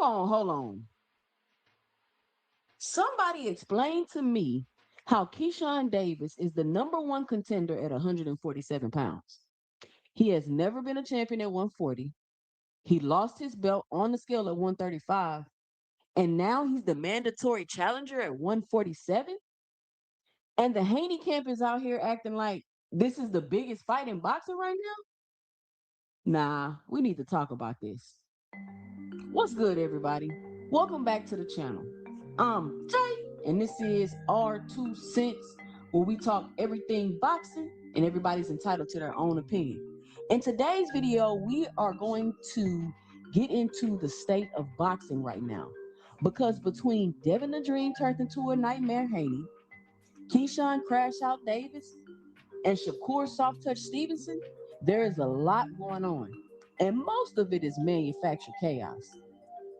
Hold on. Somebody explain to me how Keyshawn Davis is the number one contender at 147 pounds. He has never been a champion at 140. He lost his belt on the scale at 135. And now he's the mandatory challenger at 147. And the Haney camp is out here acting like this is the biggest fight in boxing right now. Nah, we need to talk about this. What's good, everybody? Welcome back to the channel. I'm Jay, and this is R2 Cents, where we talk everything boxing, and everybody's entitled to their own opinion. In today's video, we are going to get into the state of boxing right now, because between Devin the Dream turned into a nightmare Haney, Keyshawn Crash Out Davis, and Shakur Soft Touch Stevenson, there is a lot going on, and most of it is manufactured chaos.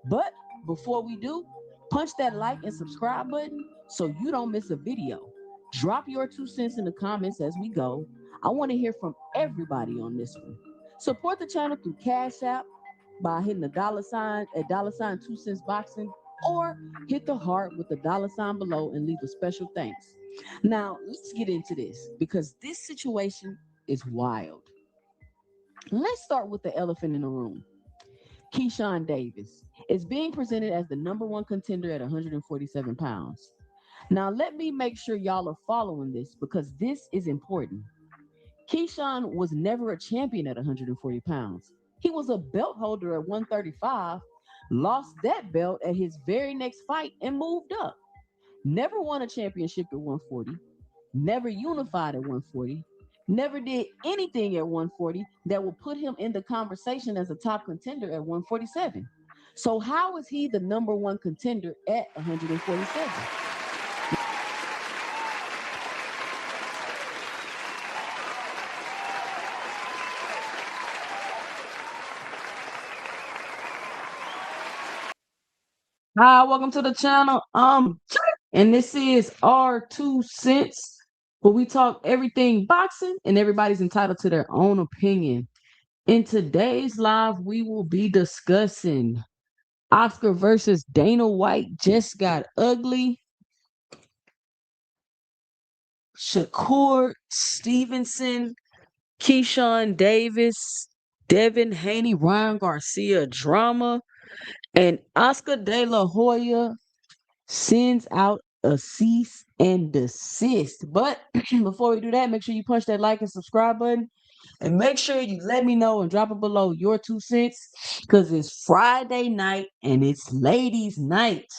But before we do, punch that like and subscribe button so you don't miss a video. Drop your 2 cents in the comments as we go. I want to hear from everybody on this one. Support the channel through Cash App by hitting the $ at $2 cents boxing, or hit the heart with the $ below and leave a special thanks. Now, let's get into this because this situation is wild. Let's start with the elephant in the room. Keyshawn Davis is being presented as the number one contender at 147 pounds. Now, let me make sure y'all are following this because this is important. Keyshawn was never a champion at 140 pounds. He was a belt holder at 135, lost that belt at his very next fight, and moved up. Never won a championship at 140, never unified at 140, never did anything at 140 that will put him in the conversation as a top contender at 147. So, how is he the number one contender at 147? Hi, welcome to the channel. And this is our 2 cents, where we talk everything boxing, and everybody's entitled to their own opinion. In today's live, we will be discussing Oscar versus Dana White just got ugly. Shakur Stevenson, Keyshawn Davis, Devin Haney, Ryan Garcia drama, and Oscar De La Hoya sends out a cease and desist. But before we do that, make sure you punch that like and subscribe button. And make sure you let me know and drop it below your 2 cents, because it's Friday night and it's ladies' night.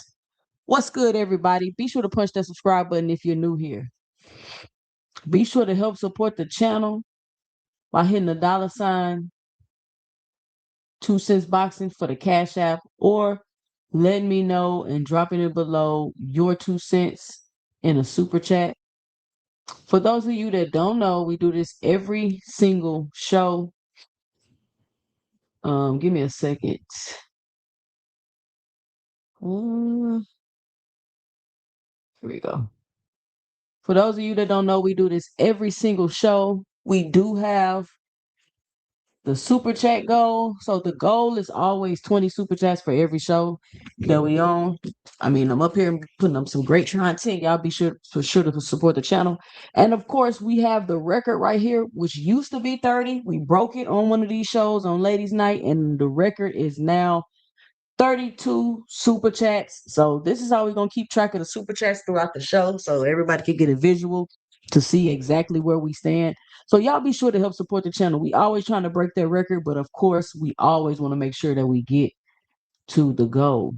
What's good, everybody? Be sure to punch that subscribe button if you're new here. Be sure to help support the channel by hitting the $ 2 cents boxing for the Cash App, or letting me know and dropping it below your 2 cents in a super chat. For those of you that don't know, we do this every single show. Give me a second. Here we go. For those of you that don't know, we do this every single show. We do have the super chat goal. So the goal is always 20 super chats for every show that we own. I mean, I'm up here putting up some great content. Y'all be sure to support the channel. And of course, we have the record right here, which used to be 30. We broke it on one of these shows on Ladies Night, and the record is now 32 super chats. So this is how we're going to keep track of the super chats throughout the show, so everybody can get a visual to see exactly where we stand. So y'all be sure to help support the channel. We always trying to break that record, but of course, we always want to make sure that we get to the goal.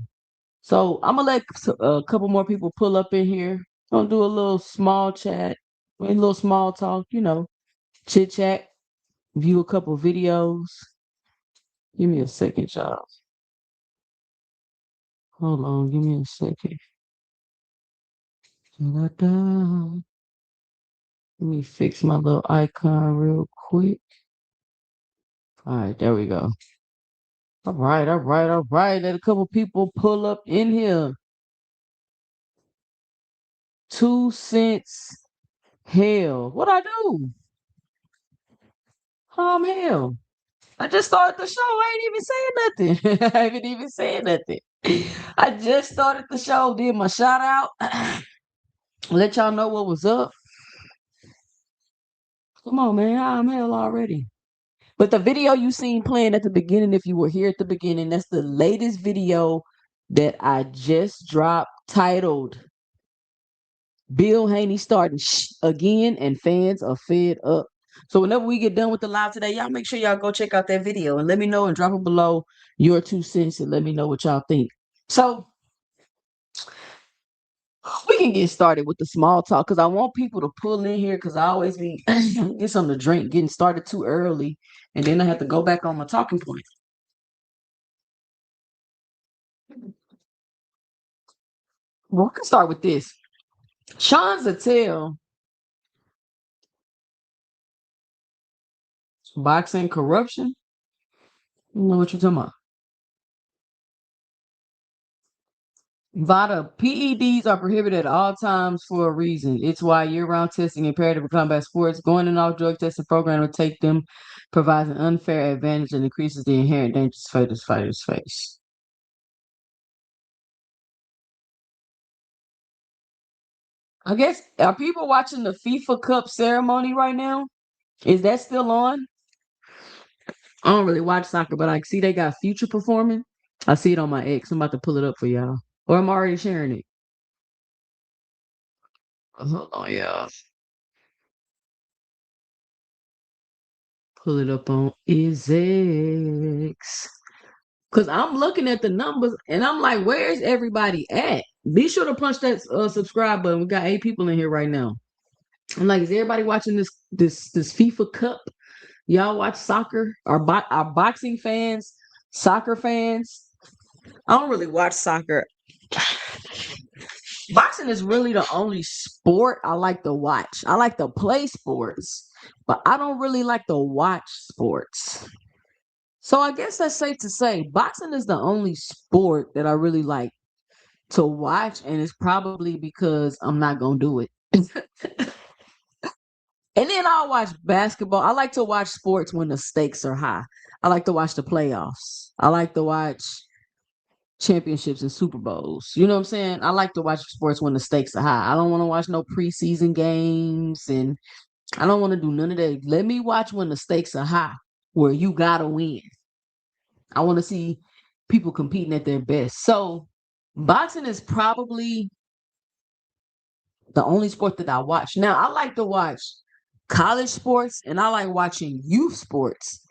So I'm going to let a couple more people pull up in here. Gonna do a little small chat, a little small talk, chit chat, view a couple videos. Give me a second, y'all. Hold on, give me a second. Let me fix my little icon real quick. All right, there we go. All right. Let a couple people pull up in here. 2 cents. Hell, what I do? Hell. I just started the show. I ain't even saying nothing. I haven't even said nothing. I just started the show, did my shout out. Let y'all know what was up. Come on, man. Hell already. But the video you seen playing at the beginning, if you were here at the beginning, that's the latest video that I just dropped, titled Bill Haney starting again and fans are fed up. So whenever we get done with the live today, y'all make sure y'all go check out that video and let me know and drop it below your 2 cents and let me know what y'all think. So we can get started with the small talk, because I want people to pull in here, because I always be get something to drink, getting started too early, and then I have to go back on my talking points. Well, I can start with this. Sean Zattel, boxing corruption. You know what you're talking about. VADA, PEDs are prohibited at all times for a reason. It's why year-round testing imperative for combat sports. Going in off drug testing program to take them provides an unfair advantage and increases the inherent dangers fighters face. I guess, are people watching the FIFA Cup ceremony right now? Is that still on? I don't really watch soccer, but I see they got Future performing. I see it on my X. I'm about to pull it up for y'all. Or I'm already sharing it. Hold on, y'all. Pull it up on X. Because I'm looking at the numbers and I'm like, where's everybody at? Be sure to punch that subscribe button. We got 8 people in here right now. I'm like, is everybody watching this FIFA Cup? Y'all watch soccer? Are boxing fans, soccer fans? I don't really watch soccer. Boxing is really the only sport I like to watch. I like to play sports, but I don't really like to watch sports. So I guess that's safe to say boxing is the only sport that I really like to watch, and it's probably because I'm not gonna do it. And then I'll watch basketball. I like to watch sports when the stakes are high. I like to watch the playoffs. I like to watch championships and Super Bowls. You know what I'm saying? I like to watch sports when the stakes are high. I don't want to watch no preseason games and I don't want to do none of that. Let me watch when the stakes are high, where you gotta win. I want to see people competing at their best. So boxing is probably the only sport that I watch. Now I like to watch college sports and I like watching youth sports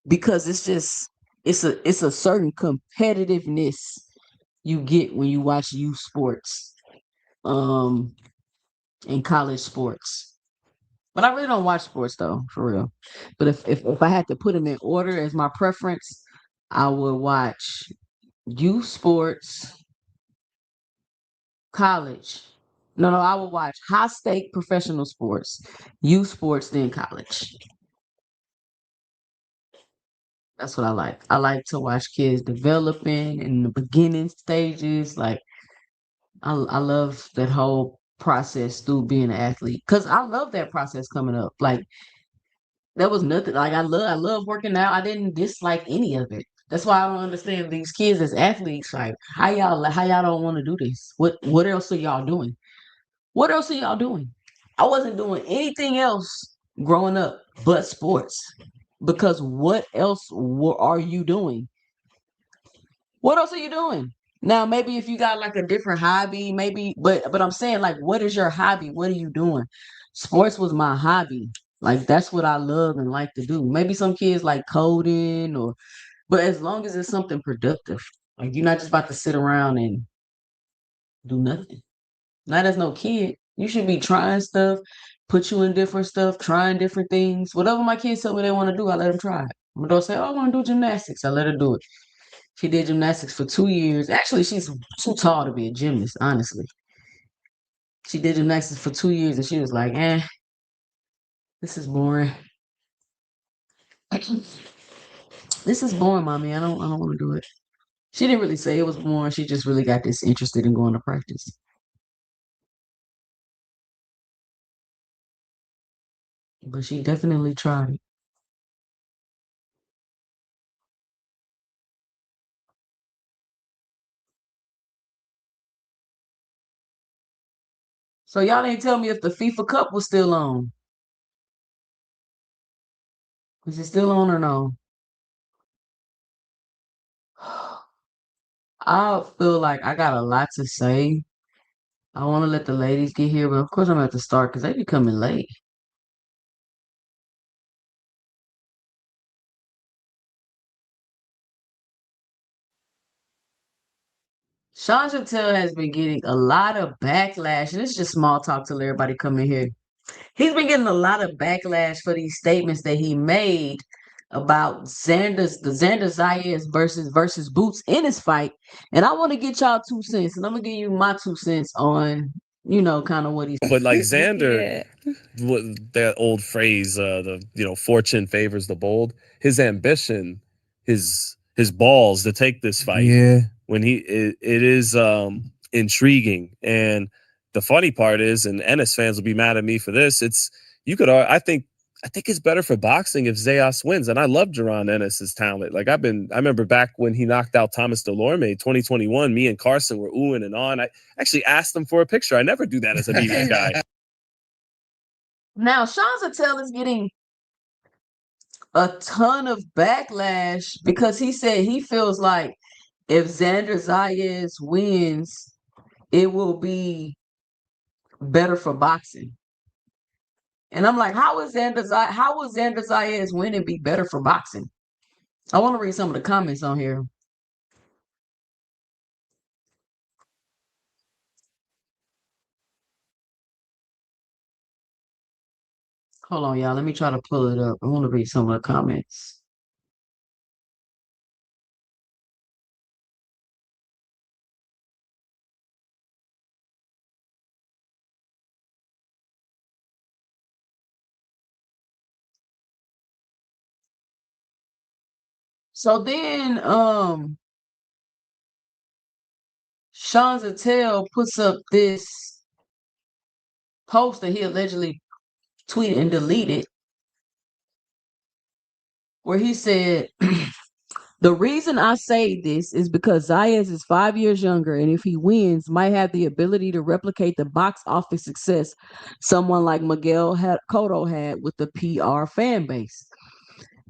because it's a certain competitiveness you get when you watch youth sports um and college sports. But I really don't watch sports though, for real. But if I had to put them in order as my preference, I would watch youth sports, college. No, I would watch high stake professional sports, youth sports, then college. That's what I like. I like to watch kids developing in the beginning stages. Like I love that whole process through being an athlete because I love that process coming up. Like that was nothing. Like I love working out. I didn't dislike any of it. That's why I don't understand these kids as athletes. Like how y'all don't want to do this? What else are y'all doing? What else are y'all doing? I wasn't doing anything else growing up but sports. Because what else are you doing? What else are you doing? Now, maybe if you got like a different hobby, maybe, but I'm saying like, what is your hobby? What are you doing? Sports was my hobby. Like that's what I love and like to do. Maybe some kids like coding but as long as it's something productive, like you're not just about to sit around and do nothing. Not as no kid. You should be trying stuff, put you in different stuff, trying different things. Whatever my kids tell me they want to do, I let them try it. My daughter say, "Oh, I want to do gymnastics." I let her do it. She did gymnastics for 2 years. Actually, she's too tall to be a gymnast, honestly. She did gymnastics for 2 years and she was like, this is boring. This is boring, mommy. I don't want to do it. She didn't really say it was boring. She just really got disinterested in going to practice. But she definitely tried. So y'all didn't tell me if the FIFA Cup was still on. Is it still on or no? I feel like I got a lot to say. I want to let the ladies get here, but of course I'm gonna have to start because they be coming late. Sean Chantel has been getting a lot of backlash, and it's just small talk till everybody come in here. He's been getting a lot of backlash for these statements that he made about Xander Zayas versus Boots in his fight. And I want to get y'all 2 cents, and I'm gonna give you my 2 cents on, kind of what he's. But like Xander, what that old phrase, the fortune favors the bold. His ambition, his balls to take this fight. Yeah. When it is intriguing, and the funny part is, and Ennis fans will be mad at me for this. I think it's better for boxing if Zayas wins, and I love Jaron Ennis's talent. Like I remember back when he knocked out Thomas Delorme, 2021. Me and Carson were oohing and on. I actually asked him for a picture. I never do that as a media guy. Now, Sean Zattel is getting a ton of backlash because he said he feels like if Xander Zayas wins, it will be better for boxing. And I'm like, how will Xander Zayas win and be better for boxing? I want to read some of the comments on here. Hold on, y'all. Let me try to pull it up. I want to read some of the comments. So then Sean Zattel puts up this post that he allegedly tweeted and deleted where he said, the reason I say this is because Zayas is 5 years younger, and if he wins, might have the ability to replicate the box office success someone like Miguel Cotto had with the PR fan base.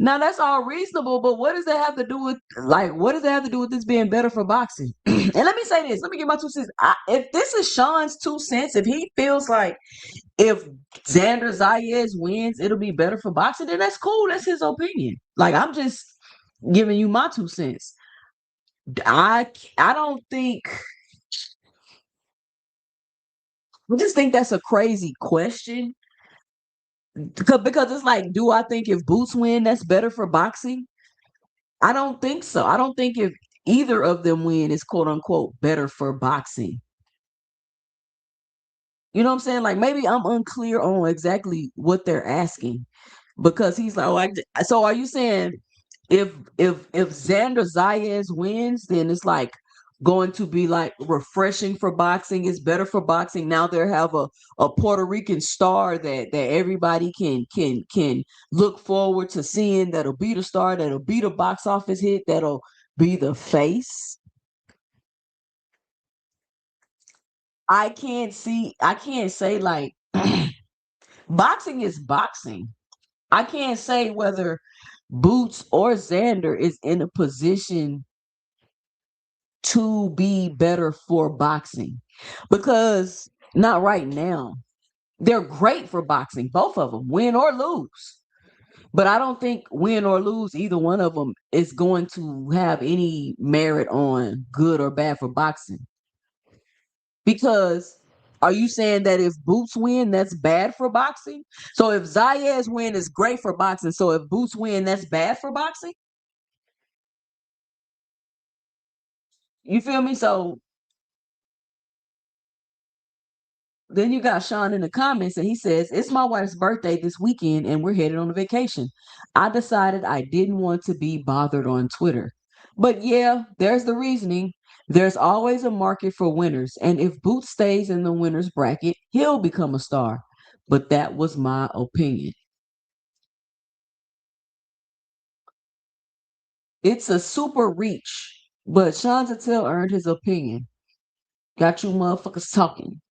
Now that's all reasonable, but what does that have to do with what does that have to do with this being better for boxing? And let me say this, let me get my 2 cents. If this is Sean's 2 cents, if he feels like if Xander Zayas wins, it'll be better for boxing, then that's cool. That's his opinion. Like I'm just giving you my 2 cents. I don't think I just think that's a crazy question because it's like, do I think if Boots win, that's better for boxing? I don't think so. I don't think if either of them win is quote unquote better for boxing. You know what I'm saying? Like maybe I'm unclear on exactly what they're asking because he's like, so are you saying if Xander Zayas wins, then it's like going to be like refreshing for boxing. It's better for boxing. Now they have a Puerto Rican star that everybody can look forward to seeing. That'll be the star. That'll be the box office hit. That'll be the face. I can't say like boxing is boxing. I can't say whether Boots or Xander is in a position to be better for boxing because not right now. They're great for boxing, both of them, win or lose. But I don't think win or lose, either one of them is going to have any merit on good or bad for boxing. Because are you saying that if Boots win, that's bad for boxing? So if Zayas win is great for boxing, so if Boots win, that's bad for boxing? You feel me? So then you got Sean in the comments and he says, it's my wife's birthday this weekend and we're headed on a vacation. I decided I didn't want to be bothered on Twitter. But yeah, there's the reasoning. There's always a market for winners. And if Boots stays in the winner's bracket, he'll become a star. But that was my opinion. It's a super reach, but Sean Zattel earned his opinion. Got you motherfuckers talking.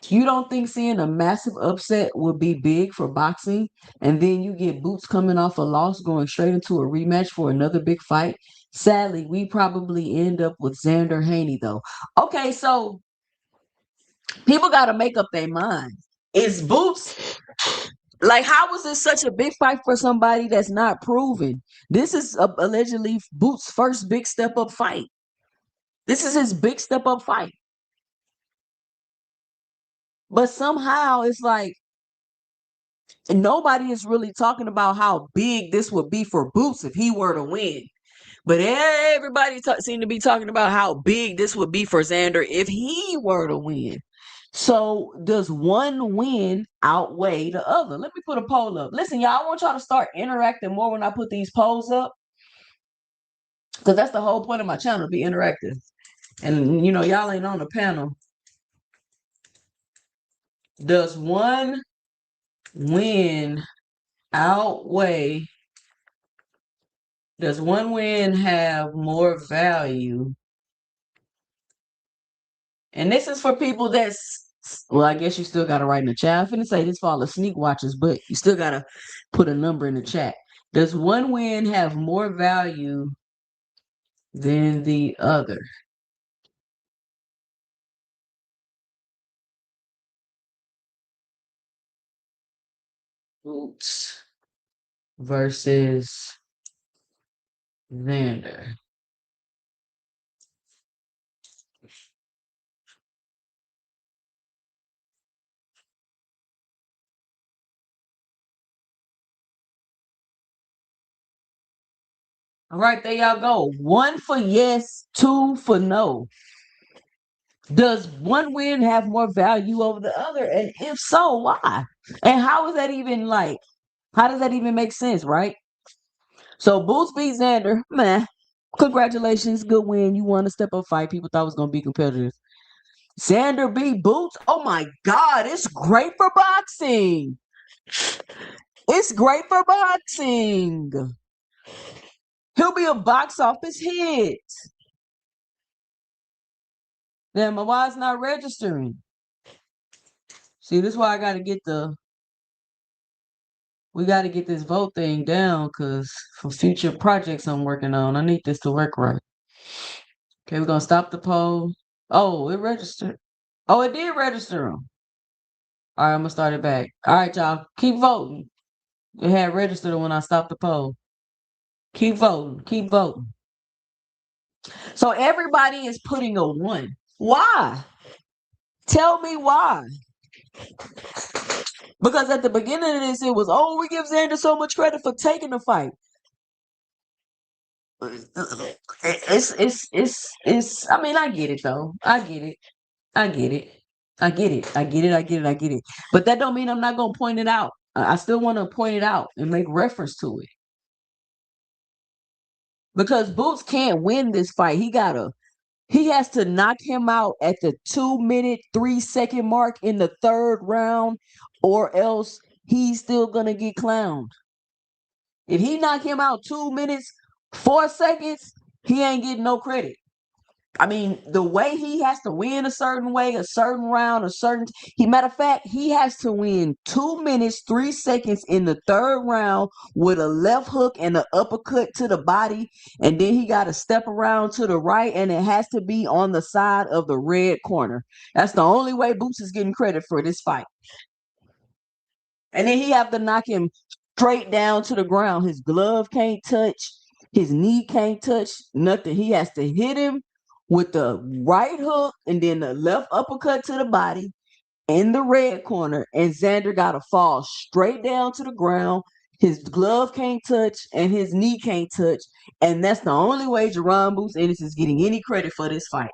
You don't think seeing a massive upset would be big for boxing, and then you get Boots coming off a loss going straight into a rematch for another big fight? Sadly, we probably end up with Xander Haney though. Okay, so people got to make up their mind. Is Boots like how was this such a big fight for somebody that's not proven? This is allegedly Boots' first big step up fight. This is his big step up fight. But somehow it's like nobody is really talking about how big this would be for Boots if he were to win. But everybody seemed to be talking about how big this would be for Xander if he were to win. So does one win outweigh the other? Let me put a poll up. Listen, y'all, I want y'all to start interacting more when I put these polls up. Because that's the whole point of my channel, to be interactive. And you know, y'all ain't on the panel. Does one win outweigh? Does one win have more value? And this is for people that's, well, I guess you still got to write in the chat. I'm finna say this for all the sneak watchers, but you still got to put a number in the chat. Does one win have more value than the other? Boots versus Xander. All right, there y'all go. 1 for yes, 2 for no. Does one win have more value over the other? And if so, why? And how is that even like, how does that even make sense, right? So Boots beat Xander. Man, congratulations. Good win. You won a step up fight. People thought it was going to be competitive. Xander beat Boots. Oh my God. It's great for boxing. It's great for boxing. He'll be a box office hit. Then my why it's not registering? See, this is why I got to get we got to get this vote thing down because for future projects I'm working on, I need this to work right. Okay, we're going to stop the poll. Oh, it registered. Oh, it did register them. All right, I'm going to start it back. All right, y'all. Keep voting. It had registered when I stopped the poll. Keep voting. Keep voting. So everybody is putting a 1. Why? Tell me why. Because at the beginning of this, it was, oh, we give Xander so much credit for taking the fight. It's I mean, I get it though. I get it. I get it. I get it. I get it. I get it. I get it. But that don't mean I'm not gonna point it out. I still want to point it out and make reference to it. Because Boots can't win this fight. He has to knock him out at the 2 minute, 3 second mark in the third round, or else he's still gonna get clowned. If he knock him out 2 minutes, 4 seconds, he ain't getting no credit. I mean, the way he has to win a certain way, a certain round, matter of fact, he has to win 2 minutes, 3 seconds in the third round with a left hook and an uppercut to the body. And then he got to step around to the right, and it has to be on the side of the red corner. That's the only way Boots is getting credit for this fight. And then he have to knock him straight down to the ground. His glove can't touch, his knee can't touch, nothing. He has to hit him with the right hook and then the left uppercut to the body in the red corner. And Xander got to fall straight down to the ground. His glove can't touch and his knee can't touch. And that's the only way Jaron Boots Ennis is getting any credit for this fight.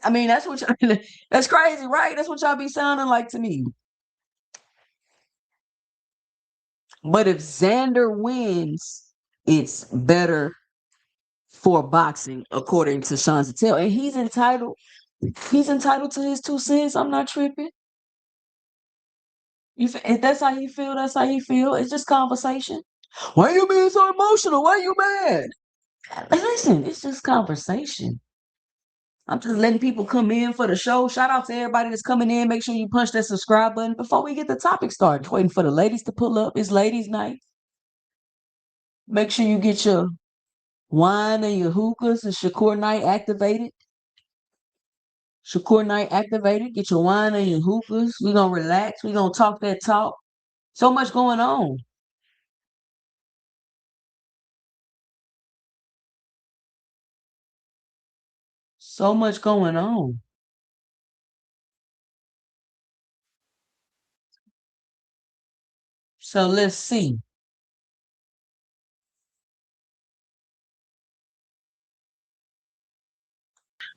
I mean, that's what that's crazy, right? That's what y'all be sounding like to me. But if Xander wins, it's better for boxing, according to Sean Zattel. And he's entitled. He's entitled to his 2 cents. I'm not tripping. If that's how he feel, that's how he feel. It's just conversation. Why you being so emotional? Why you mad? Listen, it's just conversation. I'm just letting people come in for the show. Shout out to everybody that's coming in. Make sure you punch that subscribe button before we get the topic started. Waiting for the ladies to pull up. It's ladies' night. Make sure you get your wine and your hookahs and Shakur Night activated. Shakur Night activated. Get your wine and your hookahs. We're going to relax. We're going to talk that talk. So much going on. So much going on. So let's see.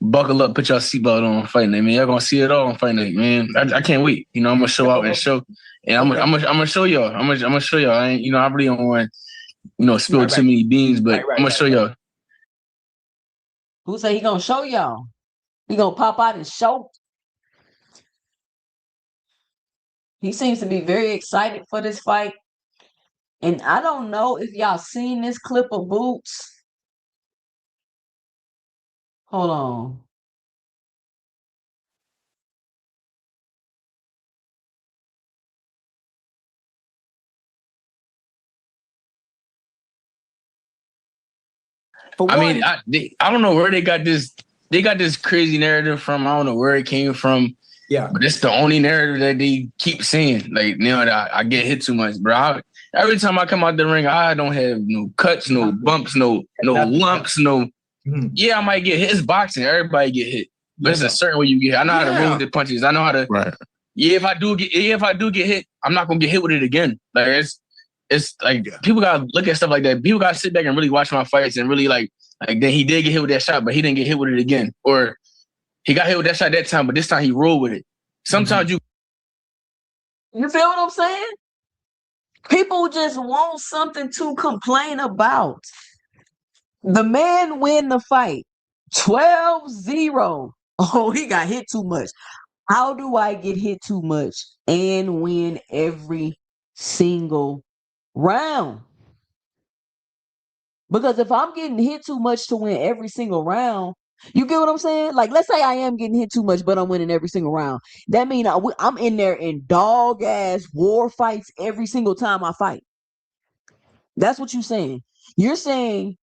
Buckle up, put your seatbelt on, Fight Night, man. Y'all gonna see it all on Fight Night, man. I can't wait. You know, I'm gonna show out and show, and I'm gonna show y'all. I'm gonna show y'all. I really don't want, spill too many beans, but I'm gonna show y'all. Who say he gonna show y'all? He gonna pop out and show. He seems to be very excited for this fight. And I don't know if y'all seen this clip of Boots. Hold on. For I one, mean, I don't know where they got this. They got this crazy narrative from. I don't know where it came from. Yeah. But it's the only narrative that they keep saying. Like, you know, that I get hit too much, bro. Every time I come out the ring, I don't have no cuts, no bumps, no lumps, no. Mhm. Yeah, I might get hit. It's boxing. Everybody get hit. But it's a certain way you get hit. I know how to roll with the punches. I know how to. Right. Yeah, if I do get hit, I'm not gonna get hit with it again. Like it's like people gotta look at stuff like that. People gotta sit back and really watch my fights and really like then he did get hit with that shot, but he didn't get hit with it again. Or he got hit with that shot that time, but this time he rolled with it. Sometimes you feel what I'm saying? People just want something to complain about. The man win the fight 12-0. Oh, he got hit too much. How do I get hit too much and win every single round? Because if I'm getting hit too much to win every single round, you get what I'm saying? Like, let's say I am getting hit too much, but I'm winning every single round. That means I'm in there in dog ass war fights every single time I fight. That's what you're saying. You're saying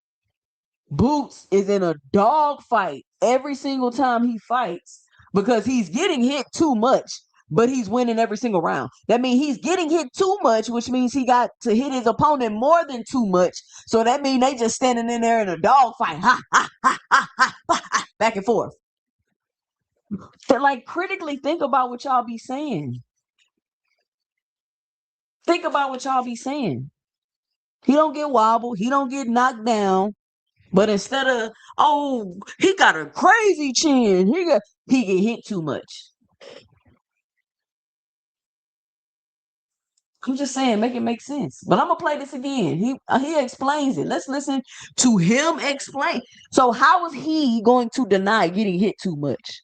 Boots is in a dog fight every single time he fights because he's getting hit too much, but he's winning every single round. That means he's getting hit too much, which means he got to hit his opponent more than too much. So that means they just standing in there in a dog fight, back and forth. So, like, critically think about what y'all be saying. Think about what y'all be saying. He don't get wobbled. He don't get knocked down. But instead of, oh, he got a crazy chin, he get hit too much. I'm just saying, make it make sense. But I'm gonna play this again. He explains it. Let's listen to him explain. So how is he going to deny getting hit too much?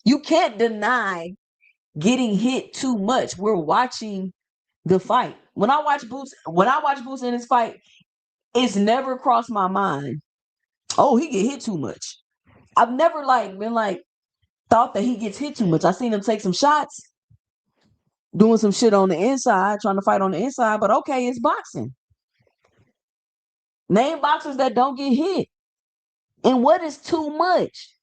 You can't deny getting hit too much. We're watching the fight. When I watch Boots in his fight, it's never crossed my mind. Oh, he get hit too much. I've never been thought that he gets hit too much. I seen him take some shots, doing some shit on the inside, trying to fight on the inside, but okay, it's boxing. Name boxers that don't get hit. And what is too much?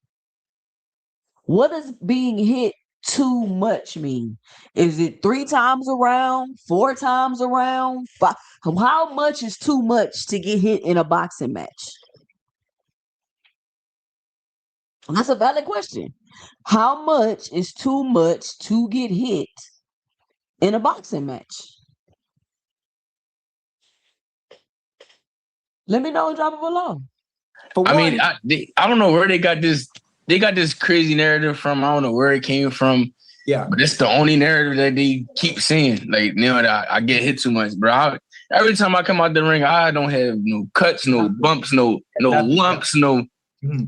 What does being hit too much mean? Is it 3 times around, 4 times around? How much is too much to get hit in a boxing match? That's a valid question. How much is too much to get hit in a boxing match? Let me know and drop it below. I mean, I don't know where they got this. They got this crazy narrative from. I don't know where it came from. Yeah. But it's the only narrative that they keep saying. Like, you know, that I get hit too much, bro. Every time I come out the ring, I don't have no cuts, no bumps, no lumps, no.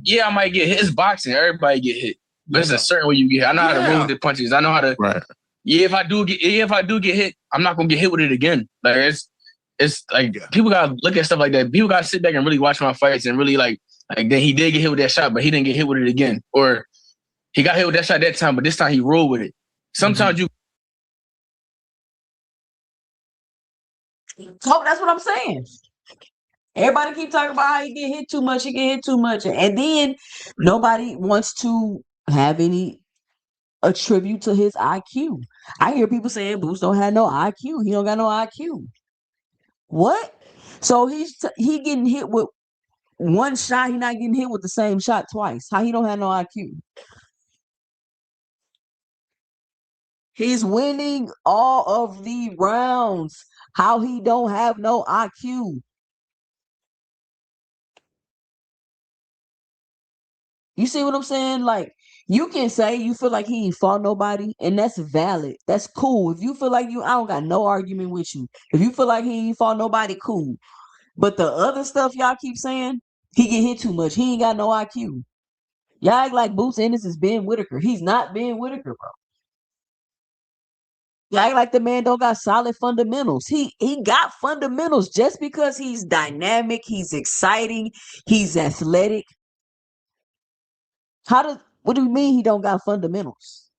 Yeah, I might get hit. It's boxing. Everybody get hit. But it's a certain way you get hit. I know how to roll with the punches. I know how to. Right. Yeah, if I do get hit, I'm not gonna get hit with it again. Like it's like people gotta look at stuff like that. People gotta sit back and really watch my fights and really like then he did get hit with that shot, but he didn't get hit with it again. Or he got hit with that shot that time, but this time he rolled with it. Sometimes So that's what I'm saying. Everybody keep talking about how he get hit too much, and then nobody wants to have any attribute to his IQ. I hear people saying Boots don't have no IQ. He don't got no IQ. What? So he getting hit with one shot. He not getting hit with the same shot twice. How he don't have no IQ? He's winning all of the rounds. How he don't have no IQ? You see what I'm saying? Like, you can say you feel like he ain't fought nobody, and that's valid. That's cool. If you feel like I don't got no argument with you. If you feel like he ain't fought nobody, cool. But the other stuff y'all keep saying, he get hit too much. He ain't got no IQ. Y'all act like Boots Ennis is Ben Whitaker. He's not Ben Whitaker, bro. Y'all act like the man don't got solid fundamentals. He got fundamentals just because he's dynamic, he's exciting, he's athletic. What do you mean he don't got fundamentals?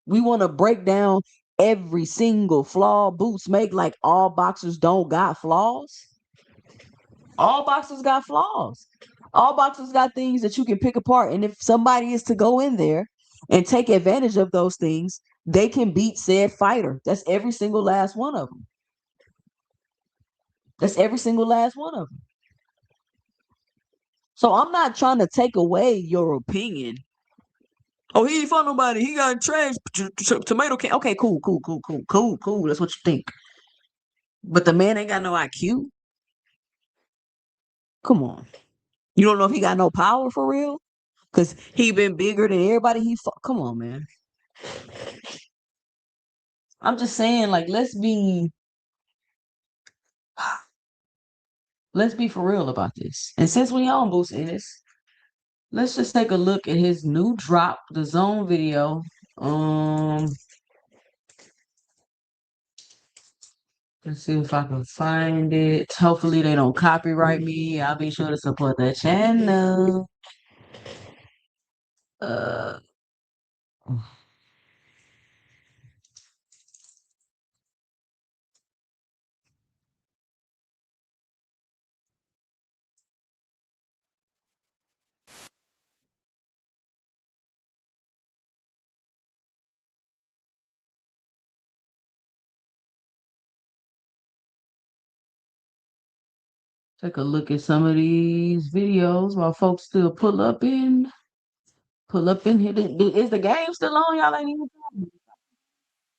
We want to break down every single flaw Boots make like all boxers don't got flaws? All boxers got flaws. All boxers got things that you can pick apart. And if somebody is to go in there and take advantage of those things, they can beat said fighter. That's every single last one of them. That's every single last one of them. So I'm not trying to take away your opinion. Oh, he ain't fought nobody. He got trash tomato can. Okay, cool. That's what you think. But the man ain't got no IQ. Come on. You don't know if he got no power for real? Because he been bigger than everybody he fought. Come on, man. I'm just saying, like, let's be for real about this. And since we on Boost Ennis, let's just take a look at his new drop, the Zone video. Let's see if I can find it. Hopefully they don't copyright me. I'll be sure to support the channel. Take a look at some of these videos while folks still pull up in here. Is the game still on? Y'all ain't even talking.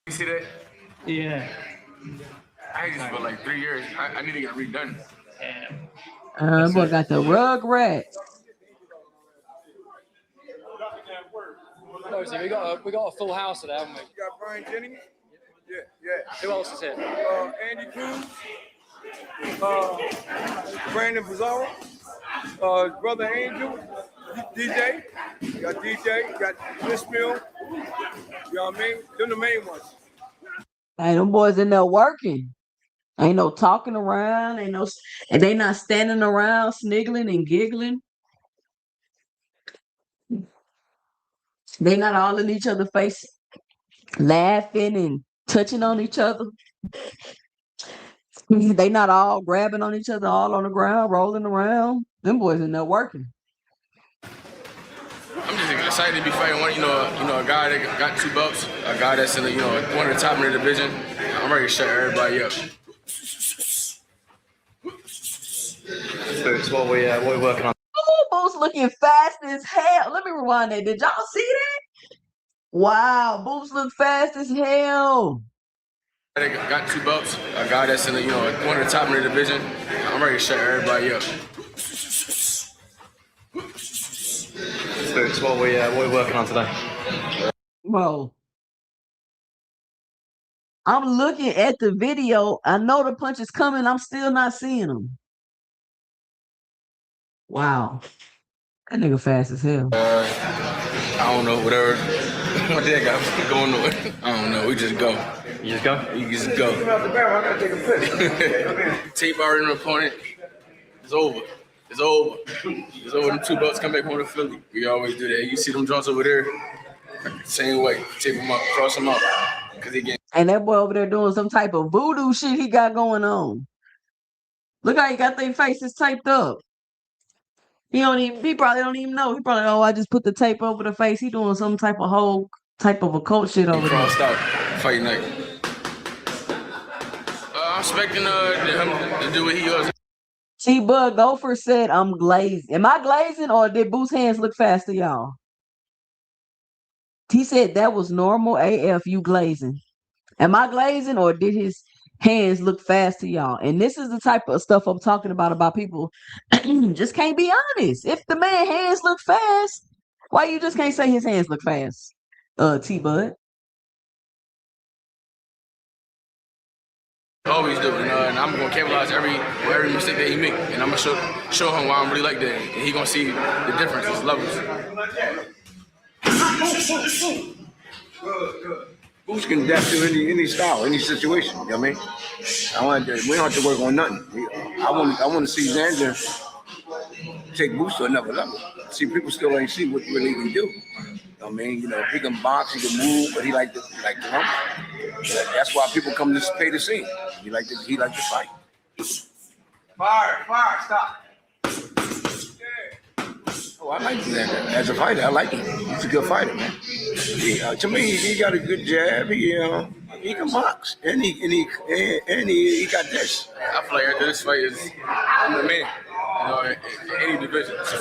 You see that? Yeah. I had this for like 3 years. I need to get redone. Boy got the rug rat. Obviously, we got a full house today, haven't we? You got Brian Jennings? Yeah. Who else is here? Andy Cruz, Brandon Pizarro, his brother Angel, DJ. You got DJ, you got Mill. You know what I mean? They're the main ones. Hey, them boys in there working. Ain't no talking around. And they not standing around sniggling and giggling. They not all in each other's face, laughing and touching on each other. They not all grabbing on each other, all on the ground, rolling around. Them boys in there working. I'm just excited to be fighting one, a guy that got 2 belts, a guy that's in one of the top in the division. I'm ready to shut everybody up. Boots, what we working on? Oh, Boots looking fast as hell. Let me rewind that. Did y'all see that? Wow, Boots look fast as hell. Got 2 belts, a guy that's in one of the top in the division. I'm ready to shut everybody up. Boots, what we working on today? Bro, I'm looking at the video. I know the punch is coming. I'm still not seeing them. Wow. That nigga fast as hell. I don't know, whatever. What the heck got going on? I don't know. We just go. You just go? You just go. Tape already an opponent. It's over. It's over. Them 2 belts come back home to Philly. We always do that. You see them joints over there? Same way. Tape them up, cross them out. And that boy over there doing some type of voodoo shit he got going on. Look how he got their faces taped up. He probably don't even know. He probably, I just put the tape over the face. He doing some type of whole type of occult shit over there. Crossed out fight night. I'm expecting him to do what he does. T-Bug Gopher said, I'm glazing. Am I glazing or did Boo's hands look fast to y'all? He said that was normal AF, you glazing. Am I glazing or did his hands look fast to y'all? And this is the type of stuff I'm talking about people just can't be honest. If the man hands look fast, why you just can't say his hands look fast? T-Bud. Always do, and I'm gonna capitalize every mistake that he make, and I'm gonna show him why I'm really like that, and he gonna see the difference, his levels. Boots can adapt to any style, any situation. You know what I mean? We don't have to work on nothing. I want to see Xander take Boots to another level. See, people still ain't see what really he can do. You know what I mean? He can box, he can move, but he like to rumble. That's why people come to pay to see him. He like to fight. Fire, stop. Oh, I like Xander. As a fighter, I like him. He's a good fighter, man. To me, he got a good jab. He can box, and he got this. I feel like after this fight I'm the man, in any division. So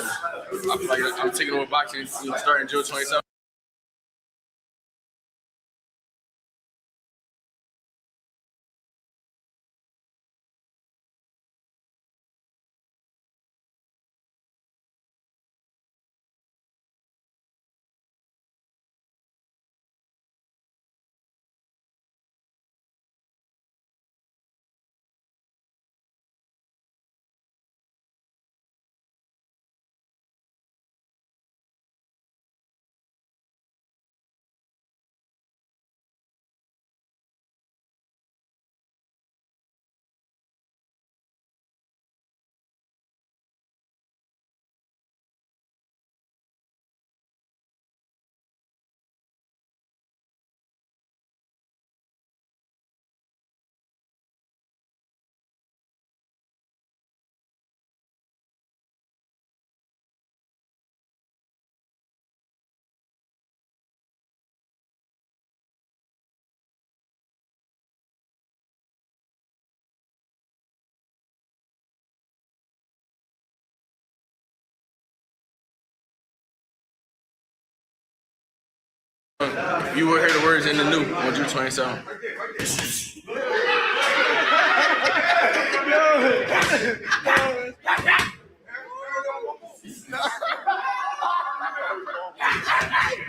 I feel like I'm taking over boxing, starting June 27th. You will hear the words in the new on June 27th.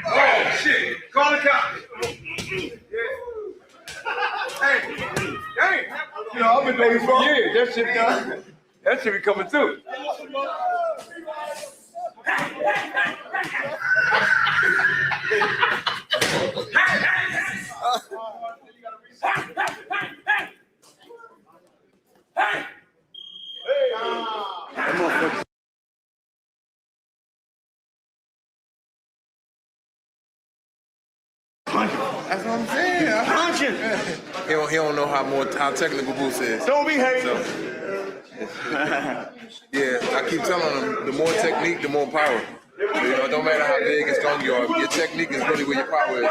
Oh shit! Call the cops. Hey, you know I've been doing this for years. That shit be coming through. That's what I'm saying. He don't know how technical Boots is. Don't be hating. So, yeah, I keep telling him the more technique, the more power. It don't matter how big and strong you are. Your technique is really where your power is.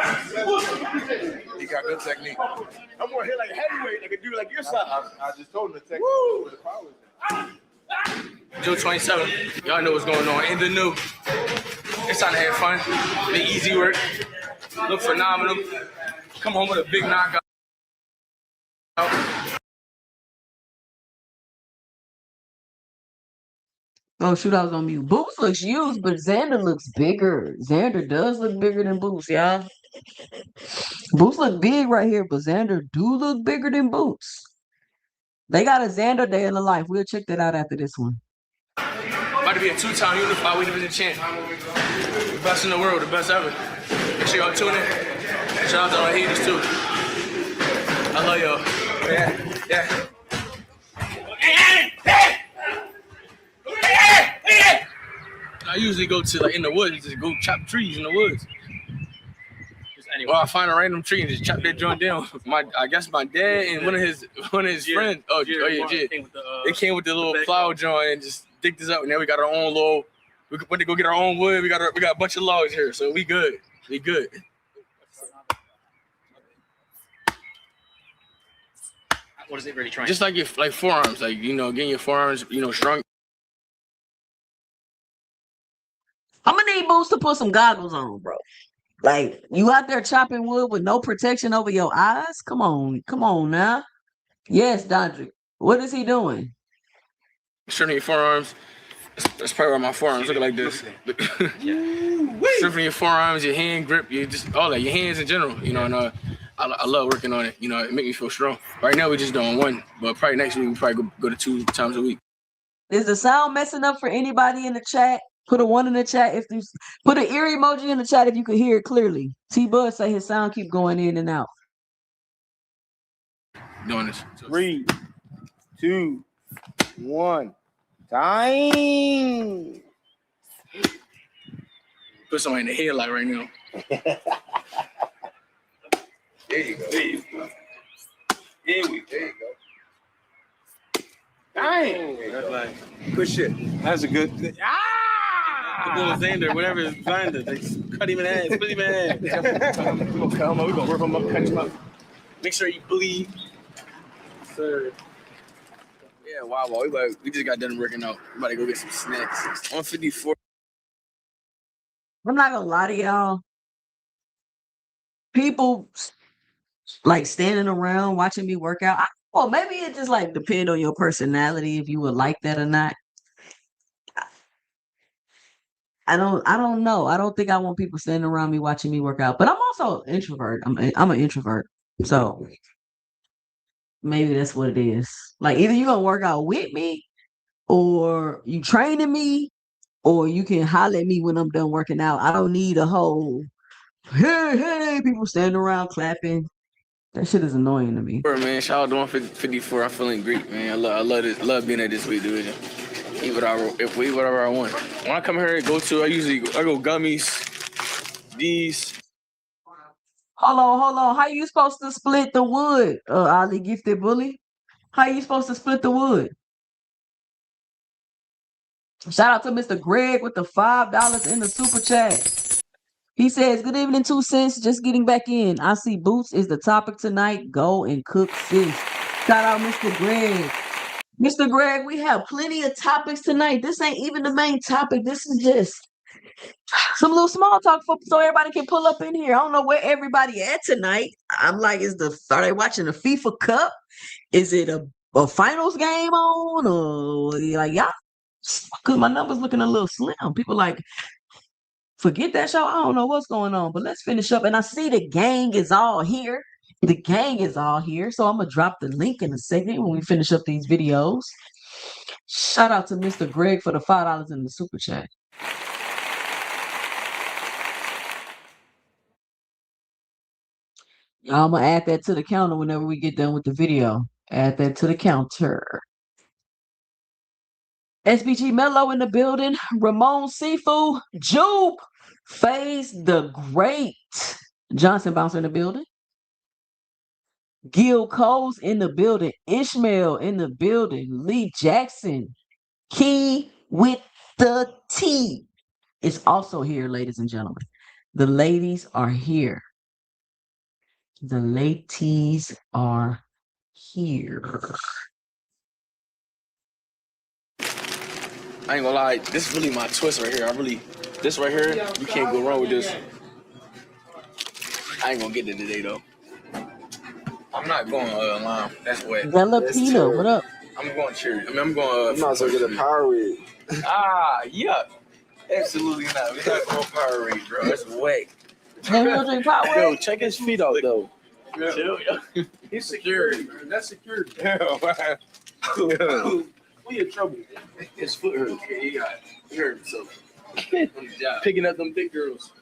He got good technique. I'm gonna hit like heavyweight, like a dude like your size. I just told him the technique where the power is. June 27th, y'all know what's going on. In the new, it's time to have fun. Make easy work. Look phenomenal. Come home with a big knockout. Oh shoot, I was on mute. Boots looks used, but Xander looks bigger. Xander does look bigger than Boots, y'all. Boots look big right here, but Xander do look bigger than Boots. They got a Xander day in the life. We'll check that out after this one. About to be a two-time unified weight division champ. The best in the world, the best ever. Make sure y'all tune in. Shout out to our haters too. I love y'all. Yeah. I usually go to like in the woods, just go chop trees in the woods. Well, I find a random tree and just chop that joint down. I guess my dad and one of his friends. Oh yeah. They came with the little plow joint and just dig this up. And now we got our own little. We went to go get our own wood. We got a bunch of logs here, so we good. We good. What is it really trying? Just like your forearms, getting your forearms, strong. I'm gonna need Boots to put some goggles on, bro. Like, you out there chopping wood with no protection over your eyes? Come on now. Yes, Dondrick. What is he doing? Strengthening your forearms. That's probably why my forearms look like this. Strengthening your forearms, your hand grip, all that, your hands in general. And I love working on it. It make me feel strong. Right now we're just doing one, but probably next week we probably go to 2 times a week. Is the sound messing up for anybody in the chat? Put a 1 in the chat if you put an ear emoji in the chat if you could hear it clearly. T-Bud say his sound keep going in and out. Doing this. 3, 2, 1. Time. Put somebody in the headlight right now. There you go. Here we go. Dang. Good shit. That's a good. The little Xander, whatever is Xander, they cut him in half, split him in half. We're gonna work him up, cut him up. Make sure you bleed. Sir. Yeah, wow. We just got done working out. We about to go get some snacks. 154. I'm not gonna lie to y'all. People like standing around watching me work out. Well, maybe it just like depend on your personality if you would like that or not. I don't know. I don't think I want people standing around me watching me work out. But I'm also an introvert. I'm an introvert. So maybe that's what it is. Like either you're gonna work out with me or you training me or you can holler at me when I'm done working out. I don't need a whole hey, people standing around clapping. That shit is annoying to me. Man, shout out to 154. I'm feeling great, man. I love this. Love being at this weight division. Eat whatever I want. When I come here and I go gummies. These. Hold on. How you supposed to split the wood, Ali Gifted Bully? How you supposed to split the wood? Shout out to Mr. Greg with the $5 in the super chat. He says, good evening, 2 cents. Just getting back in. I see boots is the topic tonight. Go and cook, sis. Shout out Mr. Greg. Mr. Greg, we have plenty of topics tonight. This ain't even the main topic. This is just some little small talk so everybody can pull up in here. I don't know where everybody at tonight. I'm like, are they watching the FIFA Cup? Is it a finals game on? Or like y'all? Because my number's looking a little slim. People like, forget that show. I don't know what's going on, but let's finish up. And I see the gang is all here. The gang is all here. So I'm going to drop the link in a second when we finish up these videos. Shout out to Mr. Greg for the $5 in the super chat. Y'all, I'm going to add that to the counter whenever we get done with the video. Add that to the counter. SBG Mello in the building. Ramon Sifu. Jupe. FaZe the Great. Johnson Bouncer in the building. Gil Coles in the building. Ishmael in the building. Lee Jackson. Key with the T is also here, ladies and gentlemen. The ladies are here. The ladies are here. I ain't gonna lie, this is really my twist right here. This right here, you can't go wrong with this. I ain't gonna get it today though. I'm not going lime. That's wet. Bella Pina, what up? I'm going cherry. I'm going. You might as well get a Powerade. Yuck. Absolutely not. We're not going Powerade, bro. That's wet. Hey, we gonna drink Powerade? Yo, check his feet out though. Yeah. Chill, yo. He's security. That's security. We in trouble. His foot hurt. Yeah, he hurt himself. Picking up them big girls.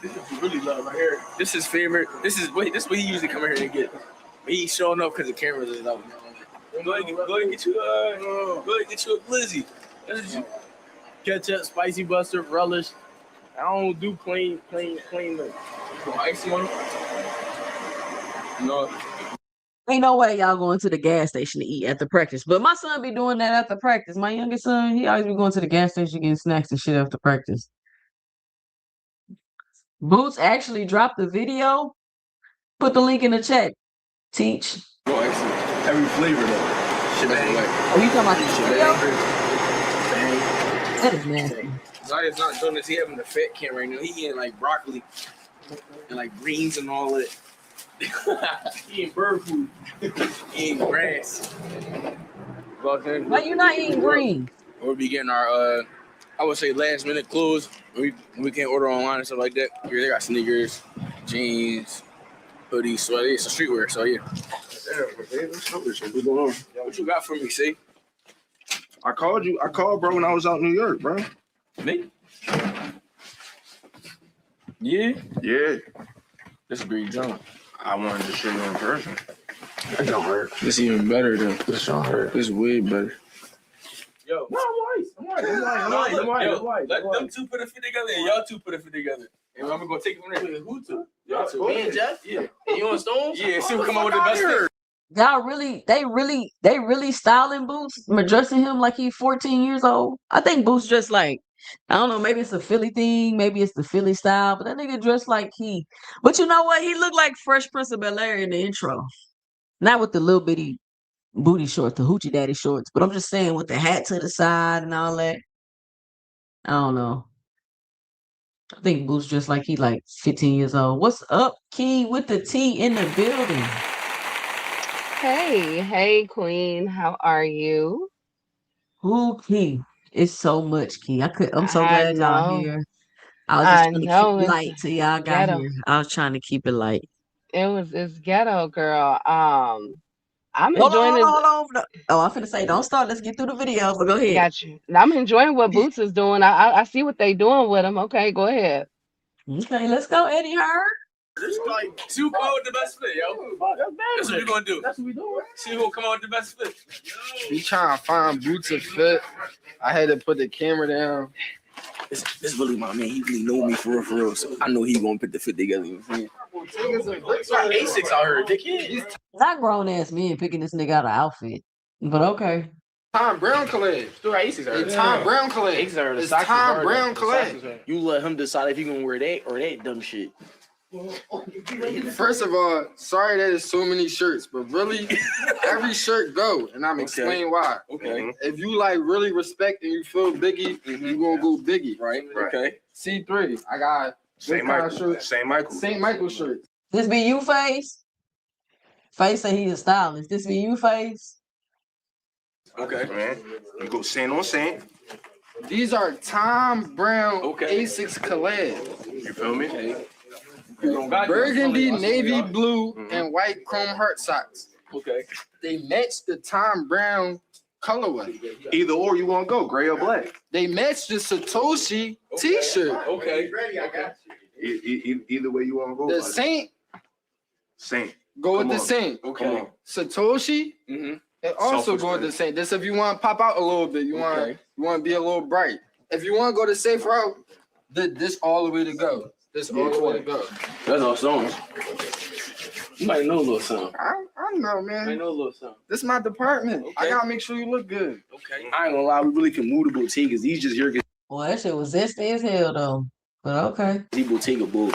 This is what you really love right here. This is his favorite. This is what he usually come here and get. But he's showing up because the cameras is out. Go ahead and get you a glizzy. Ketchup, spicy mustard, relish. I don't do plain milk. Icy on it? No. Ain't no way y'all going to the gas station to eat after practice. But my son be doing that after practice. My youngest son, he always be going to the gas station getting snacks and shit after practice. Boots actually dropped the video. Put the link in the chat. Teach. No icy. Every flavor though. Shebang. Are you talking about the video? That is nasty. Zaya's not doing this. He having the fat camp right now. He eating like broccoli and like greens and all that. He eating bird food. He eating grass. Why you not eating green? We'll be getting our I would say last minute clothes. We can't order online and stuff like that. Here they got sneakers, jeans, hoodies, so it's a streetwear. So yeah. What's going on? What you got for me, see? I called bro when I was out in New York, bro. Me? Yeah. Yeah. This is Green John. I wanted to show you in person. That don't hurt. This even better though. This don't hurt. This is way better. Yo, no, I'm white. Let them two put a fit together and y'all two put a fit together. And I'm gonna take it from there. Who two? Y'all two. Me and Jeff? Yeah. You on Stones? Yeah, see who come out with the best fit. they really styling Boots, dressing him like he's 14 years old. I think Boots dressed like, I don't know, maybe it's a Philly thing, maybe it's the Philly style, but that nigga dressed like but you know what? He looked like Fresh Prince of Bel-Air in the intro. Not with the little bitty booty shorts, the hoochie daddy shorts, but I'm just saying with the hat to the side and all that. I don't know. I think Boots just like he like 15 years old. What's up, Key with the T in the building? Hey, Queen. How are you? Who Key? It's so much Key. I'm so I glad y'all know. here. I was I just trying to keep know it it's light till y'all got ghetto. here. I was trying to keep it light. It's ghetto, girl. I'm Hold enjoying this. on. Oh, I'm finna say, don't start. Let's get through the video, but go ahead. Got you. I'm enjoying what Boots is doing. I see what they doing with him. Okay, go ahead. Okay, let's go, Eddie Hearn. It's like two come out with the best fit, yo. That's what we're gonna do. That's what we doing. See who'll come out with the best fit. We trying to find Boots a fit. I had to put the camera down. This really my man. He really know me for real. So I know he gonna put the fit together. You know what I'm saying? A6 out here, dickhead. Not grown ass men picking this nigga out of outfit, but okay. Tom Brown collab. Still got A6 out here. It's Tom Brown collab. It's Tom Brown collab. You let him decide if he gonna wear that or that dumb shit. First of all, sorry that there's so many shirts, but really, every shirt go, and I'm explaining why. Okay. If you like really respect and you feel Biggie, you gonna go Biggie. Right. Okay. C3. I got St. Michael. St. Michael shirt. This be you, Face? Face say he's a stylist. This be you, Face? Okay, man. You go Saint on Saint. These are Tom Brown Okay. A6 collab. You feel me? Burgundy, navy blue, and white chrome heart socks. Okay. They match the Tom Brown colorway. Either or you want to go, gray or black. They match the Satoshi t-shirt. Okay. Either way you want to go. The buddy. Saint, Saint. go with Come the on. Saint. Okay. Come on. Satoshi, Mm-hmm. it also go with the Saint. This if you want to pop out a little bit, you want to be a little bright. If you want to go the safe route, this all the way to go. This all the way to go. That's all songs. You might know a little something. I know, man. I know a little something. This is my department. I Okay. gotta make sure you look good. Okay. I ain't gonna lie, we really can move the Bottega. He's just here because Boy, that shit was zesty as hell though. But okay. he Bottega bull.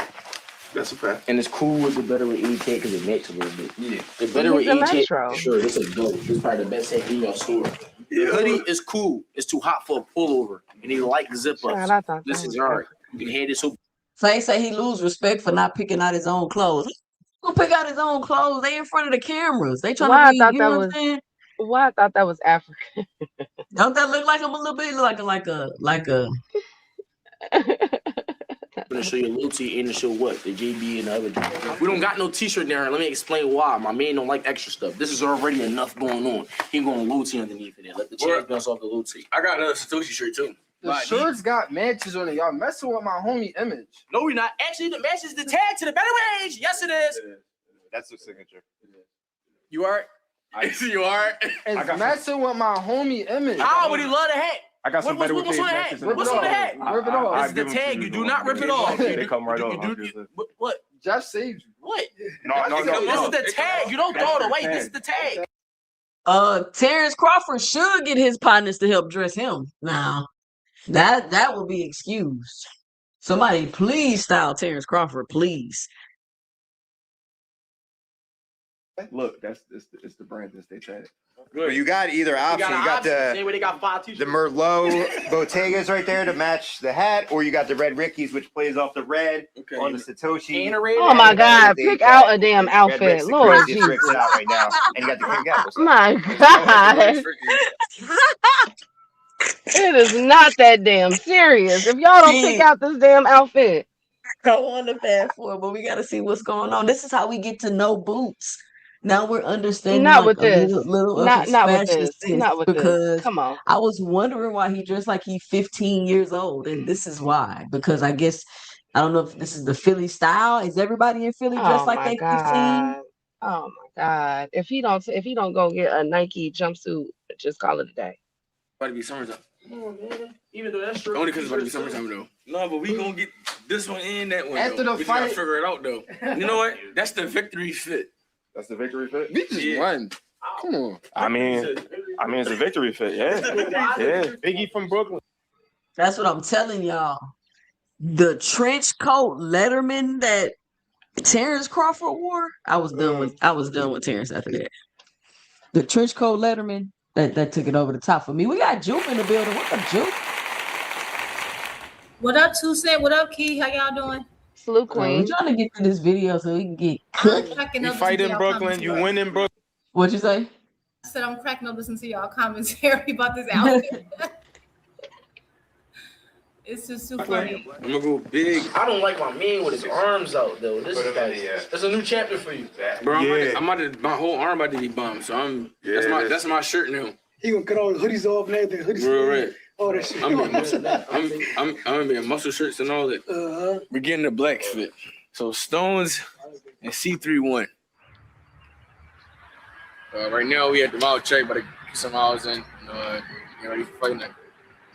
That's a fact. And it's cool with the better with E tech because it matches a little bit. Yeah. The better with He's a E tech, Metro. sure, it's a dope. It's probably the best tech in your store. The hoodie is cool. It's too hot for a pullover. And he like zip Child, ups. I thought This that is was hard. You can have this so Face say he lose respect for not picking out his own clothes. He gonna pick out his own clothes. They in front of the cameras. They trying Why to I be, thought you that know what was- I'm saying? Why I thought that was African. Don't that look like him a little bit? Look like a I'm gonna show you a little T and to show what? The JB and the other dude. We don't got no t-shirt there. Let me explain why. My man don't like extra stuff. This is already enough going on. He going low T underneath of there. Let the chain bounce off the low T. I got another Satoshi shirt too. The shirts got matches on it. Y'all messing with my homie image. No, we're not. Actually, the match is the tag to the better wage. Yes, it is. That's the signature. You are. You are. It's messing with my homie image. How would he love the hat? I got some better with What's on the hat? matches. What's on the hat? Rip it off. This is the tag. You do not rip it off. They come right off. What? Jeff saved you. What? No. This is the tag. You don't throw it away. This is the tag. Terrence Crawford should get his partners to help dress him. Now, that would be excused. Somebody please style Terrence Crawford, please. Look, it's the brand that they said. Well, you got either option. You got Same way they got 5 the t-shirts. Merlot Bottegas right there to match the hat, or you got the Red Rickies, which plays off the red on the Satoshi. And a red. Oh my God! Pick out a damn Red outfit, Rick's the Lord craziest Ricks Jesus! out right now, and you got the King Capitals. My God! It is not that damn serious. If y'all don't pick out this damn outfit, I want to fast forward, but we got to see what's going on. This is how we get to know Boots. Now we're understanding Not like with this. little of not his not with fashion this, sense not with because this. Come on. I was wondering why he dressed like he's 15 years old, and this is why. Because I guess I don't know if this is the Philly style. Is everybody in Philly dressed Oh like my they 15? God! Oh my God! If he don't go get a Nike jumpsuit, just call it a day. About to be summertime. Even though that's true. Only because it's about to be summertime though. No, but we gonna get this one and that one. After though. the We just gotta fight- figure it out though. You know what? That's the victory fit. That's the victory fit. We just won. Come on. I mean, it's a victory fit. Yeah. Biggie from Brooklyn. That's what I'm telling y'all. The trench coat Letterman that Terrence Crawford wore, I was done with Terrence after that. The trench coat Letterman that took it over the top for me. We got Juke in the building. What up, Juke? What up, 2 Cent? What up, Key? How y'all doing? Salute, We're Queen. trying to get to this video so we can get I'm cooked. cracking You up. fight listening in to y'all Brooklyn, you commentary. win in Brooklyn. What'd you say? I said I'm cracking up listening to y'all commentary about this outfit. It's just too funny. I'm gonna go big. I don't like my man with his arms out though. This is like that's a new chapter for you. Bro, I'm about to, my whole arm about to be bummed. So that's my shirt now. He gonna cut all the hoodies off and everything. Hoodies, Real right. all that shit. I'm gonna be in muscle shirts and all that. We're getting the black fit. So Stones and C31. Right now we at the mouth check, but get some hours in. Ready for fighting.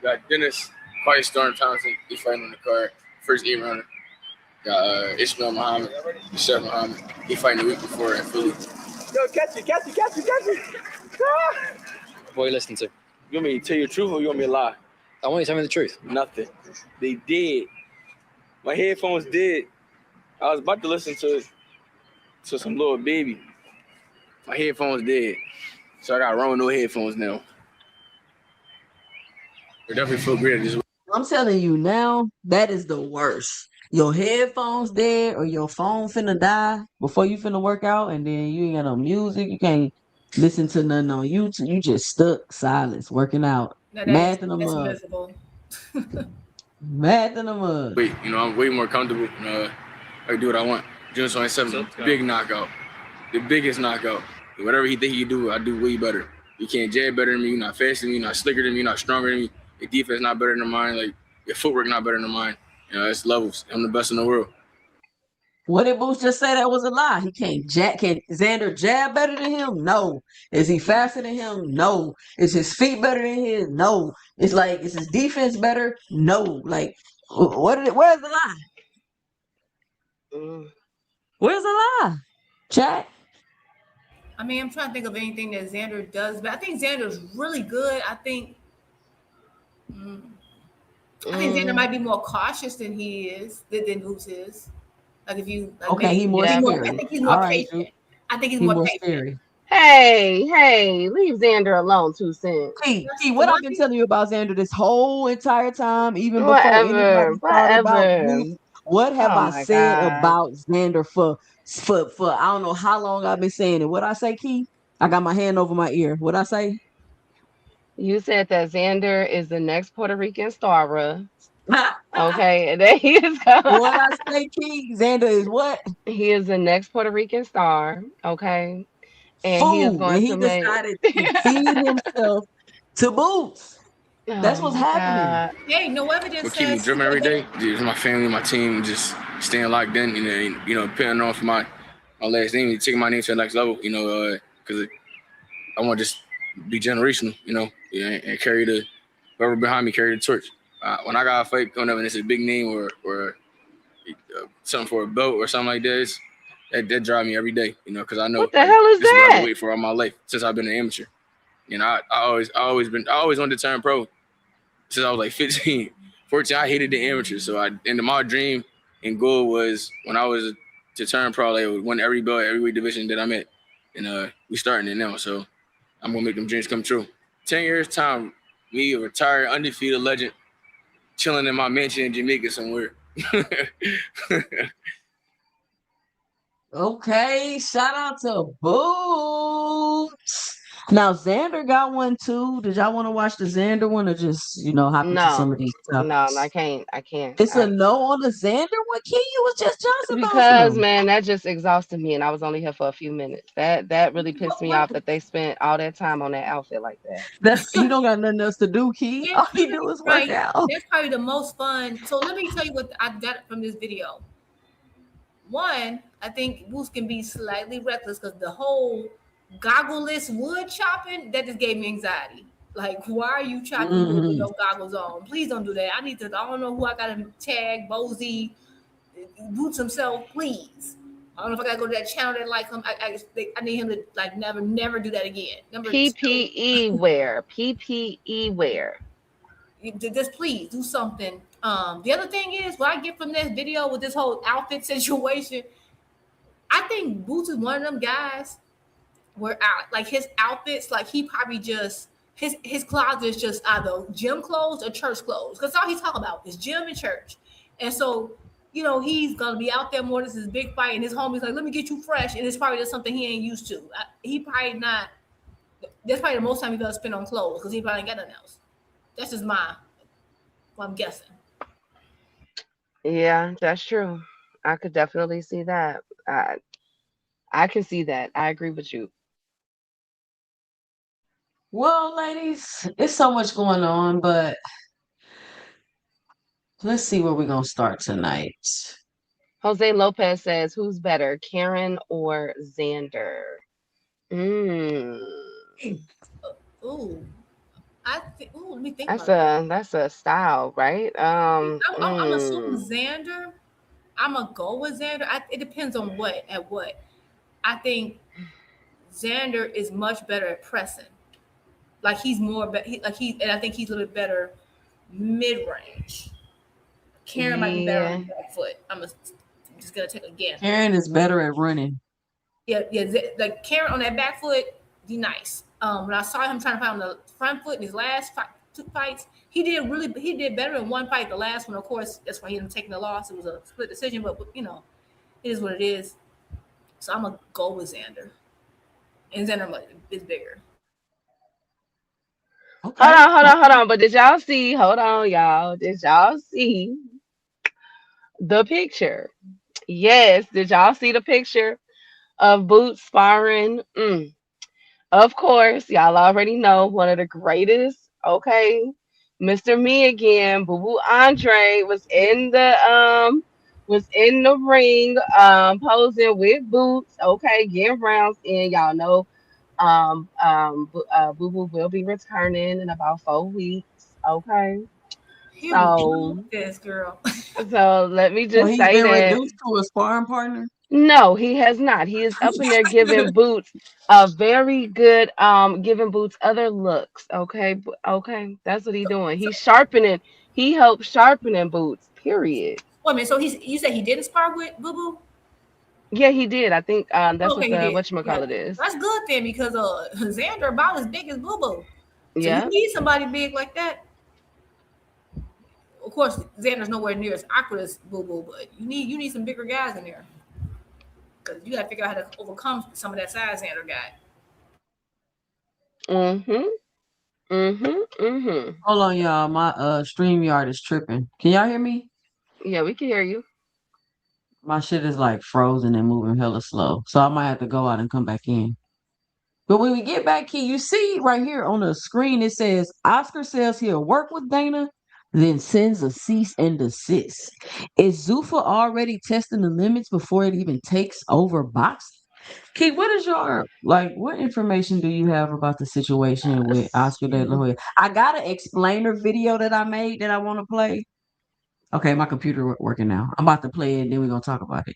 Got Dennis, Fight Storm Thompson. He fighting on the card. First 8 rounder. Got Ishmael Muhammad, Chef Muhammad. He fighting the week before in Philly. Yo, catch it. What are you listening to? You want me to tell you the truth or you want me to lie? I want you to tell me the truth. Nothing. They did. My headphones did. I was about to listen to some little baby. My headphones did. So I got wrong with no headphones now. They definitely feel great. I'm telling you now, that is the worst. Your headphones dead or your phone finna die before you finna work out, and then you ain't got no music. You can't listen to nothing on YouTube. You just stuck silence working out. No, Mad in the that's mud. miserable. Mad in the mud. Wait, I'm way more comfortable. I can do what I want. June 27, big knockout. The biggest knockout. Whatever he think he do, I do way better. You can't jab better than me. You're not faster than me. You're not slicker than me. You're not stronger than me. Your defense not better than mine. Like your footwork not better than mine. It's levels. I'm the best in the world. What did Boots just say? That was a lie. He can't jab. Can Xander jab better than him? No. Is he faster than him? No. Is his feet better than his? No. It's like, is his defense better? No. Like, where's the lie? Where's the lie? Chat. I mean, I'm trying to think of anything that Xander does, but I think Xander's really good. I think Xander might be more cautious than he is, than Boots is. Like if you like, Okay, he more scary. I think he's more patient. I think he's more patient. Scary. Hey, leave Xander alone, 2 Cent. See, what I've been telling you about Xander this whole entire time, even before anybody thought about me. What have I said about Xander for I don't know how long I've been saying it. What I say, Key? I got my hand over my ear. What I say? You said that Xander is the next Puerto Rican star. Okay, and then he is what I say, Key? Xander is what? He is the next Puerto Rican star. Okay, and he is going to decided to feed himself to Boots. That's what's happening. Hey, no evidence. What keep me driven every day? Just my family, my team, just staying locked in. Depending on for my last name, taking my name to the next level. Because I want to just be generational. And carry the whoever behind me carry the torch. When I got a fight coming up and it's a big name or something for a belt or something like this, that drive me every day. Because I know what the hell is this is what I've that? been waiting for all my life since I've been an amateur. I always wanted to turn pro since I was like 15, 14. I hated the amateur, so my dream and goal was when I was to turn pro, like win every belt, every weight division that I'm at, and we starting it now. So I'm gonna make them dreams come true. 10 years time, me a retired undefeated legend, chilling in my mansion in Jamaica somewhere. Okay, shout out to Boots. Now Xander got one too. Did y'all want to watch the Xander one or just hop into some of these topics? No, I can't. It's a no on the Xander one. Key, you was just Johnson because man, that just exhausted me, and I was only here for a few minutes. That really pissed me off that they spent all that time on that outfit like that. That's you don't got nothing else to do, Key. All you do is work out. That's probably the most fun. So let me tell you what I got from this video. One, I think Boots can be slightly reckless because the whole goggle-less wood chopping, that just gave me anxiety. Like, why are you chopping wood with no goggles on? Please don't do that. I don't know who I got to tag, Bozy, Boots himself, please. I don't know if I gotta go to that channel that like him. I need him to like never do that again. Number PPE wear. PPE wear. just please do something. The other thing is what I get from this video with this whole outfit situation. I think Boots is one of them guys where like his outfits, like he probably just his closet is just either gym clothes or church clothes. Because all he's talking about is gym and church. And so, he's gonna be out there more. This is big fight, and his homie's like, "Let me get you fresh," and it's probably just something he ain't used to. He probably not. That's probably the most time he's gonna spend on clothes because he probably ain't got nothing else. That's just what I'm guessing. Yeah, that's true. I could definitely see that. I can see that. I agree with you. Well, ladies, it's so much going on, but let's see where we're gonna start tonight. Jose Lopez says, "Who's better, Karen or Xander?" Ooh, let me think. That's a style, right? I'm assuming Xander. I'm gonna go with Xander. It depends on what. I think Xander is much better at pressing. Like he's more, and I think he's a little bit better mid range. Karen might be better on the back foot. I'm just gonna take again. Karen is better at running. Yeah. Like Karen on that back foot, be nice. When I saw him trying to fight on the front foot in his last two fights, he did better in one fight. The last one, of course, that's why he ended up taking the loss. It was a split decision, but it is what it is. So I'm gonna go with Xander, and Xander is bigger. Okay. Hold on. But did y'all see? Hold on, y'all. Did y'all see the picture? Yes. Did y'all see the picture of Boots sparring? Of course, y'all already know one of the greatest. Okay, Mr. Me again. Boo Boo Andre was in the ring, posing with Boots. Okay, getting rounds in. Y'all know. Boo Boo will be returning in about 4 weeks. Okay. So this girl. So let me just say been that reduced to a sparring partner. no, he has not. He is up in there giving Boots a very good, giving Boots other looks. Okay, okay, that's what he's doing. He's sharpening. He helps sharpening Boots. Period. Wait a minute. So you said he didn't spar with Boo Boo? Yeah, he did. I think that's Okay, what whatchamacallit is. That's good then because Xander about as big as Boo Boo. So Yeah. you need somebody big like that. Of course, Xander's nowhere near as awkward as Boo Boo, but you need some bigger guys in there because you got to figure out how to overcome some of that size Xander got. Hold on, y'all. My StreamYard is tripping. Can y'all hear me? Yeah, we can hear you. My shit is like frozen and moving hella slow, so I might have to go out and come back in. But when we get back here, you see right here on the screen it says Oscar says he'll work with Dana, then sends a cease and desist. Is Zuffa already testing the limits before it even takes over boxing? Key, what is your what information do you have about the situation with Oscar De La Hoya? I got an explainer video that I made that I want to play. Okay, my computer working now. I'm about to play it, and then we're gonna talk about it.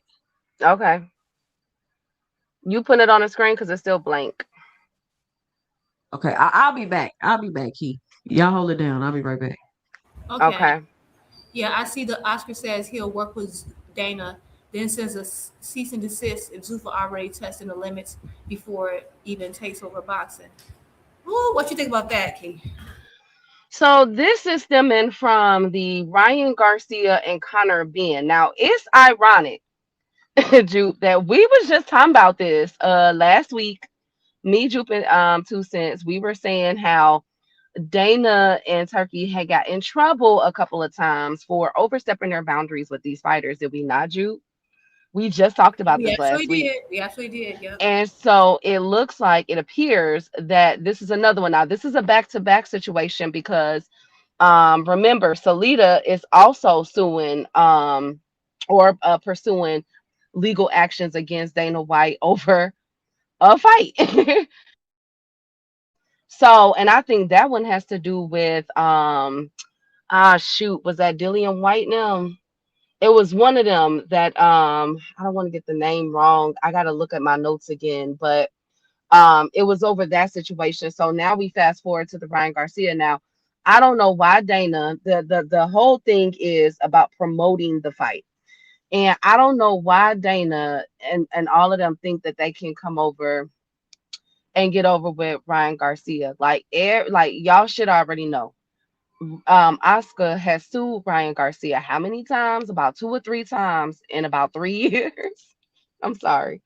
Okay. You put it on the screen because it's still blank. Okay, I'll be back. Key. Y'all hold it down. I'll be right back. Okay. Yeah, I see the Oscar says he'll work with Dana, then sends a cease and desist if Zuffa already testing the limits before it even takes over boxing. Ooh, what you think about that, Key? So this is stemming from the Ryan Garcia and Conor Ben. Now it's ironic, Jupe, that we was just talking about this last week. Me, Jupe, and 2 Cents, we were saying how Dana and Turkey had got in trouble a couple of times for overstepping their boundaries with these fighters. Did we not, Jupe? We just talked about this last week. We actually did. Yeah. And so it appears that this is another one. Now, this is a back-to-back situation because remember, Salita is also suing or pursuing legal actions against Dana White over a fight. So, and I think that one has to do with was that Dillian White now? It was one of them that I don't want to get the name wrong. I gotta look at my notes again, but it was over that situation. So now we fast forward to the Ryan Garcia. Now I don't know why Dana, the whole thing is about promoting the fight. And I don't know why Dana and all of them think that they can come over and get over with Ryan Garcia. Like like y'all should already know. Oscar has sued Ryan Garcia how many times? About 2 or 3 times in about 3 years. I'm sorry.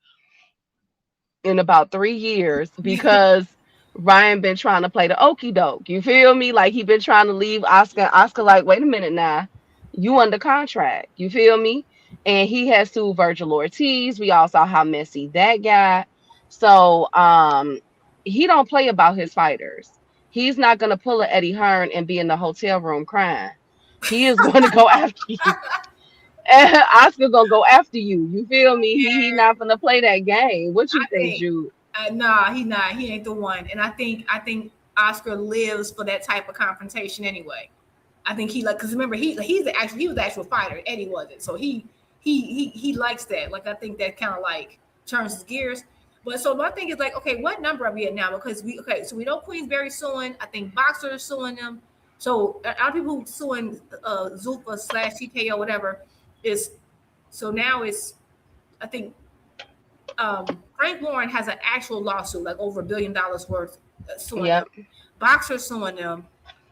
In about 3 years because Ryan been trying to play the okey doke. You feel me? Like he been trying to leave Oscar. Oscar like, wait a minute now. You under contract. You feel me? And he has sued Virgil Ortiz. We all saw how messy that got. So he don't play about his fighters. He's not gonna pull a Eddie Hearn and be in the hotel room crying. He is going to go after you. Oscar gonna go after you. You feel me? He not gonna play that game. What you think, Jude? Nah, he not. He ain't the one. And I think Oscar lives for that type of confrontation anyway. I think he because remember he was the actual fighter. Eddie wasn't. So he likes that. Like I think that kind of like turns his gears. But so my thing is like, okay, what number are we at now? Because so we know Queensberry suing. I think Boxer is suing them. So a lot of people who suing Zuffa / TKO whatever is. So now it's, I think Frank Warren has an actual lawsuit, like over $1 billion worth suing them. Boxer suing them.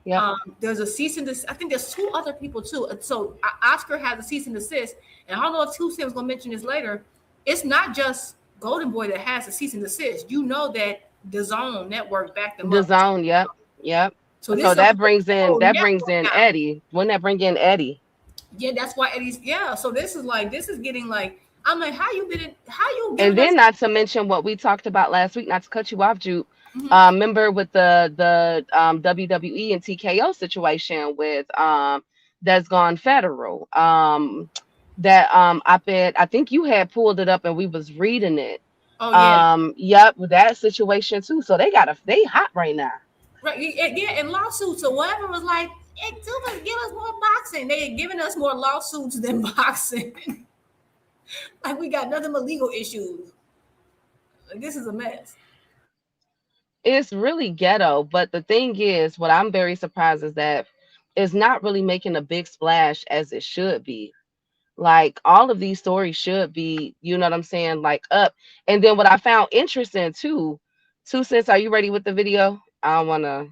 Yeah. There's a cease and desist. I think there's 2 other people too. So Oscar has a cease and desist, and I don't know if Tuesday going to mention this later. It's not just Golden Boy that has a cease and desist. You know that the Zone Network backed them up. The Zone, yep. So that brings in Eddie. Wouldn't that bring in Eddie? Yeah, that's why Eddie's. Yeah, so this is getting like. I'm like, how you. And then not to mention what we talked about last week. Not to cut you off, Jude. Remember with the WWE and TKO situation with that's gone federal. I think you had pulled it up and we was reading it. Oh yeah. Yep, with that situation too. So they hot right now. Right, yeah, and lawsuits or whatever was like, give us more boxing. They had given us more lawsuits than boxing. Like we got nothing but legal issues. Like this is a mess. It's really ghetto, but the thing is, what I'm very surprised is that it's not really making a big splash as it should be. Like all of these stories should be, you know what I'm saying, like up. And then what I found interesting too, 2 Cents, are you ready with the video? I don't want to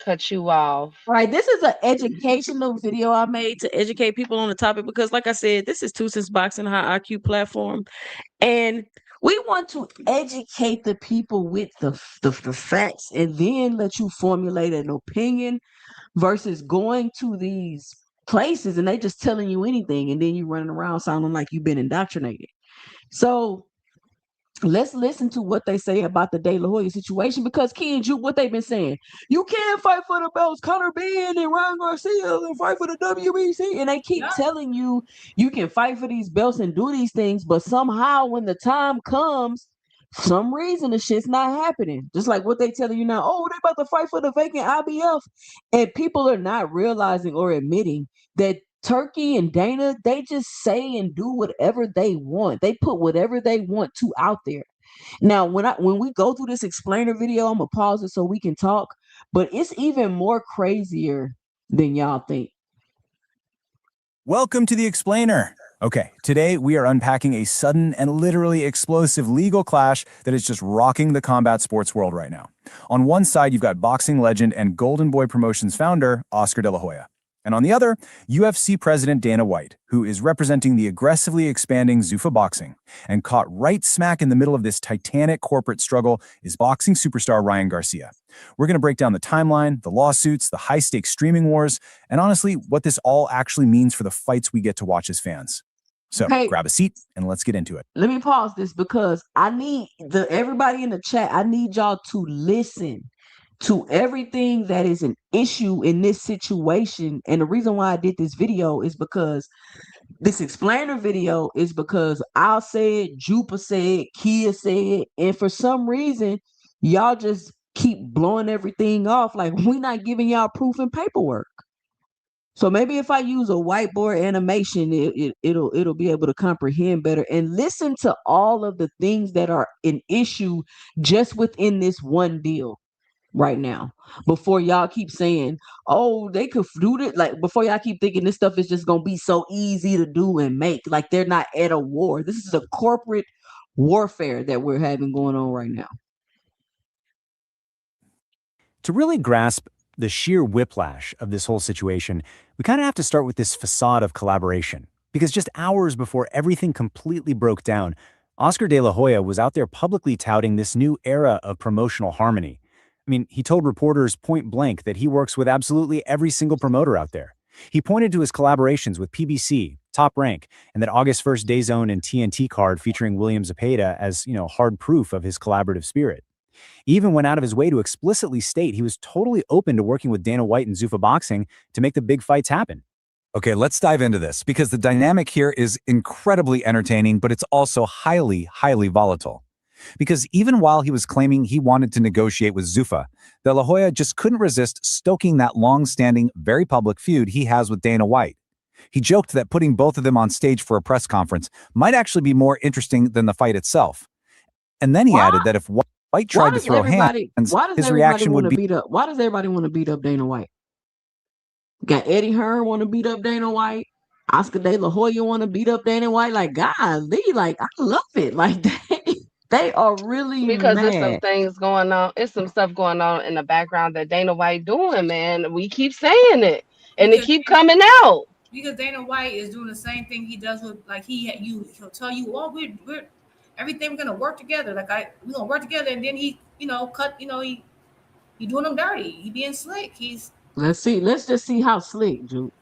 cut you off. All right, this is an educational video I made to educate people on the topic because, like I said, this is 2 Cents Boxing High IQ platform, and we want to educate the people with the facts, and then let you formulate an opinion versus going to these places and they just telling you anything, and then you running around sounding like you've been indoctrinated. So let's listen to what they say about the De La Hoya situation because Key and Juke, what they've been saying, you can't fight for the belts, Conor Benn and Ryan Garcia, and fight for the WBC, and they keep telling you you can fight for these belts and do these things, but somehow when the time comes, some reason the shit's not happening. Just like what they telling you now, oh, they about to fight for the vacant IBF, and people are not realizing or admitting that Turkey and Dana, they just say and do whatever they want. They put whatever they want to out there. Now, when we go through this explainer video, I'm gonna pause it so we can talk, but it's even more crazier than y'all think. Welcome to the explainer. Okay, today we are unpacking a sudden and literally explosive legal clash that is just rocking the combat sports world right now. On one side, you've got boxing legend and Golden Boy Promotions founder, Oscar De La Hoya. And on the other, UFC President Dana White, who is representing the aggressively expanding Zuffa Boxing. And caught right smack in the middle of this titanic corporate struggle is boxing superstar Ryan Garcia. We're going to break down the timeline, the lawsuits, the high-stakes streaming wars, and honestly, what this all actually means for the fights we get to watch as fans. So grab a seat and let's get into it. Let me pause this because I need everybody in the chat, I need y'all to listen to everything that is an issue in this situation. And the reason why I did this video is because this explainer video is because I'll say it, Jupa said, Kia said, and for some reason, y'all just keep blowing everything off like we're not giving y'all proof and paperwork. So maybe if I use a whiteboard animation, it'll be able to comprehend better and listen to all of the things that are an issue just within this one deal right now. Before y'all keep saying, oh, they could do it, like before y'all keep thinking this stuff is just gonna be so easy to do and make, like they're not at a war. This is a corporate warfare that we're having going on right now. To really grasp the sheer whiplash of this whole situation, we kind of have to start with this facade of collaboration. Because just hours before everything completely broke down, Oscar De La Hoya was out there publicly touting this new era of promotional harmony. I mean, he told reporters point blank that he works with absolutely every single promoter out there. He pointed to his collaborations with PBC, Top Rank, and that August 1st DAZN and TNT card featuring William Zepeda as, hard proof of his collaborative spirit. He even went out of his way to explicitly state he was totally open to working with Dana White and Zuffa Boxing to make the big fights happen. Okay, let's dive into this because the dynamic here is incredibly entertaining, but it's also highly, highly volatile. Because even while he was claiming he wanted to negotiate with Zuffa, De La Hoya just couldn't resist stoking that long-standing, very public feud he has with Dana White. He joked that putting both of them on stage for a press conference might actually be more interesting than the fight itself. And then he added that if White tried to throw hands, his reaction would be... Why does everybody want to beat up Dana White? Got Eddie Hearn want to beat up Dana White. Oscar De La Hoya want to beat up Dana White. Like, golly, like, I love it. Like, they are really because mad. There's some things going on. It's some stuff going on in the background that Dana White doing, man. We keep saying it, and it keep coming out. Because Dana White is doing the same thing he does with, like, he'll tell you, oh, we're everything, we're gonna work together. Like we're gonna work together, and then he doing them dirty. He being slick. Let's just see how slick, Juke.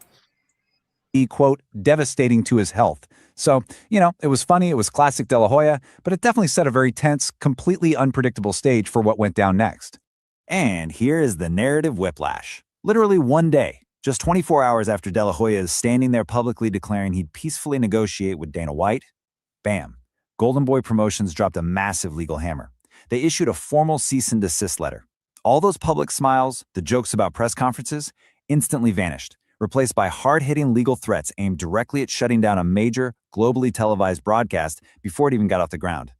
Quote, devastating to his health. So, it was funny, it was classic De La Hoya, but it definitely set a very tense, completely unpredictable stage for what went down next. And here is the narrative whiplash. Literally one day, just 24 hours after De La Hoya is standing there publicly declaring he'd peacefully negotiate with Dana White, bam, Golden Boy Promotions dropped a massive legal hammer. They issued a formal cease and desist letter. All those public smiles, the jokes about press conferences, instantly vanished, replaced by hard-hitting legal threats aimed directly at shutting down a major, globally televised broadcast before it even got off the ground.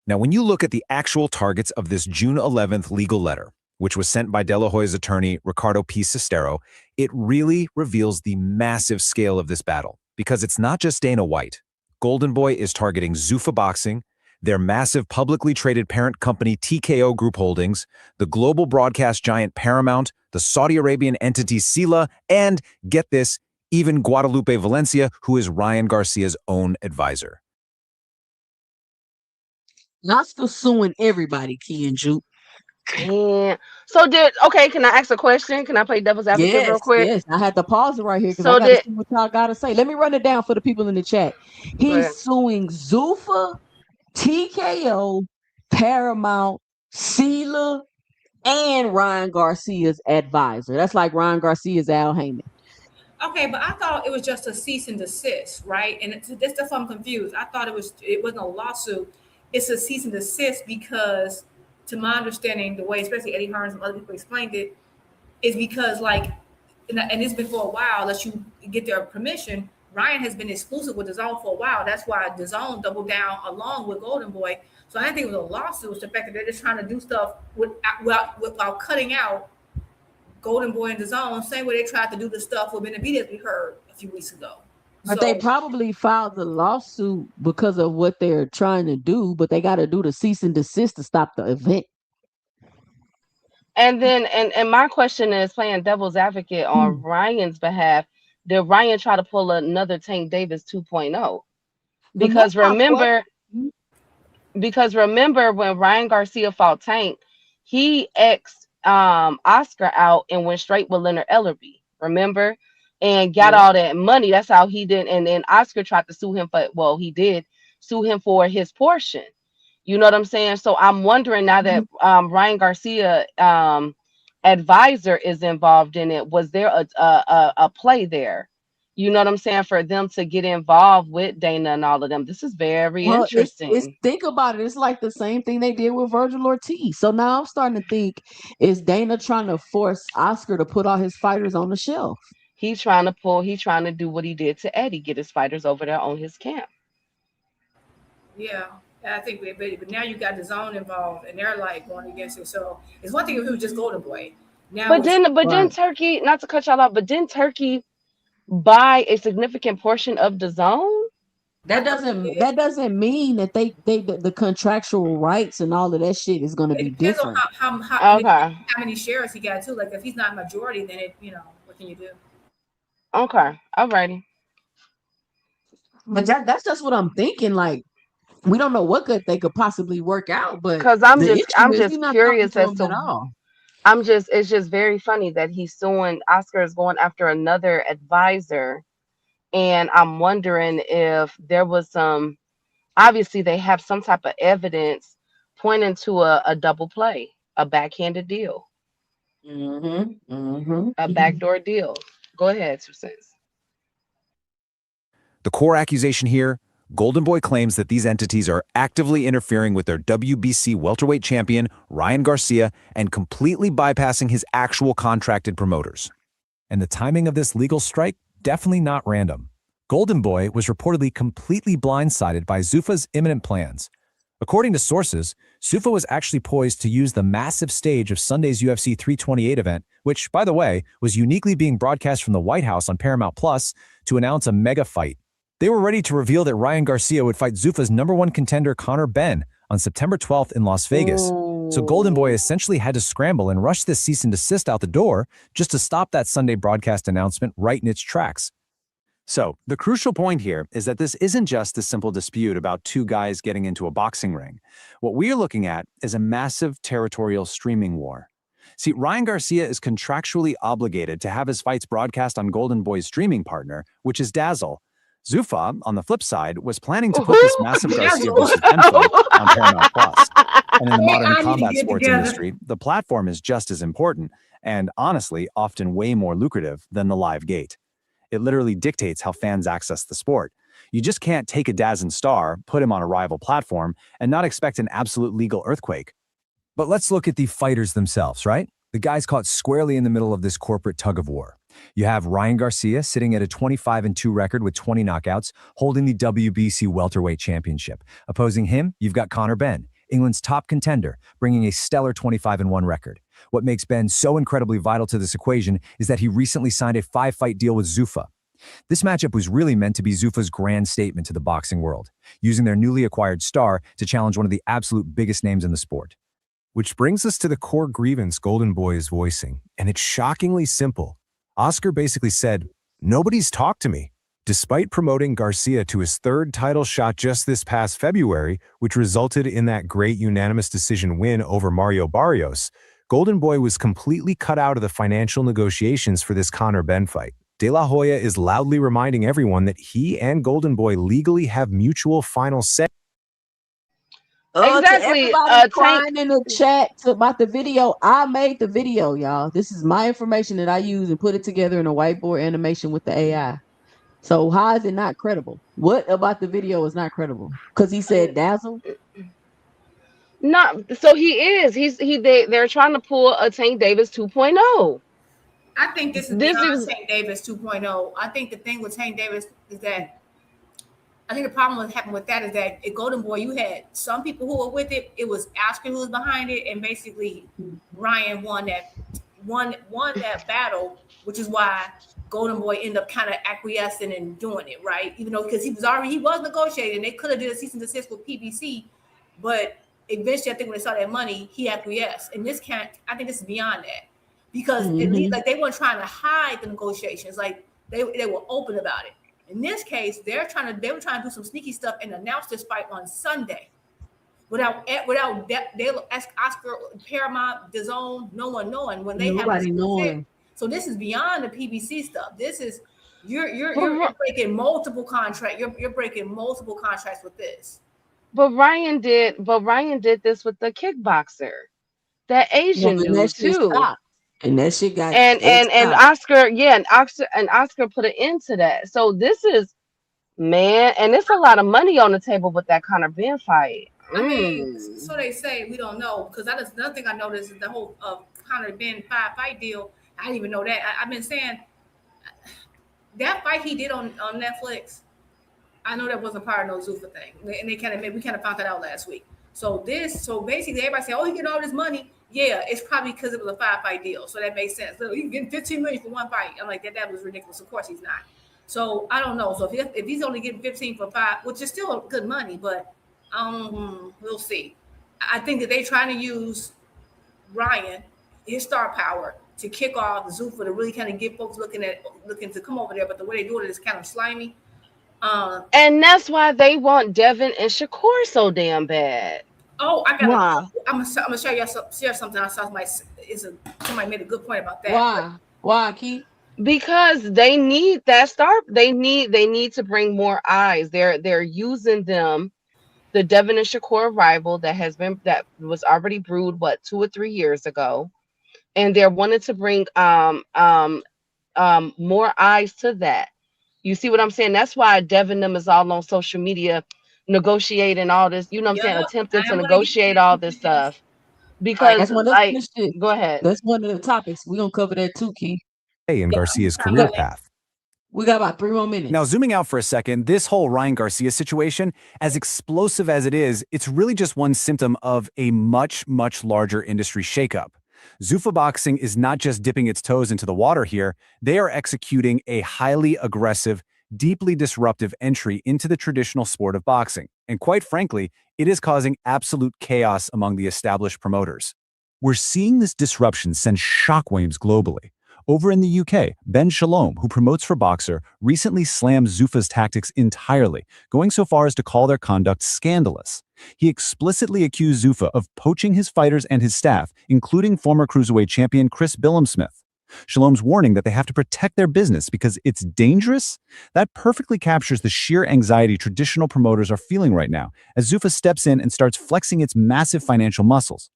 Now, when you look at the actual targets of this June 11th legal letter, which was sent by De La Hoya's attorney, Ricardo P. Sestero, it really reveals the massive scale of this battle, because it's not just Dana White. Golden Boy is targeting Zuffa Boxing, their massive publicly traded parent company TKO Group Holdings, the global broadcast giant Paramount, the Saudi Arabian entity Sila, and, get this, even Guadalupe Valencia, who is Ryan Garcia's own advisor. Oscar suing everybody, Key and Juke. Yeah. So can I ask a question? Can I play devil's advocate real quick? Yes, I had to pause it right here because I gotta see what y'all gotta say. Let me run it down for the people in the chat. He's suing Zuffa, TKO, Paramount, Sila, and Ryan Garcia's advisor. That's like Ryan Garcia's Al Heyman. Okay, but I thought it was just a cease and desist, right? And that's why I'm confused. I thought it wasn't a lawsuit. It's a cease and desist because, to my understanding, the way especially Eddie Hearn and other people explained it, is because and it's been for a while, unless you get their permission. Ryan has been exclusive with DAZN for a while. That's why DAZN doubled down along with Golden Boy. So I didn't think it was a lawsuit. It's the fact that they're just trying to do stuff without cutting out Golden Boy and DAZN, same way they tried to do the stuff with Benavidez we heard a few weeks ago. But they probably filed the lawsuit because of what they're trying to do, but they got to do the cease and desist to stop the event. And then, and my question is, playing devil's advocate on Ryan's behalf, did Ryan try to pull another Tank Davis 2.0? Because remember when Ryan Garcia fought Tank, he X'd Oscar out and went straight with Leonard Ellerbe, remember? And got all that money. That's how he did. And then Oscar tried to sue him he did sue him for his portion. You know what I'm saying? So I'm wondering now that Ryan Garcia advisor is involved in it, was there a play there? You know what I'm saying? For them to get involved with Dana and all of them. This is very interesting. Think about it. It's like the same thing they did with Virgil Ortiz. So now I'm starting to think, is Dana trying to force Oscar to put all his fighters on the shelf? He's trying to do what he did to Eddie, get his fighters over there on his camp. Yeah, I think but now you got the zone involved, and they're like going against it. So it's one thing if it was just Golden Boy. Now, But then Turkey, not to cut y'all off, but didn't Turkey buy a significant portion of the zone? That doesn't mean that they the contractual rights and all of that shit is going to be depends different. on how Okay. many shares he got too. Like if he's not majority, then what can you do? Okay, alrighty. But that's just what I'm thinking. Like we don't know what they could possibly work out, but Because I'm the just issue is he's not curious talking as to him to at all. it's just very funny that he's suing. Oscar is going after another advisor, and I'm wondering if there was some. Obviously, they have some type of evidence pointing to a double play, a backhanded deal, a backdoor deal. Go ahead, 2 cents. The core accusation here, Golden Boy claims that these entities are actively interfering with their WBC welterweight champion, Ryan Garcia, and completely bypassing his actual contracted promoters. And the timing of this legal strike, definitely not random. Golden Boy was reportedly completely blindsided by Zuffa's imminent plans. According to sources, Zuffa was actually poised to use the massive stage of Sunday's UFC 328 event, which, by the way, was uniquely being broadcast from the White House on Paramount Plus, to announce a mega fight. They were ready to reveal that Ryan Garcia would fight Zuffa's #1 contender Conor Benn on September 12th in Las Vegas. So Golden Boy essentially had to scramble and rush this cease and desist out the door just to stop that Sunday broadcast announcement right in its tracks. So, the crucial point here is that this isn't just a simple dispute about two guys getting into a boxing ring. What we are looking at is a massive territorial streaming war. See, Ryan Garcia is contractually obligated to have his fights broadcast on Golden Boy's streaming partner, which is Dazzle. Zuffa, on the flip side, was planning to put this massive Garcia versus Benn fight on Paramount Plus. And in the modern combat sports industry, the platform is just as important and, honestly, often way more lucrative than the live gate. It literally dictates how fans access the sport. You just can't take a DAZN star, put him on a rival platform, and not expect an absolute legal earthquake. But let's look at the fighters themselves, right? The guys caught squarely in the middle of this corporate tug of war. You have Ryan Garcia sitting at a 25-2 record with 20 knockouts, holding the WBC welterweight championship. Opposing him, you've got Conor Benn, England's top contender, bringing a stellar 25-1 record. What makes Benn so incredibly vital to this equation is that he recently signed a 5-fight deal with Zuffa. This matchup was really meant to be Zuffa's grand statement to the boxing world, using their newly acquired star to challenge one of the absolute biggest names in the sport. Which brings us to the core grievance Golden Boy is voicing, and it's shockingly simple. Oscar basically said, "Nobody's talked to me." Despite promoting Garcia to his third title shot just this past February, which resulted in that great unanimous decision win over Mario Barrios, Golden Boy was completely cut out of the financial negotiations for this Conor Benn fight. De La Hoya is loudly reminding everyone that he and Golden Boy legally have mutual final say. Exactly. Everybody crying in the chat about the video. I made the video, y'all. This is my information that I use and put it together in a whiteboard animation with the AI. So how is it not credible? What about the video is not credible? Because he said Dazzle. No, so he is. They're trying to pull a Tank Davis 2.0. I think this is Tank Davis 2.0. I think the thing with Tank Davis is that I think the problem that happened with that is that at Golden Boy, you had some people who were with it. It was Oscar who was behind it, and basically Ryan won that battle, which is why Golden Boy ended up kind of acquiescing and doing it, right? Even though because he was negotiating, they could have did a cease and desist with PBC, but eventually I think when they saw that money, he acquiesced. And I think this is beyond that. Because at least, like, they weren't trying to hide the negotiations, like they were open about it. In this case, they were trying to do some sneaky stuff and announce this fight on Sunday, without Oscar, Paramount, DAZN, no one knowing when they nobody knowing. So this is beyond the PBC stuff. This is you're breaking multiple contracts. You're breaking multiple contracts with this. But Ryan did this with the kickboxer, that Asian dude too. And that shit got and Oscar, and Oscar put an end to that. So this is, man, and it's a lot of money on the table with that Conor Benn fight. I mean, so they say, we don't know, because that is another thing I noticed is the whole Conor Benn 5-fight deal. I didn't even know that. I've been saying That fight he did on Netflix, I know that wasn't part of no Zuffa thing, and we kind of found that out last week. So basically, everybody say, "Oh, he getting all this money." Yeah, it's probably because it was a 5-fight deal, so that makes sense. So he's getting 15 million for one fight. I'm like, that was ridiculous. Of course, he's not. So I don't know. So if he's only getting 15 for 5, which is still good money, but we'll see. I think that they're trying to use Ryan, his star power, to kick off Zuffa to really kind of get folks looking to come over there. But the way they do it is kind of slimy. And that's why they want Devin and Shakur so damn bad. Oh, I got. Why? I'm gonna show you something. I saw somebody made a good point about that. Why? Why, Keith? Because they need that star. They need to bring more eyes. They're using them, the Devin and Shakur rival that was already brewed 2 or 3 years ago, and they're wanting to bring more eyes to that. You see what I'm saying? That's why Devin them is all on social media negotiating all this. You know what I'm saying? Attempting to negotiate all this stuff. Because That's one like, of the go ahead. That's one of the topics. We're gonna cover that too, Keith. In Garcia's career path. We got about 3 more minutes. Now, zooming out for a second, this whole Ryan Garcia situation, as explosive as it is, it's really just one symptom of a much, much larger industry shakeup. Zuffa Boxing is not just dipping its toes into the water here, they are executing a highly aggressive, deeply disruptive entry into the traditional sport of boxing. And quite frankly, it is causing absolute chaos among the established promoters. We're seeing this disruption send shockwaves globally. Over in the UK, Ben Shalom, who promotes for Boxer, recently slammed Zuffa's tactics entirely, going so far as to call their conduct scandalous. He explicitly accused Zuffa of poaching his fighters and his staff, including former cruiserweight champion Chris Billam-Smith. Shalom's warning that they have to protect their business because it's dangerous, that perfectly captures the sheer anxiety traditional promoters are feeling right now, as Zuffa steps in and starts flexing its massive financial muscles.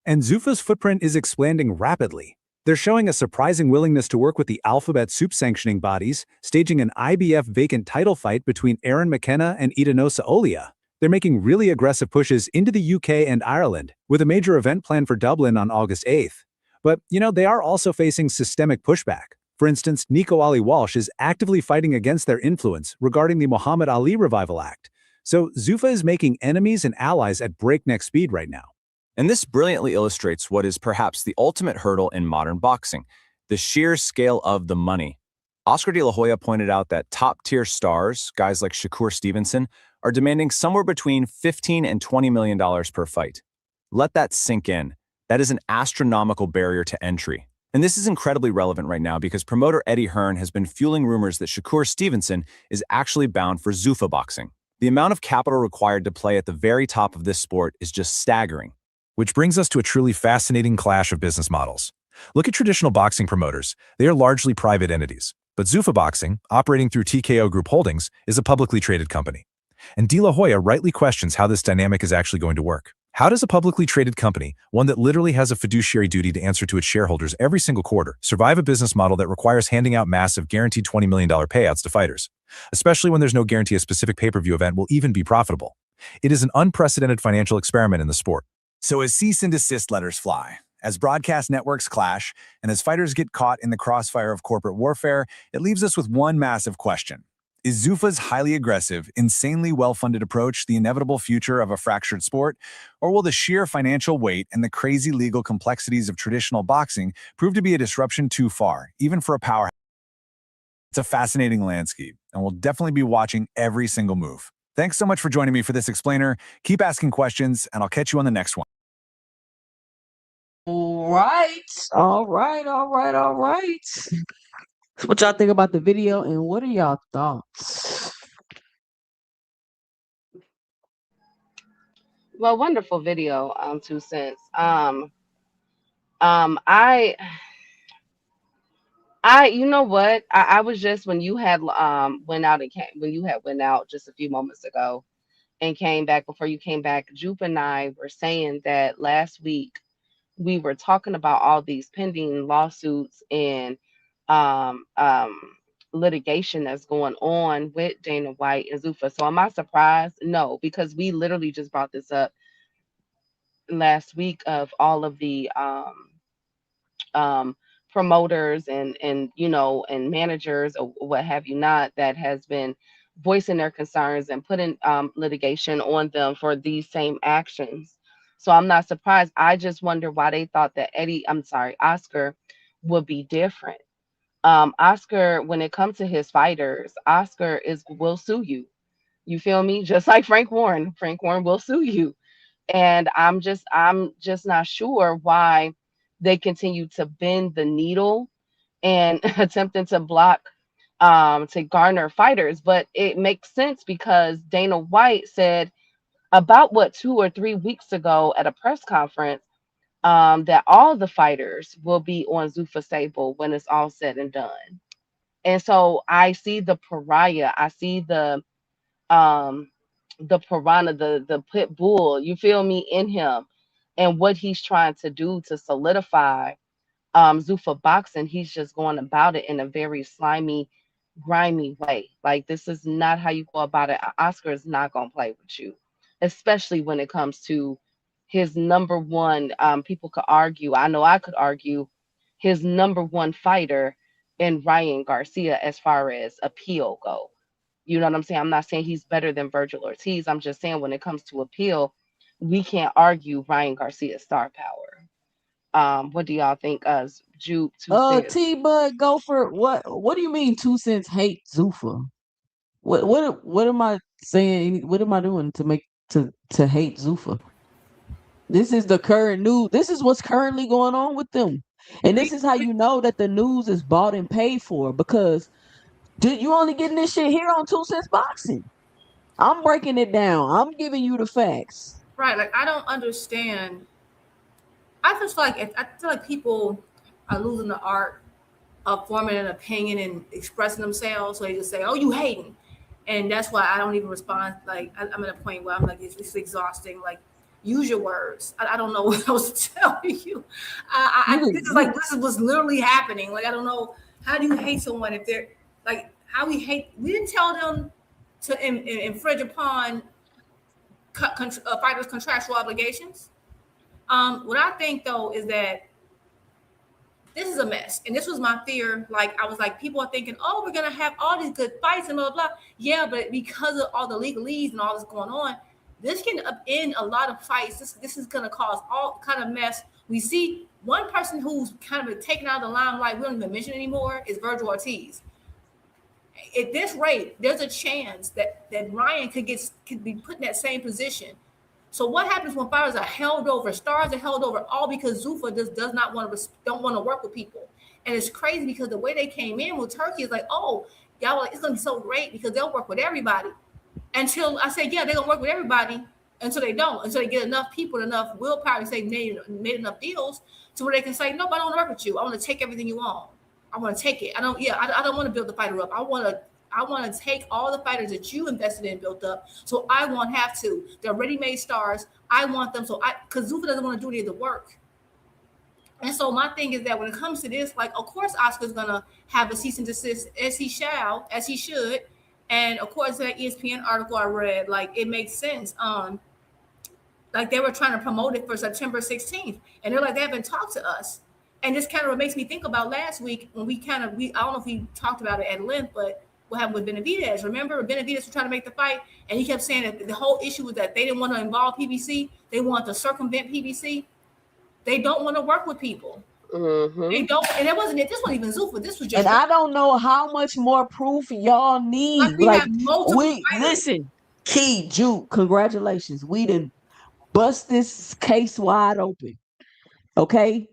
And Zuffa's footprint is expanding rapidly. They're showing a surprising willingness to work with the alphabet soup sanctioning bodies, staging an IBF vacant title fight between Aaron McKenna and Idanosa Olia. They're making really aggressive pushes into the UK and Ireland, with a major event planned for Dublin on August 8th. But, they are also facing systemic pushback. For instance, Nico Ali Walsh is actively fighting against their influence regarding the Muhammad Ali Revival Act. So Zuffa is making enemies and allies at breakneck speed right now. And this brilliantly illustrates what is perhaps the ultimate hurdle in modern boxing, the sheer scale of the money. Oscar De La Hoya pointed out that top-tier stars, guys like Shakur Stevenson, are demanding somewhere between $15 and $20 million per fight. Let that sink in. That is an astronomical barrier to entry. And this is incredibly relevant right now because promoter Eddie Hearn has been fueling rumors that Shakur Stevenson is actually bound for Zuffa Boxing. The amount of capital required to play at the very top of this sport is just staggering. Which brings us to a truly fascinating clash of business models. Look at traditional boxing promoters. They are largely private entities. But Zuffa Boxing, operating through TKO Group Holdings, is a publicly traded company. And De La Hoya rightly questions how this dynamic is actually going to work. How does a publicly traded company, one that literally has a fiduciary duty to answer to its shareholders every single quarter, survive a business model that requires handing out massive guaranteed $20 million payouts to fighters? Especially when there's no guarantee a specific pay-per-view event will even be profitable. It is an unprecedented financial experiment in the sport. So as cease and desist letters fly, as broadcast networks clash, and as fighters get caught in the crossfire of corporate warfare, it leaves us with one massive question. Is Zuffa's highly aggressive, insanely well-funded approach the inevitable future of a fractured sport? Or will the sheer financial weight and the crazy legal complexities of traditional boxing prove to be a disruption too far, even for a powerhouse? It's a fascinating landscape, and we'll definitely be watching every single move. Thanks so much for joining me for this explainer. Keep asking questions, and I'll catch you on the next one. All right. So what y'all think about the video, and what are y'all thoughts? Well, wonderful video, 2 cents. You know what? I was just when you had went out just a few moments ago and came back before you came back, Jupe and I were saying that last week we were talking about all these pending lawsuits and litigation that's going on with Dana White and Zuffa. So am I surprised? No, because we literally just brought this up last week of all of the promoters and and managers or what have you not that has been voicing their concerns and putting litigation on them for these same actions. So I'm not surprised. I just wonder why they thought that Oscar would be different. Oscar, when it comes to his fighters, Oscar will sue you. You feel me? Just like Frank Warren. Frank Warren will sue you. And I'm just not sure why they continue to bend the needle and attempting to block to garner fighters. But it makes sense because Dana White said about 2 or 3 weeks ago at a press conference that all the fighters will be on Zuffa Stable when it's all said and done. And so I see the pariah, I see the piranha, the pit bull, you feel me, in him and what he's trying to do to solidify Zuffa boxing. He's just going about it in a very slimy, grimy way. Like, this is not how you go about it. Oscar is not going to play with you, especially when it comes to his number one. People could argue, I know I could argue, his number one fighter in Ryan Garcia as far as appeal go. You know what I'm saying? I'm not saying he's better than Virgil Ortiz. I'm just saying when it comes to appeal, we can't argue Ryan Garcia's star power. What do y'all think? Juke, 2 cents. T-Bud, go for it. What do you mean 2 cents hate Zuffa? What am I saying? What am I doing to hate Zuffa? This is the current news. This is what's currently going on with them. And this is how you know that the news is bought and paid for, because you only getting this shit here on 2 Cents Boxing. I'm breaking it down. I'm giving you the facts. Right. Like, I don't understand. I feel like people are losing the art of forming an opinion and expressing themselves. So they just say, "Oh, you hating," and that's why I don't even respond. Like, I'm at a point where I'm like, it's exhausting. Like, use your words. I don't know what else to tell you. This is what's literally happening. Like, I don't know, how do you hate someone if they're like, how we didn't tell them to infringe upon fighters' contractual obligations. What I think though is that this is a mess, and this was my fear. Like, I was like, people are thinking, oh, we're gonna have all these good fights and blah blah blah. Yeah, but because of all the legalese and all this going on, this can end a lot of fights. This is gonna cause all kind of mess. We see one person who's kind of taken out of the limelight, we don't even mention anymore, is Virgil Ortiz. At this rate, there's a chance that Ryan could be put in that same position. So what happens when fighters are held over, stars are held over, all because Zuffa don't want to work with people? And it's crazy because the way they came in with Turkey is like, oh, y'all are like, it's gonna be so great because they'll work with everybody. Until I say, yeah, they're gonna work with everybody until they don't, until they get enough people, enough willpower to say made enough deals to where they can say, nope, I don't want to work with you. I want to take everything you own. I want to take it. I don't want to build the fighter up. I want to take all the fighters that you invested in, built up. So I won't have to. They're ready-made stars. I want them. Because Zuffa doesn't want to do any of the work. And so my thing is that when it comes to this, like, of course, Oscar's gonna have a cease and desist, as he should. And of course, that ESPN article I read, like, it makes sense. Like, they were trying to promote it for September 16th, and they're like, they haven't talked to us. And this kind of makes me think about last week when I don't know if we talked about it at length, but what happened with Benavidez? Remember, Benavidez was trying to make the fight, and he kept saying that the whole issue was that they didn't want to involve PBC. They wanted to circumvent PBC. They don't want to work with people. Mm-hmm. They don't, and it wasn't. This wasn't even Zuffa. This was just. And I don't know how much more proof y'all need. Listen, Key, Juke, congratulations. We done bust this case wide open. Okay.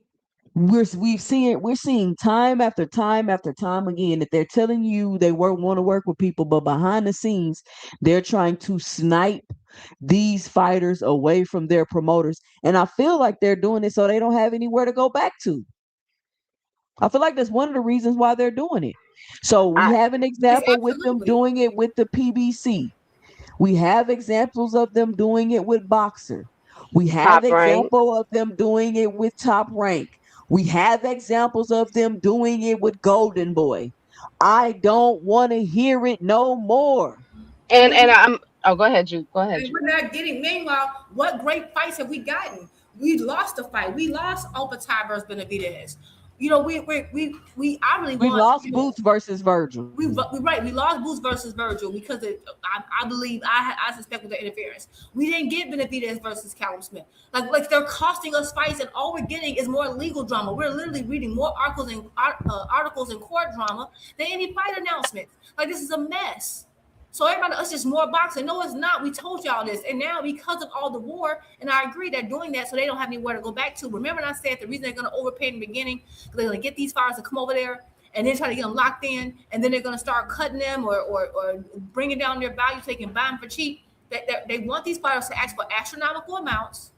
We're seeing time after time after time again that they're telling you they want to work with people, but behind the scenes, they're trying to snipe these fighters away from their promoters. And I feel like they're doing it so they don't have anywhere to go back to. I feel like that's one of the reasons why they're doing it. So we have an example with them doing it with the PBC. We have examples of them doing it with Boxer. We have example of them doing it with Top Rank. We have examples of them doing it with Golden Boy. I don't want to hear it no more. And go ahead, Juke. Go ahead. We're not getting. Meanwhile, what great fights have we gotten? We lost a fight. We lost Opetay versus Benavidez. you know, we I really We want, lost you know, Boots versus Virgil. we lost Boots versus Virgil because I believe I suspect with the interference. We didn't get Benavidez versus Callum Smith. Like they're costing us fights, and all we're getting is more legal drama. We're literally reading more articles and court drama than any fight announcements. Like, this is a mess. So everybody, it's just more boxing. No, it's not. We told y'all this. And now because of all the war, and I agree they're doing that so they don't have anywhere to go back to. Remember when I said the reason they're going to overpay in the beginning, because they're going to get these fighters to come over there and then try to get them locked in, and then they're going to start cutting them or bringing down their value so they can buy them for cheap. They want these fighters to ask for astronomical amounts,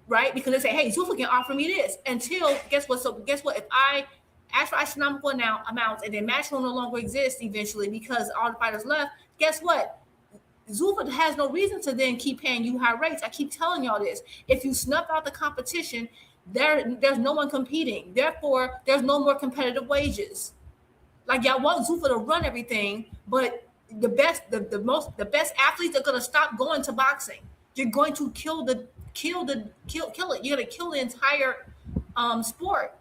right? Because they say, hey, Zuffa can offer me this. Until, guess what? So guess what? If I ask for astronomical amounts and then Matchroom no longer exists eventually because all the fighters left, guess what? Zuffa has no reason to then keep paying you high rates. I keep telling y'all this. If you snuff out the competition, there's no one competing. Therefore, there's no more competitive wages. Like, y'all want Zuffa to run everything, but the best athletes are gonna stop going to boxing. You're going to kill it. You're gonna kill the entire sport.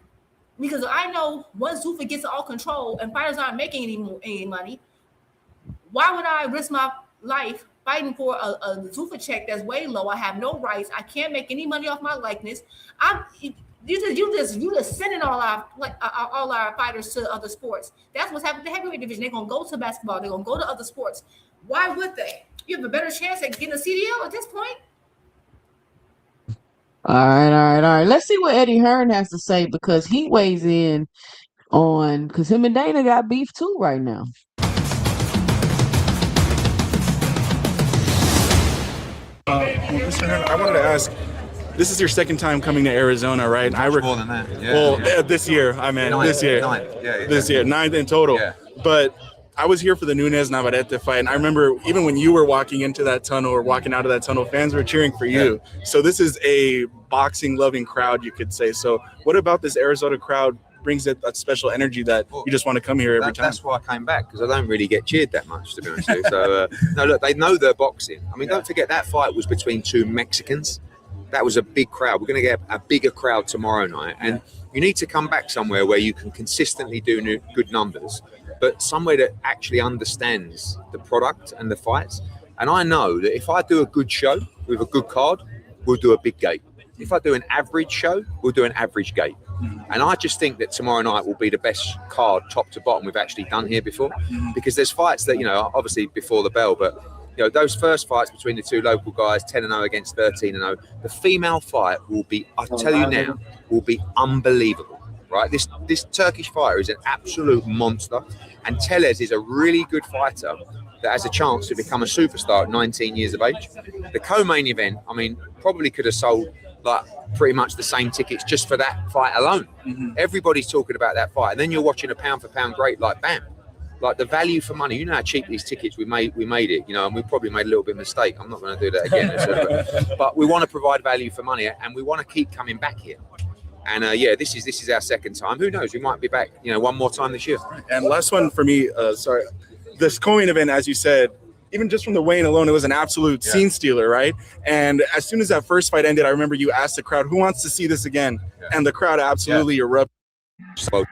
Because I know once Zuffa gets all control and fighters aren't making any money, why would I risk my life fighting for a Zuffa check that's way low? I have no rights. I can't make any money off my likeness. You just sending all our fighters to other sports. That's what's happened to the heavyweight division. They're gonna go to basketball. They're gonna go to other sports. Why would they? You have a better chance at getting a CDL at this point. All right. Let's see what Eddie Hearn has to say, because he weighs in on, because him and Dana got beef too right now. Mr. Hearn, I wanted to ask, this is your second time coming to Arizona, right? More than that. Yeah, well, this year, this year. This year, 9th in total. Yeah. But I was here for the Nunes Navarrete fight, and I remember even when you were walking into that tunnel or walking out of that tunnel, fans were cheering for you. Yeah. So this is a boxing-loving crowd, you could say. So what about this Arizona crowd brings it that special energy that you just want to come here every time? That's why I came back, because I don't really get cheered that much, to be honest with you. So, no, look, they know their boxing. I mean, don't forget that fight was between two Mexicans. That was a big crowd. We're going to get a bigger crowd tomorrow night. And you need to come back somewhere where you can consistently do good numbers, but somewhere that actually understands the product and the fights. And I know that if I do a good show with a good card, we'll do a big gate. If I do an average show, we'll do an average gate. And I just think that tomorrow night will be the best card, top to bottom, we've actually done here before. Because there's fights that, obviously before the bell, but those first fights between the two local guys, 10-0 against 13-0, the female fight will be, I tell you now, will be unbelievable. Right, this Turkish fighter is an absolute monster, and Tellez is a really good fighter that has a chance to become a superstar at 19 years of age. The co-main event, I mean, probably could have sold like pretty much the same tickets just for that fight alone. Everybody's talking about that fight, and then you're watching a pound for pound great like BAM. Like the value for money, you know how cheap these tickets we made it, and we probably made a little bit of a mistake. I'm not going to do that again, but we want to provide value for money, and we want to keep coming back here. And this is our second time. Who knows? We might be back, one more time this year. And last one for me. This co-main event, as you said, even just from the weigh-in alone, it was an absolute scene stealer, right? And as soon as that first fight ended, I remember you asked the crowd, "Who wants to see this again?" And the crowd absolutely erupted. So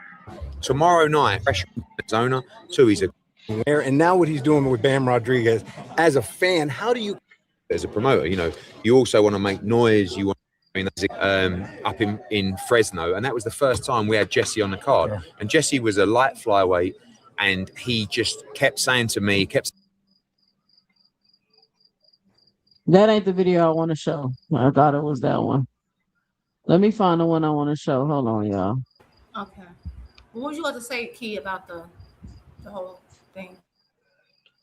tomorrow night, fresh Arizona, so he's and now what he's doing with Bam Rodriguez. As a fan, how do you? As a promoter, you also want to make noise. You want. Up in Fresno, and that was the first time we had Jesse on the card. And Jesse was a light flyweight, and he just kept saying to me, That ain't the video I want to show. I thought it was that one. Let me find the one I want to show. Hold on, y'all. Okay. What would you have to say, Key, about the whole thing?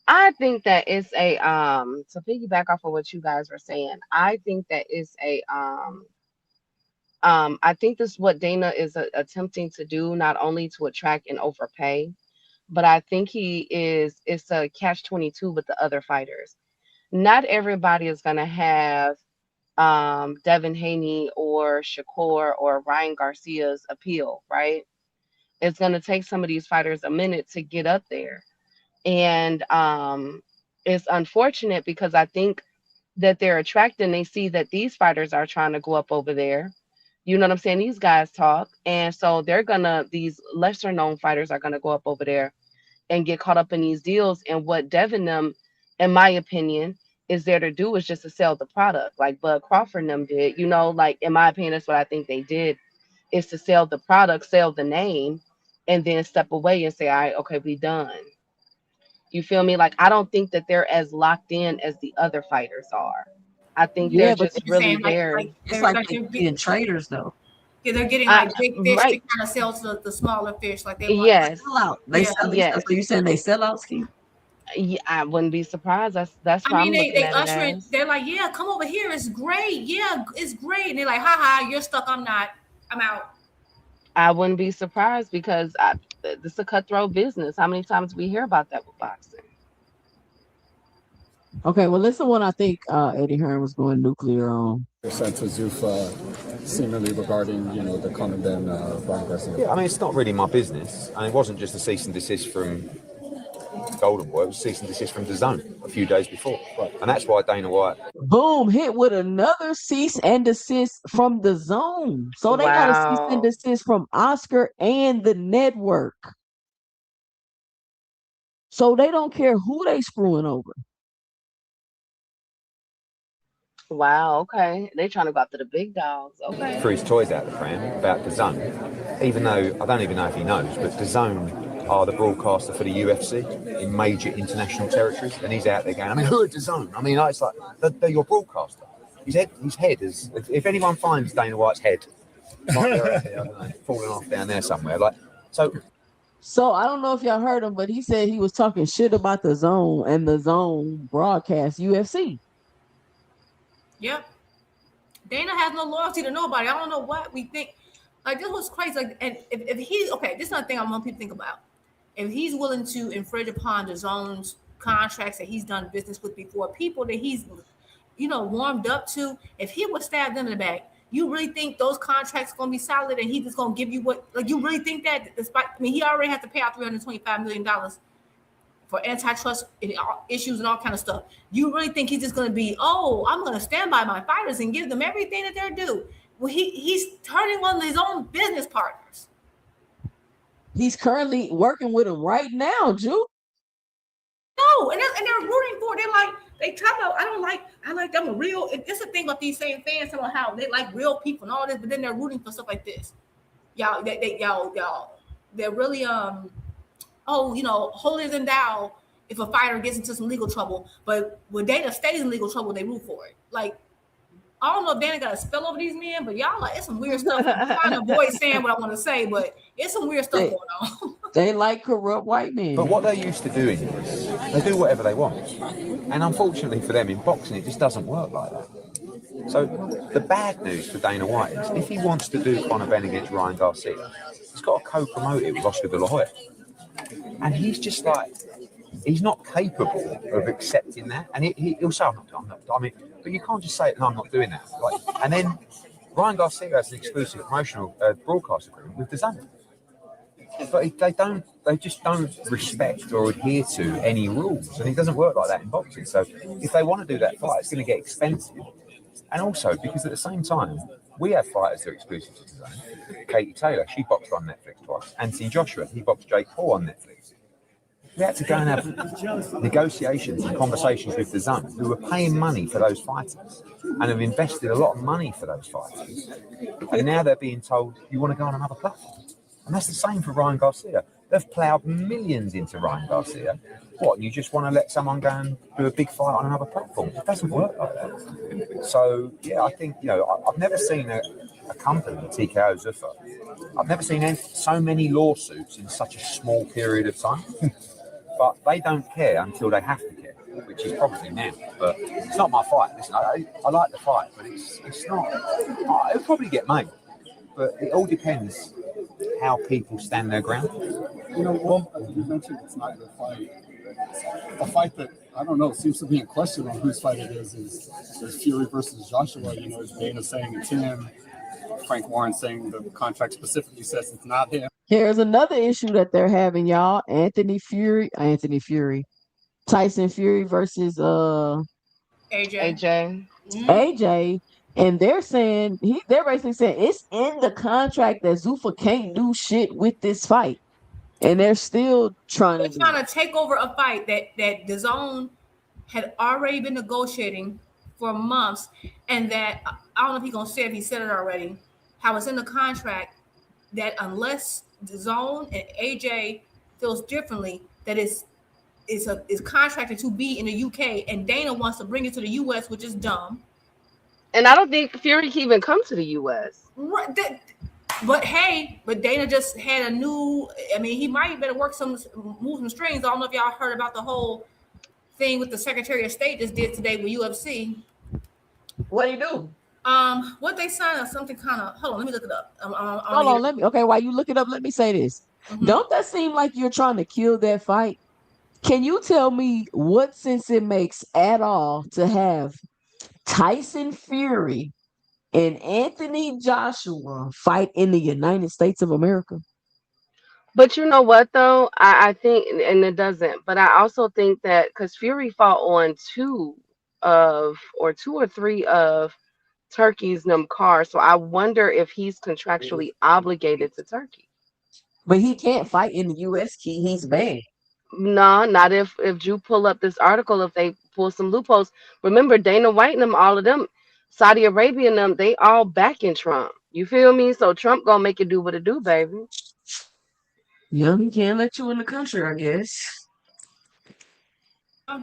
I think that it's a to piggyback off of what you guys were saying. I think that it's a I think this is what Dana is attempting to do, not only to attract and overpay, but I think it's a catch-22 with the other fighters. Not everybody is gonna have Devin Haney or Shakur or Ryan Garcia's appeal, right? It's gonna take some of these fighters a minute to get up there. And it's unfortunate because I think that they're attracted and they see that these fighters are trying to go up over there. You know what I'm saying? These guys talk. And so these lesser known fighters are gonna go up over there and get caught up in these deals. And what Devin them, in my opinion, is there to do is just to sell the product, like Bud Crawford and them did. Like in my opinion, that's what I think they did, is to sell the product, sell the name, and then step away and say, all right, okay, we done. You feel me? Like I don't think that they're as locked in as the other fighters are. I think Yeah, they're but just You're really saying there. it's like they're being traders though. Yeah, they're getting like big fish right. to kind of sell to the smaller fish. Like they want Yes. Sell out. They Yeah. sell. Yes. So you saying they sell out, Ski? Yeah, I wouldn't be surprised. That's I why mean, I'm they looking at it ushering. as. They're like, yeah, come over here. It's great. Yeah, it's great. And they're like, haha, you're stuck. I'm not. I'm out. I wouldn't be surprised because this is a cutthroat business. How many times we hear about that with boxing? Okay, well, listen. What I think Eddie Hearn was going nuclear on. Sent to Zuffa, seemingly regarding the Conor Ben Brian Garcia. Yeah, I mean, it's not really my business, and it wasn't just a cease and desist from Golden Boy. It was cease and desist from DAZN a few days before, and that's why Dana White. Boom, hit with another cease and desist from the zone. So they got a cease and desist from Oscar and the network. So they don't care who they screwing over. Wow, okay. They trying to go after the big dogs. Okay. Threw his toys out the pram about DAZN, even though I don't even know if he knows, but DAZN are the broadcaster for the UFC in major international territories, and he's out there going, I mean, who are DAZN? I mean, it's like they're your broadcaster. His head is. If anyone finds Dana White's head, like I don't know, falling off down there somewhere, like so. So I don't know if y'all heard him, but he said he was talking shit about the zone and the zone broadcast UFC. Yep. Dana has no loyalty to nobody. I don't know what we think. Like this was crazy. Like, and if he's okay, this is another thing I want people to think about. If he's willing to infringe upon the zone's contracts that he's done business with before, people that he's warmed up to, if he would stab them in the back, you really think those contracts gonna be solid and he just gonna give you what? Like you really think that? Despite, I mean, he already has to pay out $325 million for antitrust issues and all kind of stuff. You really think he's just going to be, I'm going to stand by my fighters and give them everything that they're due? Well, he's turning on his own business partners. He's currently working with him right now, Ju. No, and they're rooting for it. They're like, they talk about, I like them a real, it's the thing about these same fans about how they like real people and all this, but then they're rooting for stuff like this. Y'all, they're really, holier than thou if a fighter gets into some legal trouble. But when Dana stays in legal trouble, they root for it. Like, I don't know if Dana got a spell over these men, but y'all it's some weird stuff. I'm trying to avoid saying what I want to say, but it's some weird stuff going on. They like corrupt white men. But what they're used to doing is they do whatever they want. And unfortunately for them in boxing, it just doesn't work like that. So the bad news for Dana White is if he wants to do Conor Ben against Ryan Garcia, he's got to co-promote it with Oscar De La Hoya. And he's just like, he's not capable of accepting that. And he'll say, I'm not. I mean, but you can't just say, no, I'm not doing that. Like, and then Ryan Garcia has an exclusive promotional broadcast agreement with DAZN. But they just don't respect or adhere to any rules. And it doesn't work like that in boxing. So if they want to do that fight, it's going to get expensive. And also, because at the same time, we have fighters that are exclusive to DAZN. Katie Taylor, she boxed on Netflix twice. Anthony Joshua, he boxed Jake Paul on Netflix. We had to go and have negotiations and conversations with DAZN, who were paying money for those fighters and have invested a lot of money for those fighters. And now they're being told, you want to go on another platform. And that's the same for Ryan Garcia. They've ploughed millions into Ryan Garcia. What, you just want to let someone go and do a big fight on another platform? It doesn't work like that. So, yeah, I think, I've never seen a company, TKO Zuffa, I've never seen so many lawsuits in such a small period of time. But they don't care until they have to care, which is probably now. But it's not my fight. Listen, I like the fight, but it's not. It'll probably get made. But it all depends how people stand their ground. You mentioned it's not your fight. A fight that, I don't know, seems to be in question on whose fight it is Fury versus Joshua. Is Dana saying it's him? Frank Warren saying the contract specifically says it's not him. Here's another issue that they're having, y'all. Tyson Fury versus AJ. AJ. And they're saying they're basically saying it's in the contract that Zuffa can't do shit with this fight. And they're still trying to take over a fight that DAZN had already been negotiating for months, and that I don't know if he's gonna say if he said it already, how it's in the contract that unless DAZN and AJ feels differently, that is contracted to be in the UK, and Dana wants to bring it to the US, which is dumb. And I don't think Fury can even come to the US. Right, but Dana just had a new. I mean, he might better move some strings. I don't know if y'all heard about the whole thing with the Secretary of State just did today with UFC. What do you do? What they signed or something kind of. Hold on, let me look it up. Hold on, let me. Okay, while you look it up, let me say this. Don't that seem like you're trying to kill that fight? Can you tell me what sense it makes at all to have Tyson Fury and Anthony Joshua fight in the United States of America? But you know what though? I think, and it doesn't, but I also think that because Fury fought on two or three of Turkey's cars, so I wonder if he's contractually obligated to Turkey. But he can't fight in the US, he's banned. No, not if you pull up this article, if they pull some loopholes. Remember, Dana White and them, all of them, Saudi Arabia and them, they all backing Trump. You feel me? So Trump gonna make it do what it do, baby. Yeah, he can't let you in the country, I guess.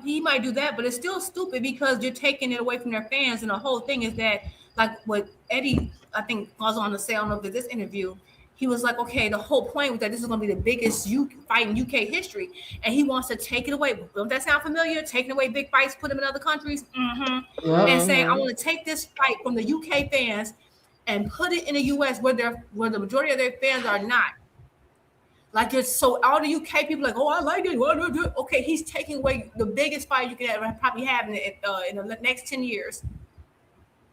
He might do that, but it's still stupid because you're taking it away from their fans. And the whole thing is that, like what Eddie, I think, was on to say, I don't know if it's this interview, he was like, okay, the whole point was that this is going to be the biggest fight in UK history. And he wants to take it away. Don't that sound familiar? Taking away big fights, put them in other countries. And saying, I want to take this fight from the UK fans and put it in the US where the majority of their fans are not. Like, it's so all the UK people like, oh, I like it. Okay, he's taking away the biggest fight you can probably have in the next 10 years.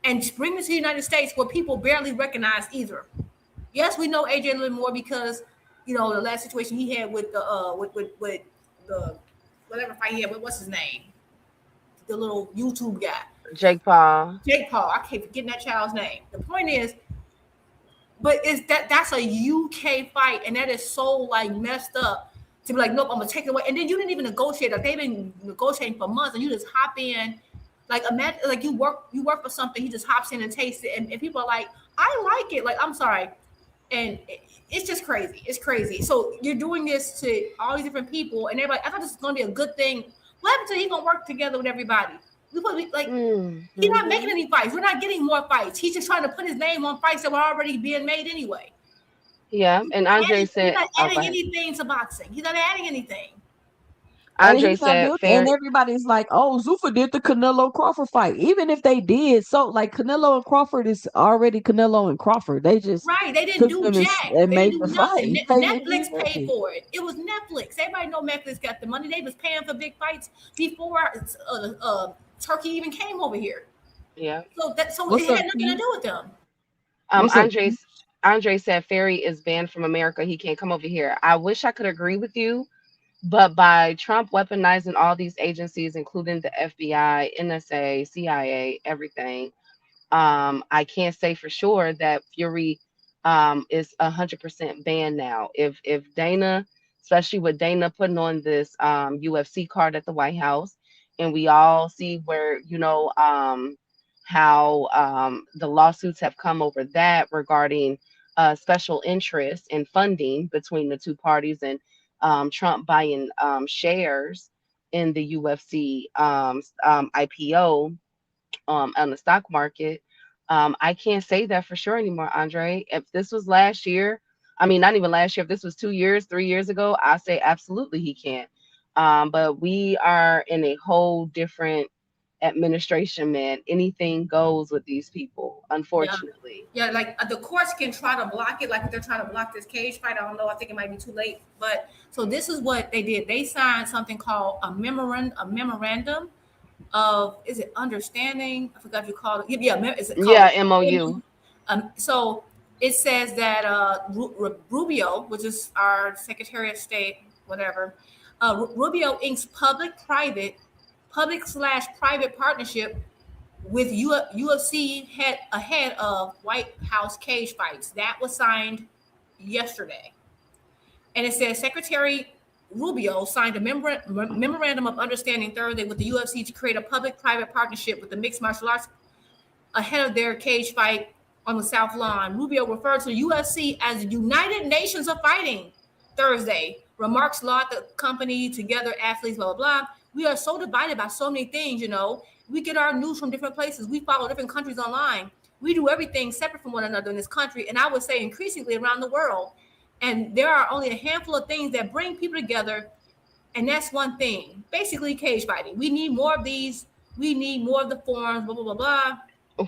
And bring it to the United States where people barely recognize either. Yes, we know AJ a little more because, you know, the last situation he had with the with the whatever fight he had with, what's his name? The little YouTube guy. Jake Paul. I keep forgetting that child's name. The point is, but is that's a UK fight, and that is so like messed up to be like, nope, I'm gonna take it away. And then you didn't even negotiate. Like, they've been negotiating for months, and you just hop in. Like, imagine, like you work for something, he just hops in and tastes it, and people are like, I like it. Like, I'm sorry. And it's just crazy. It's crazy. So you're doing this to all these different people, and everybody, I thought this was going to be a good thing. What happened to he's going to work together with everybody? He's not making any fights. We're not getting more fights. He's just trying to put his name on fights that were already being made anyway. Yeah, and Andre said, he's not adding anything to boxing. He's not adding anything. Andre said, and everybody's like, oh, Zuffa did the Canelo Crawford fight. Even if they did, so like Canelo and Crawford is already Canelo and Crawford. They just they didn't do jack. And they made didn't the do fight. Netflix paid for it. It was Netflix. Everybody know Netflix got the money. They was paying for big fights before Turkey even came over here. Yeah. So it had nothing to do with them. Andre said Fury is banned from America. He can't come over here. I wish I could agree with you. But by Trump weaponizing all these agencies, including the FBI, NSA, CIA, everything, I can't say for sure that Fury is 100% banned now. If Dana, especially with Dana putting on this UFC card at the White House, and we all see where, you know, how the lawsuits have come over that regarding special interest and funding between the two parties, and Trump buying shares in the UFC IPO on the stock market. I can't say that for sure anymore, Andre. If this was last year, I mean, not even last year, if this was 2 years, 3 years ago, I say absolutely he can't. But we are in a whole different administration, man. Anything goes with these people, unfortunately. Yeah, like the courts can try to block it, like they're trying to block this cage fight. I don't know. I think it might be too late. But so this is what they did. They signed something called a memorandum of, is it understanding? I forgot if you called it. Yeah, MOU. So it says that Rubio, which is our Secretary of State, whatever, Rubio Inc.'s public/private partnership with UFC ahead of White House cage fights. That was signed yesterday. And it says Secretary Rubio signed a memorandum of understanding Thursday with the UFC to create a public-private partnership with the mixed martial arts ahead of their cage fight on the South Lawn. Rubio referred to the UFC as the United Nations of Fighting Thursday. Remarks laud the company, together athletes, blah, blah, blah. We are so divided by so many things, you know. We get our news from different places. We follow different countries online. We do everything separate from one another in this country, and I would say increasingly around the world. And there are only a handful of things that bring people together, and that's one thing. Basically, cage fighting. We need more of these. We need more of the forums, blah, blah, blah, blah.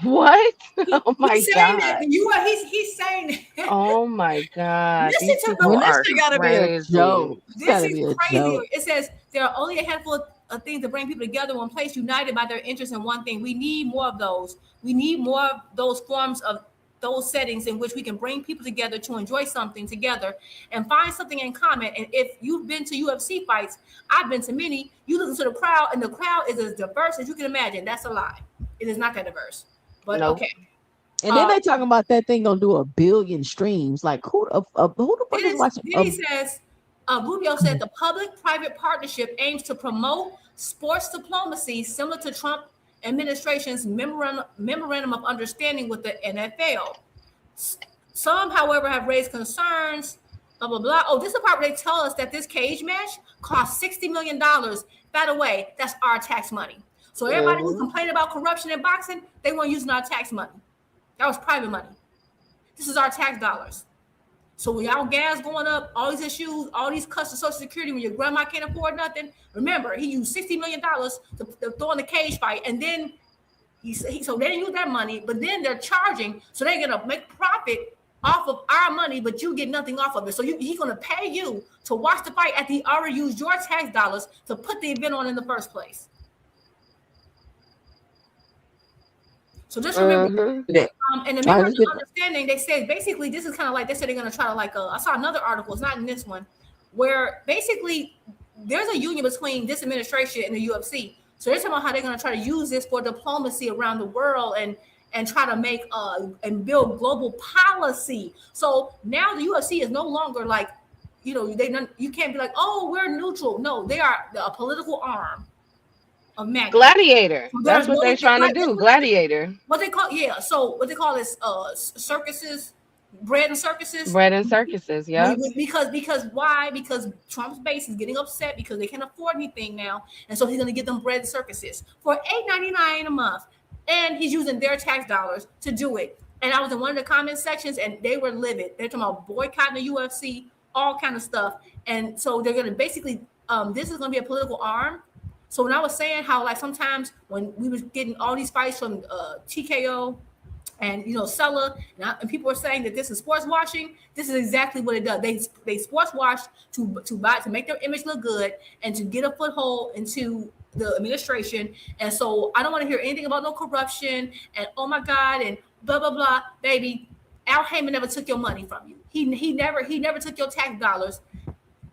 What? Oh my He's saying God. that. He's saying that. Oh my God. Listen These to people the are list. gotta be a crazy. joke. It's This gotta is be a crazy. joke. It says there are only a handful of things that bring people together in one place, united by their interest in one thing. We need more of those. We need more of those forms of those settings in which we can bring people together to enjoy something together and find something in common. And if you've been to UFC fights, I've been to many, you listen to the crowd, and the crowd is as diverse as you can imagine. That's a lie. It is not that diverse. But Nope. okay. And then they talking about that thing gonna do 1 billion streams. Like who the fuck is watching? Then he says, Rubio said the public-private partnership aims to promote sports diplomacy similar to Trump administration's memorandum of understanding with the NFL. Some, however, have raised concerns, blah, blah, blah. Oh, this is the part where they tell us that this cage match cost $60 million. By the way, that's our tax money. So everybody who's complaining about corruption in boxing, they weren't using our tax money. That was private money. This is our tax dollars. So when y'all gas going up, all these issues, all these cuts to Social Security, when your grandma can't afford nothing, remember, he used $60 million to throw in the cage fight. And then so they didn't use that money, but then they're charging. So they're going to make profit off of our money, but you get nothing off of it. So he's going to pay you to watch the fight after he already used your tax dollars to put the event on in the first place. So just remember, and the memorandum of understanding, they said basically this is kind of like they said they're going to try to like. I saw another article. It's not in this one, where basically there's a union between this administration and the UFC. So they're talking about how they're going to try to use this for diplomacy around the world and try to make and build global policy. So now the UFC is no longer like, you know, you can't be like, oh, we're neutral. No, they are a political arm. Gladiator. So that's what they're trying to do. Gladiator. What they call so what they call is circuses, bread and circuses. Bread and circuses, yeah. Because why? Because Trump's base is getting upset because they can't afford anything now, and so he's going to give them bread and circuses for $8.99 a month, and he's using their tax dollars to do it. And I was in one of the comment sections, and they were livid. They're talking about boycotting the UFC, all kind of stuff, and so they're going to basically this is going to be a political arm. So when I was saying how like sometimes when we was getting all these fights from TKO and Sella and people were saying that this is sports washing, this is exactly what it does. They sports wash to make their image look good and to get a foothold into the administration. And so I don't want to hear anything about no corruption and oh my God and blah blah blah. Baby, Al Heyman never took your money from you. He never took your tax dollars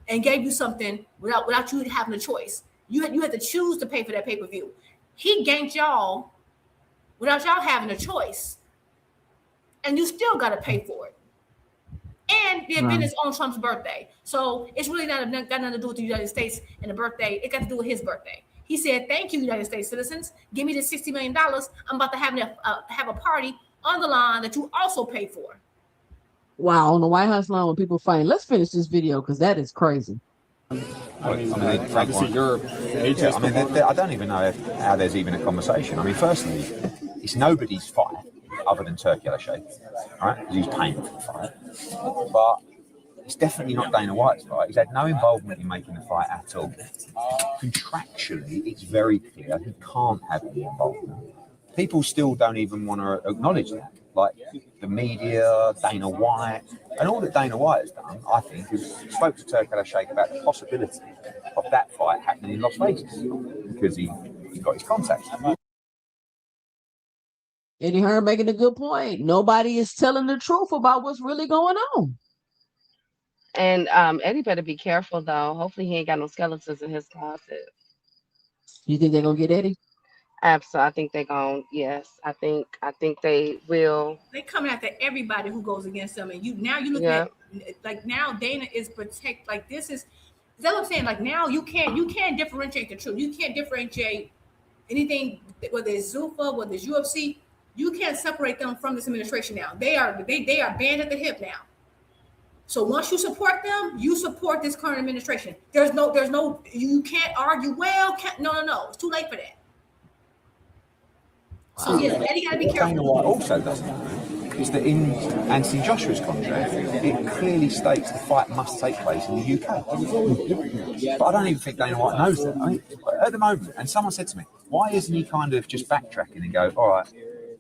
and gave you something without you having a choice. You had to choose to pay for that pay-per-view. He ganked y'all without y'all having a choice. And you still got to pay for it. And the event is on Trump's birthday. So it's really got nothing to do with the United States and the birthday. It got to do with his birthday. He said, thank you, United States citizens. Give me the $60 million. I'm about to have a party on the line that you also pay for. Wow, on the White House lawn when people fighting. Let's finish this video because that is crazy. I don't even know how there's even a conversation. I mean, firstly, it's nobody's fight other than Turki Al-Sheikh, right? Because he's paying for the fight. But it's definitely not Dana White's fight. He's had no involvement in making the fight at all. Contractually, it's very clear he can't have any involvement. People still don't even want to acknowledge that. Like the media, Dana White, and all that Dana White has done, I think, is spoke to Turki Al-Sheikh about the possibility of that fight happening in Las Vegas because he got his contacts. Eddie Hearn making a good point. Nobody is telling the truth about what's really going on. And Eddie better be careful though. Hopefully he ain't got no skeletons in his closet. You think they're gonna get Eddie? Absolutely. I think they're going. Yes, I think they will. They coming after everybody who goes against them, and you looking Yeah. at like now Dana is protect like this is that what I'm saying? Like now you can't differentiate the truth. You can't differentiate anything whether it's Zuffa, whether it's UFC. You can't separate them from this administration now. They are banned at the hip now. So once you support them, you support this current administration. There's no you can't argue. Well, no. It's too late for that. So yeah, Eddie gotta be What careful. Dana White also doesn't know is that in Anthony Joshua's contract, it clearly states the fight must take place in the UK. But I don't even think Dana White knows that. I mean, at the moment, and someone said to me, why isn't he kind of just backtracking and go, all right,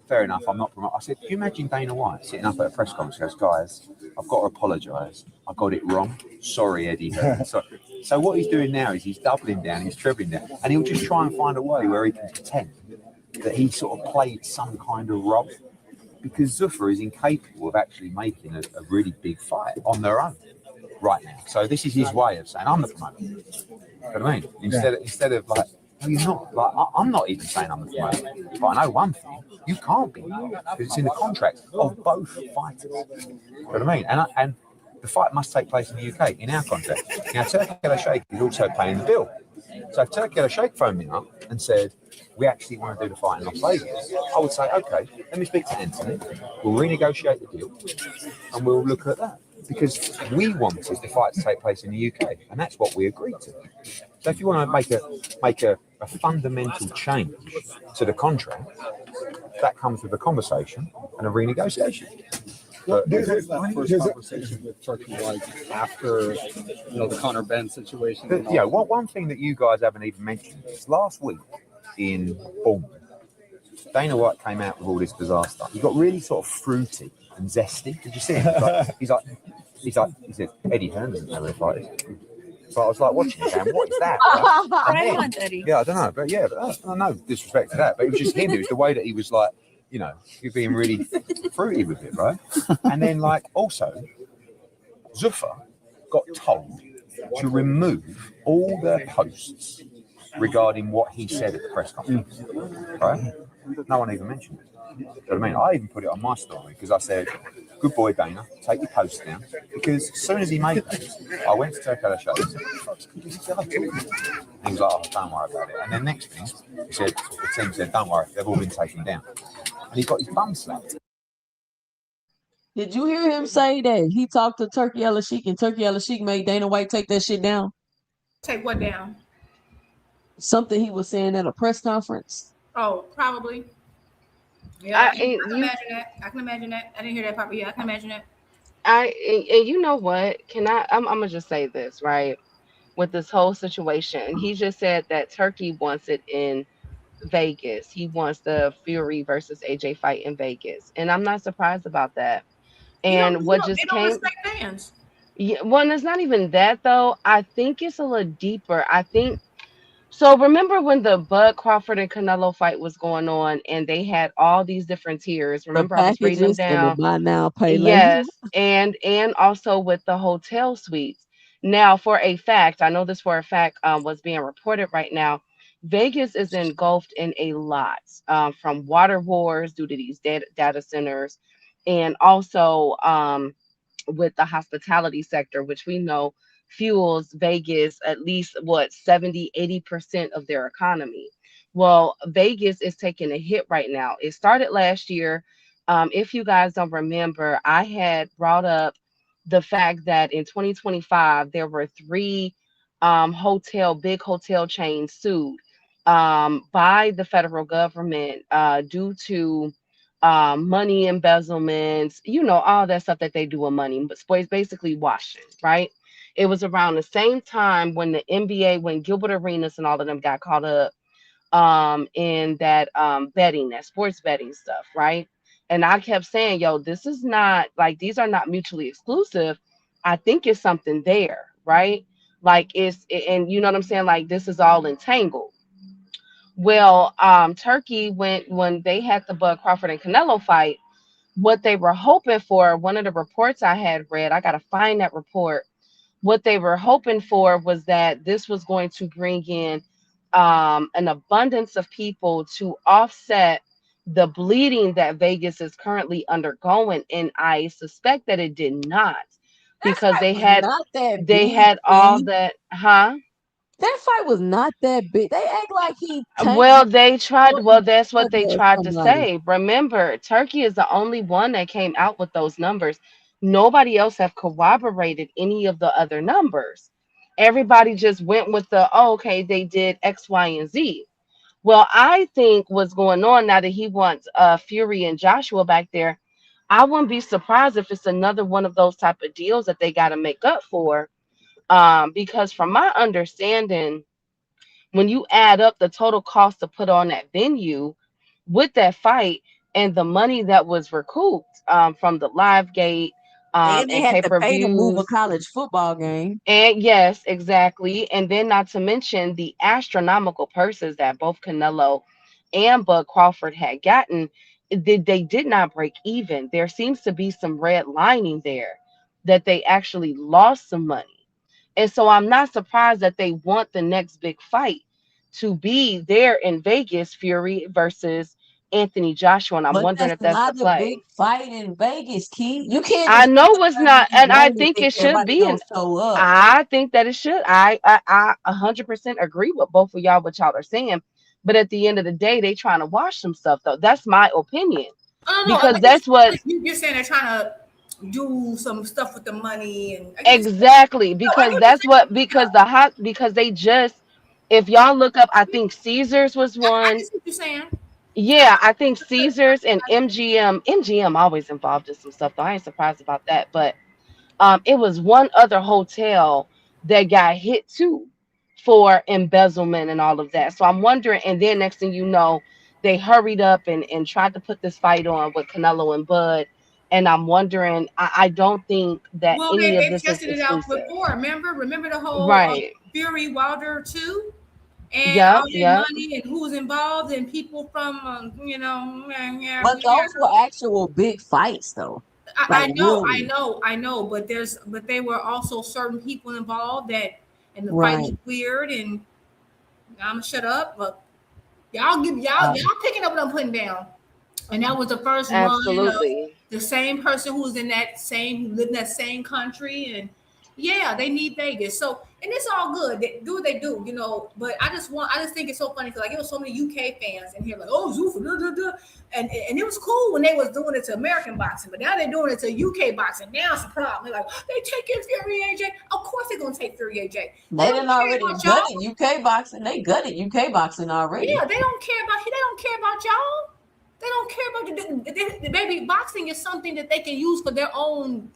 fair enough, I'm not promoting. I said, can you imagine Dana White sitting up at a press conference and goes, guys, I've got to apologise. I got it wrong. Sorry, Eddie Hearn. So what he's doing now is he's doubling down, he's trebling down, and he'll just try and find a way where he can pretend that he sort of played some kind of role, because Zuffa is incapable of actually making a really big fight on their own right now. So this is his way of saying, I'm the promoter. You know what I mean? Instead of like, no, you're not. Like, I'm not even saying I'm the promoter. But I know one thing, you can't be, because it's in the contract of both fighters. You know what I mean? And the fight must take place in the UK, in our contract. Now, Turki Al-Sheikh is also paying the bill. So if Turki Al-Sheikh phoned me up and said, we actually want to do the fight in Las Vegas, I would say, okay, let me speak to Anthony. We'll renegotiate the deal and we'll look at that. Because we wanted the fight to take place in the UK, and that's what we agreed to. So if you want to make a fundamental change to the contract, that comes with a conversation and a renegotiation. Well, here's that first conversation with Turkey like after the Conor Ben situation. And all. One thing that you guys haven't even mentioned is last week in Bournemouth, Dana White came out with all this bizarre stuff. He got really sort of fruity and zesty. Did you see him? He said, Eddie Hearn doesn't know where the fight is. So I was like watching it, going, what is that? Right? I don't know, but no disrespect to that, but it was just him. It was the way that he was like, you're being really fruity with it, right? And then also, Zuffa got told to remove all their posts regarding what he said at the press conference, right? No one even mentioned it. You know what I mean? I even put it on my story because I said, good boy, Dana, take your post down. Because as soon as he made those, I went to Turki Al-Sheikh and said, he was like, oh, don't worry about it. And then next thing, the team said, don't worry, they've all been taken down. And he got his bum slapped. Did you hear him say that he talked to Turki Al-Sheikh and Turki Al-Sheikh made Dana White take that shit down? Take what down? Something he was saying at a press conference. Oh, probably. Yeah, I can imagine that. I didn't hear that part, but yeah, I can imagine that. And you know what? I'm gonna just say this, right? With this whole situation, he just said that Turkey wants it in Vegas. He wants the Fury versus AJ fight in Vegas, and I'm not surprised about that. And they don't respect fans. Yeah, well, it's not even that though. I think it's a little deeper. So remember when the Bud Crawford and Canelo fight was going on, and they had all these different tiers. Remember, I was reading them down. And the buy now, pay later. Yes, and also with the hotel suites. Now, for a fact, I know this for a fact, was being reported right now. Vegas is engulfed in a lot from water wars due to these data centers, and also with the hospitality sector, which we know fuels Vegas at least 70-80% of their economy. Well, Vegas is taking a hit right now. It started last year. If you guys don't remember, I had brought up the fact that in 2025 there were 3 big hotel chains sued by the federal government due to money embezzlements, all that stuff that they do with money, but basically washing, right? It was around the same time when the NBA, when Gilbert Arenas and all of them got caught up in that that sports betting stuff, right? And I kept saying, this is not these are not mutually exclusive. I think it's something there, right? And you know what I'm saying? This is all entangled. Well, Turkey when they had the Bud Crawford and Canelo fight, what they were hoping for, one of the reports I had read, I got to find that report. What they were hoping for was that this was going to bring in an abundance of people to offset the bleeding that Vegas is currently undergoing, and I suspect that it did not, because Fight was not that they big, had all Steve. that, huh? That fight was not that big. They act like he Well, they tried. tanked Well, that's what they or tried to somebody. say. Remember, Turkey is the only one that came out with those numbers. Nobody else have corroborated any of the other numbers. Everybody just went with the, oh, okay, they did X, Y, and Z. Well, I think what's going on now that he wants Fury and Joshua back there, I wouldn't be surprised if it's another one of those type of deals that they got to make up for. Because from my understanding, when you add up the total cost to put on that venue with that fight and the money that was recouped from the live gate And they and had to pay to move a pay-per-views. college football game. And yes, exactly. And then not to mention the astronomical purses that both Canelo and Bud Crawford had gotten, they did not break even. There seems to be some red lining there that they actually lost some money. And so I'm not surprised that they want the next big fight to be there in Vegas, Fury versus Anthony Joshua. And I'm But wondering that's if that's the not a play. big fight in Vegas, Key. You can't I just know it's not, and I money and think think it should everybody be gonna an show up. I think that it should. I 100% agree with both of y'all what y'all are saying. But at the end of the day, they trying to wash some stuff though. That's my opinion. I don't know. Because Like, that's what you're saying they're trying to do some stuff with the money and exactly No, I because get what that's you're saying. what because they just if y'all look up, I think Caesars was I one. can see what you're saying. Yeah, I think Caesars and MGM always involved in some stuff though. I ain't surprised about that. But it was one other hotel that got hit too for embezzlement and all of that. So I'm wondering, and then next thing you know, they hurried up and tried to put this fight on with Canelo and Bud. And I'm wondering, I don't think that Well, any of they this is tested it out exclusive. before. Remember the whole Right. Fury Wilder too, and all Yep. that Yep. money and who was involved and people from But those were actual big fights though. Like real ones. I know, but they were also certain people involved that, and the fight Right. was weird. And I'm gonna shut up, but y'all picking up what I'm putting down. And that was the first run of Absolutely. the same person who was in that same, who lived in that same country. And yeah, they need Vegas. So, and it's all good. They do what they do, you know. But I just think it's so funny because like it was so many UK fans in here, like, oh, Zuffa, duh, duh, duh. And it was cool when they was doing it to American boxing, but now they're doing it to UK boxing. Now it's a problem. They're like, they taking Fury AJ. Of course they're gonna take Fury AJ. They don't done care already about y'all. gutted UK boxing. They gutted UK boxing already. Yeah, they don't care about y'all. They don't care about the baby. Boxing is something that they can use for their own.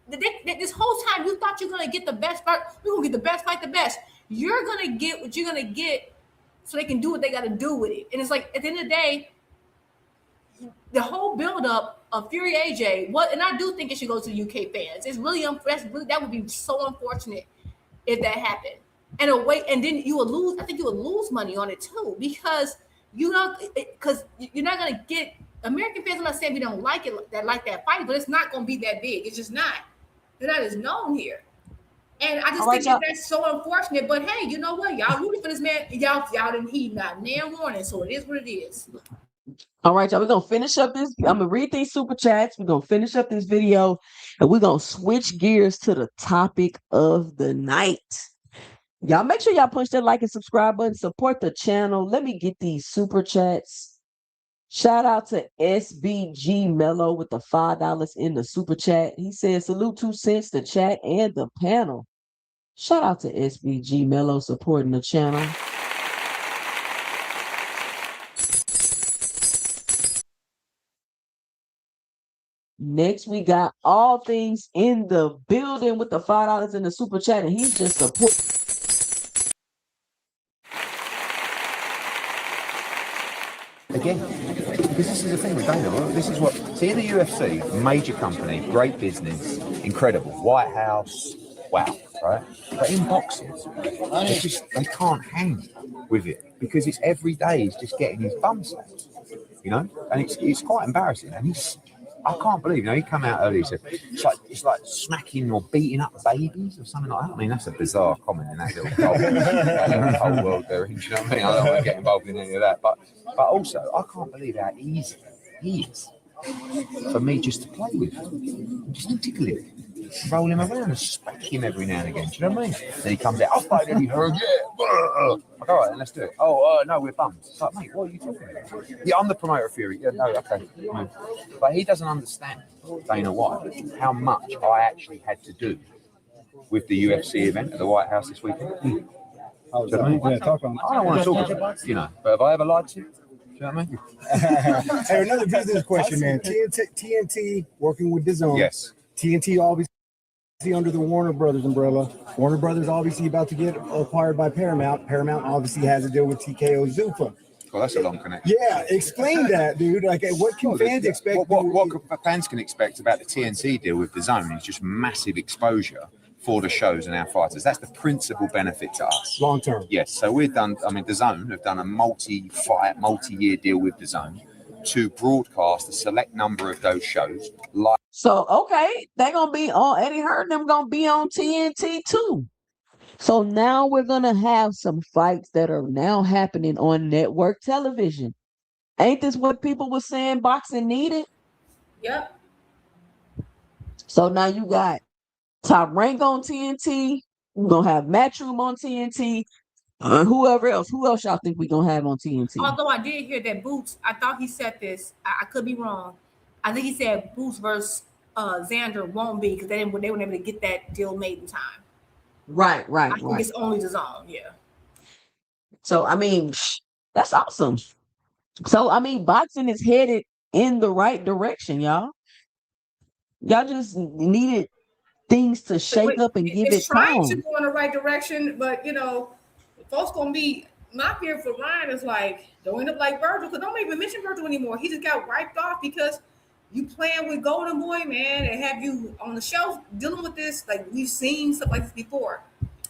This whole time you thought you're gonna get the best fight. You're gonna get the best fight, the best. You're gonna get what you're gonna get, so they can do what they got to do with it. And it's like at the end of the day, the whole buildup of Fury AJ. And I do think it should go to the UK fans. It's really that would be so unfortunate if that happened. And then you would lose. I think you would lose money on it too because you're not gonna get American fans. I'm not saying we don't like it like that fight, but it's not gonna be that big. It's just not. They're not as known here. And I just think that's so unfortunate. But hey, you know what? Y'all rooting for this man. Y'all didn't heed not damn warning. So it is what it is. All right, y'all. We're gonna finish up this. I'm gonna read these super chats. We're gonna finish up this video, and we're gonna switch gears to the topic of the night. Y'all make sure y'all punch that like and subscribe button. Support the channel. Let me get these super chats. Shout out to SBG Mello with the $5 in the super chat. He says, salute 2 cents, the chat, and the panel. Shout out to SBG Mello supporting the channel. Next, we got All Things in the building with the $5 in the super chat, and he's just support. Again, because this is the thing with Dana. This is what, see, in the UFC, major company, great business, incredible. White House, wow, right? But in boxing, they can't hang with it because it's every day he's just getting his bum slapped, you know? And it's quite embarrassing. And I can't believe, he come out early. He said it's like smacking or beating up babies or something like that. I mean, that's a bizarre comment in that little whole world there. Do you know what I mean? I don't want to get involved in any of that, but also I can't believe how easy he is for me just to play with, just tickle him, roll him around and smack him every now and again. Do you know what I mean? Then he comes out, I'll fight Eddie Hearn, yeah. Like, all right, then let's do it. No, we're bummed. It's like, mate, what are you talking about? Yeah, I'm the promoter of Fury. Yeah, no, okay. But he doesn't understand, Dana White, how much I actually had to do with the UFC event at the White House this weekend. Oh, so yeah, talk on. I don't want to talk about it, but have I ever lied to you? Do you know what I mean? Hey, another business question, man. TNT working with DAZN. Yes. TNT obviously under the Warner Brothers umbrella. Warner Brothers obviously about to get acquired by Paramount. Paramount obviously has a deal with TKO Zuffa. Well, that's a long connection. Yeah, explain that, dude. Like, what can fans expect? What fans can expect about the TNT deal with DAZN is just massive exposure for the shows and our fighters. That's the principal benefit to us. Long term. Yes. So DAZN have done a multi-year deal with DAZN to broadcast a select number of those shows. So okay, they're gonna be on Eddie Hearn. Them gonna be on TNT too. So now we're gonna have some fights that are now happening on network television. Ain't this what people were saying boxing needed? Yep. So now you got Top Rank on TNT. We're gonna have Matchroom on TNT. Whoever else? Who else y'all think we gonna have on TNT? Although I did hear that Boots, I thought he said this. I could be wrong. I think he said Boots versus Xander won't be because they weren't able to get that deal made in time. Right. I think it's only DAZN, yeah. So I mean, that's awesome. So I mean, boxing is headed in the right direction, y'all. Y'all just needed things to shake up and give it It's trying time. to go in the right direction, but folks gonna be. My fear for Ryan is like don't end up like Virgil, because don't even mention Virgil anymore. He just got wiped off because you playing with Golden Boy, man, and have you on the shelf dealing with this. Like we've seen stuff like this before.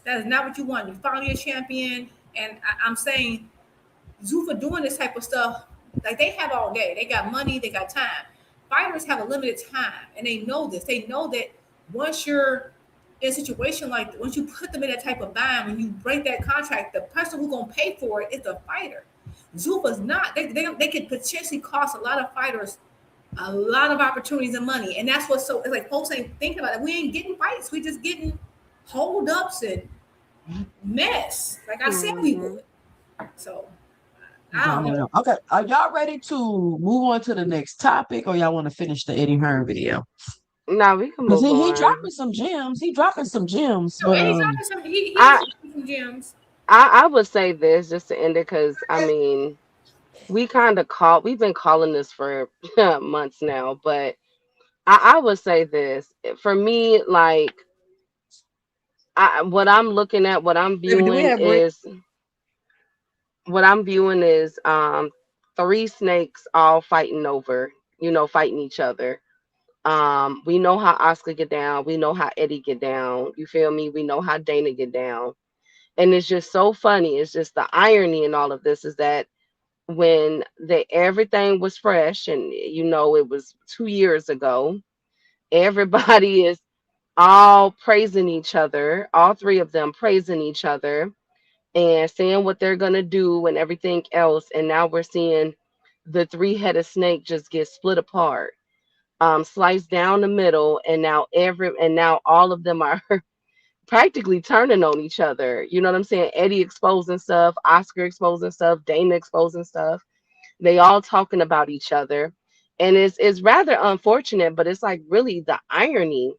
That is not what you want. You finally a champion, and I'm saying Zuffa doing this type of stuff, like they have all day. They got money, they got time. Fighters have a limited time, and they know this. They know that once you're in a situation like that, once you put them in that type of bind, when you break that contract, the person who's gonna pay for it is the fighter. Zuffa's not. They could potentially cost a lot of fighters a lot of opportunities and money, and that's what's so. It's like folks ain't thinking about it. We ain't getting fights. We just getting holdups and mess. Like I said, we would. So I don't know. Okay, are y'all ready to move on to the next topic, or y'all want to finish the Eddie Hearn video? No, we can move Because he on. dropping some gems. He dropping some gems. So But, Eddie's dropping some. He's dropping some gems. I would say this just to end it, because I mean, we've been calling this for months now, but I would say this for me, like what I'm looking at, what I'm viewing is three snakes all fighting each other. We know how Oscar get down, we know how Eddie get down, you feel me? We know how Dana get down. And it's just so funny. It's just the irony in all of this is that when everything was fresh and it was 2 years ago, everybody is all praising each other, all three of them praising each other and saying what they're gonna do and everything else. And now we're seeing the three-headed snake just get split apart, sliced down the middle, and now all of them are practically turning on each other. You know what I'm saying? Eddie exposing stuff, Oscar exposing stuff, Dana exposing stuff. They all talking about each other. And it's rather unfortunate, but it's like really the irony.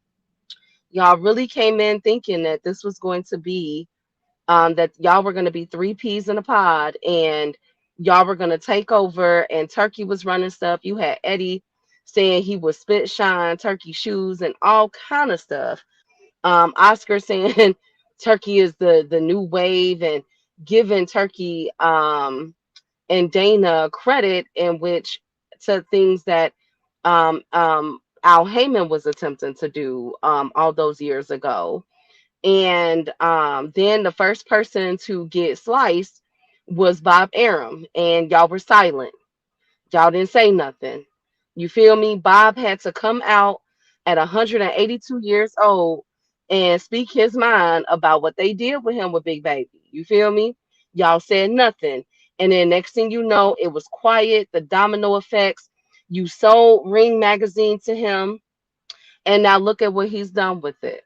Y'all really came in thinking that this was going to be, that y'all were going to be three peas in a pod and y'all were going to take over, and Turkey was running stuff. You had Eddie saying he would spit shine Turkey shoes and all kind of stuff. Oscar saying Turkey is the new wave and giving Turkey and Dana credit in which to things that Al Heyman was attempting to do all those years ago. And then the first person to get sliced was Bob Arum, and y'all were silent. Y'all didn't say nothing. You feel me? Bob had to come out at 182 years old and speak his mind about what they did with him with Big Baby. You feel me? Y'all said nothing. And then next thing you know, it was quiet, the domino effects. You sold Ring Magazine to him, and now look at what he's done with it.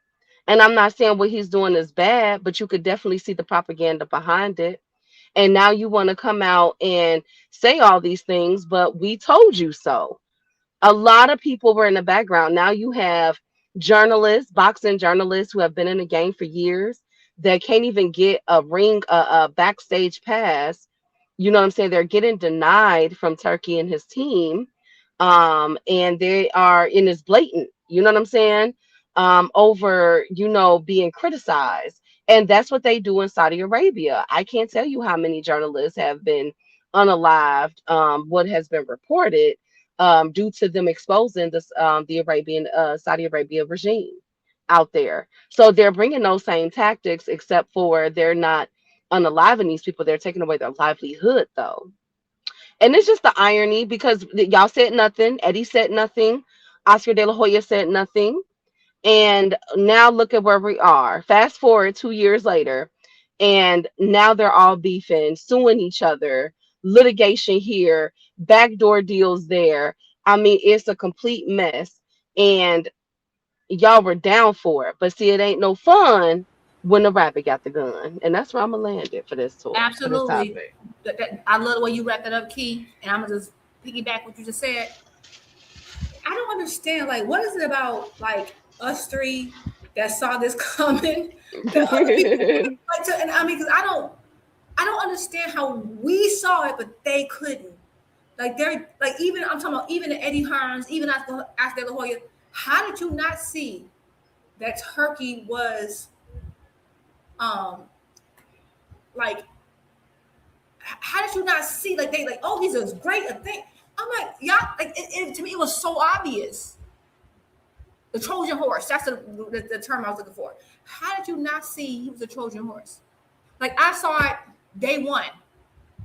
And I'm not saying what he's doing is bad, but you could definitely see the propaganda behind it. And now you want to come out and say all these things, but we told you so. A lot of people were in the background. Now you have journalists, boxing journalists who have been in the game for years that can't even get a ring, a backstage pass. You know what I'm saying? They're getting denied from Turkey and his team. And they are in this blatant, you know what I'm saying? Over, being criticized. And that's what they do in Saudi Arabia. I can't tell you how many journalists have been unalived, what has been reported, due to them exposing this, the Saudi Arabia regime out there. So they're bringing those same tactics, except for they're not unaliving these people. They're taking away their livelihood, though. And it's just the irony because y'all said nothing. Eddie said nothing. Oscar De La Hoya said nothing. And now look at where we are. Fast forward 2 years later, and now they're all beefing, suing each other, litigation here, backdoor deals there. I mean, it's a complete mess. And y'all were down for it. But see, it ain't no fun when the rabbit got the gun. And that's where I'm going to land it for this tour. Absolutely. I love the way you wrapped that up, Key. And I'm going to just piggyback what you just said. I don't understand, like, what is it about, like, us three that saw this coming? The other people, and I mean, because I don't understand how we saw it, but they couldn't. Like, they're like, even I'm talking about even the Eddie Hearns, even after De La Hoya. How did you not see that Turkey was, like, how did you not see, like, they like, oh, he's a great thing. I'm like, y'all, like, to me, it was so obvious. The Trojan horse, that's the term I was looking for. How did you not see he was a Trojan horse? Like, I saw it day one.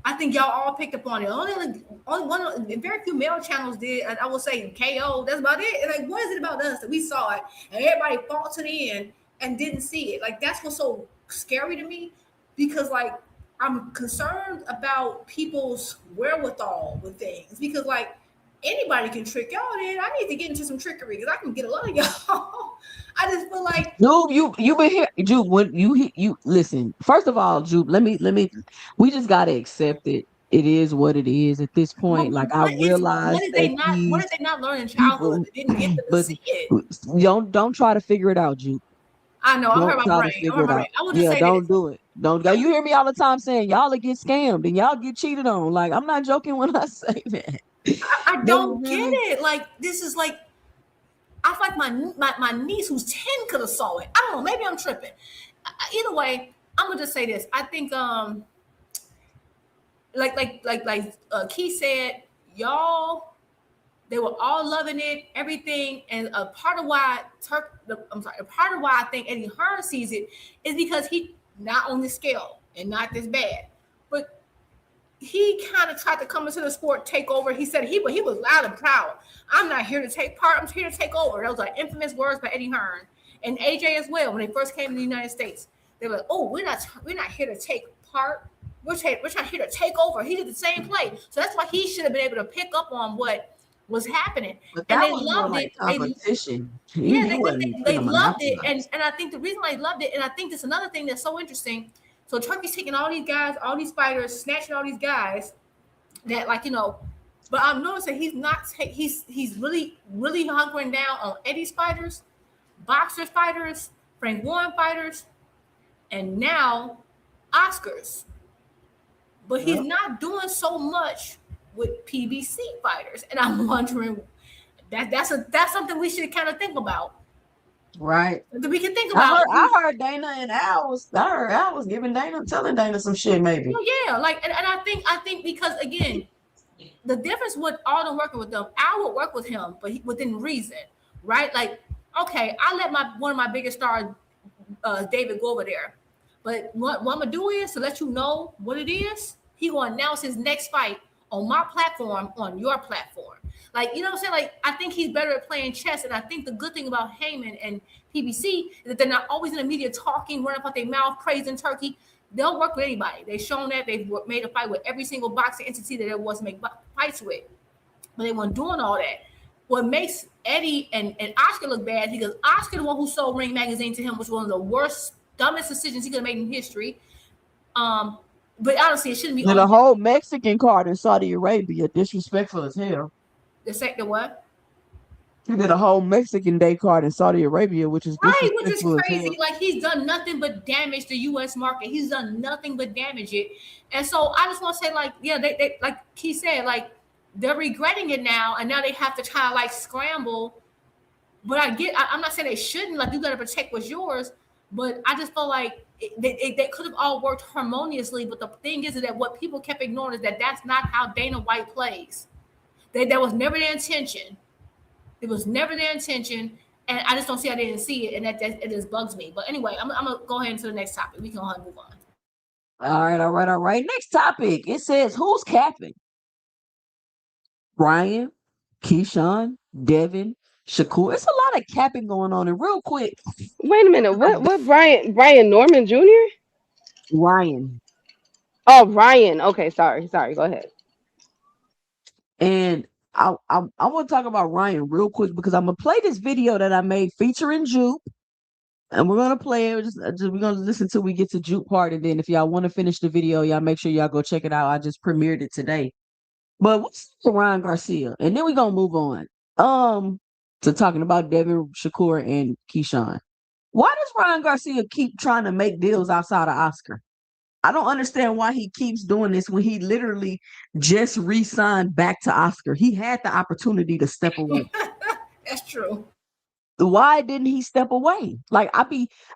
I think y'all all picked up on it. Only one, very few male channels did. And I will say KO, that's about it. And like, what is it about us that we saw it and everybody fought to the end and didn't see it? Like, that's what's so scary to me, because like, I'm concerned about people's wherewithal with things, because like, anybody can trick y'all. Then I need to get into some trickery because I can get a lot of y'all. I just feel like, Jude, you been here, Jude. When you listen, first of all, Jude, let me. We just gotta accept it. It is what it is at this point. Like, I realize what did they not learn in childhood that didn't get them to see it? Don't try to figure it out, Jude. I know. I'm hurt my brain. I will just say don't this. do it. Don't go. You hear me all the time saying y'all will get scammed and y'all get cheated on. Like, I'm not joking when I say that. I don't get it. Like, this is like, I feel like my niece who's 10 could have saw it. I don't know. Maybe I'm tripping. Either way, I'm gonna just say this. I think like Keith said, y'all, they were all loving it, everything, and a part of why I think Eddie Hearn sees it is because he not on this scale and not this bad, but he kind of tried to come into the sport, take over. He said he was loud and proud. I'm not here to take part. I'm here to take over. Those are infamous words by Eddie Hearn and AJ as well. When they first came to the United States, they were like, "Oh, we're not here to take part. We're not here to take over." He did the same play, so that's why he should have been able to pick up on what was happening. But and that they was loved more like it. competition. They loved it, and I think the reason why they loved it, and I think that's another thing that's so interesting. So Turkey's taking all these guys, all these fighters, snatching all these guys that, like, but I'm noticing he's not. He's really hunkering down on Eddie's fighters, Boxer's fighters, Frank Warren fighters, and now Oscar's. But he's not doing so much with PBC fighters, and I'm wondering that's something we should kind of think about. Right. That we can think about. I heard Dana and Al was telling Dana some shit, maybe. Well, yeah, like, and I think because, again, the difference with Alden working with them, Al would work with him, but within reason, right? Like, okay, I let one of my biggest stars, David, go over there, but what I'm gonna do is to let you know what it is. He gonna announce his next fight on my platform, on your platform. Like, you know what I'm saying? Like, I think he's better at playing chess. And I think the good thing about Heyman and PBC is that they're not always in the media talking, running out their mouth, praising Turkey. They'll work with anybody. They've shown that. They've made a fight with every single boxing entity that there was to make fights with. But they weren't doing all that. What makes Eddie and Oscar look bad, because Oscar, the one who sold Ring Magazine to him, was one of the worst, dumbest decisions he could have made in history. But honestly, it shouldn't be. And the whole Mexican card in Saudi Arabia, disrespectful as hell. The what? He did a whole Mexican Day card in Saudi Arabia, which is Right, which is disrespectful as crazy. hell. Like, he's done nothing but damage the U.S. market. He's done nothing but damage it. And so I just want to say, like, yeah, they like he said, like, they're regretting it now, and now they have to try to like scramble. But I'm not saying they shouldn't. Like, you got to protect what's yours. But I just feel like they could have all worked harmoniously. But the thing is that what people kept ignoring is that that's not how Dana White plays. That was never their intention. It was never their intention, and I just don't see how they didn't see it, and that it just bugs me. But anyway, I'm gonna go ahead into the next topic. We can go ahead and move on. All right. Next topic. It says, who's capping? Ryan, Keyshawn, Devin, Shakur. It's a lot of capping going on. And real quick. Wait a minute. What Brian Norman Jr.? Ryan. Oh, Ryan. Okay, sorry. Go ahead. And I want to talk about Ryan real quick because I'm gonna play this video that I made featuring Jupe, and we're gonna play it. We're gonna listen till we get to Jupe part, and then if y'all want to finish the video, y'all make sure y'all go check it out. I just premiered it today. But what's Ryan Garcia? And then we're gonna move on to talking about Devin, Shakur, and Keyshawn. Why does Ryan Garcia keep trying to make deals outside of Oscar? I don't understand why he keeps doing this when he literally just re-signed back to Oscar. He had the opportunity to step away. That's true. Why didn't he step away? Like,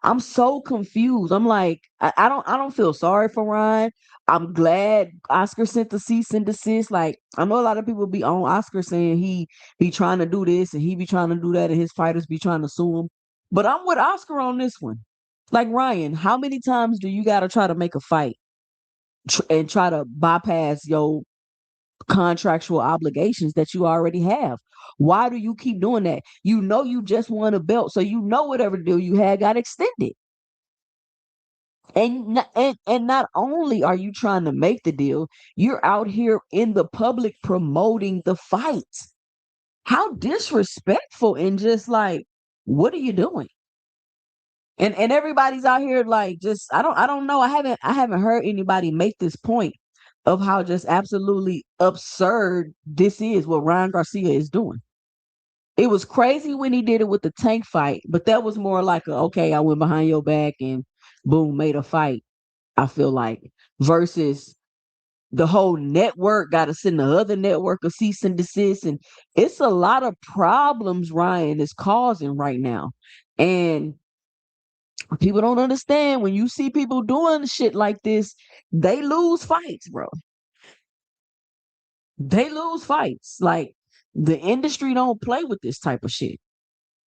I'm so confused. I'm like, I don't feel sorry for Ryan. I'm glad Oscar sent the cease and desist. Like, I know a lot of people be on Oscar saying he be trying to do this and he be trying to do that and his fighters be trying to sue him. But I'm with Oscar on this one. Like, Ryan, how many times do you got to try to make a fight and try to bypass your contractual obligations that you already have? Why do you keep doing that? You know you just won a belt, so you know whatever deal you had got extended. And not only are you trying to make the deal, you're out here in the public promoting the fights. How disrespectful, and just like, what are you doing? And everybody's out here like, just I don't know. I haven't heard anybody make this point of how just absolutely absurd this is, what Ryan Garcia is doing. It was crazy when he did it with the Tank fight, but that was more like okay, I went behind your back and boom, made a fight. I feel like, versus the whole network got to send the other network a cease and desist, and it's a lot of problems Ryan is causing right now. And people don't understand, when you see people doing shit like this, they lose fights, bro. They lose fights. Like, the industry don't play with this type of shit.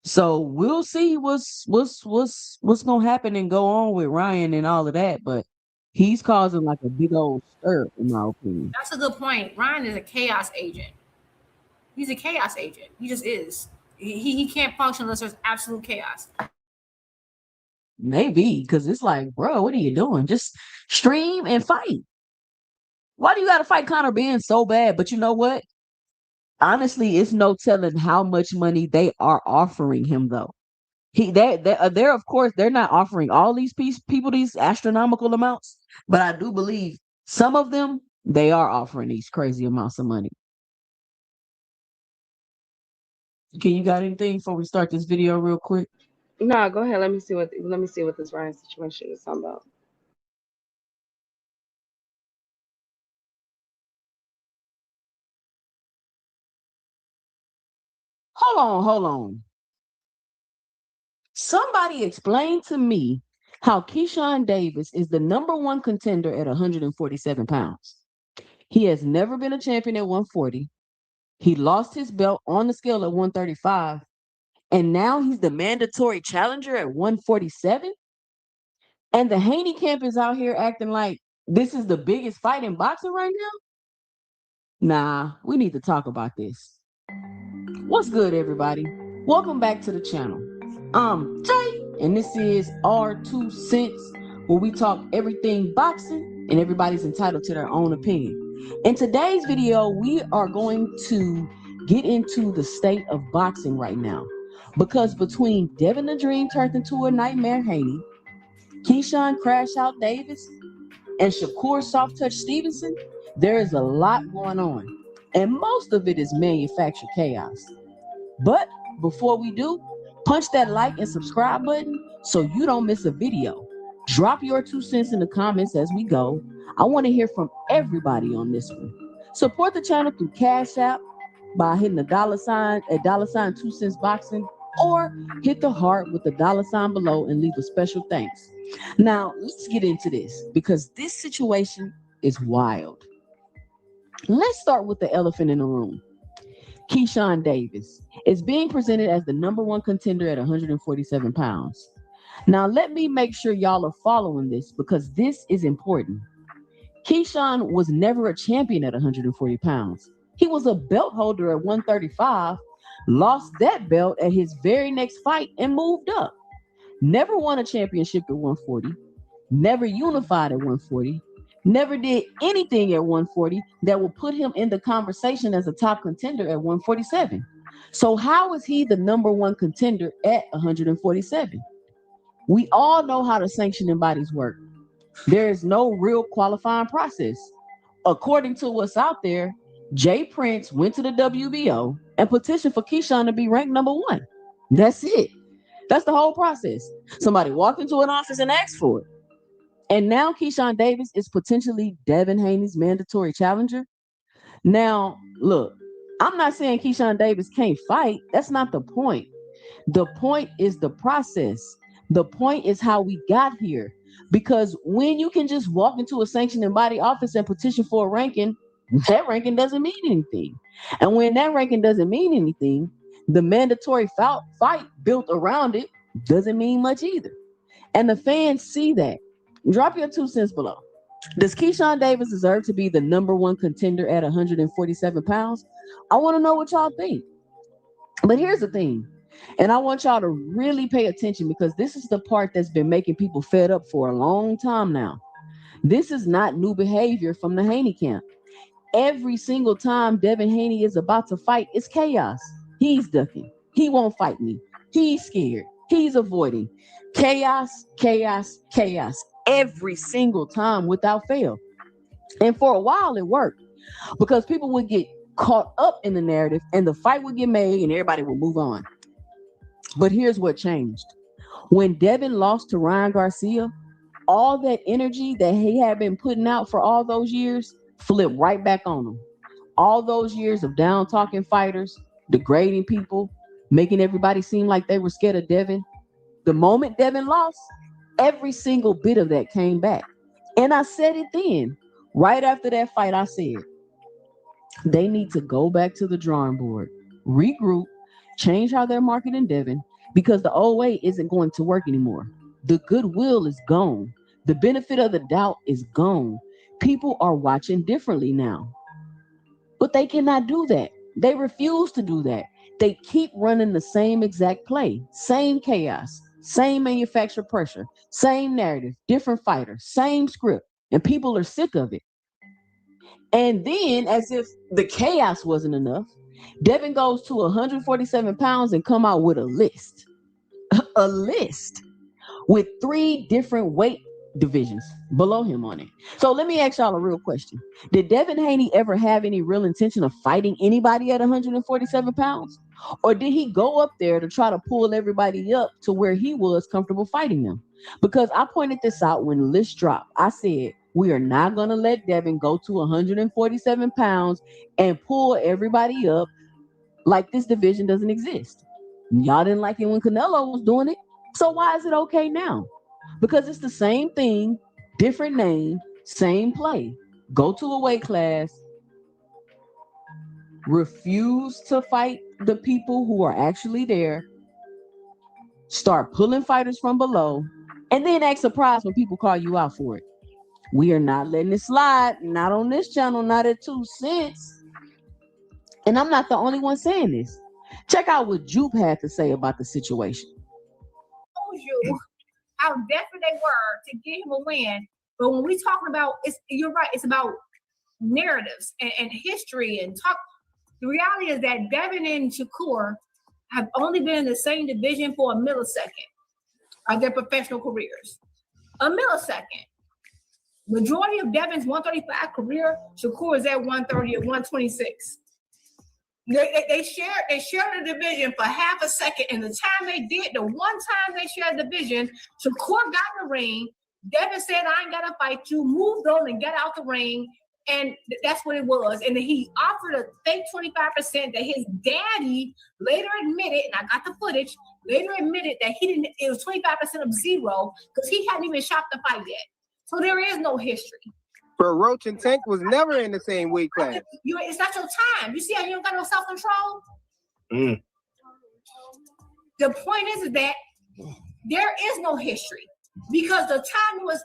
So we'll see what's gonna happen and go on with Ryan and all of that. But he's causing like a big old stir, in my opinion. That's a good point. Ryan is a chaos agent. He's a chaos agent. He just is. He can't function unless there's absolute chaos. Maybe, because it's like, bro, what are you doing? Just stream and fight. Why do you got to fight Conor Benn so bad? But you know what? Honestly, it's no telling how much money they are offering him, though. They're of course, they're not offering all these people these astronomical amounts, but I do believe some of them, they are offering these crazy amounts of money. Can you got anything before we start this video real quick? No, go ahead. Let me see what this Ryan situation is talking about. Hold on. Somebody explain to me how Keyshawn Davis is the number one contender at 147 pounds. He has never been a champion at 140. He lost his belt on the scale at 135. And now he's the mandatory challenger at 147. And the Haney camp is out here acting like this is the biggest fight in boxing right now. Nah, we need to talk about this. What's good, everybody? Welcome back to the channel. I'm Jay, and this is R2 Cents, where we talk everything boxing, and everybody's entitled to their own opinion. In today's video, we are going to get into the state of boxing right now, because between Devin the Dream turned into a Nightmare Haney, Keyshawn Crash Out Davis, and Shakur Soft Touch Stevenson, there is a lot going on, and most of it is manufactured chaos. But before we do, punch that like and subscribe button so you don't miss a video. Drop your 2 cents in the comments as we go. I want to hear from everybody on this one. Support the channel through Cash App by hitting the $sign at $2 cents boxing, or hit the heart with the $sign below and leave a special thanks. Now, let's get into this, because this situation is wild. Let's start with the elephant in the room. Keyshawn Davis is being presented as the #1 contender at 147 pounds. Now, let me make sure y'all are following this, because this is important. Keyshawn was never a champion at 140 pounds. He was a belt holder at 135, lost that belt at his very next fight, and moved up. Never won a championship at 140, never unified at 140, never did anything at 140 that will put him in the conversation as a top contender at 147. So how is he the #1 contender at 147? We all know how the sanctioning bodies work. There is no real qualifying process. According to what's out there, Jay Prince went to the WBO and petitioned for Keyshawn to be ranked #1. That's it. That's the whole process. Somebody walked into an office and asked for it. And now Keyshawn Davis is potentially Devin Haney's mandatory challenger. Now, look, I'm not saying Keyshawn Davis can't fight. That's not the point. The point is the process. The point is how we got here. Because when you can just walk into a sanctioning body office and petition for a ranking, that ranking doesn't mean anything. And when that ranking doesn't mean anything, the mandatory fight built around it doesn't mean much either. And the fans see that. Drop your 2 cents below. Does Keyshawn Davis deserve to be the #1 contender at 147 pounds? I want to know what y'all think. But here's the thing, and I want y'all to really pay attention, because this is the part that's been making people fed up for a long time now. This is not new behavior from the Haney camp. Every single time Devin Haney is about to fight, it's chaos. He's ducking. He won't fight me. He's scared. He's avoiding. Chaos, chaos, chaos. Every single time without fail. And for a while it worked, because people would get caught up in the narrative and the fight would get made and everybody would move on. But here's what changed. When Devin lost to Ryan Garcia, all that energy that he had been putting out for all those years flipped right back on him. All those years of down talking fighters, degrading people, making everybody seem like they were scared of Devin. The moment Devin lost, every single bit of that came back. And I said it then. Right after that fight, I said, they need to go back to the drawing board, regroup, change how they're marketing Devin, because the old way isn't going to work anymore. The goodwill is gone. The benefit of the doubt is gone. People are watching differently now. But they cannot do that. They refuse to do that. They keep running the same exact play, same chaos, same manufactured pressure, same narrative, different fighter, same script, and people are sick of it. And then, as if the chaos wasn't enough, Devin goes to 147 pounds and come out with a list. A list with 3 different weight divisions below him on it. So let me ask y'all a real question. Did Devin Haney ever have any real intention of fighting anybody at 147 pounds? Or did he go up there to try to pull everybody up to where he was comfortable fighting them? Because I pointed this out when the list dropped. I said, we are not going to let Devin go to 147 pounds and pull everybody up like this division doesn't exist. Y'all didn't like it when Canelo was doing it. So why is it okay now? Because it's the same thing, different name, same play. Go to a weight class, refuse to fight the people who are actually there, start pulling fighters from below, and then act surprised when people call you out for it. We are not letting it slide. Not on this channel, not at 2 cents. And I'm not the only one saying this. Check out what Jupe had to say about the situation. Shows you how desperate they were to get him a win. But when we talking about, you're right, it's about narratives and history and talk. The reality is that Devin and Shakur have only been in the same division for a millisecond of their professional careers. A millisecond. Majority of Devin's 135 career, Shakur is at 130 or 126. They shared the division for half a second, and the time they did, the one time they shared the division, Shakur got in the ring. Devin said, "I ain't gotta fight you." Moved on and got out the ring, and that's what it was. And then he offered a fake 25% that his daddy later admitted, and I got the footage. Later admitted that he didn't. It was 25% of zero because he hadn't even shot the fight yet. So there is no history. But Roach and Tank was never in the same weight class. It's not your time. You see how you don't got no self-control? The point is that there is no history because the time was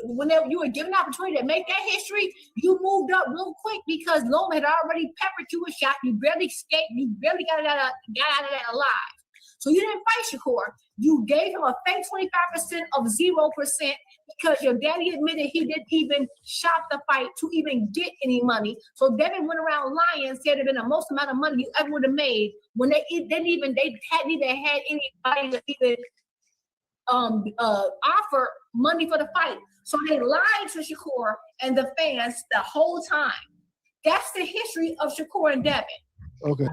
whenever you were given an opportunity to make that history, you moved up real quick because Loma had already peppered you with shots. You barely escaped. You barely got out of that alive. So you didn't fight Shakur. You gave him a fake 25% of 0% because your daddy admitted he didn't even shop the fight to even get any money. So Devin went around lying and said it been the most amount of money you ever would have made when they hadn't even had anybody to even offer money for the fight. So they lied to Shakur and the fans the whole time. That's the history of Shakur and Devin. Okay.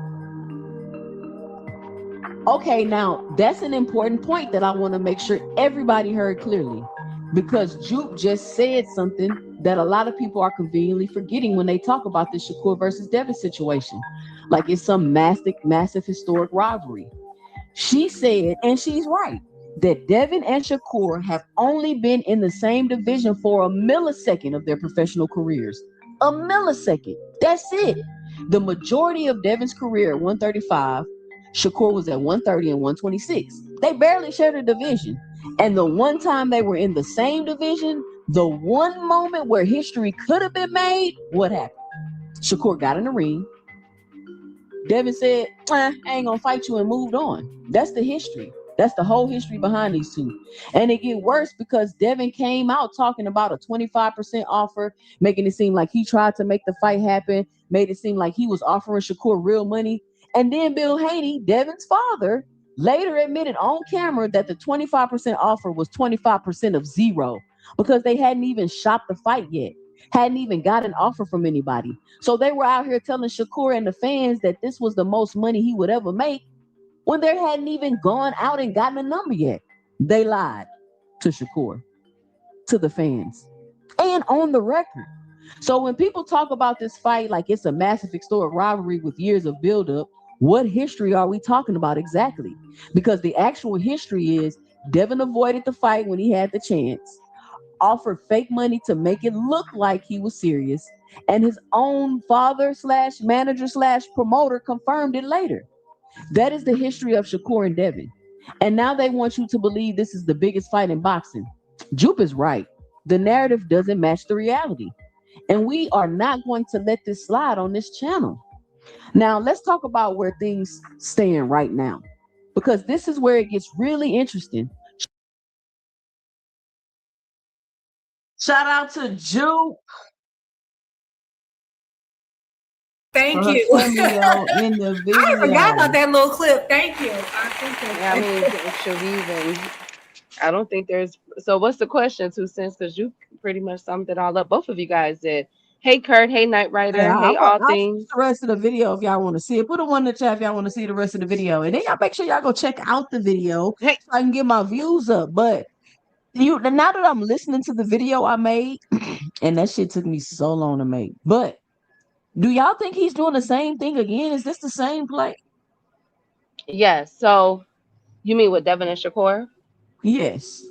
Okay, now that's an important point that I want to make sure everybody heard clearly, because Jupe just said something that a lot of people are conveniently forgetting when they talk about the Shakur versus Devin situation, like it's some massive historic rivalry. She said, and she's right, that Devin and Shakur have only been in the same division for a millisecond of their professional careers. A millisecond. That's it. The majority of Devin's career at 135, Shakur was at 130 and 126. They barely shared a division. And the one time they were in the same division, the one moment where history could have been made, what happened? Shakur got in the ring. Devin said, I ain't gonna fight you, and moved on. That's the history. That's the whole history behind these two. And it get worse because Devin came out talking about a 25% offer, making it seem like he tried to make the fight happen, made it seem like he was offering Shakur real money. And then Bill Haney, Devin's father, later admitted on camera that the 25% offer was 25% of zero because they hadn't even shopped the fight yet, hadn't even got an offer from anybody. So they were out here telling Shakur and the fans that this was the most money he would ever make when they hadn't even gone out and gotten a number yet. They lied to Shakur, to the fans, and on the record. So when people talk about this fight like it's a massive historic rivalry with years of buildup, what history are we talking about exactly? Because the actual history is Devin avoided the fight when he had the chance, offered fake money to make it look like he was serious, and his own father / manager / promoter confirmed it later. That is the history of Shakur and Devin. And now they want you to believe this is the biggest fight in boxing. Jupe is right. The narrative doesn't match the reality. And we are not going to let this slide on this channel. Now, let's talk about where things stand right now, because this is where it gets really interesting. Shout out to Jupe. Thank you. In the video. I forgot about that little clip. Thank you. I appreciate Yeah, I mean, should we even? I don't think there's. So, what's the question, 2 cents? Because you pretty much summed it all up. Both of you guys did. Hey, Kurt. Hey, Knight Rider. Hey, All Things. The rest of the video, if y'all want to see it, put a 1 in the chat if y'all want to see the rest of the video, and then y'all make sure y'all go check out the video so I can get my views up. But now that I'm listening to the video I made, and that shit took me so long to make, but do y'all think he's doing the same thing again? Is this the same play? Yes. So, you mean with Devin and Shakur? Yes.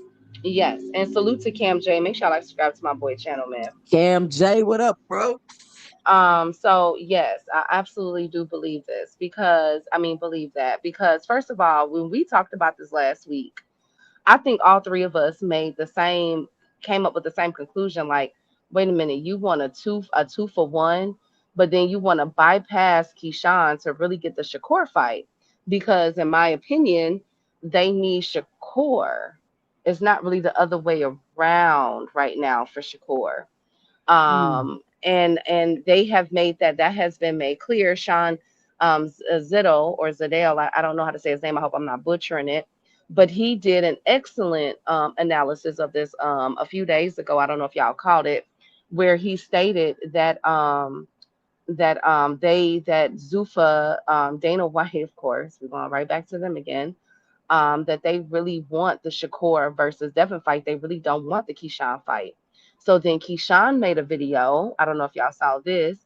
Yes. And salute to Cam J. Make sure y'all subscribe to my boy channel, man. Cam J, what up, bro? So yes, I absolutely do believe this because first of all, when we talked about this last week, I think all three of us came up with the same conclusion. Like, wait a minute, you want a two for one, but then you want to bypass Keyshawn to really get the Shakur fight because, in my opinion, they need Shakur. It's not really the other way around right now for Shakur. And they have made that has been made clear. Sean Zitto or Zadell, I don't know how to say his name. I hope I'm not butchering it, but he did an excellent analysis of this a few days ago. I don't know if y'all caught it, where he stated that Zuffa, Dana White, of course, we're going right back to them again. That they really want the Shakur versus Devin fight. They really don't want the Keyshawn fight. So then Keyshawn made a video. I don't know if y'all saw this,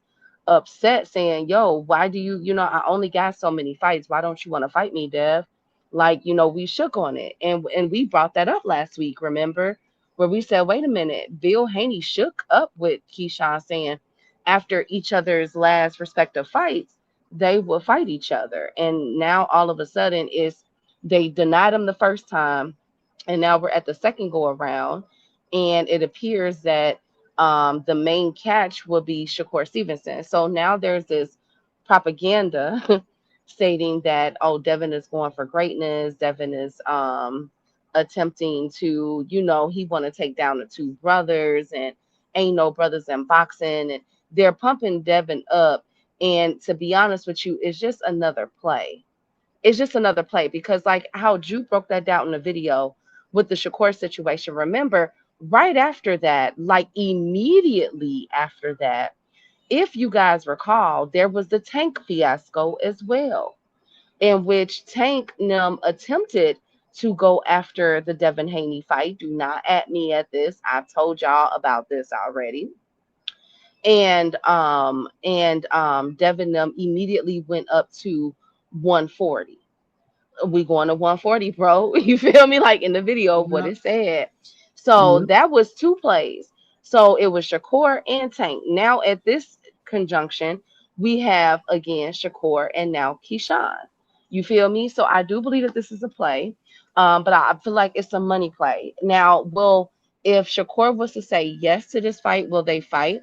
upset saying, yo, why do you I only got so many fights. Why don't you want to fight me, Dev? Like, we shook on it. And we brought that up last week, remember? Where we said, wait a minute, Bill Haney shook up with Keyshawn saying after each other's last respective fights, they will fight each other. And now all of a sudden they denied him the first time, and now we're at the second go around, and it appears that the main catch will be Shakur Stevenson. So now there's this propaganda stating that, oh, Devin is going for greatness. Devin is attempting to, he want to take down the two brothers, and ain't no brothers in boxing, and they're pumping Devin up. And to be honest with you, it's just another play. It's just another play because, like how Drew broke that down in the video with the Shakur situation, remember, right after that, like immediately after that, if you guys recall, there was the Tank fiasco as well, in which Tank attempted to go after the Devin Haney fight. Do not at me at this. I've told y'all about this already. And Devin immediately went up to 140. We going to 140, bro. You feel me? Like in the video, what it said. So that was two plays. So it was Shakur and Tank. Now at this conjunction, we have again Shakur and now Keyshawn. You feel me? So I do believe that this is a play, but I feel like it's a money play. Now, if Shakur was to say yes to this fight, will they fight?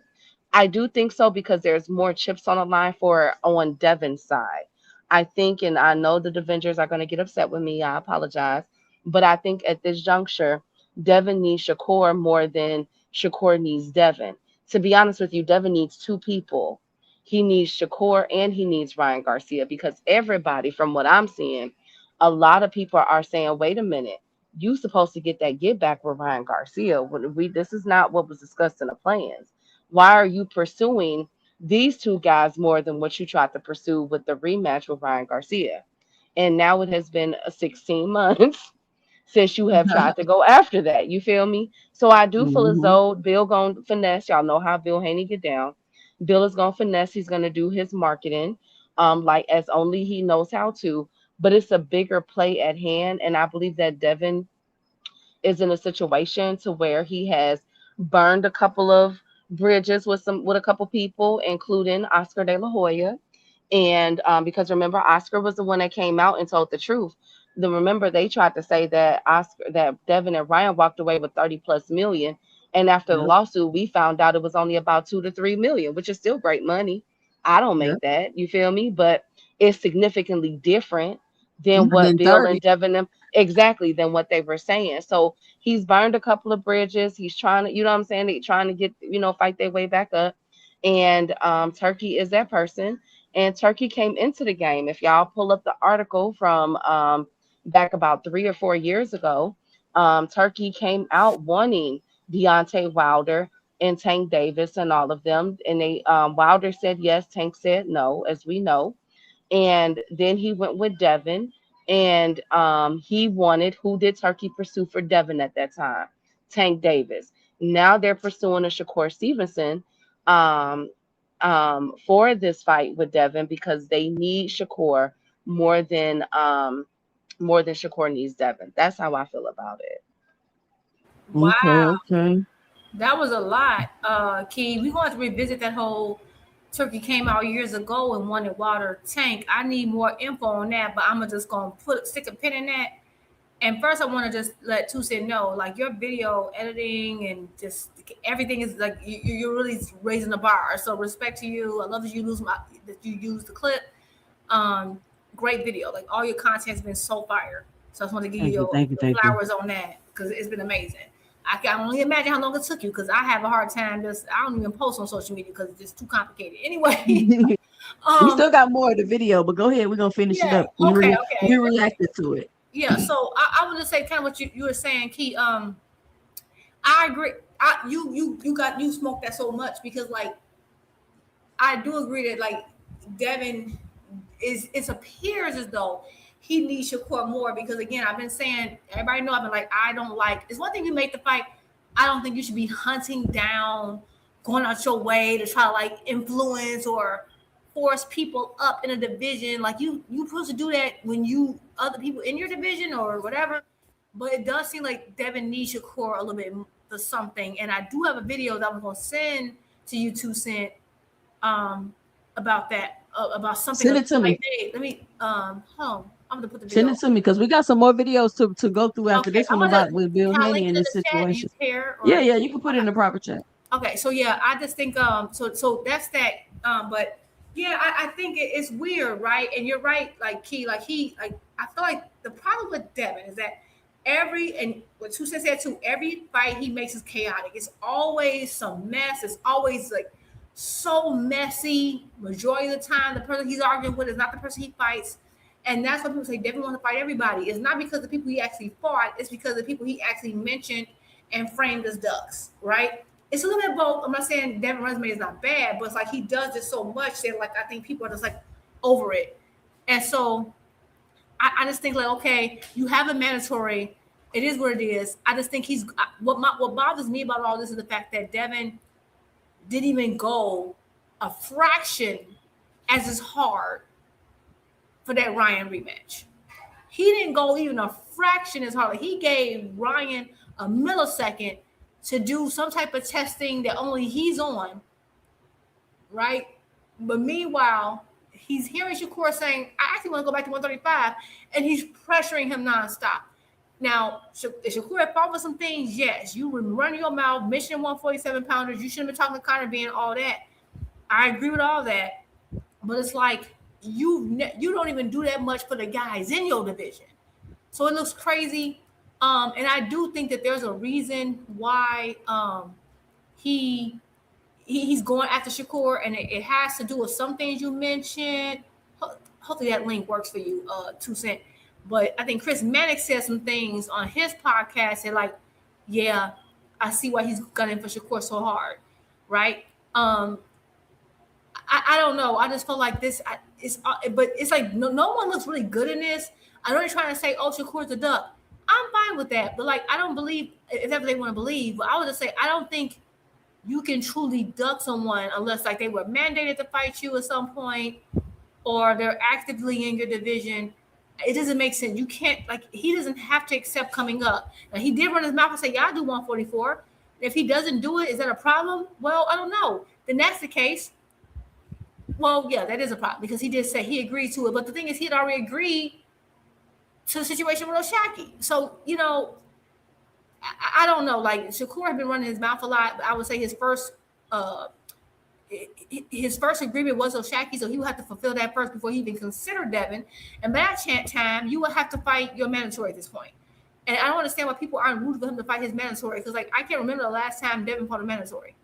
I do think so because there's more chips on the line on Devin's side. I think, and I know the Avengers are going to get upset with me. I apologize. But I think at this juncture, Devin needs Shakur more than Shakur needs Devin. To be honest with you, Devin needs two people. He needs Shakur and he needs Ryan Garcia, because everybody, from what I'm seeing, a lot of people are saying, wait a minute, you supposed to get that get back with Ryan Garcia. This is not what was discussed in the plans. Why are you pursuing these two guys more than what you tried to pursue with the rematch with Ryan Garcia? And now it has been 16 months since you have tried to go after that. You feel me? So I do feel as though Bill going to finesse. Y'all know how Bill Haney get down. Bill is going to finesse. He's going to do his marketing like as only he knows how to. But it's a bigger play at hand. And I believe that Devin is in a situation to where he has burned a couple of bridges with a couple people, including Oscar De La Hoya. And because remember, Oscar was the one that came out and told the truth. Remember, they tried to say that Devin and Ryan walked away with 30+ million. And after the lawsuit, we found out it was only about 2 to 3 million, which is still great money. I don't make that, you feel me? But it's significantly different than what Bill 30. And Devin, exactly, than what they were saying. So he's burned a couple of bridges. He's trying to, you know what I'm saying? They're trying to get, fight their way back up. And Turkey is that person. And Turkey came into the game. If y'all pull up the article from back about 3 or 4 years ago, Turkey came out wanting Deontay Wilder and Tank Davis and all of them. And they Wilder said yes, Tank said no, as we know. And then he went with Devin, and he wanted, who did Turkey pursue for Devin at that time? Tank Davis. Now they're pursuing a Shakur Stevenson for this fight with Devin because they need Shakur more than Shakur needs Devin. That's how I feel about it. Wow. Okay. That was a lot, Key. We're going to revisit that whole Turkey came out years ago and wanted Wilder Tank. I need more info on that, but I'm just going to stick a pin in that. And first, I want to just let Toussaint know, like your video editing and just everything is like you're really raising the bar. So respect to you. I love that you use the clip. Great video. Like all your content has been so fire. So I just want to give you your flowers on that because it's been amazing. I can only imagine how long it took you because I have a hard time. I don't even post on social media because it's just too complicated. Anyway, we still got more of the video, but go ahead. We're gonna finish it up. Okay. We reacted to it. Yeah. So I would just say kind of what you were saying, Key. I agree. You smoked that so much because like I do agree that like Devin it appears as though he needs Shakur more because again, I've been saying, everybody know I've been like, I don't like, it's one thing you make the fight. I don't think you should be hunting down, going out your way to try to like influence or force people up in a division. Like you supposed to do that when you other people in your division or whatever. But it does seem like Devin needs Shakur a little bit for something. And I do have a video that I'm going to send to you, Toussaint, about that, about something. Send it to me. Let me, hold on. I'm gonna put the video. Send it to me because we got some more videos to go through after this one about with Bill Haney in this situation. Yeah, you can put it in the proper chat. Okay, so yeah, I just think so that's that. But yeah, I think it's weird, right? And you're right, like Key, I feel like the problem with Devin is that and what Toussaint said too, every fight he makes is chaotic. It's always some mess. It's always like so messy. Majority of the time, the person he's arguing with is not the person he fights. And that's why people say Devin wants to fight everybody. It's not because of the people he actually fought. It's because of the people he actually mentioned and framed as ducks, right? It's a little bit both. I'm not saying Devin's resume is not bad, but it's like he does this so much that like I think people are just like over it. And so I just think like, okay, you have a mandatory. It is what it is. I just think what bothers me about all this is the fact that Devin didn't even go a fraction as is hard for that Ryan rematch. He didn't go even a fraction as hard. Like he gave Ryan a millisecond to do some type of testing that only he's on, right? But meanwhile, he's hearing Shakur saying, I actually want to go back to 135, and he's pressuring him nonstop. Now, if Shakur fought for some things, yes, you would run your mouth, mention 147 pounders, you shouldn't have been talking to Conor being all that. I agree with all that, but it's like, you don't even do that much for the guys in your division. So it looks crazy. And I do think that there's a reason why he's going after Shakur, and it has to do with some things you mentioned. Hopefully that link works for you, Toussaint. But I think Chris Mannix said some things on his podcast that like, yeah, I see why he's gunning for Shakur so hard, right? I don't know. I just feel like this. But it's like no one looks really good in this. I know they're trying to say, "Oh, Shakur's a duck." I'm fine with that, but like I don't believe if that's what they want to believe. But I would just say I don't think you can truly duck someone unless like they were mandated to fight you at some point, or they're actively in your division. It doesn't make sense. You can't like he doesn't have to accept coming up. Now he did run his mouth and say, "Yeah, I do 144." If he doesn't do it, is that a problem? Well, I don't know. Then that's the case. Well, yeah, that is a problem because he did say he agreed to it. But the thing is, he had already agreed to the situation with O'Shaquie. So, you know, I don't know. Like Shakur had been running his mouth a lot. But I would say his first agreement was O'Shaquie, so he would have to fulfill that first before he even considered Devin. And by that time, you would have to fight your mandatory at this point. And I don't understand why people aren't rooting for him to fight his mandatory because, like, I can't remember the last time Devin fought a mandatory.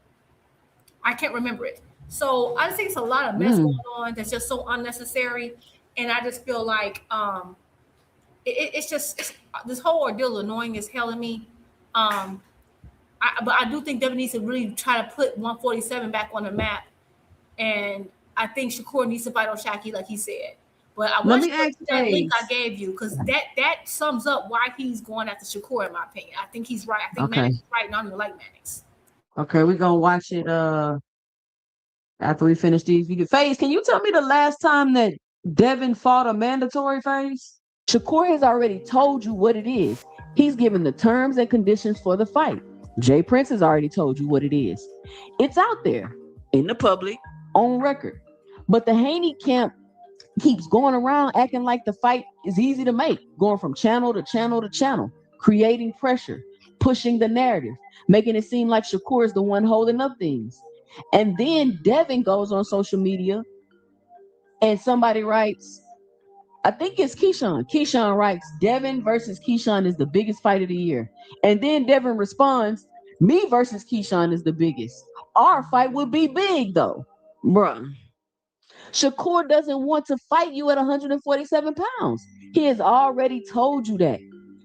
I can't remember it. So I just think it's a lot of mess going on that's just so unnecessary. And I just feel like it's this whole ordeal is annoying as hell to me. But I do think Devin needs to really try to put 147 back on the map. And I think Shakur needs to fight O'Shaquie like he said. But I want to ask that link I gave you because that sums up why he's going after Shakur, in my opinion. I think he's right. I think Mannix is right, and I don't even like Mannix. Okay, we're gonna watch it after we finish these videos. FaZe, can you tell me the last time that Devin fought a mandatory, FaZe? Shakur has already told you what it is. He's given the terms and conditions for the fight. Jay Prince has already told you what it is. It's out there in the public, on record. But the Haney camp keeps going around acting like the fight is easy to make, going from channel to channel to channel, creating pressure, pushing the narrative, making it seem like Shakur is the one holding up things. And then Devin goes on social media and somebody writes, I think it's Keyshawn. Keyshawn writes, Devin versus Keyshawn is the biggest fight of the year. And then Devin responds, me versus Keyshawn is the biggest. Our fight would be big though. Bruh. Shakur doesn't want to fight you at 147 pounds. He has already told you that.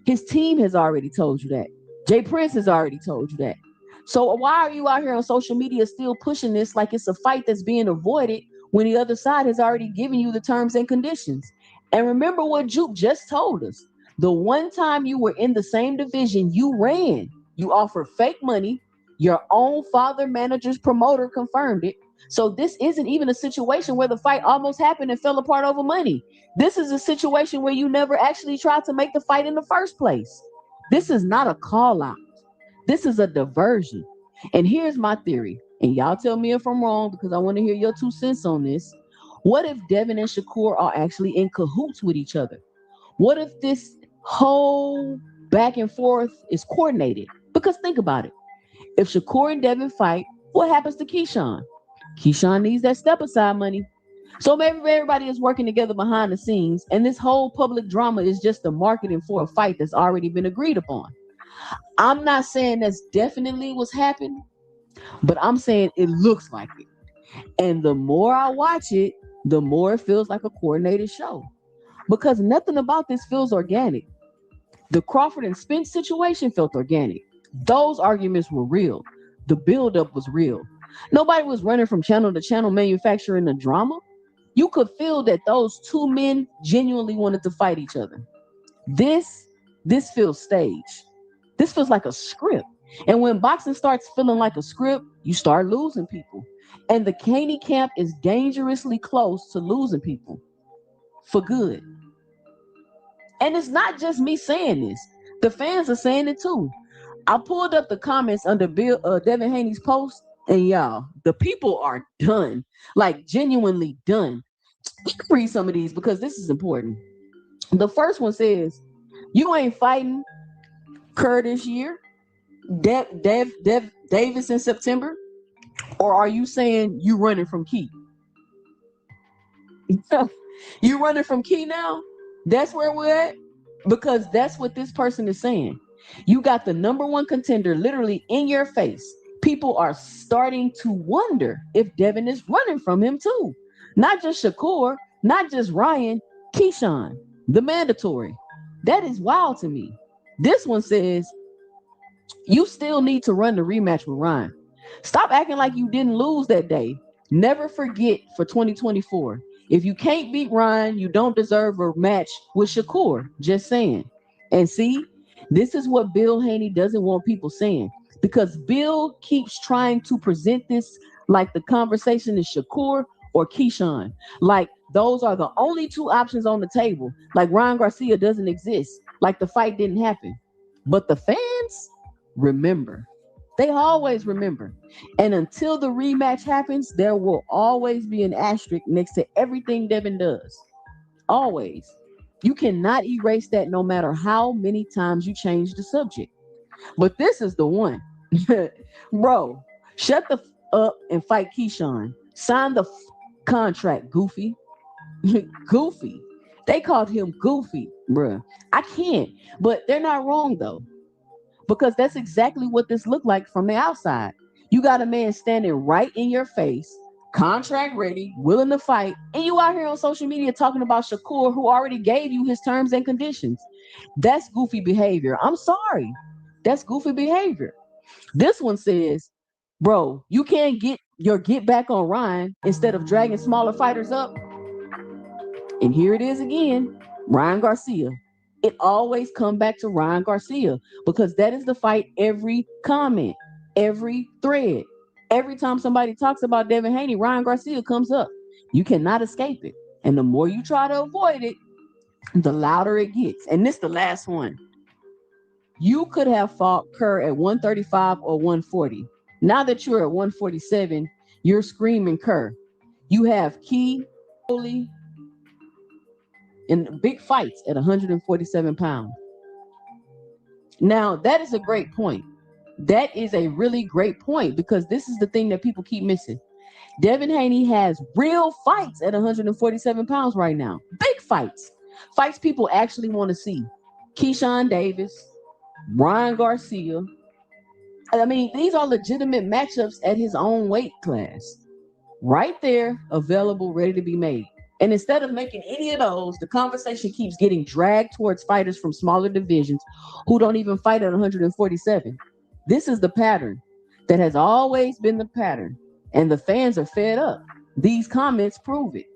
His team has already told you that. Jay Prince has already told you that. So why are you out here on social media still pushing this like it's a fight that's being avoided when the other side has already given you the terms and conditions? And remember what Juke just told us. The one time you were in the same division, you ran. You offered fake money. Your own father, manager's promoter confirmed it. So this isn't even a situation where the fight almost happened and fell apart over money. This is a situation where you never actually tried to make the fight in the first place. This is not a call out. This is a diversion. And here's my theory. And y'all tell me if I'm wrong because I want to hear your 2 cents on this. What if Devin and Shakur are actually in cahoots with each other? What if this whole back and forth is coordinated? Because think about it. If Shakur and Devin fight, what happens to Keyshawn? Keyshawn needs that step aside money. So maybe everybody is working together behind the scenes, and this whole public drama is just the marketing for a fight that's already been agreed upon. I'm not saying that's definitely what's happening, but I'm saying it looks like it. And the more I watch it, the more it feels like a coordinated show. Because nothing about this feels organic. The Crawford and Spence situation felt organic. Those arguments were real. The buildup was real. Nobody was running from channel to channel manufacturing the drama. You could feel that those 2 men genuinely wanted to fight each other. This feels staged. This feels like a script. And when boxing starts feeling like a script, you start losing people. And the Caney camp is dangerously close to losing people for good. And it's not just me saying this. The fans are saying it too. I pulled up the comments under Devin Haney's post, and y'all, the people are done, like genuinely done. We can read some of these because this is important. The first one says, you ain't fighting Kerr this year, Davis in September, or are you saying you running from Key? You running from Key now? That's where we're at? Because that's what this person is saying. You got the number 1 contender literally in your face. People are starting to wonder if Devin is running from him too. Not just Shakur, not just Ryan, Keyshawn, the mandatory. That is wild to me. This one says, you still need to run the rematch with Ryan. Stop acting like you didn't lose that day. Never forget for 2024. If you can't beat Ryan, you don't deserve a match with Shakur. Just saying. And see, this is what Bill Haney doesn't want people saying. Because Bill keeps trying to present this like the conversation is Shakur or Keyshawn. Like those are the only 2 options on the table. Like Ryan Garcia doesn't exist. Like the fight didn't happen. But the fans remember. They always remember. And until the rematch happens, there will always be an asterisk next to everything Devin does. Always. You cannot erase that no matter how many times you change the subject. But this is the one. Bro, shut the up and fight Keyshawn. Sign the contract, Goofy. Goofy. They called him Goofy, bruh. I can't. But they're not wrong, though. Because that's exactly what this looked like from the outside. You got a man standing right in your face, contract ready, willing to fight, and you out here on social media talking about Shakur, who already gave you his terms and conditions. That's goofy behavior. I'm sorry. That's goofy behavior. This one says, bro, you can't get your get back on Ryan instead of dragging smaller fighters up. And here it is again, Ryan Garcia. It always come back to Ryan Garcia because that is the fight every comment, every thread. Every time somebody talks about Devin Haney, Ryan Garcia comes up. You cannot escape it. And the more you try to avoid it, the louder it gets. And this is the last one. You could have fought Kerr at 135 or 140. Now that you're at 147, you're screaming Kerr. You have Key, Holy, in big fights at 147 pounds. Now, that is a great point. That is a really great point because this is the thing that people keep missing. Devin Haney has real fights at 147 pounds right now. Big fights. Fights people actually want to see. Keyshawn Davis, Ryan Garcia. I mean, these are legitimate matchups at his own weight class. Right there, available, ready to be made. And instead of making any of those, the conversation keeps getting dragged towards fighters from smaller divisions who don't even fight at 147. This is the pattern that has always been the pattern. And the fans are fed up. These comments prove it.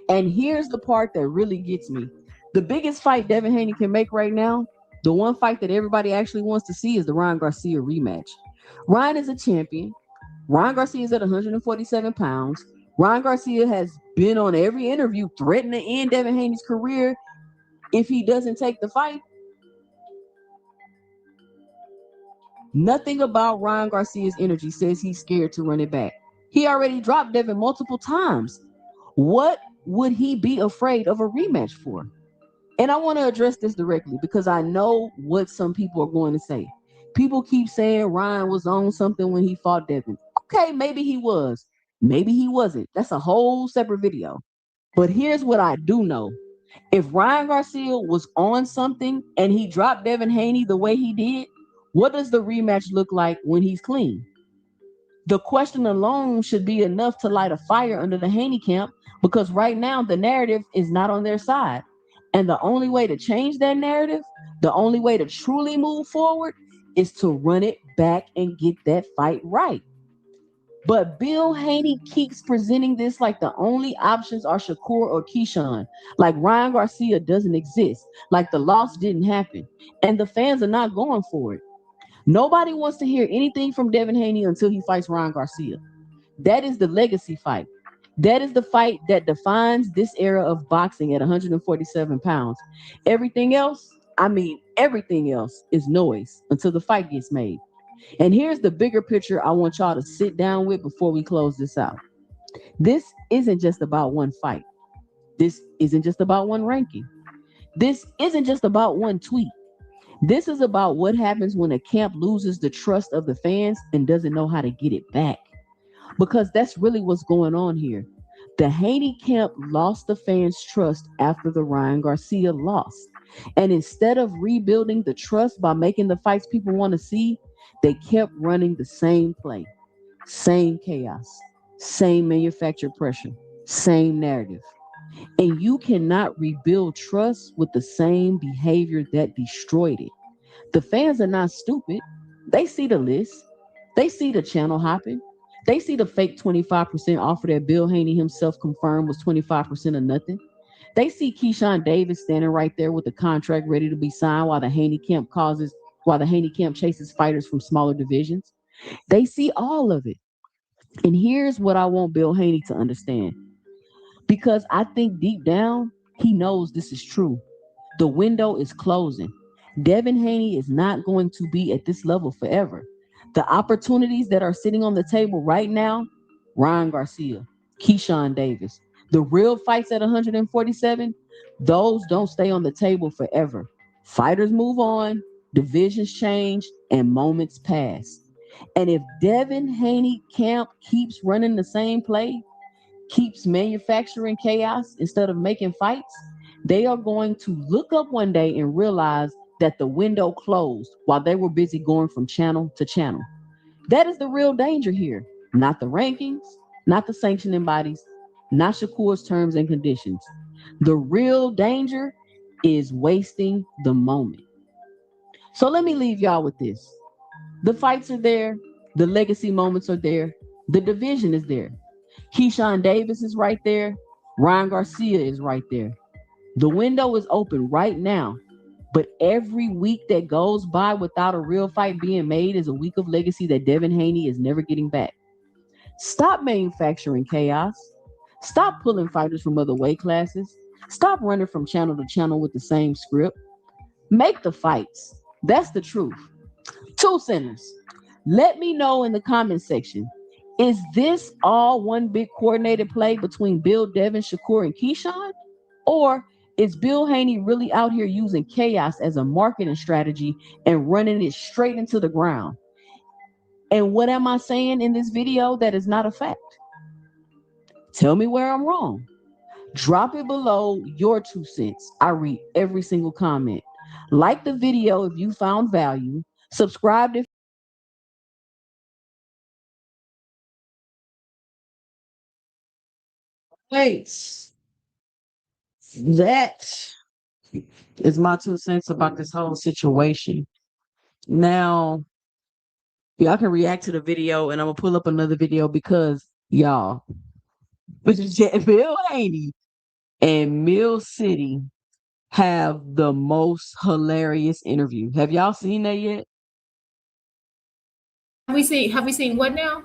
And here's the part that really gets me. The biggest fight Devin Haney can make right now, the one fight that everybody actually wants to see, is the Ryan Garcia rematch. Ryan is a champion. Ryan Garcia is at 147 pounds. Ryan Garcia has been on every interview threatening to end Devin Haney's career if he doesn't take the fight. Nothing about Ryan Garcia's energy says he's scared to run it back. He already dropped Devin multiple times. What would he be afraid of a rematch for? And I want to address this directly because I know what some people are going to say. People keep saying Ryan was on something when he fought Devin. Okay, maybe he was. Maybe he wasn't. That's a whole separate video. But here's what I do know. If Ryan Garcia was on something and he dropped Devin Haney the way he did, what does the rematch look like when he's clean? The question alone should be enough to light a fire under the Haney camp because right now the narrative is not on their side. And the only way to change that narrative, the only way to truly move forward is to run it back and get that fight right. But Bill Haney keeps presenting this like the only options are Shakur or Keyshawn, like Ryan Garcia doesn't exist, like the loss didn't happen, and the fans are not going for it. Nobody wants to hear anything from Devin Haney until he fights Ryan Garcia. That is the legacy fight. That is the fight that defines this era of boxing at 147 pounds. Everything else, everything else is noise until the fight gets made. And here's the bigger picture I want y'all to sit down with before we close this out. This isn't just about one fight. This isn't just about one ranking. This isn't just about one tweet. This is about what happens when a camp loses the trust of the fans and doesn't know how to get it back. Because that's really what's going on here. The Haney camp lost the fans' trust after the Ryan Garcia loss. And instead of rebuilding the trust by making the fights people want to see, they kept running the same play, same chaos, same manufactured pressure, same narrative. And you cannot rebuild trust with the same behavior that destroyed it. The fans are not stupid. They see the list. They see the channel hopping. They see the fake 25% offer that Bill Haney himself confirmed was 25% of nothing. They see Keyshawn Davis standing right there with the contract ready to be signed while the Haney camp chases fighters from smaller divisions. They see all of it. And here's what I want Bill Haney to understand. Because I think deep down, he knows this is true. The window is closing. Devin Haney is not going to be at this level forever. The opportunities that are sitting on the table right now, Ryan Garcia, Keyshawn Davis, the real fights at 147, those don't stay on the table forever. Fighters move on, divisions change, and moments pass. And if Devin Haney camp keeps running the same play, keeps manufacturing chaos instead of making fights, they are going to look up one day and realize that the window closed while they were busy going from channel to channel. That is the real danger here. Not the rankings, not the sanctioning bodies, not Shakur's terms and conditions. The real danger is wasting the moment. So let me leave y'all with this. The fights are there. The legacy moments are there. The division is there. Keyshawn Davis is right there. Ryan Garcia is right there. The window is open right now. But every week that goes by without a real fight being made is a week of legacy that Devin Haney is never getting back. Stop manufacturing chaos. Stop pulling fighters from other weight classes. Stop running from channel to channel with the same script. Make the fights. That's the truth. Two Centers, let me know in the comment section. Is this all one big coordinated play between Bill, Devin, Shakur, and Keyshawn? Or is Bill Haney really out here using chaos as a marketing strategy and running it straight into the ground? And what am I saying in this video that is not a fact? Tell me where I'm wrong. Drop it below your 2 cents. I read every single comment. Like the video if you found value. Subscribe if Wait. That is my 2 cents about this whole situation. Now, y'all can react to the video, and I'm gonna pull up another video because y'all, Bill Haney and Mill City have the most hilarious interview. Have y'all seen that yet? Have we seen what now?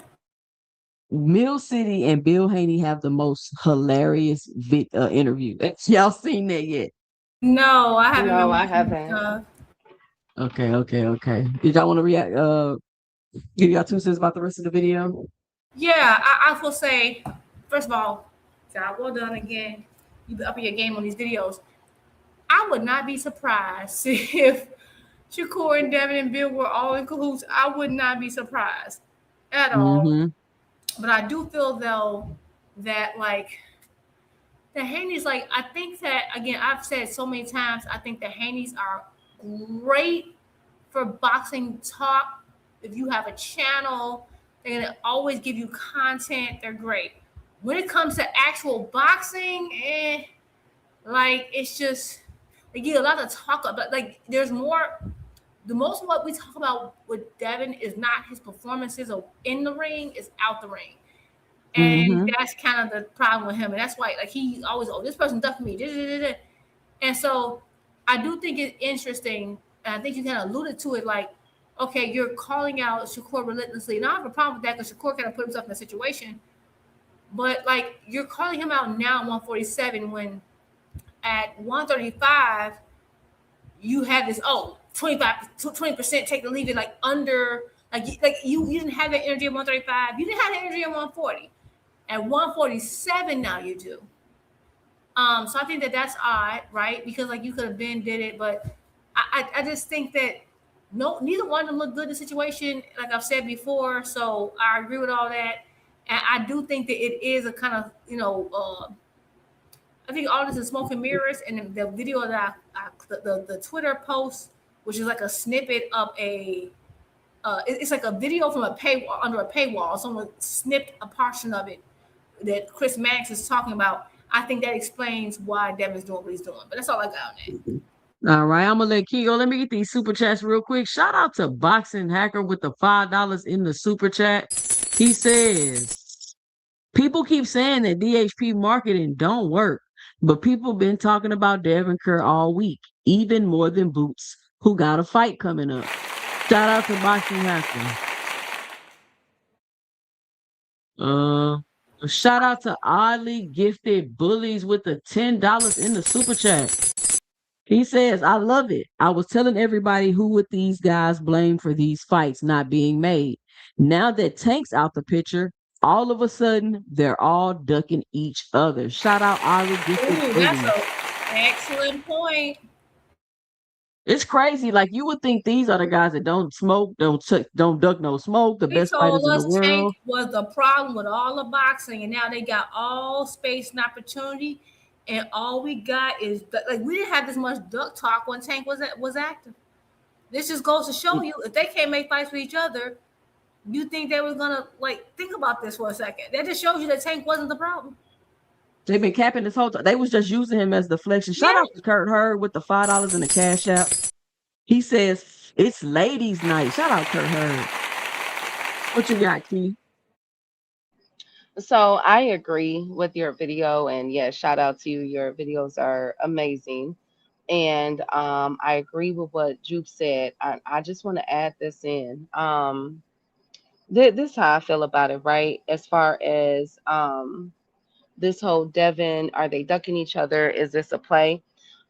Mill City and Bill Haney have the most hilarious interview. Y'all seen that yet? No, I haven't. No, I haven't. Okay. Did y'all want to react? Give y'all 2 cents about the rest of the video? Yeah, I will say, first of all, job well done again. You be up your game on these videos. I would not be surprised if Shakur and Devin and Bill were all in cahoots. I would not be surprised at all. But I do feel though that like the Haneys, like I think that again, I've said so many times, I think the Haneys are great for boxing talk. If you have a channel, they're gonna always give you content. They're great. When it comes to actual boxing, like it's just they get a lot of talk about. Like there's more. The most of what we talk about with Devin is not his performances in the ring, it's out the ring. And that's kind of the problem with him. And that's why like he's always, this person ducked me. And so I do think it's interesting. And I think you kind of alluded to it like, okay, you're calling out Shakur relentlessly. And I have a problem with that because Shakur kind of put himself in a situation. But like you're calling him out now at 147 when at 135, you have this, 20% take the leave it like under, like you didn't have that energy at 135. You didn't have that energy at 140. At 147 now you do. So I think that's odd, right? Because like you could have been did it, but I just think that neither one of them look good in the situation, like I've said before. So I agree with all that. And I do think that it is a kind of, I think all this is smoke and mirrors, and the video that the Twitter post, which is like a snippet of it's like a video from a paywall under a paywall. Someone snipped a portion of it that Chris Mannix is talking about. I think that explains why Devin's doing what he's doing. But that's all I got on that. All right, I'm gonna let Kigo. Let me get these super chats real quick. Shout out to Boxing Hacker with the $5 in the super chat. He says, people keep saying that DHP marketing don't work. But people been talking about Devin Kerr all week, even more than Boots, who got a fight coming up. Shout out to Boxing Hacker. Shout out to Oddly Gifted Bullies with the $10 in the super chat. He says, I love it. I was telling everybody who would these guys blame for these fights not being made. Now that Tank's out the picture, all of a sudden, they're all ducking each other. Shout out Oddly Gifted Bullies. That's an excellent point. It's crazy. Like you would think these are the guys that don't smoke, don't duck no smoke, the best fighters in the world. Tank was the problem with all the boxing, and now they got all space and opportunity, and all we got is like we didn't have this much duck talk when Tank was active. This just goes to show you if they can't make fights with each other, you think they were gonna like think about this for a second. That just shows you that Tank wasn't the problem. They've been capping this whole time. They was just using him as deflection. Shout out to Kurt Hurd with the $5 in the cash app. He says it's ladies' night. Shout out Kurt Hurd. What you got, Key? So I agree with your video, and yes, shout out to you. Your videos are amazing. And I agree with what Jupe said. I just want to add this in. This is how I feel about it, right? As far as this whole Devin, are they ducking each other? Is this a play?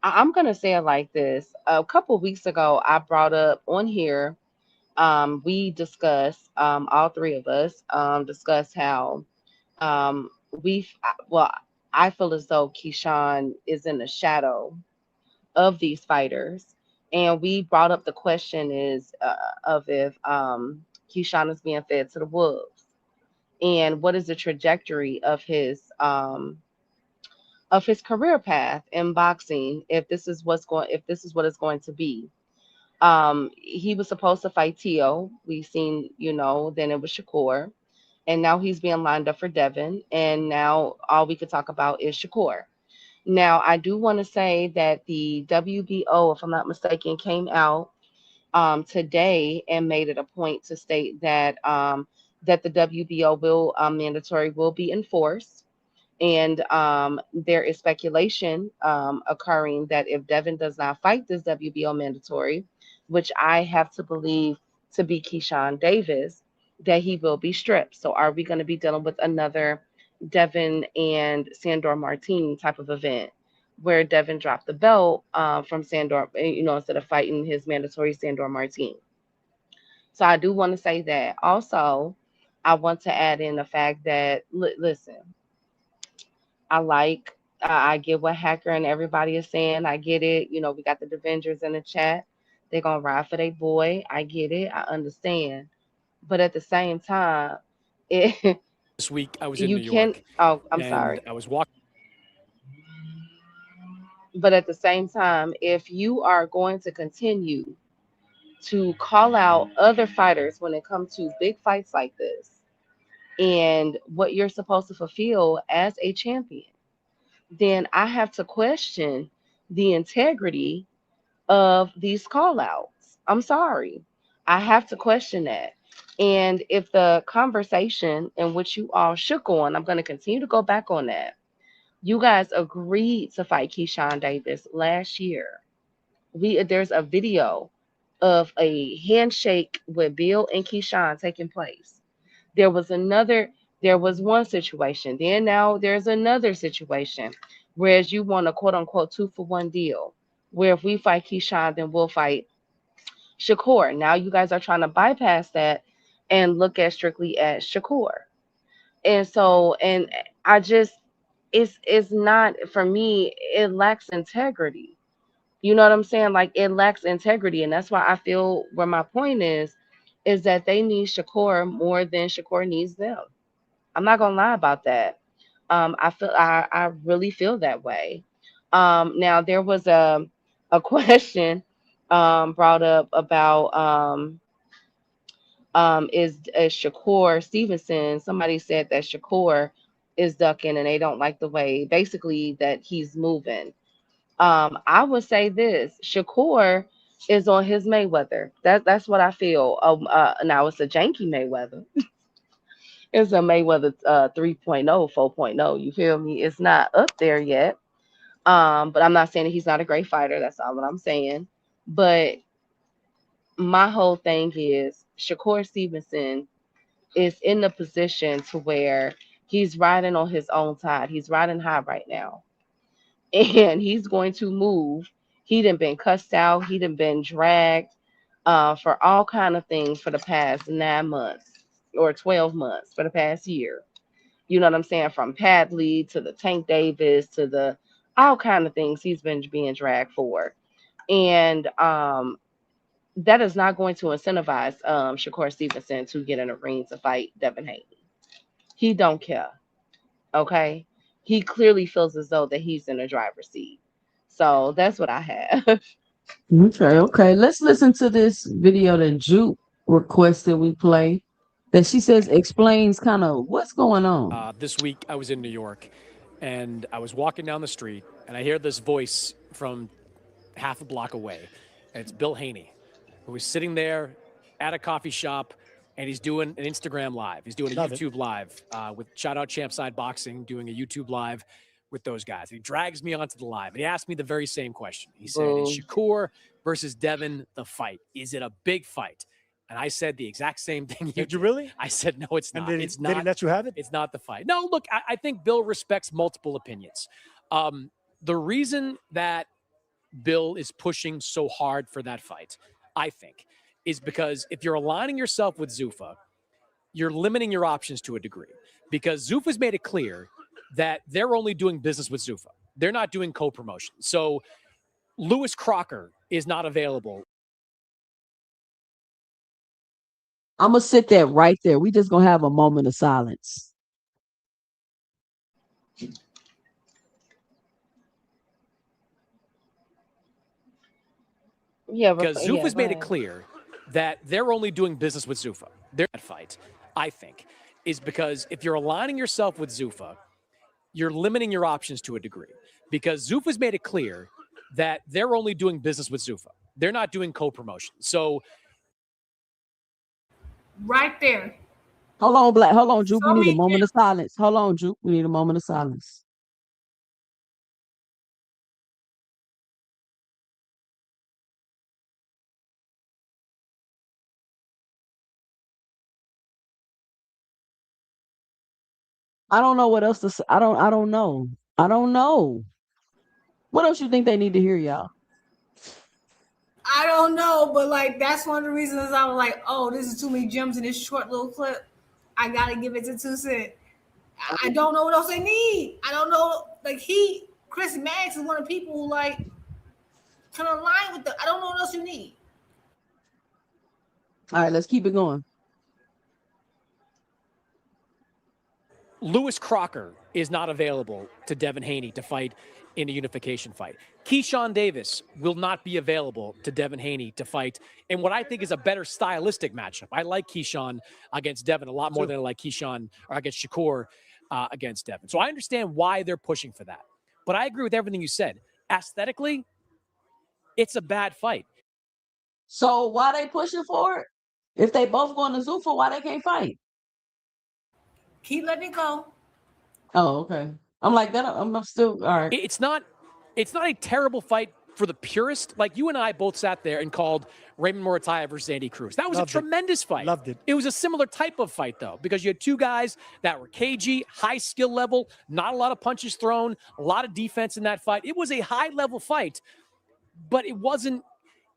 I'm going to say it like this. A couple of weeks ago, I brought up on here, we discussed, all three of us discussed how I I feel as though Keyshawn is in the shadow of these fighters. And we brought up the question of if Keyshawn is being fed to the wolves, and what is the trajectory of his career path in boxing if this is what it's going to be. He was supposed to fight Tio. We've seen, then it was Shakur, and now he's being lined up for Devin, and now all we could talk about is Shakur. Now, I do want to say that the WBO, if I'm not mistaken, came out today and made it a point to state that that the WBO mandatory will be enforced. And there is speculation occurring that if Devin does not fight this WBO mandatory, which I have to believe to be Keyshawn Davis, that he will be stripped. So are we going to be dealing with another Devin and Sandor Martin type of event where Devin dropped the belt from Sandor, instead of fighting his mandatory Sandor Martin? So I do want to say that. Also, I want to add in the fact that, listen, I get what Hacker and everybody is saying. I get it. We got the Avengers in the chat. They're going to ride for their boy. I get it. I understand. But at the same time, this week I was in New York. Oh, I'm sorry. I was walking. But at the same time, if you are going to continue to call out other fighters when it comes to big fights like this and what you're supposed to fulfill as a champion, then I have to question the integrity of these call outs. I'm sorry. I have to question that. And if the conversation in which you all shook on, I'm going to continue to go back on that. You guys agreed to fight Keyshawn Davis last year. There's a video of a handshake with Bill and Keyshawn taking place. There was one situation. Then now there's another situation. Whereas you want a quote unquote 2-for-1 deal, where if we fight Keyshawn, then we'll fight Shakur. Now you guys are trying to bypass that and look at strictly at Shakur. And so, and I just, it's not, for me, it lacks integrity. You know what I'm saying? Like, it lacks integrity. And that's why I feel where my point is that they need Shakur more than Shakur needs them. I'm not going to lie about that. I really feel that way. Now there was a question brought up about is Shakur Stevenson. Somebody said that Shakur is ducking and they don't like the way basically that he's moving. I would say this: Shakur is on his Mayweather. That's what I feel. Now it's a janky Mayweather. It's a Mayweather 3.0, 4.0. You feel me? It's not up there yet. But I'm not saying that he's not a great fighter. That's all what I'm saying. But my whole thing is Shakur Stevenson is in the position to where he's riding on his own tide. He's riding high right now. And he's going to move. He done been cussed out. He done been dragged for all kind of things for the past 9 months or 12 months, for the past year. You know what I'm saying? From Padley to the Tank Davis to the all kind of things he's been being dragged for. And that is not going to incentivize Shakur Stevenson to get in a ring to fight Devin Haney. He don't care. Okay? He clearly feels as though that he's in a driver's seat. So that's what I have. Okay. Let's listen to this video that Juke requested we play, that she says explains kind of what's going on. This week I was in New York and I was walking down the street and I hear this voice from half a block away. And it's Bill Haney, who was sitting there at a coffee shop, and he's doing an Instagram live. He's doing a YouTube live with shout out Champside Boxing, doing a YouTube live with those guys. He drags me onto the live and he asked me the very same question. He said, is Shakur versus Devin the fight? Is it a big fight? And I said the exact same thing. Did you really? I said, no, it's not. It's not. Did he let you have it? It's not the fight. No, look, I think Bill respects multiple opinions. The reason that Bill is pushing so hard for that fight, I think, is because if you're aligning yourself with Zuffa, you're limiting your options to a degree, because Zuffa's made it clear that they're only doing business with Zuffa. They're not doing co-promotion. So Lewis Crocker is not available. I'm gonna sit there right there. We just gonna have a moment of silence. Yeah, Because yeah, Zuffa's go made it ahead. clear that they're only doing business with Zuffa. Their fight, I think, is because if you're aligning yourself with Zuffa, you're limiting your options to a degree. Because Zuffa's made it clear that they're only doing business with Zuffa. They're not doing co-promotion. So Right there. Hold on, Black. Hold on, Juke. We So need a many moment of silence. Hold on, Juke. We need a moment of silence. I don't know what else to say. I don't know. I don't know. What else you think they need to hear, y'all? I don't know, but like that's one of the reasons I was like, oh, this is too many gems in this short little clip. I gotta give it to 2 Cent. I don't know what else they need. I don't know. Like Chris Maddox is one of the people who like can align with the. I don't know what else you need. All right, let's keep it going. Lewis Crocker is not available to Devin Haney to fight in a unification fight. Keyshawn Davis will not be available to Devin Haney to fight in what I think is a better stylistic matchup. I like Keyshawn against Devin a lot more than I like Keyshawn or against Shakur against Devin. So I understand why they're pushing for that. But I agree with everything you said. Aesthetically, it's a bad fight. So why they pushing for it? If they both going to Zuffa, why they can't fight? Keep letting it go. Oh, okay. I'm like that. I'm still all right. It's not a terrible fight for the purist. Like you and I both sat there and called Raymond Murataya versus Andy Cruz. That was a tremendous fight. Loved it. It was a similar type of fight though, because you had two guys that were cagey, high skill level, not a lot of punches thrown, a lot of defense in that fight. It was a high level fight, but it wasn't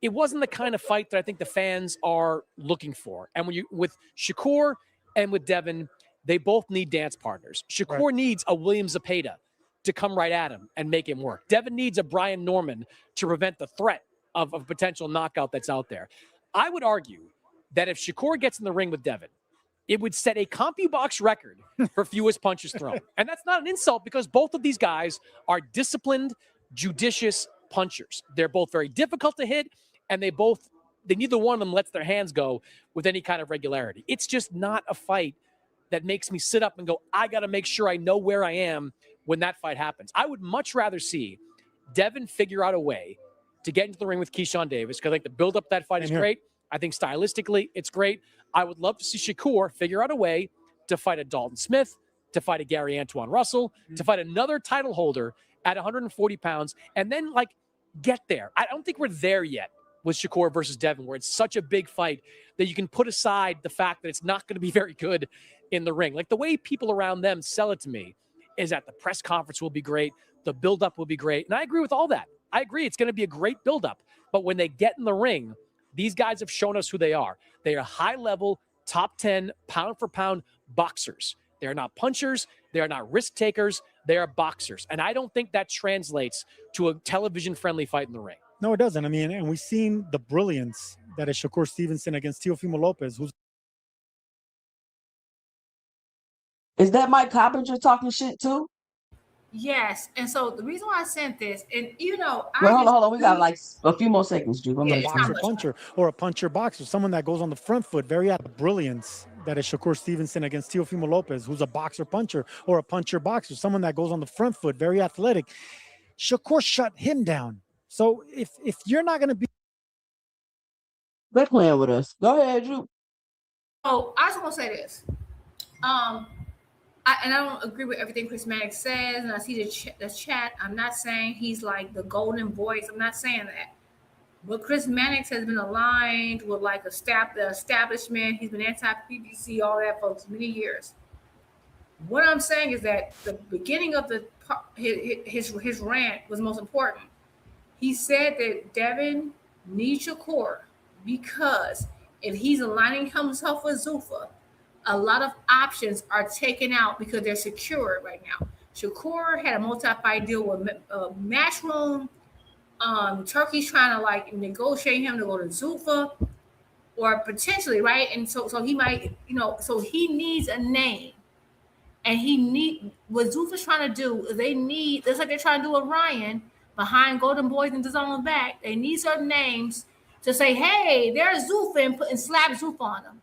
the kind of fight that I think the fans are looking for. And when you with Shakur and with Devin, they both need dance partners. Shakur needs a William Zepeda to come right at him and make him work. Devin needs a Brian Norman to prevent the threat of a potential knockout that's out there. I would argue that if Shakur gets in the ring with Devin, it would set a CompuBox record for fewest punches thrown. And that's not an insult because both of these guys are disciplined, judicious punchers. They're both very difficult to hit, and neither one of them lets their hands go with any kind of regularity. It's just not a fight that makes me sit up and go, I got to make sure I know where I am when that fight happens. I would much rather see Devin figure out a way to get into the ring with Keyshawn Davis because I think the build-up to that fight is great. I think stylistically it's great. I would love to see Shakur figure out a way to fight a Dalton Smith, to fight a Gary Antoine Russell, to fight another title holder at 140 pounds, and then get there. I don't think we're there yet with Shakur versus Devin, where it's such a big fight that you can put aside the fact that it's not going to be very good in the ring. Like the way people around them sell it to me is that the press conference will be great, the buildup will be great. And I agree with all that. I agree it's going to be a great buildup. But when they get in the ring, these guys have shown us who they are. They are high-level, top 10, pound-for-pound boxers. They are not punchers. They are not risk takers. They are boxers. And I don't think that translates to a television-friendly fight in the ring. No, it doesn't. I mean, and we've seen the brilliance that is Shakur Stevenson against Teofimo Lopez, who's Is that Mike Coppinger talking shit too? Yes. And so the reason why I sent this, and Well, hold on. We got like a few more seconds, Juke. a boxer puncher or a puncher boxer, someone that goes on the front foot, very at the brilliance that is Shakur Stevenson against Teofimo Lopez, who's a boxer puncher or a puncher boxer, someone that goes on the front foot, very athletic. Shakur shut him down. So if you're not going to be They're playing with us. Go ahead, Juke. So I just want to say this. I don't agree with everything Chris Maddox says, and I see the chat. I'm not saying he's like the golden voice. I'm not saying that. But Chris Maddox has been aligned with like the establishment. He's been anti-PBC, all that, folks, many years. What I'm saying is that the beginning of his rant was most important. He said that Devin needs Shakur because if he's aligning himself with Zuffa, a lot of options are taken out because they're secure right now. Shakur had a multi-fight deal with Matchroom. Turkey's trying to like negotiate him to go to Zuffa, or potentially, right? And so he might, so he needs a name, and what Zuffa's trying to do is they need, just like they're trying to do with Ryan behind Golden Boys and DAZN back. They need certain names to say, hey, there's Zuffa, and slap Zuffa on them.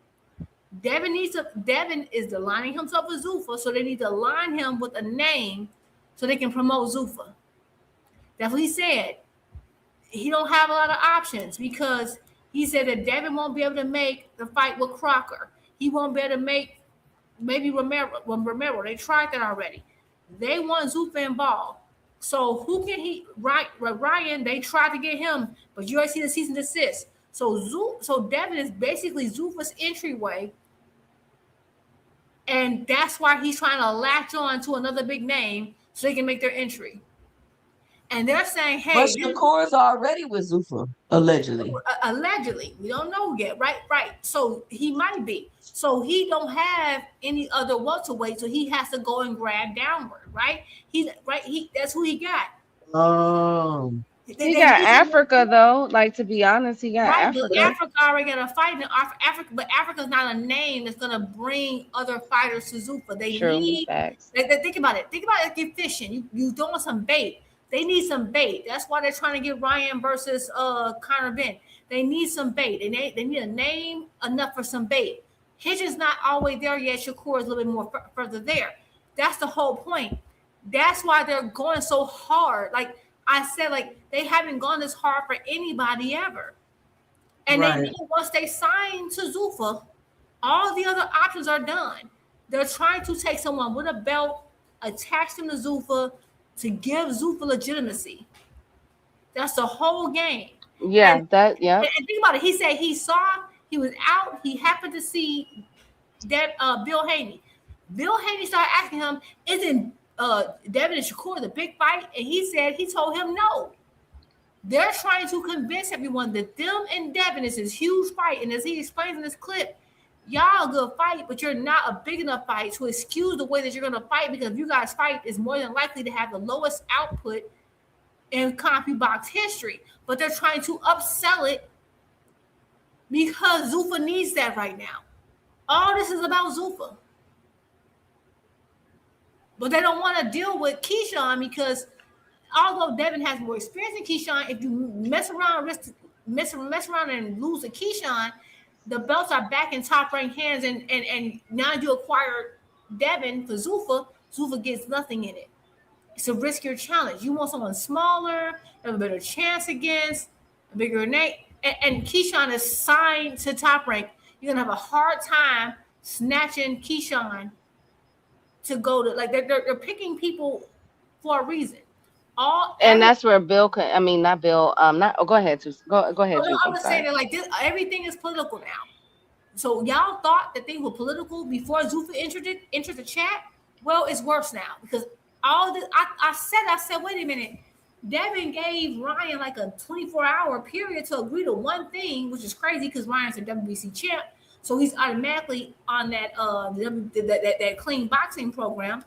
Devin is aligning himself with Zuffa, so they need to align him with a name so they can promote Zuffa. That's what he said. He don't have a lot of options because he said that Devin won't be able to make the fight with Crocker. He won't be able to make maybe Romero. They tried that already. They want Zuffa involved. So who can he? Ryan, they tried to get him, but you already see the cease and desist. So Devin is basically Zuffa's entryway, and that's why he's trying to latch on to another big name so they can make their entry. And they're saying, hey, but Shakur's already with Zuffa, allegedly. Allegedly. We don't know yet, right? Right. So he might be. So he don't have any other welterweight, so he has to go and grab downward, right? That's who he got. He got Africa though. Like, to be honest, he got Africa. But Africa already got a fight in Africa, but Africa's not a name that's gonna bring other fighters to Zuffa. They need. Think about it. Think about it like you're fishing. You doing some bait. They need some bait. That's why they're trying to get Ryan versus Conor Benn. They need some bait. They need a name enough for some bait. Hitch is not always there yet. Shakur is a little bit more further there. That's the whole point. That's why they're going so hard. Like I said, like they haven't gone this hard for anybody ever. And then once they sign to Zuffa, all the other options are done. They're trying to take someone with a belt, attach them to Zuffa, to give Zuffa legitimacy. That's the whole game. Yeah, And think about it. He said he was out. He happened to see that Bill Haney. Bill Haney started asking him, isn't Devin and Shakur the big fight? And he told him no. They're trying to convince everyone that them and Devin is this huge fight. And as he explains in this clip, y'all a good fight, but you're not a big enough fight to excuse the way that you're going to fight, because if you guys fight, is more than likely to have the lowest output in CompuBox history. But they're trying to upsell it because Zuffa needs that right now. All this is about Zuffa. But they don't want to deal with Keyshawn because although Devin has more experience than Keyshawn, if you mess around and lose to Keyshawn, the belts are back in top-ranked hands, and now you acquire Devin for Zuffa. Zuffa gets nothing in it. It's a riskier challenge. You want someone smaller, have a better chance against, a bigger name. And Keyshawn is signed to Top Rank. You're going to have a hard time snatching Keyshawn to go to, like, they're picking people for a reason. And that's where Bill go ahead. Go ahead. I'm just saying that like this, everything is political now. So y'all thought that they were political before Zuffa entered the chat. Well, it's worse now because all this. I said, wait a minute. Devin gave Ryan like a 24-hour period to agree to one thing, which is crazy because Ryan's a WBC champ, so he's automatically on that that clean boxing program.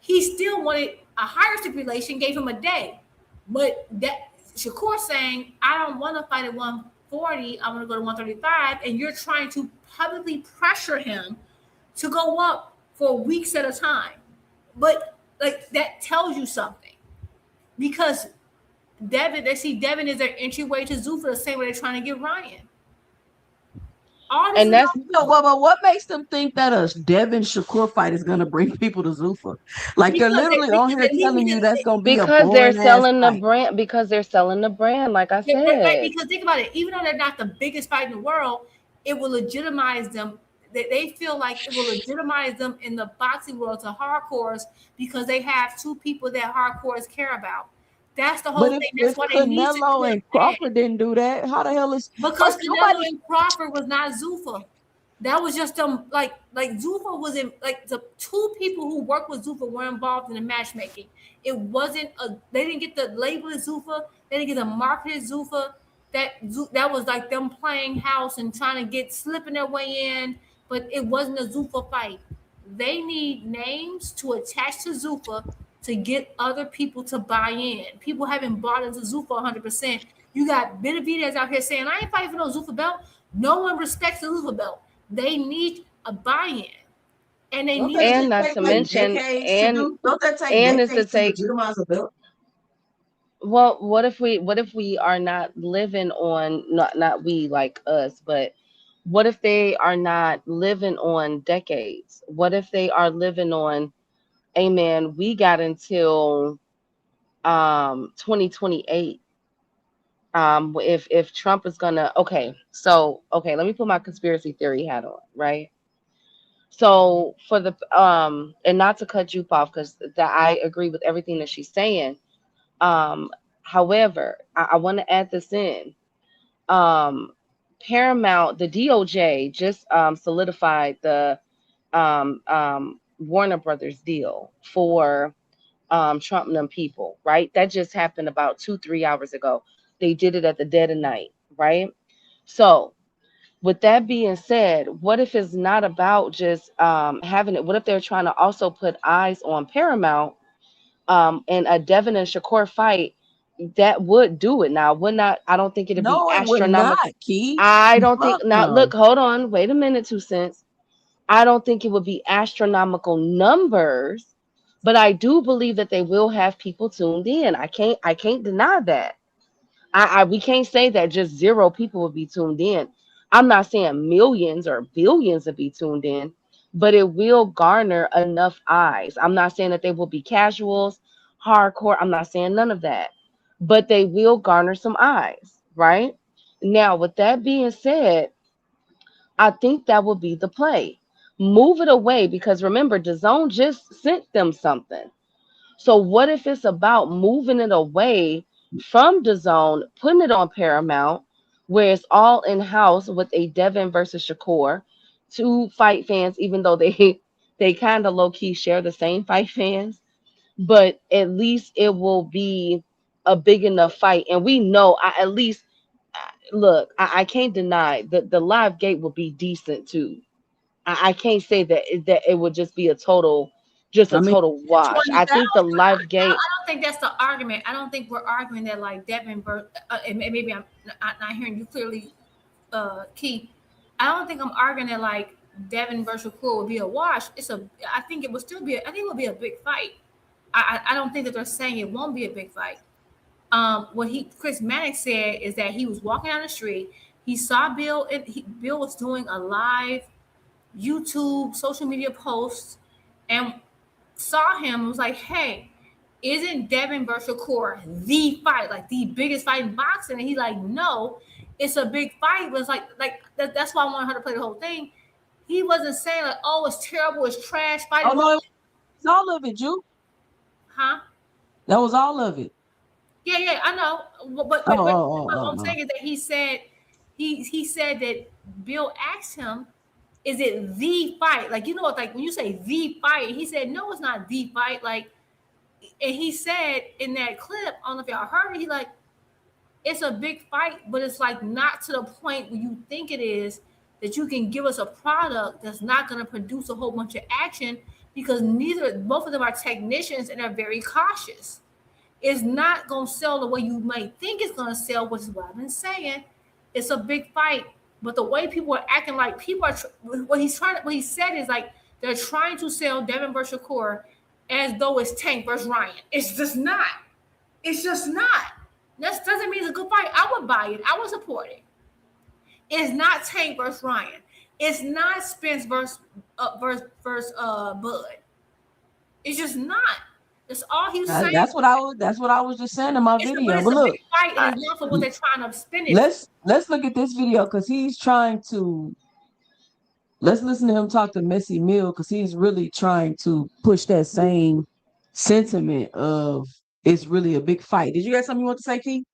He still wanted a higher stipulation, gave him a day. But that Shakur saying, I don't want to fight at 140, I want to go to 135, and you're trying to publicly pressure him to go up for weeks at a time. But like that tells you something. Because they see Devin is their entryway to Zuffa the same way they're trying to get Ryan. And that's but what makes them think that a Devin Shakur fight is going to bring people to Zuffa? Like they're literally on here telling you that's going to be because they're selling the brand. Because they're selling the brand, like I said. Right, because think about it. Even though they're not the biggest fight in the world, it will legitimize them. They feel like it will legitimize them in the boxing world to hardcores because they have two people that hardcores care about. That's the whole thing. That's why they need to Canelo and Crawford didn't do that. How the hell is because Canelo and Crawford was not Zuffa. That was just them. Like Zuffa was in like the two people who worked with Zuffa were involved in the matchmaking. It wasn't they didn't get the label as Zuffa. They didn't get the market as Zuffa. That was like them playing house and trying to slipping their way in. But it wasn't a Zuffa fight. they need names to attach to Zuffa to get other people to buy in. People haven't bought into Zuffa 100%. You got Benavidez out here saying, I ain't fighting for no Zuffa belt. No one respects the Zuffa belt. They need a buy-in. And they need and not to mention, and is to take. Well, what if we are not living on, not we like us, but what if they are not living on decades? What if they are living on, amen, we got until 2028. If Trump is gonna, okay, let me put my conspiracy theory hat on, right? So for the and not to cut you off, because that I agree with everything that she's saying. However, I want to add this in. Paramount, the DOJ just solidified the Warner Brothers deal for Trump and them people, right? That just happened about 2-3 hours ago. They did it at the dead of night, right? So with that being said, what if it's not about just having it? What if they're trying to also put eyes on Paramount and a Devin and Shakur fight? That would do it. Now, would not, I don't think it'd be astronomical. I don't think, now look, hold on, wait a minute, 2 cents. I don't think it would be astronomical numbers, but I do believe that they will have people tuned in. I can't deny that. We can't say that just 0 people will be tuned in. I'm not saying millions or billions will be tuned in, but it will garner enough eyes. I'm not saying that they will be casuals, hardcore. I'm not saying none of that, but they will garner some eyes, right? Now, with that being said, I think that will be the play. Move it away, because remember, DAZN just sent them something. So what if it's about moving it away from DAZN, putting it on Paramount, where it's all in-house with a Devin versus Shakur, 2 fight fans, even though they kind of low-key share the same fight fans, but at least it will be a big enough fight. And we know, I can't deny that the live gate will be decent too. I can't say that it would just be a total wash. I think the live gate. I don't think that's the argument. I don't think we're arguing that like Devin, and maybe I'm not hearing you clearly, Keith. I don't think I'm arguing that like Devin versus Shakur would be a wash. I think it would still be. I think it would be a big fight. I don't think that they're saying it won't be a big fight. What Chris Mannix said is that he was walking down the street. He saw Bill, and Bill was doing a live YouTube social media post, and saw him and was like, hey, isn't Devin versus Shakur the fight, like the biggest fight in boxing? And he's like, no, it's a big fight. But it's like that's why I wanted her to play the whole thing. He wasn't saying like, oh, it's terrible, it's trash fight. Oh, no, it's all of it, Ju. Huh? That was all of it. Yeah, I know. But what I'm saying is that he said that Bill asked him, is it the fight? Like, you know what, like when you say the fight, he said, no, it's not the fight. Like, and he said in that clip, I don't know if y'all heard it, he like, it's a big fight, but it's like not to the point where you think it is, that you can give us a product that's not going to produce a whole bunch of action, because both of them are technicians and are very cautious. It's not going to sell the way you might think it's going to sell, which is what I've been saying. It's a big fight. But the way people are acting, like people are, what he said is like they're trying to sell Devin versus Shakur as though it's Tank versus Ryan. It's just not. It's just not. That doesn't mean it's a good fight. I would buy it. I would support it. It's not Tank versus Ryan. It's not Spence versus Bud. It's just not. That's all he was saying. That's what I was just saying in my video. But look, fight, and it's not for what they're trying to spin it. Let's look at this video, because he's trying to. Let's listen to him talk to Messi Mill, because he's really trying to push that same sentiment of it's really a big fight. Did you have something you want to say, Keith?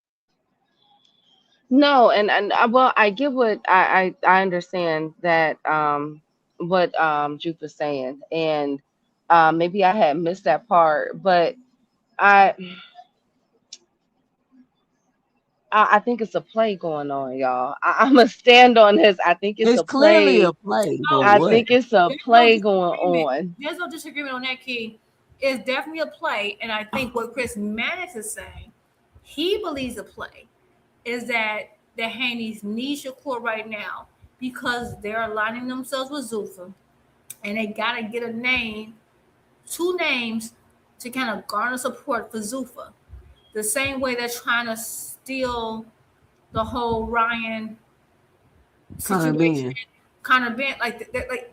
No, and well, I get what I understand that what Juke was saying, and maybe I had missed that part, but I think it's a play going on, y'all. I'm gonna stand on this. I think it's It's a clearly play. a play, but I what? think it's a There's no play going disagreement. on. There's no disagreement on that, Key. It's definitely a play, and I think what Chris Mannix is saying, he believes a play, is that the Haney's need Shakur right now because they're aligning themselves with Zuffa, and they gotta get a name, 2 names, to kind of garner support for Zuffa. The same way they're trying to steal the whole Ryan Conor situation. Ben. Conor Ben,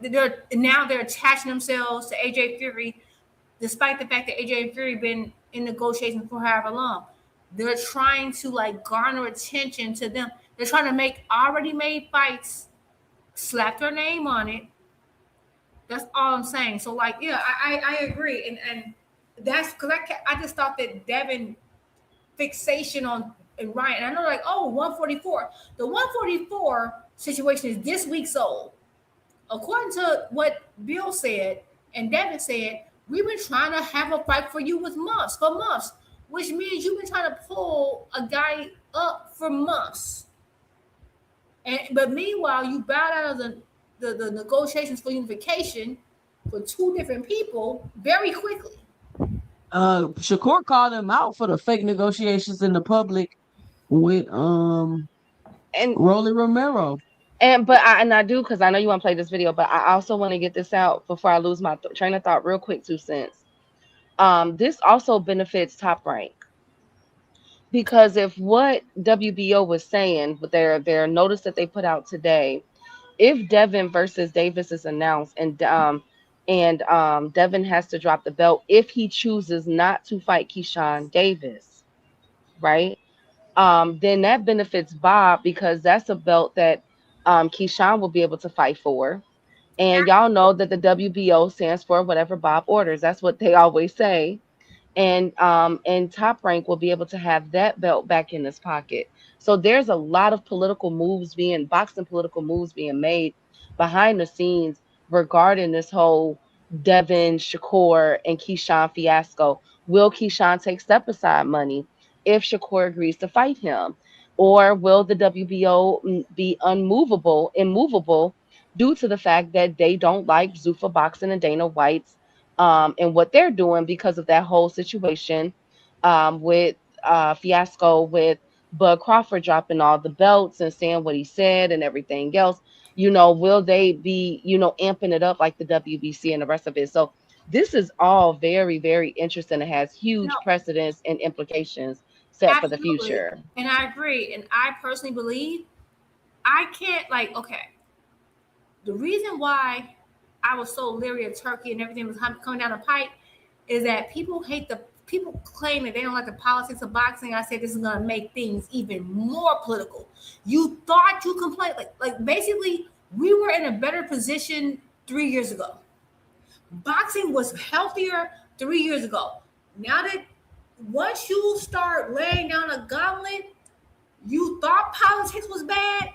they're attaching themselves to AJ Fury, despite the fact that AJ Fury been in negotiations for however long. They're trying to like garner attention to them. They're trying to make already made fights, slap their name on it. That's all I'm saying. So like, yeah, I agree, and that's because I just thought that Devin fixation on and Ryan, and I know like, oh, 144. The 144 situation is this week's old. According to what Bill said and Devin said, we've been trying to have a fight for you for months, which means you've been trying to pull a guy up for months. But meanwhile, you bowed out of the negotiations for unification for 2 different people very quickly. Shakur called him out for the fake negotiations in the public with And Rolly Romero. And I do, because I know you want to play this video, but I also want to get this out before I lose my train of thought real quick, 2 cents. This also benefits Top Rank, because if what WBO was saying with their notice that they put out today, if Devin versus Davis is announced and Devin has to drop the belt if he chooses not to fight Keyshawn Davis, right? Then that benefits Bob, because that's a belt that Keyshawn will be able to fight for. And y'all know that the WBO stands for whatever Bob orders. That's what they always say. And Top Rank will be able to have that belt back in his pocket. So there's a lot of boxing political moves being made behind the scenes regarding this whole Devin, Shakur, and Keyshawn fiasco. Will Keyshawn take step aside money if Shakur agrees to fight him? Or will the WBO be immovable due to the fact that they don't like Zuffa Boxing and Dana White's and what they're doing because of that whole situation with fiasco with Bud Crawford dropping all the belts and saying what he said and everything else? Will they be, amping it up like the WBC and the rest of it? So this is all very, very interesting. It has huge precedents and implications set for the future. And I agree. And I personally believe the reason why I was so leery of Turkey and everything was coming down the pipe is that people claim that they don't like the politics of boxing. I said this is going to make things even more political. You thought you complained, like basically we were in a better position 3 years ago. Boxing was healthier 3 years ago. Now that once you start laying down a gauntlet, you thought politics was bad.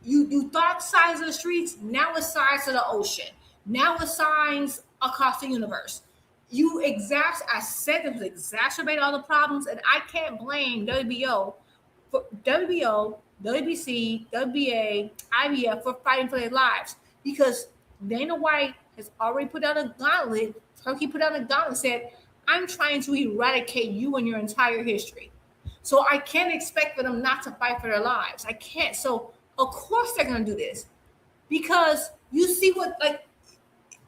You thought sides of the streets. Now it's sides of the ocean. Now it's signs across the universe. I said it was exacerbate all the problems, and I can't blame WBO, WBC, WBA, IBF for fighting for their lives, because Dana White has already put out a gauntlet. Turkey put out a gauntlet and said, I'm trying to eradicate you and your entire history. So I can't expect for them not to fight for their lives. I can't. So of course they're going to do this, because you see what,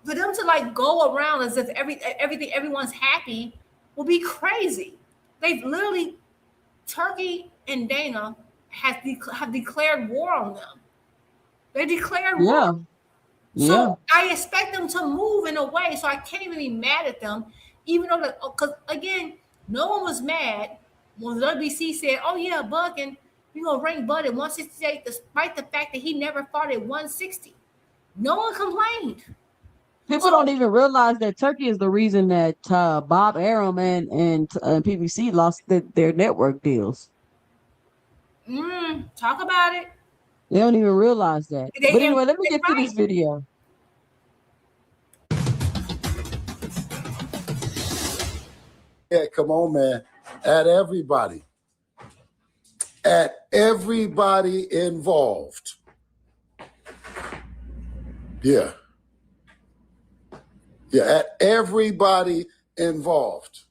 for them to go around as if everyone's happy will be crazy. They've literally, Turkey and Dana have declared war on them. They declared war. So I expect them to move in a way, so I can't even be mad at them, even though, because again, no one was mad when the WBC said, oh yeah, Buck, and we're going to rank Bud at 168, despite the fact that he never fought at 160. No one complained. People don't even realize that Turkey is the reason that Bob Arum and PBC lost their network deals. Talk about it. They don't even realize that. But anyway, let me get to this video. Yeah, come on, man. Add everybody. at everybody involved. Yeah. Yeah, at everybody involved.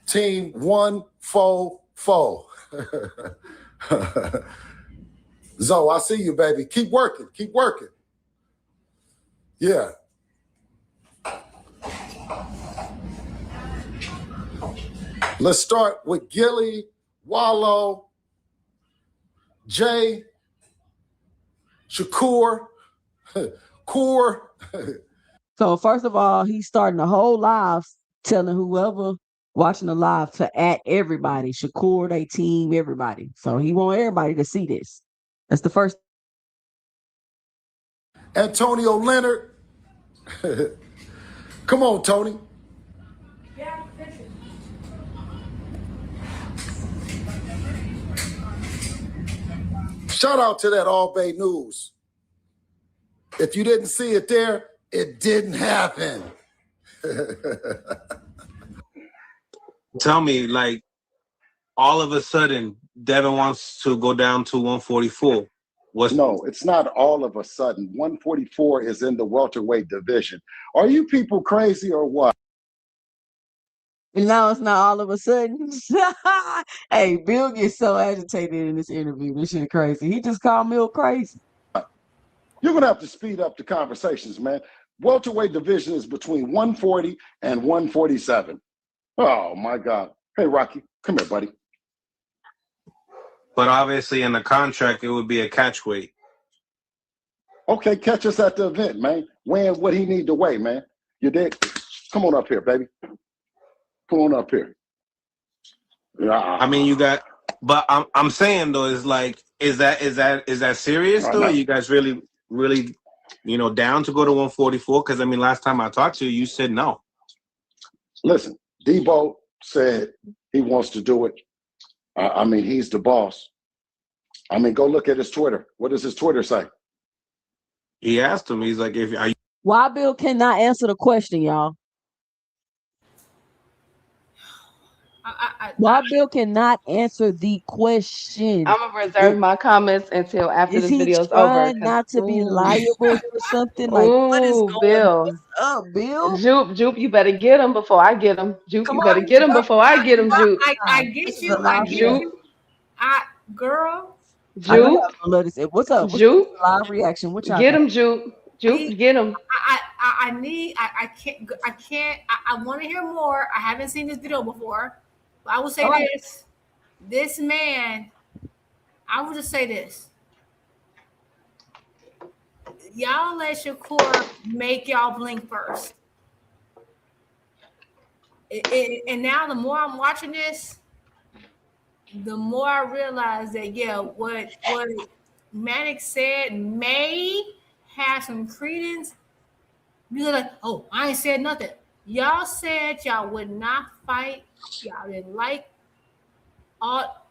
Team 144. Zoe, I see you, baby. Keep working. Keep working. Yeah. Let's start with Gilly, Wallow, Jay, Shakur, Core. So first of all, he's starting the whole live telling whoever watching the live to at everybody, Shakur, they team, everybody. So he want everybody to see this. That's the first. Antonio Leonard. Come on, Tony. Shout out to that All Bay News. If you didn't see it there, it didn't happen. Tell me, like, all of a sudden, Devin wants to go down to 144. No, it's not all of a sudden. 144 is in the welterweight division. Are you people crazy or what? No, it's not all of a sudden. Hey, Bill gets so agitated in this interview. This shit crazy. He just called Bill crazy. You're going to have to speed up the conversations, man. Welterweight division is between 140 and 147. Oh, my God. Hey, Rocky, come here, buddy. But obviously in the contract, it would be a catch weight. Okay, catch us at the event, man. Weighing what he need to weigh, man. You dig? Come on up here, baby. Come on up here. I mean, you got, but I'm saying though, is like, is that serious though? Are you guys really, down to go to 144? Because I mean, last time I talked to you, you said no. Listen, Debo said he wants to do it. I mean, he's the boss. I mean, go look at his Twitter. What does his Twitter say? He asked him. He's like, "Are you?" Why Bill cannot answer the question, y'all? Why Bill cannot answer the question? I'm gonna reserve my comments until after Is this he video's trying over. not to be liable or something? Like, what is going Bill. What's up, Bill? Jupe, you better get him before I get him. Jupe, Come you better on, get him before I get him, Jupe. I get you. I get you. Girl. Jupe. What's up? Jupe. What's the live reaction? What y'all Get got? him, Jupe. Jupe, get him. I can't. I want to hear more. I haven't seen this video before. But I will say Right. this. This man, I will just say this. Y'all let Shakur make y'all blink first. And now the more I'm watching this, the more I realize that, yeah, what Manic said may have some credence. You're like, oh, I ain't said nothing. Y'all said y'all would not fight. Y'all didn't like all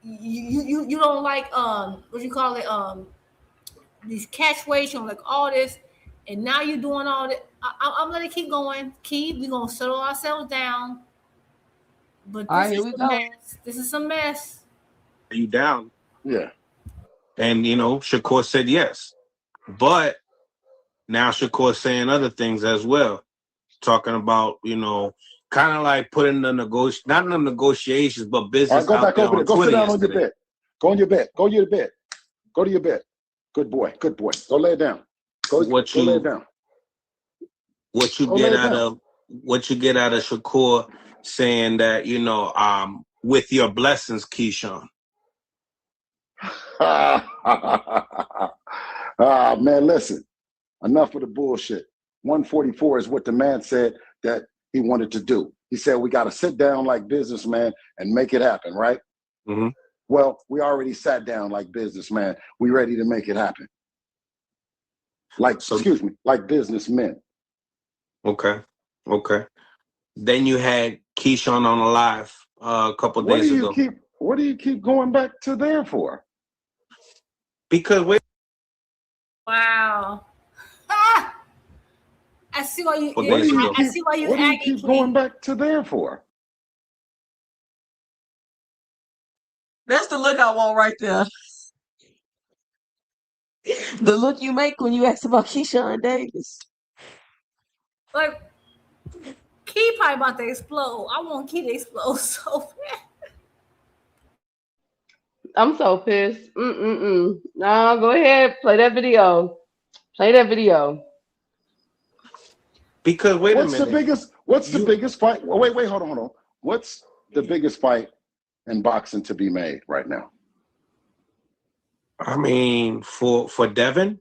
you don't like what you call it these catchweights, you don't like all this, and now you're doing all that. I'm gonna keep going. We're gonna settle ourselves down. But All right, here we go. Mess. This is a mess. Are you down? Yeah. And Shakur said yes, but now Shakur's saying other things as well, talking about kind of like putting the not in the negotiations, but business. All right, go back out there over there. on Go sit Twitter down on your yesterday. bed. Go on your bed. Go to your bed. Go to your bed. Good boy. Good boy. Go lay it down. Go lay it down. What you Go get lay it out down. of Shakur saying that with your blessings, Keyshawn. Man, listen. Enough of the bullshit. 144 is what the man said that he wanted to do. He said we got to sit down like businessmen and make it happen, right? Mm-hmm. Well, we already sat down like businessmen. We ready to make it happen. Like businessmen. Okay. Then you had Keyshawn on the live a couple What days do you ago. What do you keep going back to there for? Because Wow. I see why you. What do you I see why you. What do you keep going back to there for? That's the look I want right there. The look you make when you ask about Keyshawn Davis. Like, Key probably about to explode. I want Key to explode so bad. I'm so pissed. No, go ahead. Play that video. Play that video. Because wait a What's minute. the biggest fight? Wait, hold on. What's the biggest fight in boxing to be made right now? I mean, for Devin,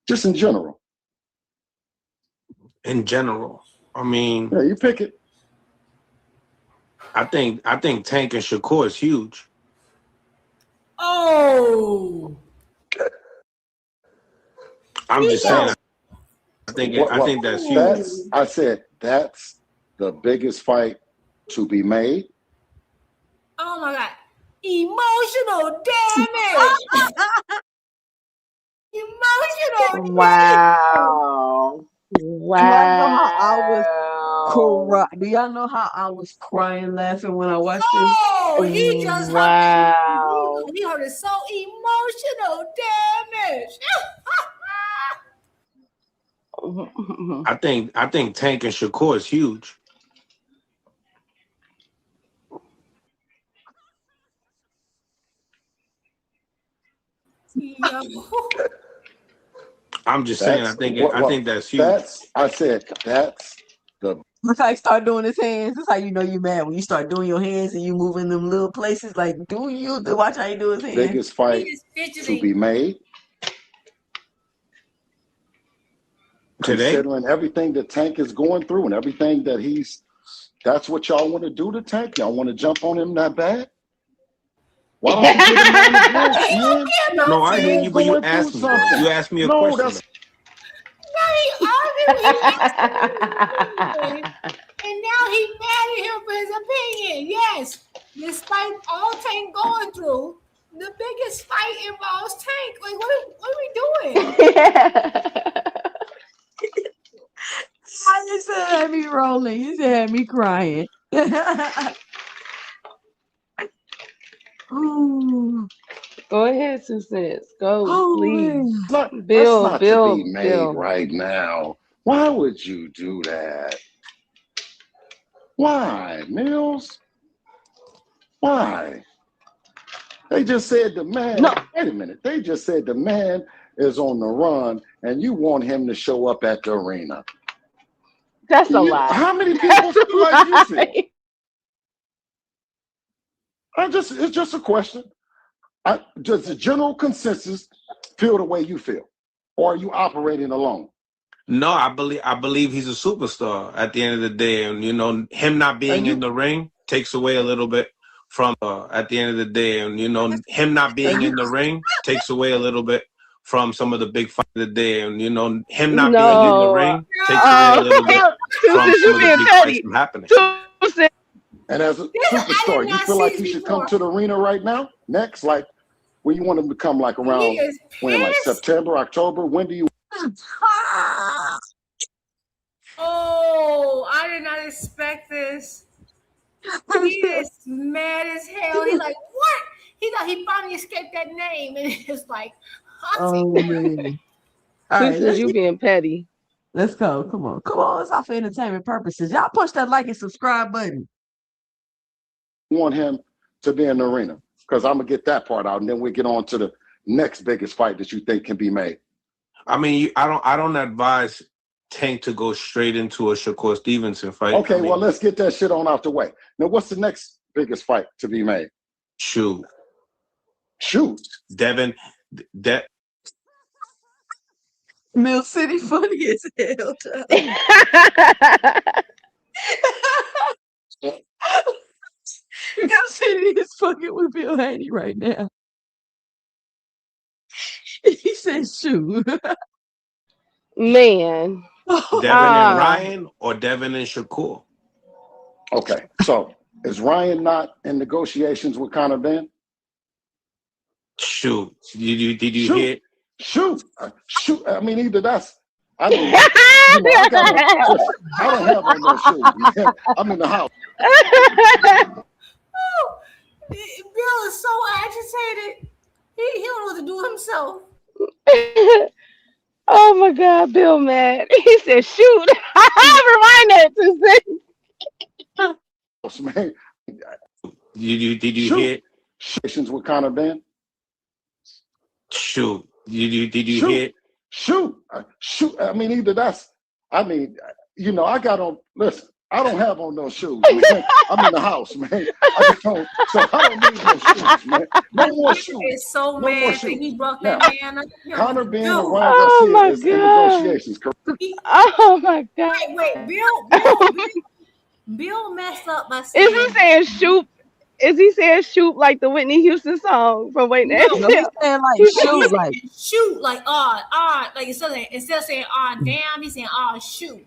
Just in general. in general, I mean, Yeah, you pick it. I think Tank and Shakur is huge. Oh. I'm just saying. I think that's huge. I said that's the biggest fight to be made. Oh my God. Emotional damage. Emotional Wow. Do y'all know how I was crying laughing when I watched this? Oh, he just Wow. he heard it so emotional damage. I think Tank and Shakur is huge. I'm just saying. I think that's huge. I said that's the. Look how he start doing his hands. That's how you know you mad when you start doing your hands and you moving them little places. Like, watch how you do his hands. Biggest fight to be made. Today? Considering everything that Tank is going through and everything that that's what y'all want to do to Tank? Y'all want to jump on him that bad? Why don't you get him on the bench, man? No, I hear you, but you asked me. You asked me a question. And now he mad at him for his opinion. Yes, despite all Tank going through, the biggest fight involves Tank. Like, what are we doing? I just had me rolling. You just had me crying. Ooh. Go ahead, 2 cents. Go, please. That's Bill, not Bill, to be made Bill. right now. Why would you do that? Why, Mills? Why? They just said the man. No. Wait a minute. They just said the man is on the run, and you want him to show up at the arena. That's a lie. How many people feel like you feel? It's just a question. Does the general consensus feel the way you feel, or are you operating alone? No, I believe he's a superstar at the end of the day, and him not being in the ring takes away a little bit from at the end of the day, and him not being in the ring takes away a little bit from some of the big fights of the day, and him not being in the ring takes away a little bit from some of the big fights from happening. And as a superstar, you feel like he should come to the arena right now? Next, like, when you want him to come, like around when, like September, October? When do you? Oh, I did not expect this. He is mad as hell. He's like, what? He thought he finally escaped that name, and it's like, Oh, man. All Who right, says you being petty? let's go. Come on. It's all for entertainment purposes. Y'all push that like and subscribe button. Want him to be in the arena? Because I'm gonna get that part out, and then we get on to the next biggest fight that you think can be made. I mean, I don't advise Tank to go straight into a Shakur Stevenson fight. Okay, well, let's get that shit on out the way. Now, what's the next biggest fight to be made? Shoot. Devin, Mill City funny as hell. Mill City is fucking with Bill Haney right now. He said, shoot. Man. Devin and Ryan or Devin and Shakur? Okay, so is Ryan not in negotiations with Conor Ben? Shoot. Did you hear? Shoot. I mean, either that's. I don't have on no shoes. I'm in the house. Bill is so agitated. He don't know what to do himself. Oh my God, Bill mad. He said, "Shoot." Rewind that to say. Man, Did you shoot. hear? Situations with Conor Ben. Shoot. Did you Shoot. hear? Shoot. I mean, either that's. I mean, you know, I got on. Listen, I don't have on those shoes. Man. I'm in the house, man. I just don't. So I don't need no shoes, man. No more shoes. Is so No more mad that shoes. he brought Now, that man up. Conor Ben and Dude. Ryan Oh Garcia my is in God. negotiations. Correct? Oh my God. Wait, Bill messed up by Is saying. he saying shoot? Is he saying shoot like the Whitney Houston song from Waiting to No, No, he's saying like shoot, like shoot, like like instead of saying damn, he's saying shoot.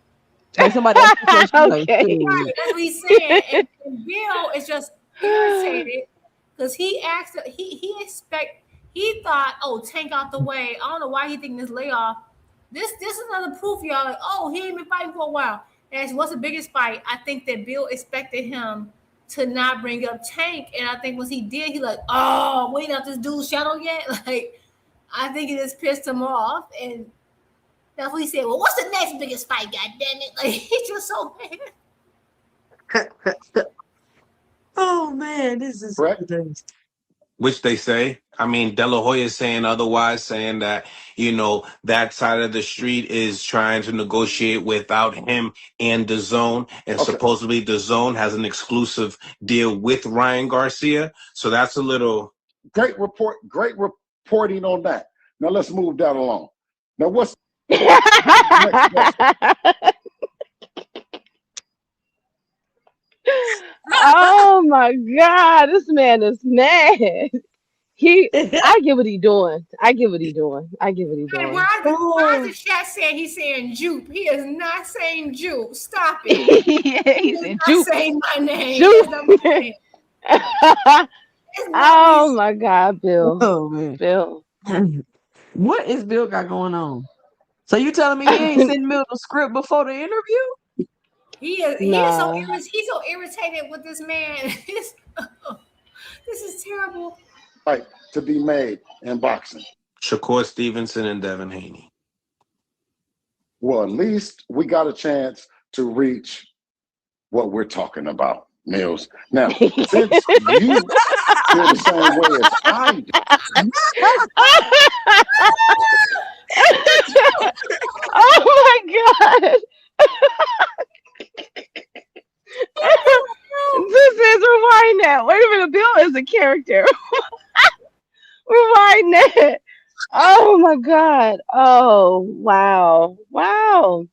somebody else said shoot, like, Okay. shoot. Right, that's what he's saying. And Bill is just irritated because he asked, he thought, oh, Tank out the way. I don't know why he thinking this layoff. This is another proof, y'all. Like, oh, he ain't been fighting for a while. And what's the biggest fight? I think that Bill expected him to not bring up Tank, and I think once he did, he like, oh, wait out this dude's shadow yet? Like, I think it just pissed him off, and that's what he said. Well, what's the next biggest fight? God damn it! Like, he's just so mad. Oh man, this is Correct. Which they say. I mean, De La Hoya is saying otherwise, saying that, you know, that side of the street is trying to negotiate without him and DAZN. And Okay. supposedly DAZN has an exclusive deal with Ryan Garcia. So that's a little. Great reporting on that. Now let's move that along. Now what's Oh my God, this man is mad. I get what he doing. I get what he doing. And why is the chat saying he's saying Jupe? He is not saying Jupe. Stop it. He said not Jupe. saying my name. Jupe. That's not my name. Oh my God, Bill. Oh man, Bill. what is Bill got going on? So you telling me he ain't sending Bill the script before the interview? He is he's so irritated with this man. This is terrible. fight to be made in boxing? Shakur Stevenson and Devin Haney. Well, at least we got a chance to reach what we're talking about, Mills. Now, since you feel the same way as I do, Oh my God. This is rewind that. Wait a minute, Bill is a character. Rewind that. Oh my God. Oh wow. Wow.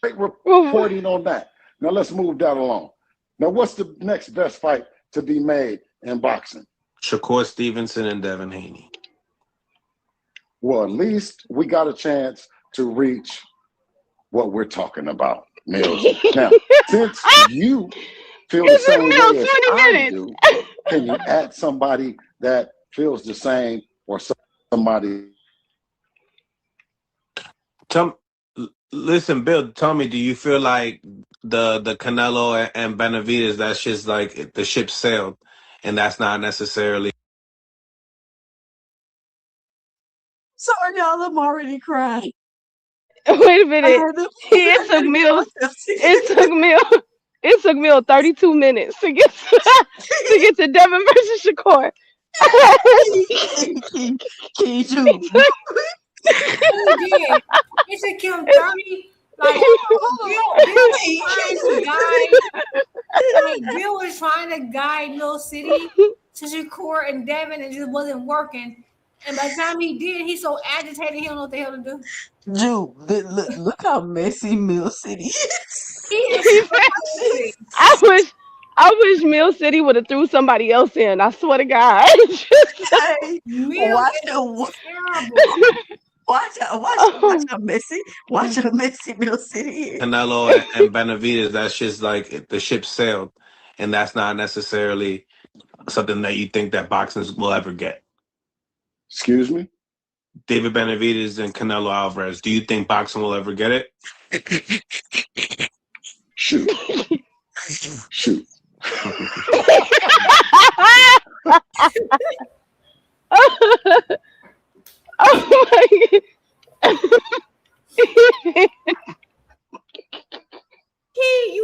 great reporting on that. Now let's move that along. Now, what's the next best fight to be made in boxing? Shakur Stevenson and Devin Haney. Well, at least we got a chance to reach what we're talking about, Mills. Now, since you feel the same way as I do, can you add somebody that feels the same or somebody? Listen, Bill, tell me, do you feel like the Canelo and Benavidez, that's just like the ship sailed and that's not necessarily? Sorry, y'all, I'm already crying. Wait a minute. It took Mill 32 minutes to get to Devin versus Shakur. He did. It took him 30. Like Bill was trying to guide Mill City to Shakur and Devin, and it just wasn't working. And by the time he did, he's so agitated he don't know what the hell to do. Jude, look how messy Mill City is. He is I wish Mill City would have threw somebody else in. I swear to God. Watch a messy Mill City. Canelo and Benavidez, that's just like the ship sailed, and that's not necessarily something that you think that boxing will ever get. Excuse me? David Benavidez and Canelo Alvarez, do you think boxing will ever get it? Shoot.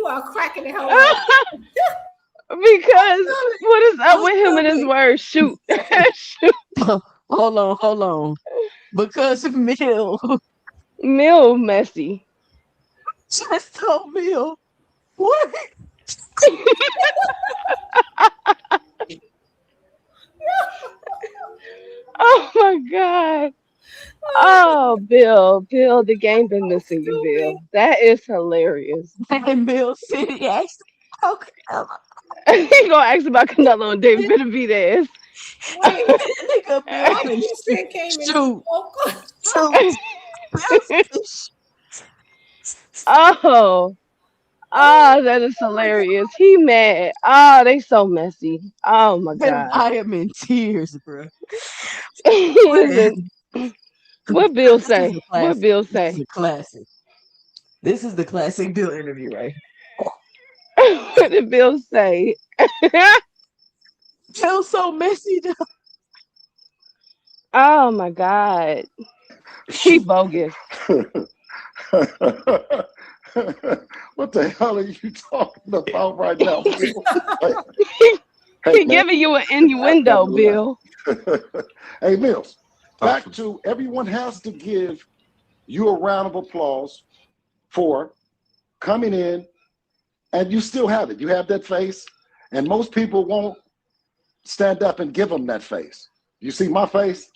You are cracking the hell up. Because what is up with him and his words? Shoot. Shoot. Hold on. Because Mill messy. Just told Mill. What? Oh my God. Oh, Bill, the game been missing you, Bill. That is hilarious. And Mill City asked, okay. He gonna ask about Canelo and David Benavidez. Wait, Nigga, why Bill, you said came in? shoot. Oh, that is hilarious. He mad. Oh, they so messy. Oh my God. I am in tears, bro. What Bill say? This is a What classic. Bill This say? is a classic. This is the classic Bill interview, right? What did Bill say? Bill's so messy, though. Oh my God. He bogus. What the hell are you talking about right now? He giving you an innuendo, Bill. Hey, Mills, back to everyone has to give you a round of applause for coming in, and you still have it. You have that face, and most people won't stand up and give them that face. You see my face?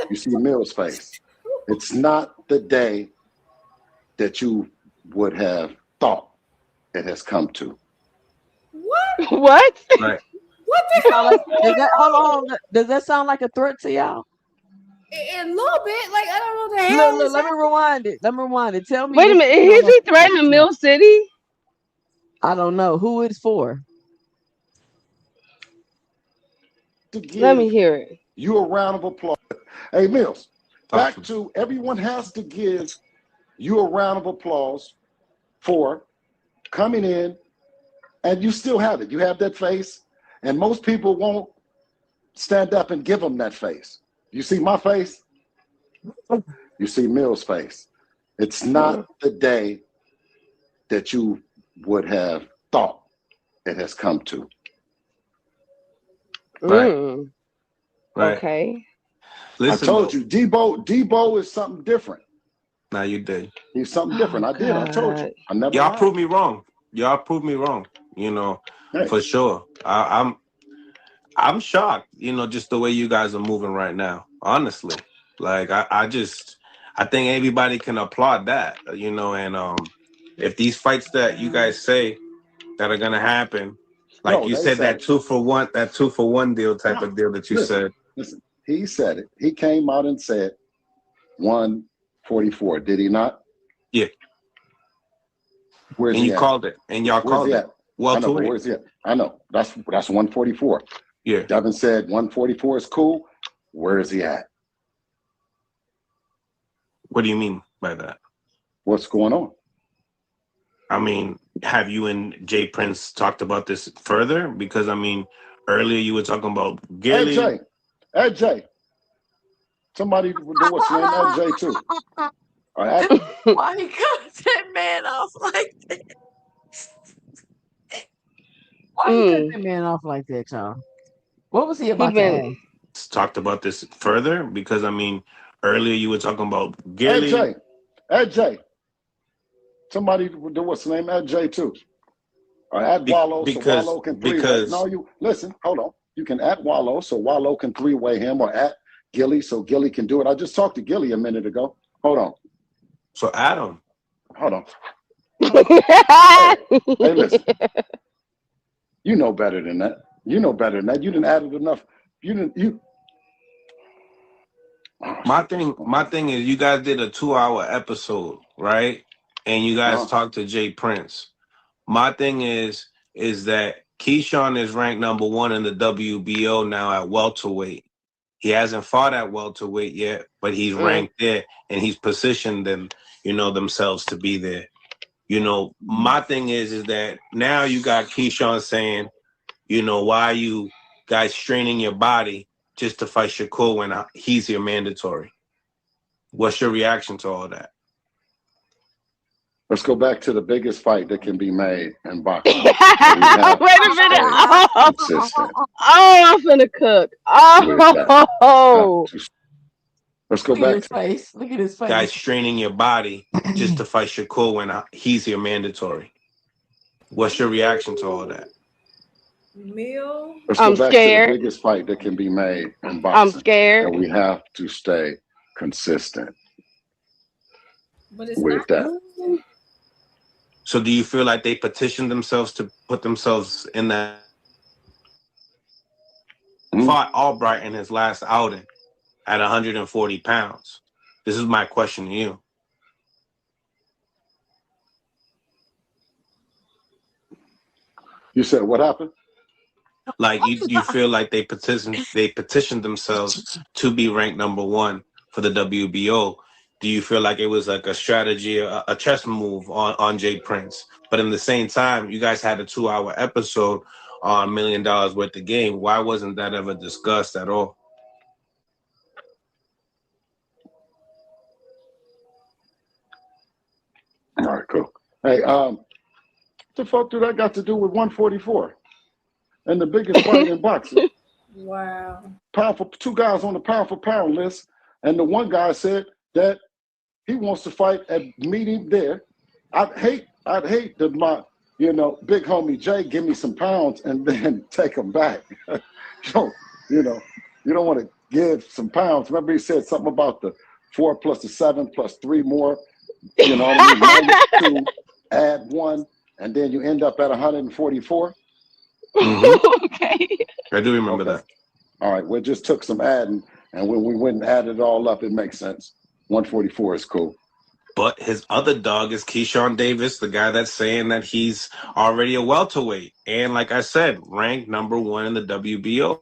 You see Mills' face. It's not the day that you would have thought it has come to. What? What? Right. What the hell? Hold on. Does that sound like a threat to y'all? A little bit. Like, I don't know what the hell. Look, let me rewind it. Tell me. Wait a minute. Is he threatening Mill City? I don't know who it's for. Let me hear it. You a round of applause. Hey, Mills, back to everyone has to give you a round of applause for coming in, and you still have it. You have that face, and most people won't stand up and give them that face. You see my face? You see Mills' face. It's not the day that you would have thought it has come to. Right. Right. Okay. Listen, I told you, Debo is something different. Now you did. He's something different. I did. I told you. I never Y'all lied. proved me wrong. Y'all proved me wrong. You know, for sure. I'm shocked. You know, just the way you guys are moving right now. Honestly, like I think everybody can applaud that. You know, and if these fights that you guys say that are gonna happen, like No, you they said, said that 2-for-1 deal type of deal that you said. Listen, he said it. He came out and said 144. Did he not? Yeah. Where's And he you at? called it, and y'all Where's called he it. at? Well, I know, but where's he at? I know. That's 144. Yeah. Devin said 144 is cool. Where is he at? What do you mean by that? What's going on? I mean, have you and Jay Prince talked about this further? Because I mean, earlier you were talking about Gilly. Ed Jay. Somebody do what's name Ed Jay too. All right. Why he cut that man off like that? Why he cut that man off like that, y'all? What was he about to ask? Talked about this further? Because I mean, earlier you were talking about Gilly. Ed Jay. Somebody do what's the name Ed Jay too. Or add Wallow so Wallow can three-way. No, you listen, hold on. You can add Wallow so Wallow can three-way him, or add Gilly so Gilly can do it. I just talked to Gilly a minute ago. Hold on. So Adam. Hold on. Hey, listen. You know better than that. You know better than that. You didn't add it enough. My thing is, you guys did a 2-hour episode, right? And you guys talked to Jay Prince. My thing is that Keyshawn is ranked number 1 in the WBO now at welterweight. He hasn't fought at welterweight yet, but he's ranked there, and he's positioned them, themselves to be there. My thing is that now you got Keyshawn saying, why are you guys straining your body just to fight Shakur when he's your mandatory? What's your reaction to all that? Let's go back to the biggest fight that can be made in boxing. Wait a minute. Oh, Consistent I'm finna cook. with that. Oh, Let's go Look at back his to face. Look at his Guys face. straining your body just to fight Shakur when he's your mandatory. What's your reaction to all that? Meal. let's I'm go back to the scared. biggest fight that can be made in I'm boxing. scared. And we have to stay consistent But it's with not. that. So do you feel like they petitioned themselves to put themselves in that? Fought Albright in his last outing at 140 pounds. This is my question to you. You said what happened? Like you feel like they petitioned themselves to be ranked number 1 for the WBO. Do you feel like it was like a strategy, a chess move on Jay Prince? But in the same time, you guys had a 2-hour episode on $1 Million Worth of Game. Why wasn't that ever discussed at all? All right, cool. Hey, what the fuck do that got to do with 144 and the biggest fight in boxing? Wow. Powerful, 2 guys on the pound for pound list, and the one guy said that he wants to fight and meet him there. I'd hate that my, big homie Jay give me some pounds and then take them back. You don't want to give some pounds. Remember he said something about the 4 plus the 7 plus 3 more. You know what I mean? -2, add 1, and then you end up at 144. Okay. I do remember that. All right, we just took some adding, and when we went and added it all up, it makes sense. 144 is cool. But his other dog is Keyshawn Davis, the guy that's saying that he's already a welterweight. And like I said, ranked number 1 in the WBO.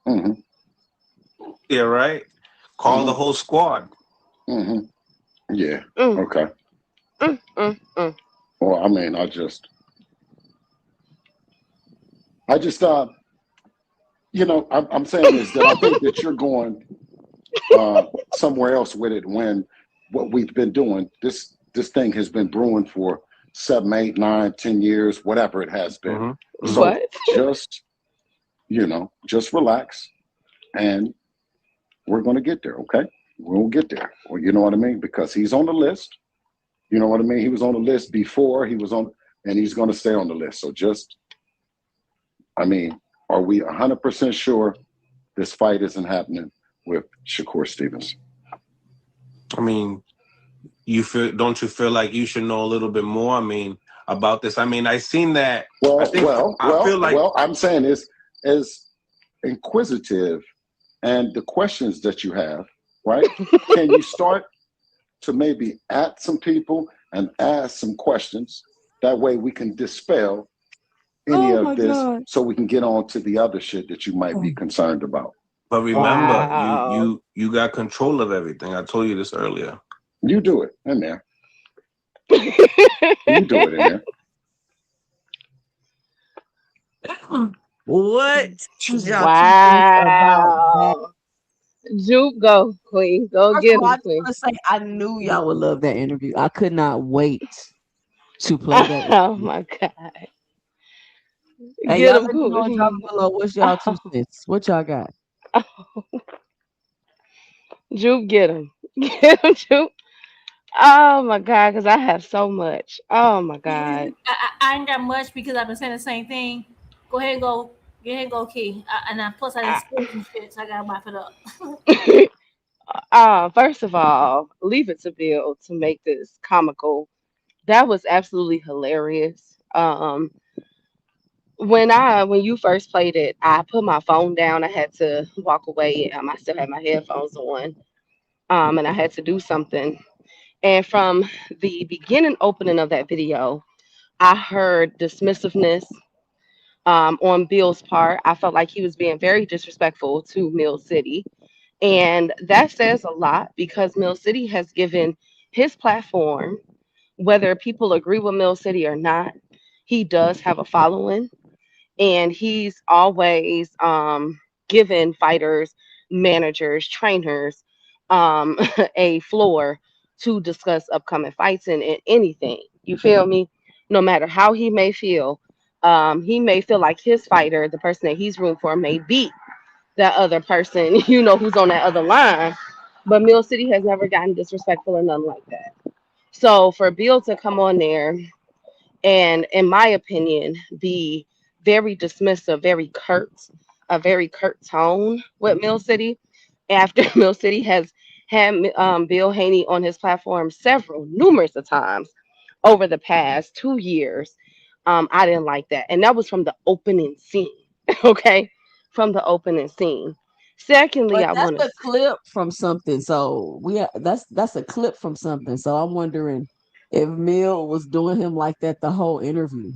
Mm-hmm. Yeah, right? Call the whole squad. Mm-hmm. Yeah, okay. Well, I mean, I'm saying is that I think that you're going somewhere else with it when what we've been doing, this thing has been brewing for 7, 8, 9, 10 years, whatever it has been. So What? just relax and we're going to get there, okay? We'll get there. Well, you know what I mean? Because he's on the list. You know what I mean? He was on the list before he was on, and he's going to stay on the list. So are we 100% sure this fight isn't happening with Shakur Stevenson? I mean, don't you feel like you should know a little bit more, about this? I seen that. I'm saying is as inquisitive and the questions that you have, right? Can you start to maybe at some people and ask some questions? That way we can dispel any of this so we can get on to the other shit that you might be concerned about. But remember, you got control of everything. I told you this earlier. You do it in there. You do it in there. What? Wow. Juke, go, Queen. Go get him, I Queen. want to say I knew y'all would love that interview. I could not wait to play that. Oh my God. Hey, Get y'all him, let me know Queen. drop below. What's y'all 2 cents? What y'all got? Juke, get him. Get him, Juke. Oh my God, because I have so much. Oh my God. I ain't got much because I've been saying the same thing. Go ahead and go. Go ahead and go, Key. Plus I didn't spill some shit, so I gotta wrap it up. First of all, leave it to Bill to make this comical. That was absolutely hilarious. When you first played it, I put my phone down. I had to walk away. I still had my headphones on. And I had to do something. And from the beginning opening of that video, I heard dismissiveness on Bill's part. I felt like he was being very disrespectful to Mill City. And that says a lot because Mill City has given his platform, whether people agree with Mill City or not, he does have a following. And he's always given fighters, managers, trainers a floor to discuss upcoming fights and anything. You feel me? No matter how he may feel, he may feel like his fighter, the person that he's rooting for, may beat that other person, who's on that other line. But Mill City has never gotten disrespectful or nothing like that. So for Bill to come on there and, in my opinion, be very dismissive, a very curt tone with Mill City, after Mill City has had Bill Haney on his platform numerous of times over the past 2 years. I didn't like that. And that was from the opening scene. Okay. From the opening scene. Secondly, But I want that's to a clip from something. So that's a clip from something. So I'm wondering if Mill was doing him like that the whole interview.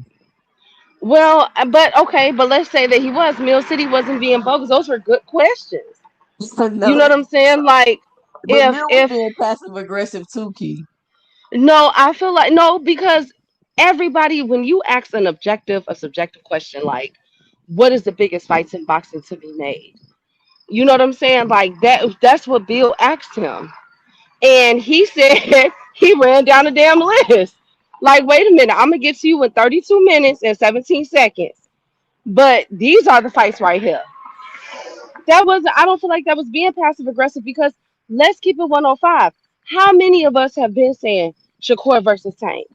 but let's say that he was. Mill City wasn't being bogus. Those were good questions. You know No, what I'm saying? Like, but if Mill was if being passive aggressive too, Key. no, I feel like no, because everybody, when you ask a subjective question like, what is the biggest fights in boxing to be made? You know what I'm saying? Like that's what Bill asked him. And he said he ran down the damn list. Like, wait a minute, I'm gonna get to you in 32 minutes and 17 seconds. But these are the fights right here. I don't feel like that was being passive aggressive because let's keep it 105. How many of us have been saying Shakur versus Tank?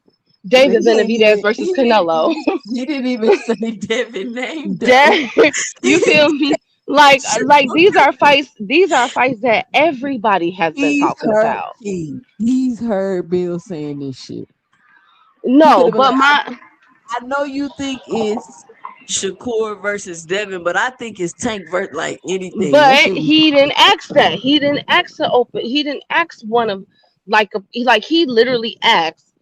David Benavidez versus Canelo. He didn't even say Devin name though. That, you feel me? Like these are fights that everybody has been talking about. He's heard Bill saying this shit. No, but I know you think it's Shakur versus Devin, but I think it's Tank versus like anything. But he didn't ask that. He didn't ask to open. He didn't ask one of he literally asked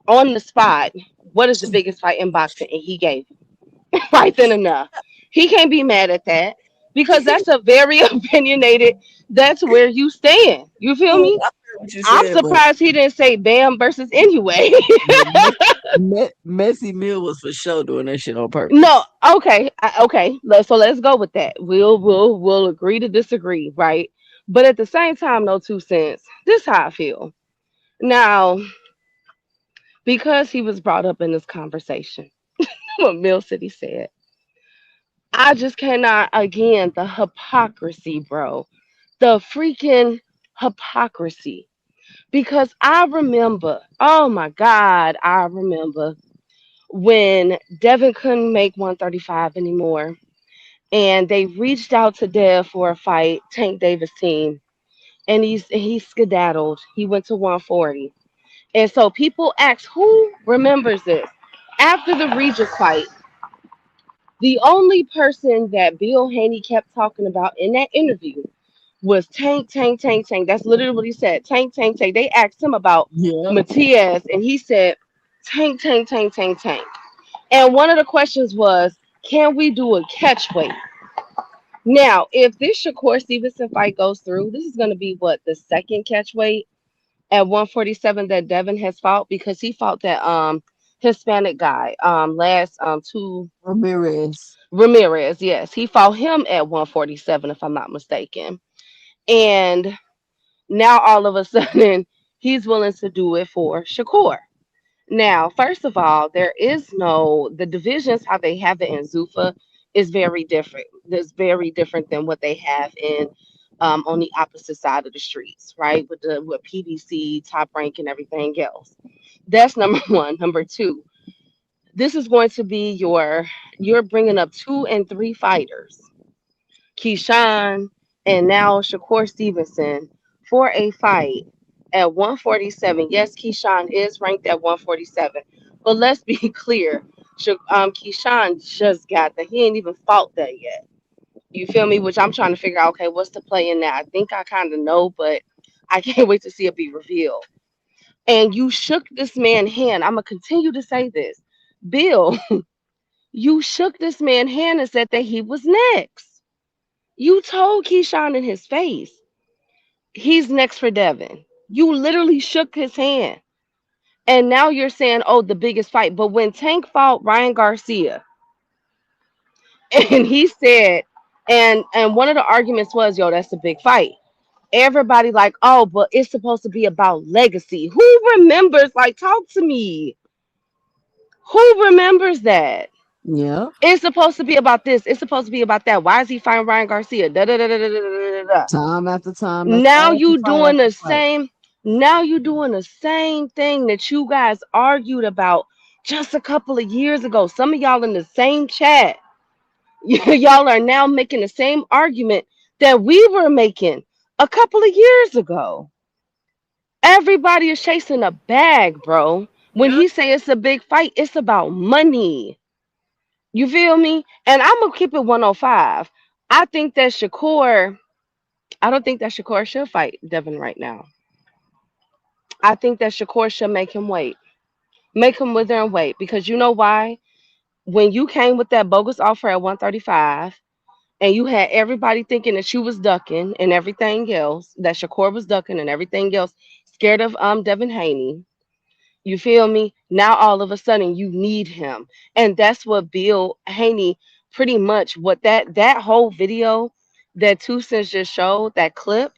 on the spot, what is the biggest fight in boxing? And he gave it right then and there. He can't be mad at that because that's a very opinionated. That's where you stand. You feel me? I'm surprised he didn't say Bam versus anyway. Messy Mill was for sure doing that shit on purpose. No, okay, okay. So let's go with that. We'll agree to disagree, right? But at the same time, no 2 cents. This is how I feel. Now, because he was brought up in this conversation, what Mill City said, I just cannot. Again, the hypocrisy, bro. The freaking hypocrisy. Because I remember, oh my God, I remember when Devin couldn't make 135 anymore. And they reached out to Dev for a fight, Tank Davis team. And he skedaddled. He went to 140. And so people ask, who remembers this? After the Regis fight, the only person that Bill Haney kept talking about in that interview was Tank, Tank, Tank, Tank. That's literally what he said. Tank, Tank, Tank. They asked him about Matias, and he said, Tank, Tank, Tank, Tank, Tank. And one of the questions was, can we do a catch weight? Now, if this Shakur Stevenson fight goes through, this is going to be what, the second catch weight at 147 that Devin has fought, because he fought that Hispanic guy last two Ramirez, yes. He fought him at 147 if I'm not mistaken. And now all of a sudden he's willing to do it for Shakur. Now, first of all, the divisions how they have it in Zuffa is very different. It's very different than what they have in on the opposite side of the streets, right? With PBC, Top Rank, and everything else. That's number one. Number two, this is going to be you're bringing up 2 and 3 fighters, Keyshawn and now Shakur Stevenson, for a fight at 147. Yes, Keyshawn is ranked at 147, but let's be clear. Keyshawn just got that. He ain't even fought that yet. You feel me? Which I'm trying to figure out, okay, what's the play in that? I think I kind of know, but I can't wait to see it be revealed. And you shook this man's hand. I'm going to continue to say this. Bill, you shook this man's hand and said that he was next. You told Keyshawn in his face, he's next for Devin. You literally shook his hand. And now you're saying, oh, the biggest fight. But when Tank fought Ryan Garcia, and he said, and one of the arguments was, yo, that's a big fight. everybody like, oh, but it's supposed to be about legacy. Who remembers? Like, talk to me. Who remembers that? Yeah. It's supposed to be about this. It's supposed to be about that. Why is he fighting Ryan Garcia? Da, da, da, da, da, da, da, da. Time after time. Now After you fight doing after the fight. same. Now you doing the same thing that you guys argued about just a couple of years ago. Some of y'all in the same chat. Y'all are now making the same argument that we were making a couple of years ago. Everybody is chasing a bag, bro. When he say it's a big fight, it's about money. You feel me? And I'm gonna keep it 105. I think that Shakur. I don't think that Shakur should fight Devin right now. I think that Shakur should make him wait. Make him wither and wait. Because you know why? When you came with that bogus offer at 135 and you had everybody thinking that you was ducking and everything else, that Shakur was ducking and everything else, scared of Devin Haney. You feel me? Now all of a sudden you need him. And that's what Bill Haney pretty much what that whole video that Two Cents just showed, that clip,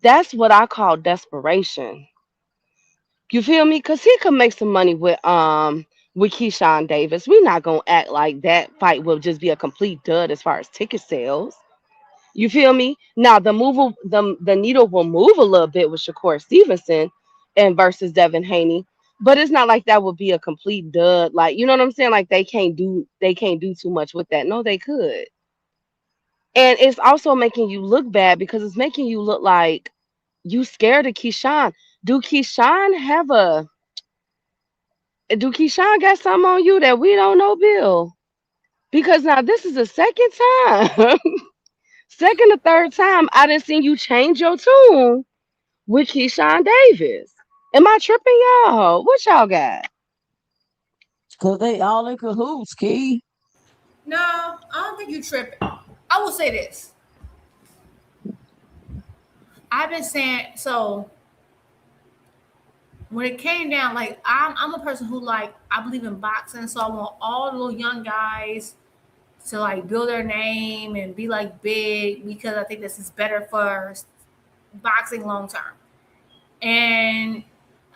that's what I call desperation. You feel me? Cause he could make some money with Keyshawn Davis. We're not gonna act like that fight will just be a complete dud as far as ticket sales. You feel me? Now the needle will move a little bit with Shakur Stevenson and versus Devin Haney, but it's not like that would be a complete dud. Like, you know what I'm saying? Like they can't do too much with that. No, they could. And it's also making you look bad because it's making you look like you scared of Keyshawn. Do Keyshawn have a do Keyshawn got something on you that we don't know, Bill? Because now this is the second time, second or third time I done seen you change your tune with Keyshawn Davis. Am I tripping, y'all? What y'all got? Cause they all in cahoots, Key. No, I don't think you tripping. I will say this. I've been saying so when it came down, like I'm a person who like I believe in boxing, so I want all the little young guys to like build their name and be like big because I think this is better for boxing long term. And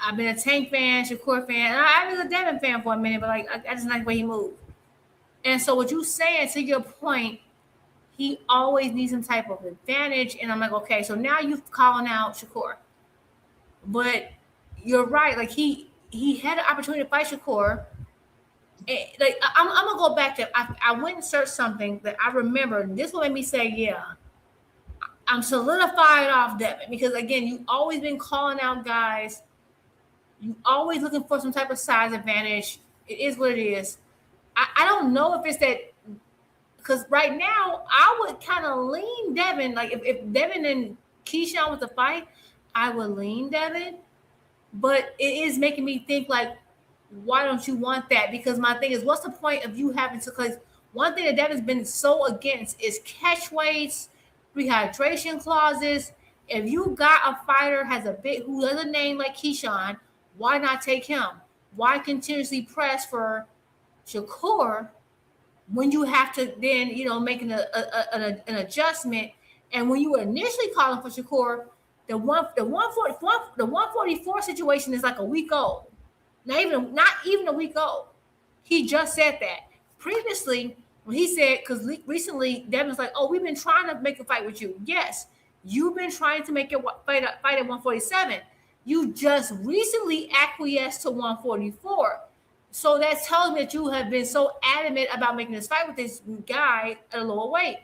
I've been a Tank fan, Shakur fan, and I was a Devin fan for a minute, but like I just like the way he moved. And so what you saying to your point, he always needs some type of advantage. And I'm like, okay, so now you're calling out Shakur. But you're right, like he had an opportunity to fight Shakur. And like I'm gonna go back to I went and searched something that I remember, and this will make me say, yeah, I'm solidified off Devin because again, you always been calling out guys. You always looking for some type of size advantage. It is what it is. I don't know if it's that because right now I would kind of lean Devin. Like if Devin and Keyshawn was a fight, I would lean Devin. But it is making me think like, why don't you want that? Because my thing is, what's the point of you having to? Because one thing that Devin's been so against is catch weights, rehydration clauses. If you got a fighter who has a name like Keyshawn, why not take him? Why continuously press for Shakur when you have to then make an adjustment? And when you were initially calling for Shakur, the 144 situation is like a week old. Not even a week old. He just said that. Previously, when he said, because recently Devin's like, oh, we've been trying to make a fight with you. Yes, you've been trying to make it fight at 147. You just recently acquiesced to 144. So that tells me that you have been so adamant about making this fight with this guy at a lower weight.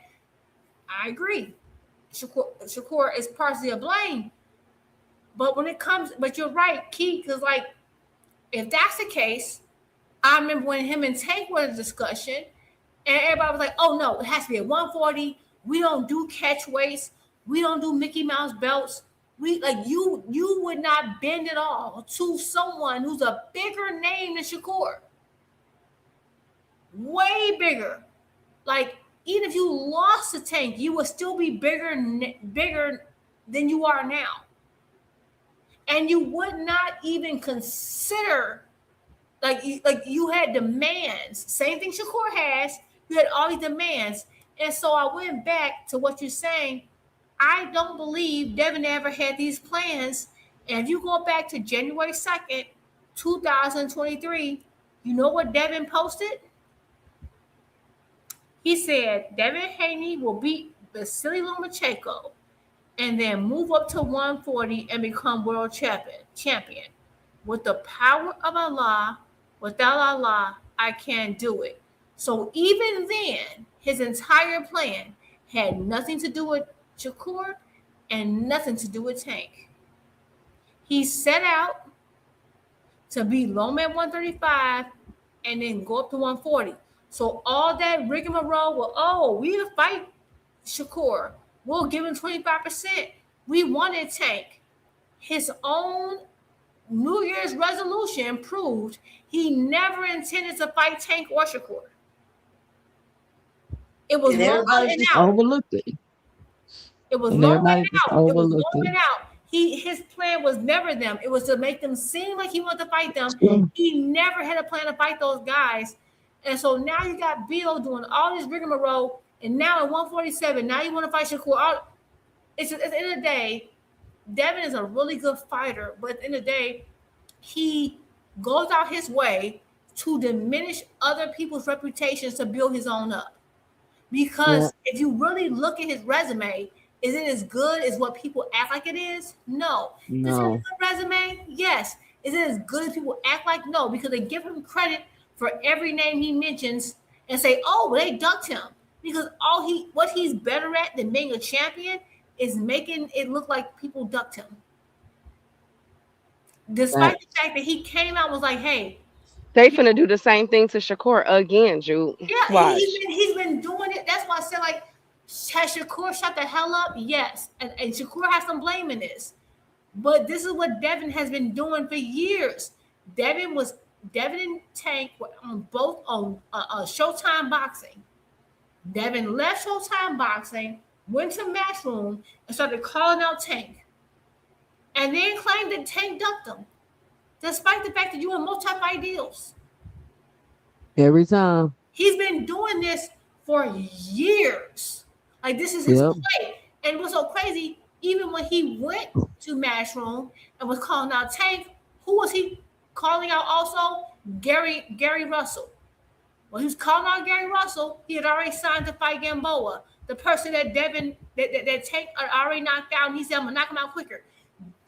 I agree. Shakur is partially to blame. But but you're right, Keith, because like, if that's the case, I remember when him and Tank were in a discussion, and everybody was like, "Oh no, it has to be at 140. We don't do catch weights. We don't do Mickey Mouse belts. We like you would not bend at all to someone who's a bigger name than Shakur, way bigger. Like even if you lost to Tank, you would still be bigger than you are now." And you would not even consider, like you had demands. Same thing Shakur has. You had all these demands. And so I went back to what you're saying. I don't believe Devin ever had these plans. And if you go back to January 2nd, 2023, you know what Devin posted? He said Devin Haney will beat Vasily Lomachenko and then move up to 140 and become world champion. With the power of Allah, without Allah, I can't do it. So even then, his entire plan had nothing to do with Shakur and nothing to do with Tank. He set out to be low at 135 and then go up to 140. So all that rigmarole, well, we'll fight Shakur. We'll give him 25%. We wanted Tank. His own New Year's resolution proved he never intended to fight Tank or Shakur. It was everybody just overlooked it. It was out. His plan was never them. It was to make them seem like he wanted to fight them. He never had a plan to fight those guys. And so now you got Bill doing all this rigmarole, and now at 147, now you want to fight Shakur. It's at the end of the day, Devin is a really good fighter, but at the end of the day, he goes out his way to diminish other people's reputations to build his own up. Because if you really look at his resume, is it as good as what people act like it is? No. Is it a good resume? Yes. Is it as good as people act like? No, because they give him credit for every name he mentions and say, oh, they ducked him. Because what he's better at than being a champion is making it look like people ducked him. Despite the fact that he came out and was like, hey. They finna do the same thing to Shakur again, Jude. Yeah, he's been doing it. That's why I said, like, has Shakur shut the hell up? Yes. And Shakur has some blame in this. But this is what Devin has been doing for years. Devin and Tank were both on Showtime Boxing. Devin left Showtime Boxing, went to Matchroom, and started calling out Tank. And then claimed that Tank ducked him, despite the fact that you were multi-fight deals. Every time. He's been doing this for years. Like, this is his play. And what's so crazy, even when he went to Matchroom and was calling out Tank, who was he calling out also? Gary Russell. When he was calling out Gary Russell, he had already signed to fight Gamboa, the person that Devin, that Tank already knocked out, and he said, I'm going to knock him out quicker.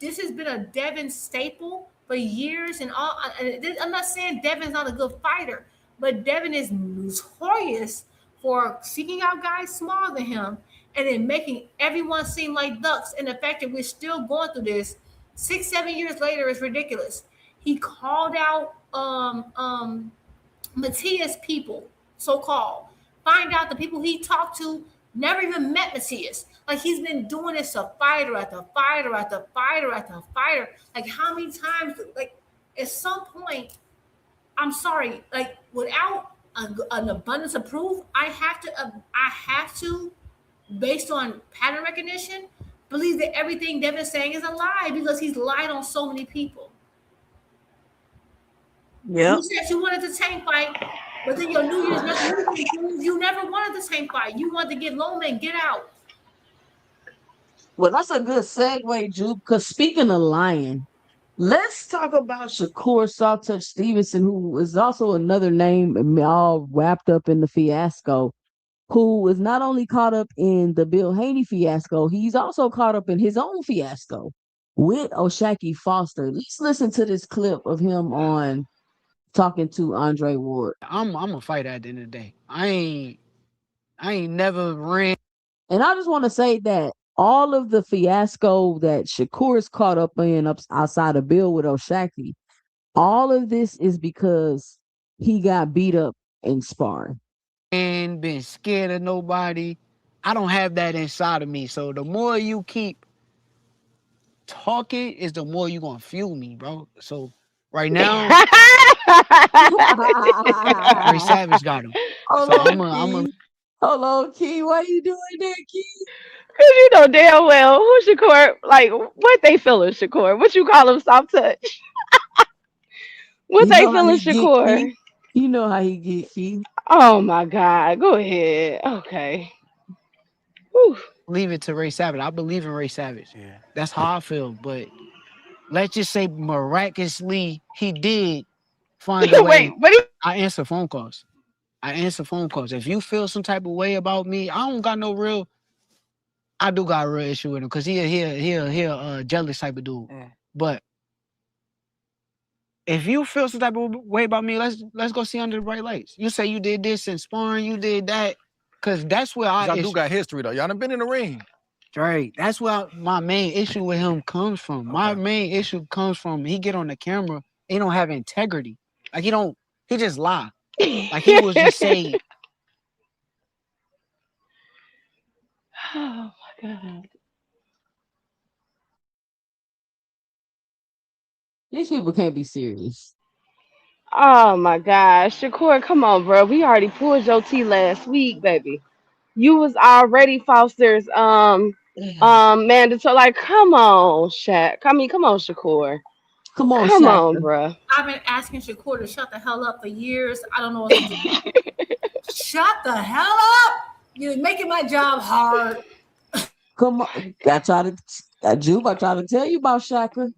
This has been a Devin staple for years. And I'm not saying Devin's not a good fighter, but Devin is notorious for seeking out guys smaller than him and then making everyone seem like ducks. And the fact that we're still going through this 6-7 years later is ridiculous. He called out Matias people, so-called. Find out the people he talked to never even met Matias. Like, he's been doing this to fighter after fighter after fighter after fighter. Like, how many times? Like, at some point, I'm sorry, like, without an abundance of proof, I have to, based on pattern recognition, believe that everything Devin's saying is a lie because he's lied on so many people. Yeah. You said you wanted the Tank fight, but then your New Year's resolution, you never wanted the Tank fight. You wanted to get Loma and get out. Well, that's a good segue, Jude, because speaking of lying, let's talk about Shakur Sawtouch Stevenson, who is also another name all wrapped up in the fiasco, who is not only caught up in the Bill Haney fiasco, he's also caught up in his own fiasco with O'Shaquie Foster. Let's listen to this clip of him on talking to Andre Ward. I'm a fighter at the end of the day. I ain't never ran. And I just want to say that all of the fiasco that Shakur is caught up in outside of Bill with O'Shaquie, all of this is because he got beat up in sparring. And been scared of nobody. I don't have that inside of me. So the more you keep talking is the more you're going to fuel me, bro. So right now, Ray Savage got him. Hold So on, Hold on, Key. Why you doing that, Key? Because you know damn well who Shakur, like, what they feeling, Shakur? What you call him, soft touch? What they feeling, Shakur? You know how he get, Key. Oh my God. Go ahead. Okay. Whew. leave it to Ray Savage. I believe in Ray Savage. Yeah. That's how I feel. But let's just say miraculously he did find a way. Wait, what? I answer phone calls. If you feel some type of way about me, I don't got no real. I do got a real issue with him because he a jealous type of dude. Yeah. But if you feel some type of way about me, let's go see under the bright lights. You say you did this in sparring, you did that, because that's where Y'all do got history though. Y'all done been in the ring. Right. That's where my main issue with him comes from. My main issue comes from he get on the camera, he don't have integrity. Like he just lie. Like he was just saying. Oh my God. These people can't be serious. Oh my gosh, Shakur, come on, bro. We already pulled your tea last week, baby. You was already Foster's mandatory. Like, come on, Shaq. Come on, Shakur. Come on, Come Shaq. on, bro. I've been asking Shakur to shut the hell up for years. I don't know what to do. Shut the hell up! You're making my job hard. Come on. I try to tell you about Shaka.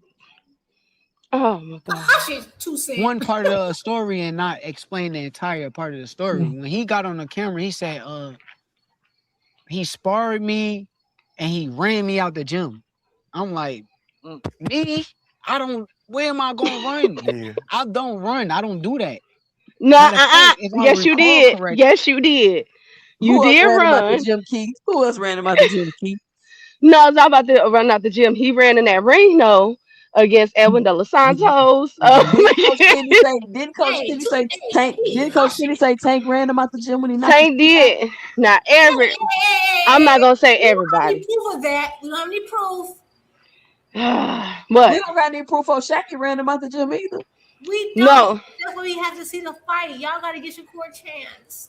Oh my God. Hush it, too soon. One part of the story and not explain the entire part of the story. When he got on the camera, he said, he sparred me and he ran me out the gym. I'm like, me? Where am I going to run? Yeah. I don't run. I don't do that. No, Matter of fact, if I yes, you recall did. correctly- Yes, you did. You Who else did ran him out run. the gym, Keith? Who else ran him out the gym, Keith? No, it's not about to run out the gym. He ran in that ring, though, against Edwin De Los Santos. Didn't Coach Kenny say Tank ran him out the gym when he knocked Tank did. Now, I'm not going to say everybody. We don't have any proof of that. We don't have any proof. What? We don't got any proof of Shaq ran him out the gym either. We don't. No. That's why we have to see the fight. Y'all got to get Shakur a chance.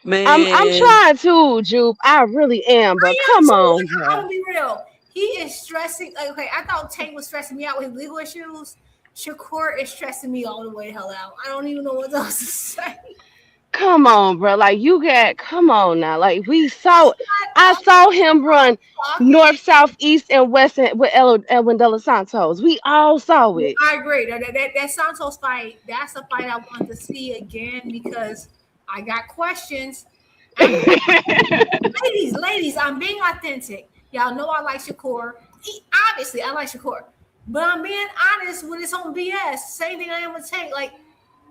Man, I'm trying to, Jupe. I really am, but come on, I'm bro. gonna be real. He is stressing. Like, okay, I thought Tank was stressing me out with his legal issues. Shakur is stressing me all the way the hell out. I don't even know what else to say. Come on, bro. Like, come on now. Like, I saw him run north, south, east, and west with Edwin De Los Santos. We all saw it. I agree. That Santos fight, that's a fight I want to see again because I got questions. Ladies, I'm being authentic. Y'all know I like Shakur. Obviously, I like Shakur. But I'm being honest when it's on BS. Same thing I am with Tank. Like,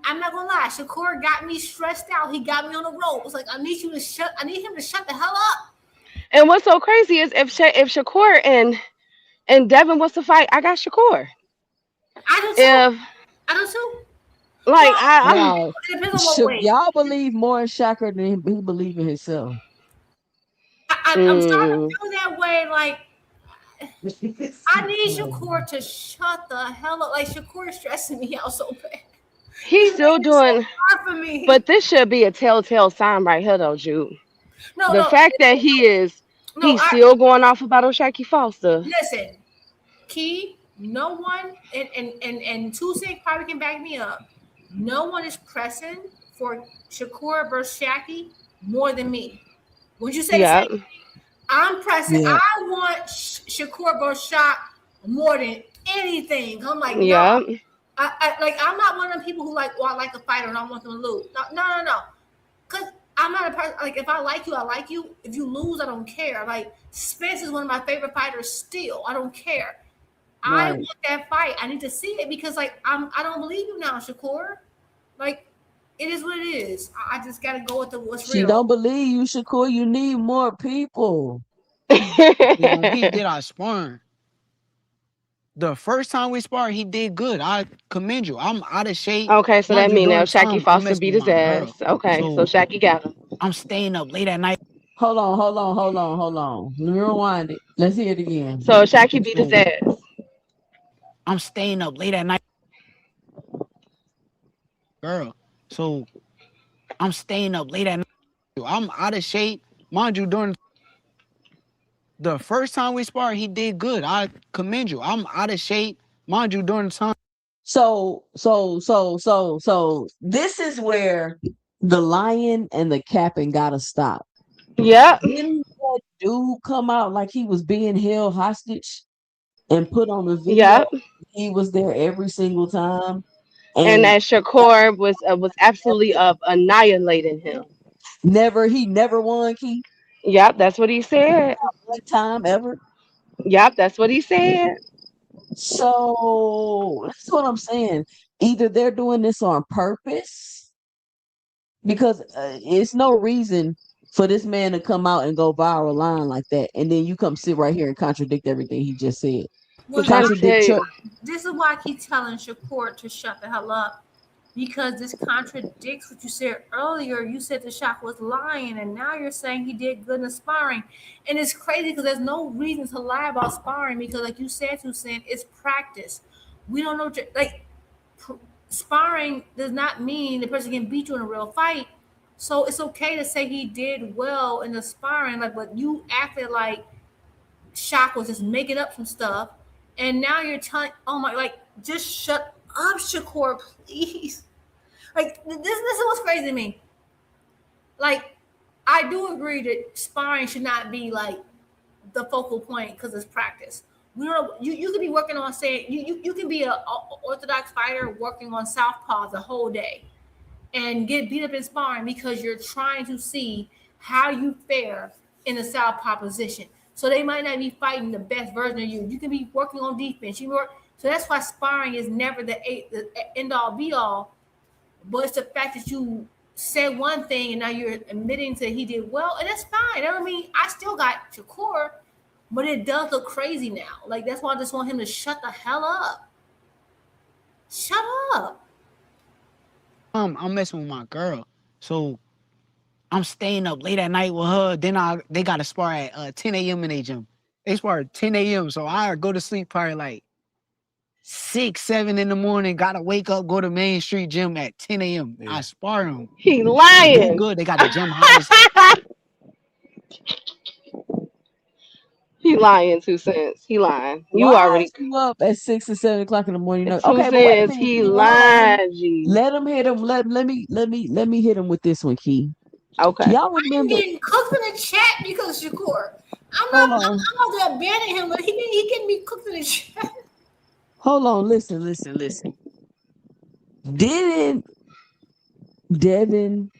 I'm not gonna lie. Shakur got me stressed out. He got me on the ropes. Like, I need him to shut the hell up. And what's so crazy is if Shakur and Devin wants to fight, I got Shakur. I do too. I do too. Like, Wow. It depends on what way. Y'all believe more in Shaka than he believe in himself. I'm starting to feel that way. Like, I need Shakur to shut the hell up. Like, Shakur is stressing me out so bad. He's still doing, so hard for me. but this should be a telltale sign right here, though, Jude. The fact that he's still going off about O'Shaquie Foster. Listen, Key, no one, and Tuesday probably can back me up. No one is pressing for Shakur versus Shaqie more than me. Would you say? Yeah. I'm pressing. Yeah. I want Shakur versus Shaq more than anything. I'm like, Yeah. no. I'm not one of them people who like, I like a fighter and I want them to lose. No. Because I'm not a person, like, if I like you, I like you. If you lose, I don't care. Like, Spence is one of my favorite fighters still. I don't care. I want that fight. I need to see it because, like, I don't believe you now, Shakur. Like, it is what it is. I just got to go with what's real. She don't believe you, Shakur. You need more people. When we did our sparring, the first time we sparred, he did good. I commend you. I'm out of shape. Okay, so Mind that you, means during now the time, Shaqie I'm Foster messing beat with his my ass. girl. Okay, so Shaqie got him. I'm staying up late at night. Hold on. Let me rewind it. Let's hear it again. So Shaqie beat his ass. I'm staying up late at night. Girl, so I'm staying up late at night. I'm out of shape. Mind you, during the first time we sparred, he did good. I commend you. I'm out of shape. Mind you, during the time. So this is where the lying and the capping gotta stop. Yeah. In that dude come out like he was being held hostage and put on the video? Yep. He was there every single time, And and that Shakur was absolutely annihilating him. he never won. Key Yep, that's what he said. one time ever. Yep, that's what he said. So that's what I'm saying. Either they're doing this on purpose because it's no reason for this man to come out and go viral line like that, and then you come sit right here and contradict everything he just said. Well, Trying to Contradict tell your, you. this is why I keep telling Shakur to shut the hell up, because this contradicts what you said earlier. You said the shot was lying, and now you're saying he did good in sparring. And it's crazy because there's no reason to lie about sparring because, like you said, Toussaint, it's practice. We don't know, like, sparring does not mean the person can beat you in a real fight. So it's okay to say he did well in the sparring, like, but you acted like Shaq was just making up some stuff. And now you're telling, oh my, like, just shut up, Shakur, please. Like, this is what's crazy to me. Like, I do agree that sparring should not be like the focal point because it's practice. We don't. You could be working on saying you can be a orthodox fighter working on southpaw the whole day, and get beat up in sparring because you're trying to see how you fare in the southpaw position. So they might not be fighting the best version of you. You can be working on defense. So that's why sparring is never the end all be all. But it's the fact that you said one thing and now you're admitting that he did well, and that's fine. I mean, I still got Shakur, but it does look crazy now. Like, that's why I just want him to shut the hell up. Shut up. I'm messing with my girl, so I'm staying up late at night with her. Then they got to spar at 10 a.m. in their gym. They spar at 10 a.m. So I go to sleep probably like 6, 7 in the morning. Gotta wake up, go to Main Street Gym at 10 a.m. I spar them. He Doing lying. good. They got the gym hot. He lying, 2 cents. He lying. You Why already is you up at 6 or 7 o'clock in the morning? No. 2 Okay, but wait a cents. minute. He Key. Hold on. lying, G. Let him hit him. Let me hit him with this one, Key. Okay. Y'all I'm remember? getting cooked in the chat because of Shakur. Hold on. I'm not gonna abandon him, but he can be cooked in the chat. Hold on. Listen. Didn't Devin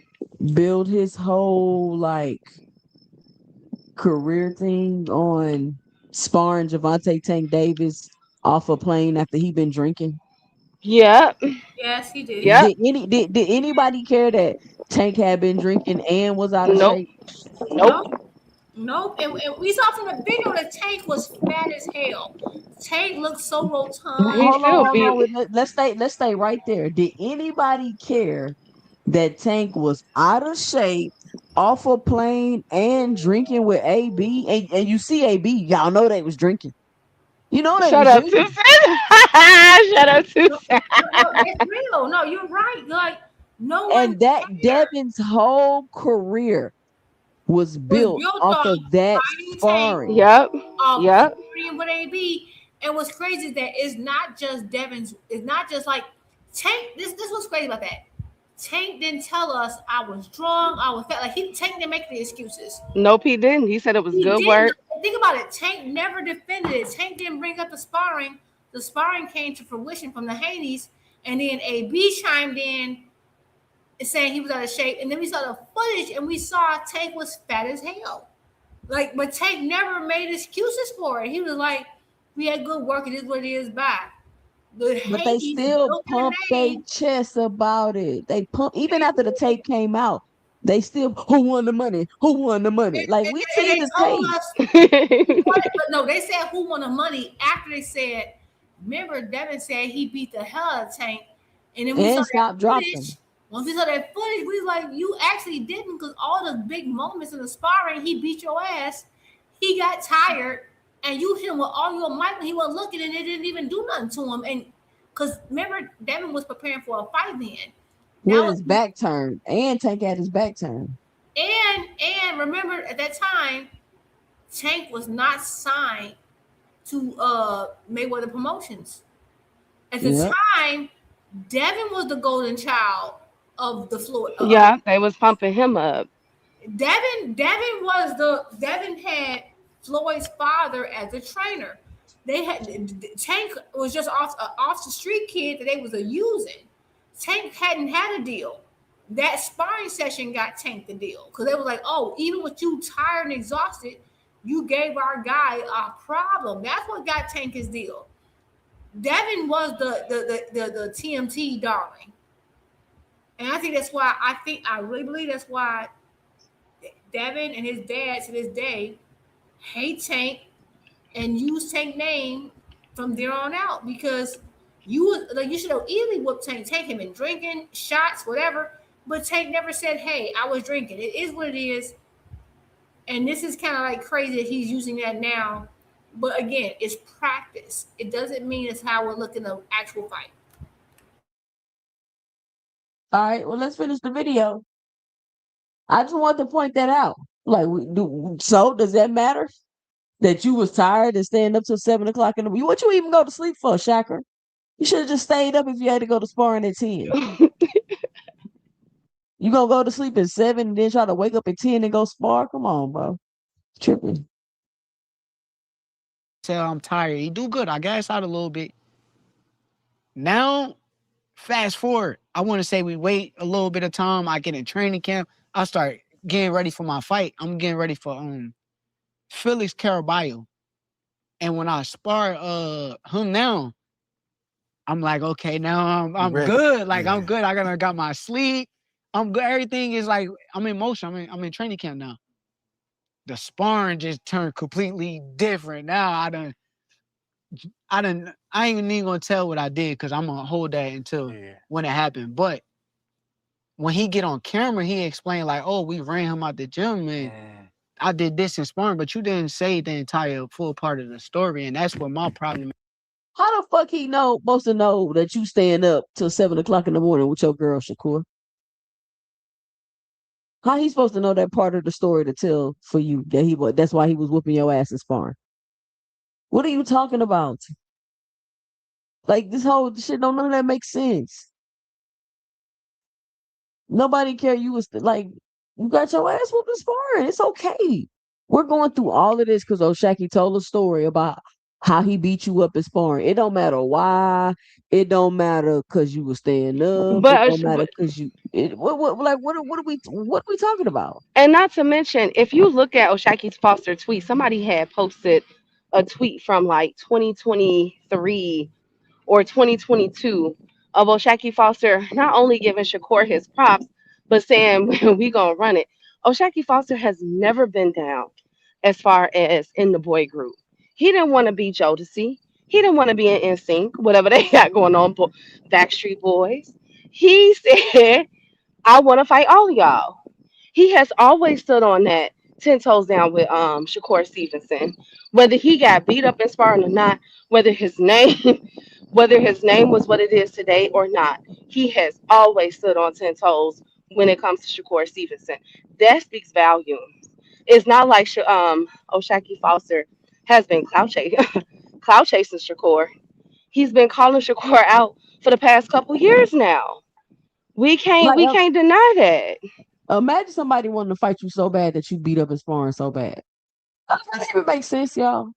build his whole like career thing on sparring Javante Tank Davis off a plane after he been drinking? Yep. Yes, he did. Yep. Did anybody care that Tank had been drinking and was out of Nope. shape? Nope. And we saw from the video that Tank was fat as hell. Tank looked so rotund. Hold on. Let's stay right there. Did anybody care that Tank was out of shape, off a plane, and drinking with AB? And you see AB, y'all know they was drinking. You know they Shut was up, drinking. Shut up, No, it's real. No, you're right. Like, no one And that Devin's whole career was built off of that sparring. Yep. Yep. With AB. And what's crazy is that it's not just Devin's. It's not just like Tank. This what's crazy about that. Tank didn't tell us I was drunk. I was fat. Like Tank didn't make the excuses. Nope, he didn't. He said it was He good didn't. work. Think about it. Tank never defended it. Tank didn't bring up the sparring. The sparring came to fruition from the Haneys, and then AB chimed in saying he was out of shape. And then we saw the footage, and we saw Tank was fat as hell. Like, but Tank never made excuses for it. He was like, "We had good work. It is what it is." Bye. But they still pump their chest about it. They pump even after the tape came out. They still, who won the money? Who won the money? Like, we seen the tape. But no, they said who won the money after they said. Remember, Devin said he beat the hell out of Tank, and then we saw that footage. Once we saw that footage, we was like, "You actually didn't," because all the big moments in the sparring, he beat your ass. He got tired, and you hit him with all your might when he wasn't looking, and it didn't even do nothing to him. And because remember, Devin was preparing for a fight then. With his back turned, and Tank had his back turned. And remember, at that time, Tank was not signed to Mayweather Promotions. At the time, Devin was the golden child of the floor. Yeah, they was pumping him up. Devin had Floyd's father as a trainer. They had Tank was just off the street kid that they was using. Tank hadn't had a deal. That sparring session got Tank the deal because they were like, oh, even with you tired and exhausted, you gave our guy a problem. That's what got Tank his deal. Devin was the TMT darling. And I think that's why I really believe that's why Devin and his dad to this day hate Tank and use Tank name from there on out because you should have easily whooped Tank. Tank had been drinking, shots, whatever, but Tank never said, hey, I was drinking. It is what it is. And this is kind of like crazy that he's using that now. But again, it's practice. It doesn't mean it's how we're looking at the actual fight. All right, well, let's finish the video. I just want to point that out. Like, so does that matter? That you was tired and staying up till 7 o'clock in the morning? What you even go to sleep for, Shakur? You should have just stayed up if you had to go to sparring at 10. You gonna go to sleep at 7 and then try to wake up at 10 and go spar? Come on, bro. Tripping. Tell I'm tired. He do good. I gas out a little bit. Now, fast forward. I want to say we wait a little bit of time. I get in training camp. I start getting ready for my fight. I'm getting ready for Felix Caraballo. And when I spar him now, I'm like, okay, now I'm good. Like I'm good. I got my sleep. I'm good. Everything is like I'm in motion. I'm in training camp now. The sparring just turned completely different. Now I ain't even gonna tell what I did because I'm gonna hold that until when it happened. But when he get on camera, he explained like, oh, we ran him out the gym and I did this in sparring, but you didn't say the entire full part of the story, and that's what my problem is. How the fuck he supposed to know that you staying up till 7 o'clock in the morning with your girl, Shakur? How he supposed to know that part of the story to tell for you that that's why he was whooping your ass in sparring? What are you talking about? Like this whole shit none of that makes sense. Nobody care you was like you got your ass whooped in sparring. It's okay. We're going through all of this because O'Shaquie told a story about how he beat you up in sparring. It don't matter why. It don't matter because you were staying up. But it don't matter because you. What are we talking about? And not to mention, if you look at O'Shaquie Foster tweet, somebody had posted a tweet from like 2023 or 2022 of O'Shaquie Foster not only giving Shakur his props, but saying we gonna run it. O'Shaquie Foster has never been down as far as in the boy group. He didn't want to be Jodeci. He didn't want to be in NSYNC, whatever they got going on, Backstreet Boys. He said, I want to fight all of y'all. He has always stood on that 10 toes down with Shakur Stevenson. Whether he got beat up in sparring or not, whether his name was what it is today or not, he has always stood on 10 toes when it comes to Shakur Stevenson. That speaks volumes. It's not like O'Shaquie Foster has been clout chasing Shakur. He's been calling Shakur out for the past couple years now. We can't deny that. Imagine somebody wanting to fight you so bad that you beat up in sparring so bad. That doesn't even make sense, y'all.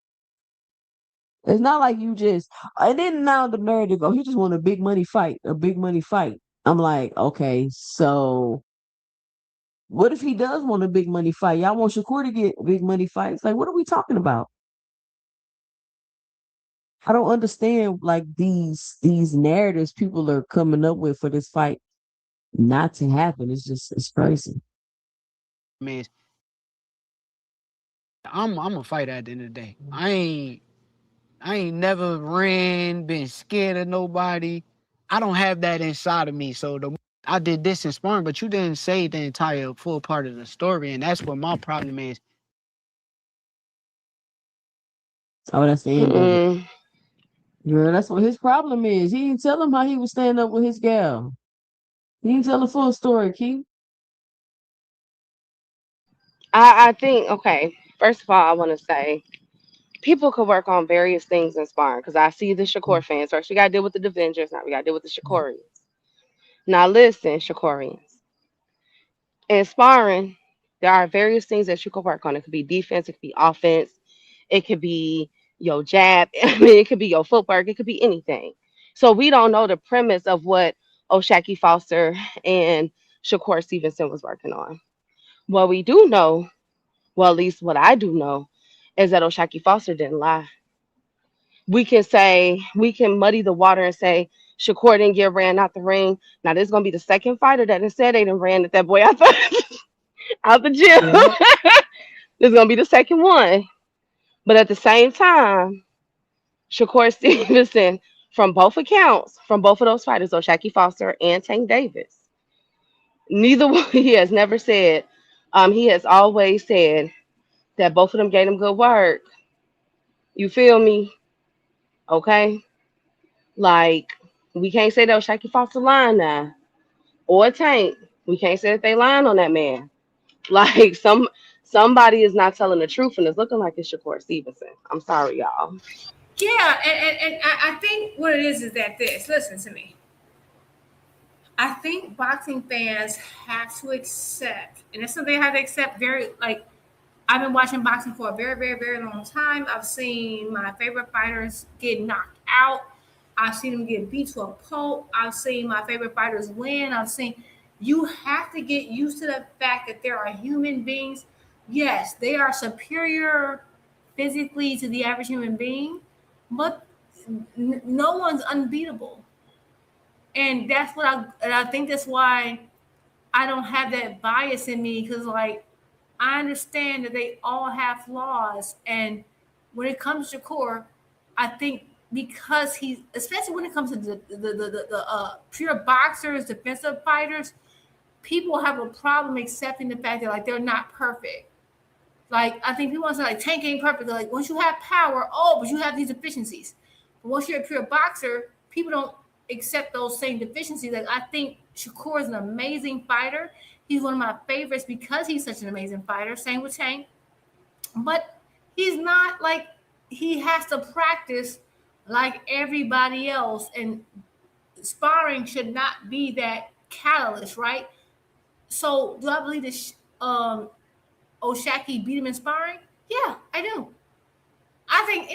It's not like you just. And then now the narrative, he just want a big money fight. I'm like, okay, so what if he does want a big money fight? Y'all want Shakur to get big money fights? Like, what are we talking about? I don't understand like these narratives people are coming up with for this fight not to happen. It's crazy. Man, I'm a fighter at the end of the day. I ain't never ran, been scared of nobody. I don't have that inside of me. So I did this in sparring, but you didn't say the entire full part of the story, and that's what my problem is. Oh, that's the end of it. Yeah, that's what his problem is. He didn't tell him how he was staying up with his gal. He didn't tell the full story, Keith. I think, okay, first of all, I want to say people could work on various things in sparring because I see the Shakur fans. First, we got to deal with the Avengers. Now we got to deal with the Shakurians. Now, listen, Shakurians. In sparring, There are various things that you can work on. It could be defense, it could be offense, it could be your jab. I mean, it could be your footwork, it could be anything. So we don't know the premise of what Oshaki Foster and Shakur Stevenson was working on. What we do know, well, at least what I do know, is that Oshaki Foster didn't lie. We can muddy the water and say Shakur didn't get ran out the ring. Now this is gonna be the second fighter that has said they didn't ran at that boy out out the gym. Yeah. This is gonna be the second one. But at the same time, Shakur Stevenson, from both accounts, from both of those fighters, Oshaki Foster and Tank Davis, neither one he has never said. He has always said that both of them gave him good work. You feel me? Okay. Like, we can't say that Oshaki Foster lying now. Or Tank. We can't say that they lying on that man. Like somebody is not telling the truth and it's looking like it's Shakur Stevenson. I'm sorry, y'all. Yeah, and I think what it is that this. Listen to me. I think boxing fans have to accept, and it's something they have to accept very, like, I've been watching boxing for a very, very, very long time. I've seen my favorite fighters get knocked out. I've seen them get beat to a pulp. I've seen my favorite fighters win. You have to get used to the fact that there are human beings. Yes, they are superior physically to the average human being, but no one's unbeatable. And I think that's why I don't have that bias in me, because like I understand that they all have flaws. And when it comes to Shakur, I think because he's, especially when it comes to the pure boxers, defensive fighters, people have a problem accepting the fact that like they're not perfect. Like I think people want to say like Tank ain't perfect. Like once you have power, but you have these deficiencies. But once you're a pure boxer, people don't accept those same deficiencies. Like I think Shakur is an amazing fighter. He's one of my favorites because he's such an amazing fighter. Same with Tank. But he's not like, he has to practice like everybody else. And sparring should not be that catalyst, right? So do I believe that Oshaki beat him in sparring? Yeah, I do. I think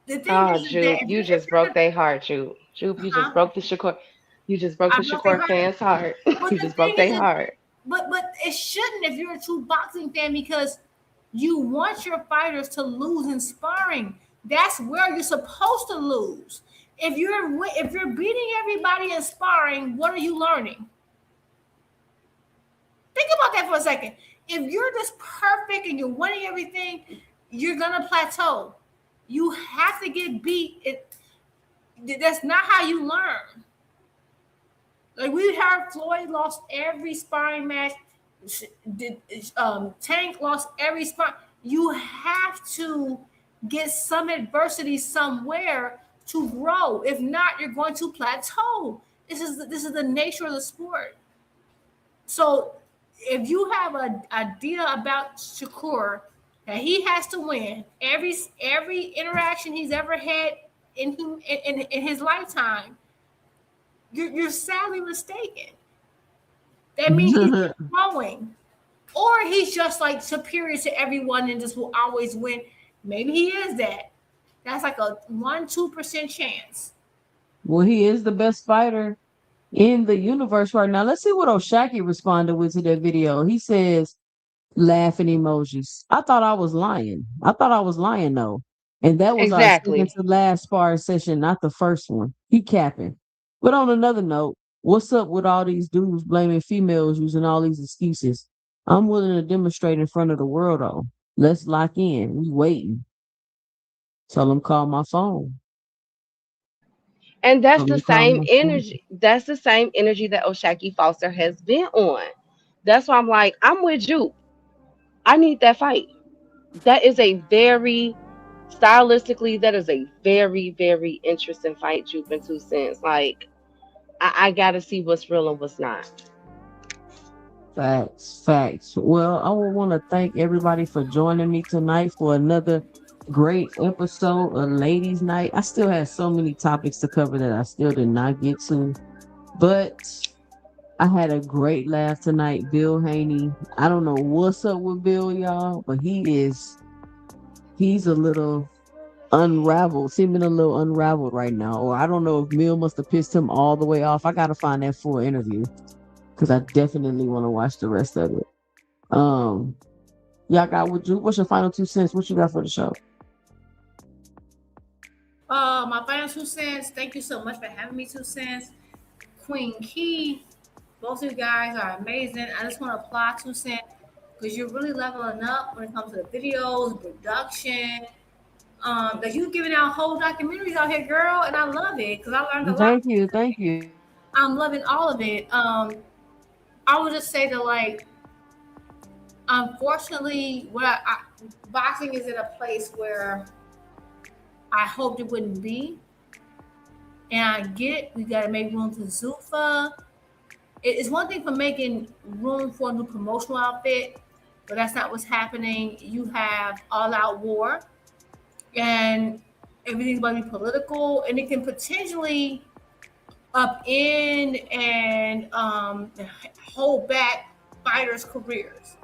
the thing is Jupe, that you just broke their heart, Jupe. Jupe, you just broke the Shakur. You just broke the Shakur fans' heart. You just broke their heart. But it shouldn't if you're a true boxing fan, because you want your fighters to lose in sparring. That's where you're supposed to lose. If you're beating everybody in sparring, what are you learning? Think about that for a second. If you're just perfect and you're winning everything, you're gonna plateau. You have to get beat. That's not how you learn. Like we heard, Floyd lost every sparring match. Tank lost every sparring. You have to get some adversity somewhere to grow. If not, you're going to plateau. This is the nature of the sport. So if you have an idea about Shakur that he has to win every interaction he's ever had in his lifetime, you're sadly mistaken. That means he's growing, or he's just like superior to everyone and just will always win. Maybe he is that. That's like a 1-2% chance. Well, he is the best fighter in the universe right now. Let's see what Oshaki responded with to that video. He says, laughing emojis. I thought I was lying. Though. And that was Exactly. our second to last sparring session, not the first one. He capping. But on another note, what's up with all these dudes blaming females using all these excuses? I'm willing to demonstrate in front of the world, though. Let's lock in. We waiting. Tell them call my phone. And that's Tell the them call same my phone. energy. That's the same energy that Oshaki Foster has been on. That's why I'm like, I'm with you. I need that fight. That is a very stylistically, that is a very, very interesting fight, Jupe, in 2 cents. Like, I gotta see what's real and what's not. Facts. Well, I would want to thank everybody for joining me tonight for another great episode of Ladies Night. I still had so many topics to cover that I still did not get to, but I had a great laugh tonight. Bill Haney. I don't know what's up with Bill, y'all, but he's a little unraveled, seeming a little unraveled right now. Or I don't know if Mill must have pissed him all the way off. I gotta find that full interview because I definitely want to watch the rest of it. Y'all got what's your final 2 cents? What you got for the show? My final 2 cents. Thank you so much for having me. 2 cents. Queen Key, both of you guys are amazing. I just want to apply 2 cents because you're really leveling up when it comes to the videos, production. That you giving out whole documentaries out here, girl, and I love it because I learned a lot. Thank you. I'm loving all of it. I would just say that, like, unfortunately, boxing is in a place where I hoped it wouldn't be. And I get it. We got to make room for Zuffa. It's one thing for making room for a new promotional outfit, but that's not what's happening. You have all-out war, and everything's going to be political, and it can potentially upend and hold back fighters' careers.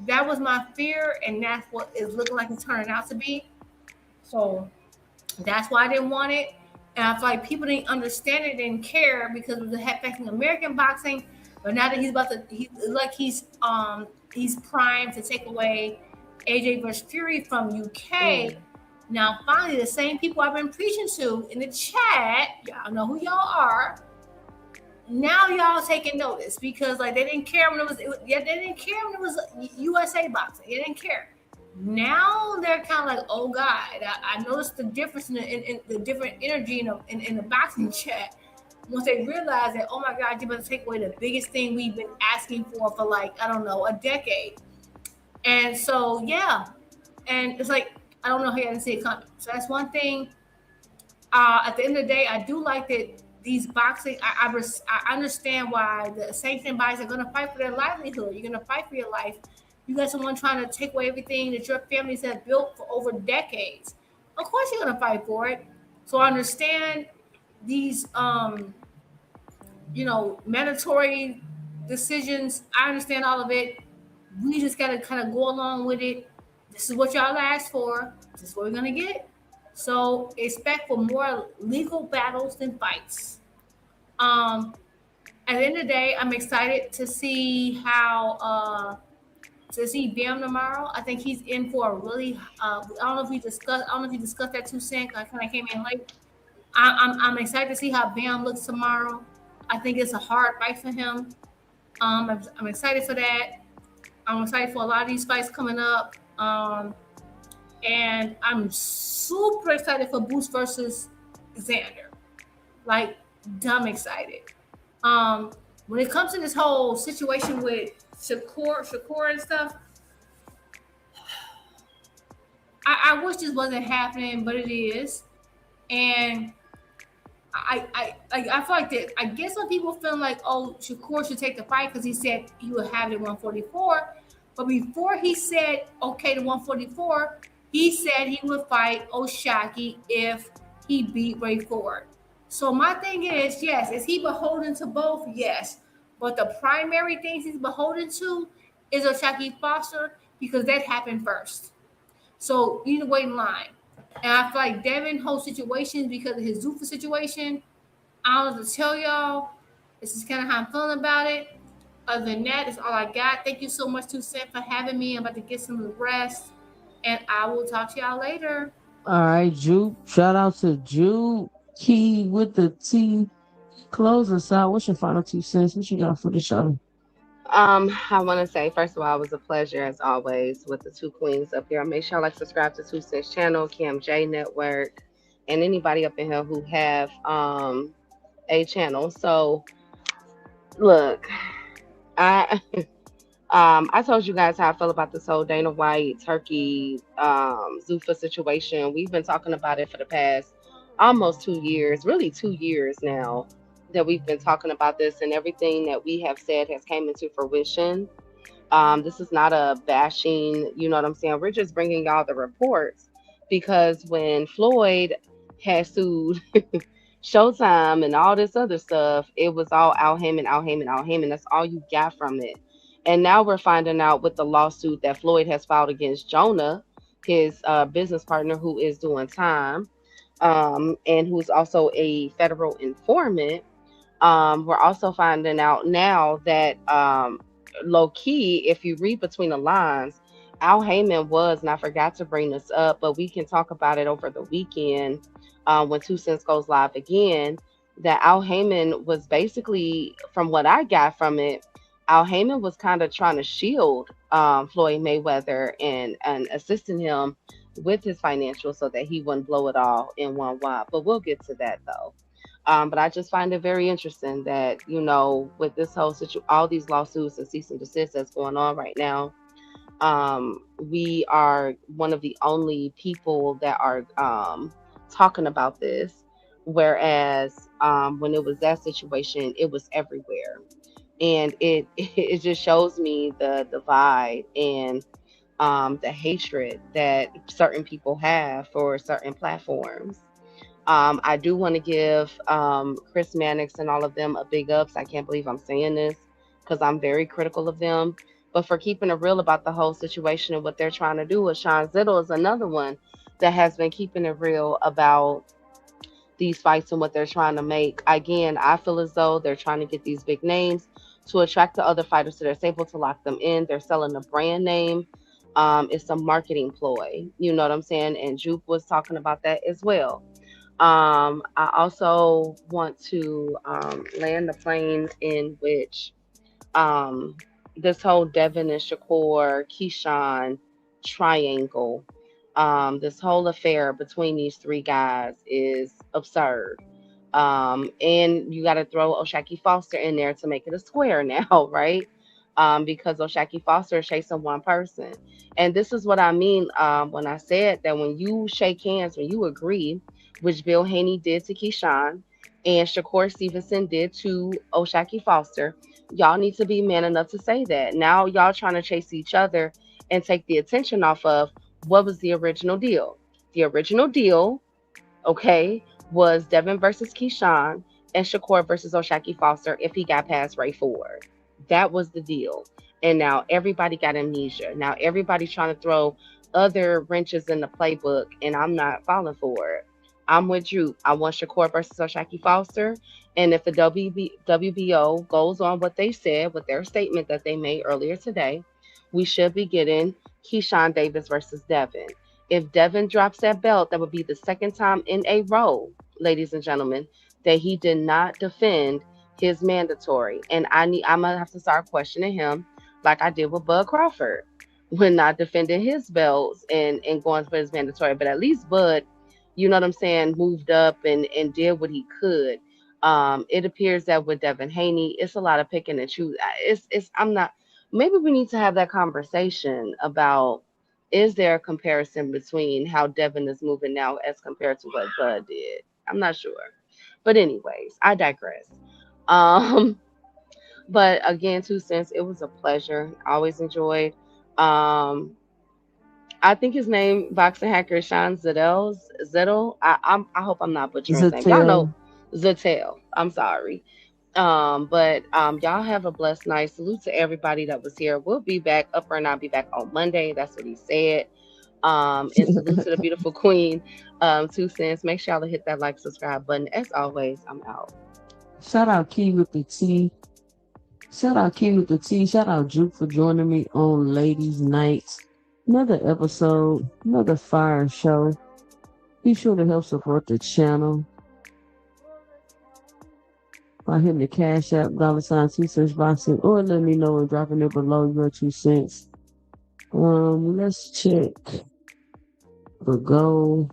That was my fear, and that's what it's looking like it's turning out to be. So that's why I didn't want it. And I feel like people didn't understand it, didn't care because it was affecting American boxing. But now that he's primed to take away AJ versus Fury from UK. Now finally, the same people I've been preaching to in the chat, y'all know who y'all are. Now y'all taking notice because like they didn't care when they didn't care when it was USA boxing. They didn't care. Now they're kind of like, oh God, I noticed the difference in the different energy in the boxing chat once they realize that, oh my God, you're about to take away the biggest thing we've been asking for like, I don't know, a decade. And so, yeah. And it's like, I don't know how you didn't see it coming. So that's one thing. At the end of the day, I do like that these boxing, I understand why the sanctioned bodies are going to fight for their livelihood. You're going to fight for your life. You got someone trying to take away everything that your families have built for over decades. Of course you're going to fight for it. So I understand these, mandatory decisions. I understand all of it. We just got to kind of go along with it. This is what y'all asked for. This is what we're going to get. So expect for more legal battles than fights. At the end of the day, I'm excited to see how to see Bam tomorrow. I think he's in for a really. I don't know if you discussed that 2 cents. I kind of came in late. I'm excited to see how Bam looks tomorrow. I think it's a hard fight for him. I'm excited for that. I'm excited for a lot of these fights coming up. And I'm super excited for Boots versus Xander. Like, dumb excited. When it comes to this whole situation with Shakur and stuff, I wish this wasn't happening, but it is. And I feel like that. I guess some people feel like, oh, Shakur should take the fight because he said he would have it at 144. But before he said okay to 144, he said he would fight O'Shaquie if he beat Ray Ford. So my thing is, yes, is he beholden to both? Yes. But the primary things he's beholden to is O'Shaquie Foster because that happened first. So you need to wait in line. And I feel like Devin holds situations because of his Zuffa situation. I don't know what to tell y'all. This is kind of how I'm feeling about it. Other than that, that's all I got. Thank you so much, 2 cents, for having me. I'm about to get some rest. And I will talk to y'all later. All right, Juke. Shout out to Juke Key with the T. Close us out. What's your final 2 cents? What you got for the show? I want to say, first of all, it was a pleasure as always with the two queens up here. Make sure y'all subscribe to 2 Cents channel, Kim J Network, and anybody up in here who have a channel. So look, I told you guys how I feel about this whole Dana White, Turkey, Zuffa situation. We've been talking about it for the past almost 2 years, really 2 years now, that we've been talking about this, and everything that we have said has came into fruition. This is not a bashing, you know what I'm saying? We're just bringing y'all the reports because when Floyd had sued Showtime and all this other stuff, it was all Al Heyman, Al Heyman, Al Heyman. That's all you got from it. And now we're finding out with the lawsuit that Floyd has filed against Jonah, his business partner, who is doing time, and who's also a federal informant. We're also finding out now that low key, if you read between the lines, Al Heyman was, and I forgot to bring this up, but we can talk about it over the weekend when Two Cents goes live again. That Al Heyman was basically, from what I got from it, Al Heyman was kind of trying to shield Floyd Mayweather and assisting him with his financials so that he wouldn't blow it all in one wad. But we'll get to that though. But I just find it very interesting that, with this whole situation, all these lawsuits and cease and desist that's going on right now, we are one of the only people that are talking about this. Whereas when it was that situation, it was everywhere. And it just shows me the divide and the hatred that certain people have for certain platforms. I do want to give Chris Mannix and all of them a big ups. I can't believe I'm saying this because I'm very critical of them, but for keeping it real about the whole situation and what they're trying to do. Sean Zittle is another one that has been keeping it real about these fights and what they're trying to make. Again, I feel as though they're trying to get these big names to attract the other fighters so they're able to lock them in. They're selling the brand name. It's a marketing ploy. You know what I'm saying? And Juke was talking about that as well. I also want to land the plane in which this whole Devin and Shakur, Keyshawn triangle, this whole affair between these three guys is absurd. And you got to throw O'Shaquie Foster in there to make it a square now, right? Because O'Shaquie Foster is chasing one person. And this is what I mean when I said that when you shake hands, when you agree, which Bill Haney did to Keyshawn and Shakur Stevenson did to O'Shaquie Foster, y'all need to be man enough to say that. Now y'all trying to chase each other and take the attention off of what was the original deal. The original deal, okay, was Devin versus Keyshawn and Shakur versus O'Shaquie Foster if he got past Ray Ford. That was the deal. And now everybody got amnesia. Now everybody's trying to throw other wrenches in the playbook, and I'm not falling for it. I'm with you. I want Shakur versus O'Shaquie Foster. And if the WBO goes on what they said with their statement that they made earlier today, we should be getting Keyshawn Davis versus Devin. If Devin drops that belt, that would be the second time in a row, ladies and gentlemen, that he did not defend his mandatory. And I'm gonna have to start questioning him like I did with Bud Crawford when not defending his belts and going for his mandatory. But at least Bud, you know what I'm saying, moved up and did what he could. It appears that with Devin Haney, it's a lot of picking and choosing. Maybe we need to have that conversation about, is there a comparison between how Devin is moving now as compared to what Bud did? I'm not sure. But anyways, I digress. But again, 2 cents, it was a pleasure. I always enjoyed. I think his name, boxing hacker, is Sean Zittle. I hope I'm not butchering his name. Y'all know Zattel. I'm sorry. But y'all have a blessed night. Salute to everybody that was here. We'll be back. Upper and I'll be back on Monday. That's what he said. And salute to the beautiful queen. 2 cents. Make sure y'all hit that like, subscribe button. As always, I'm out. Shout out Key with the T. Shout out Key with the T. Shout out Juke for joining me on Ladies Nights. Another episode, another fire show. Be sure to help support the channel by hitting the Cash App, $ 2 cents boxing, or let me know and dropping it below your 2 cents. Let's check the goal.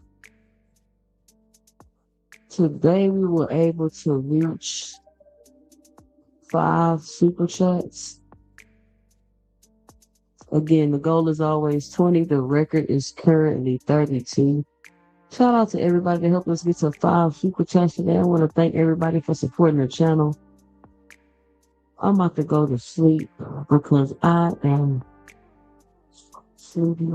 Today we were able to reach 5 super chats. Again, the goal is always 20. The record is currently 32. Shout out to everybody that helped us get to 5 super chats today. I want to thank everybody for supporting the channel. I'm about to go to sleep because I am sleepy.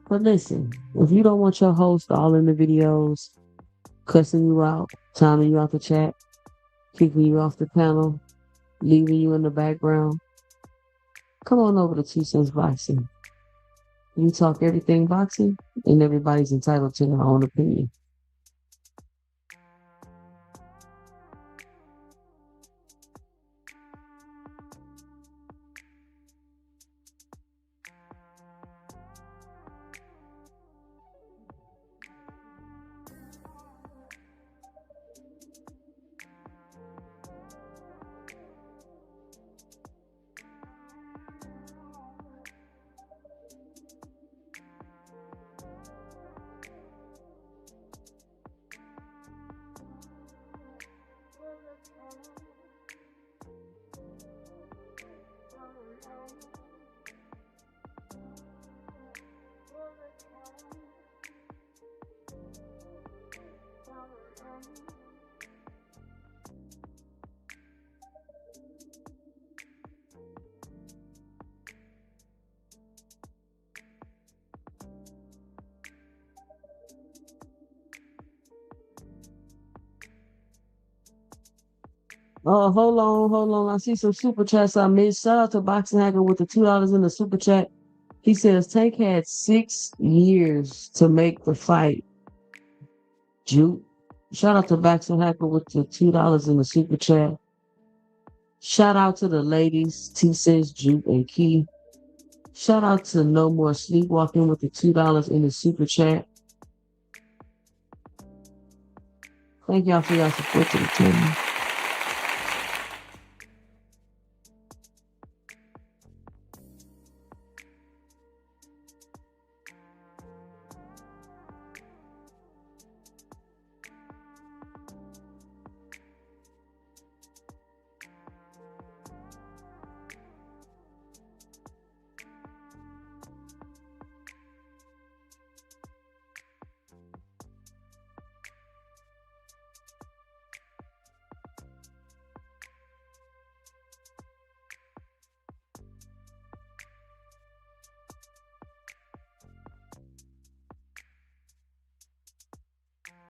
But listen, if you don't want your host all in the videos, cussing you out, timing you out the chat, kicking you off the panel, leaving you in the background, come on over to 2 Cents Boxing. We talk everything boxing, and everybody's entitled to their own opinion. Oh, hold on. I see some super chats I missed. Shout out to Boxing Hacker with the $2 in the super chat. He says Tank had 6 years to make the fight. Juke. Shout out to Boxing Hacker with the $2 in the super chat. Shout out to the ladies, T Cents, Juke, and Key. Shout out to No More Sleepwalking with the $2 in the super chat. Thank y'all for y'all support to the channel.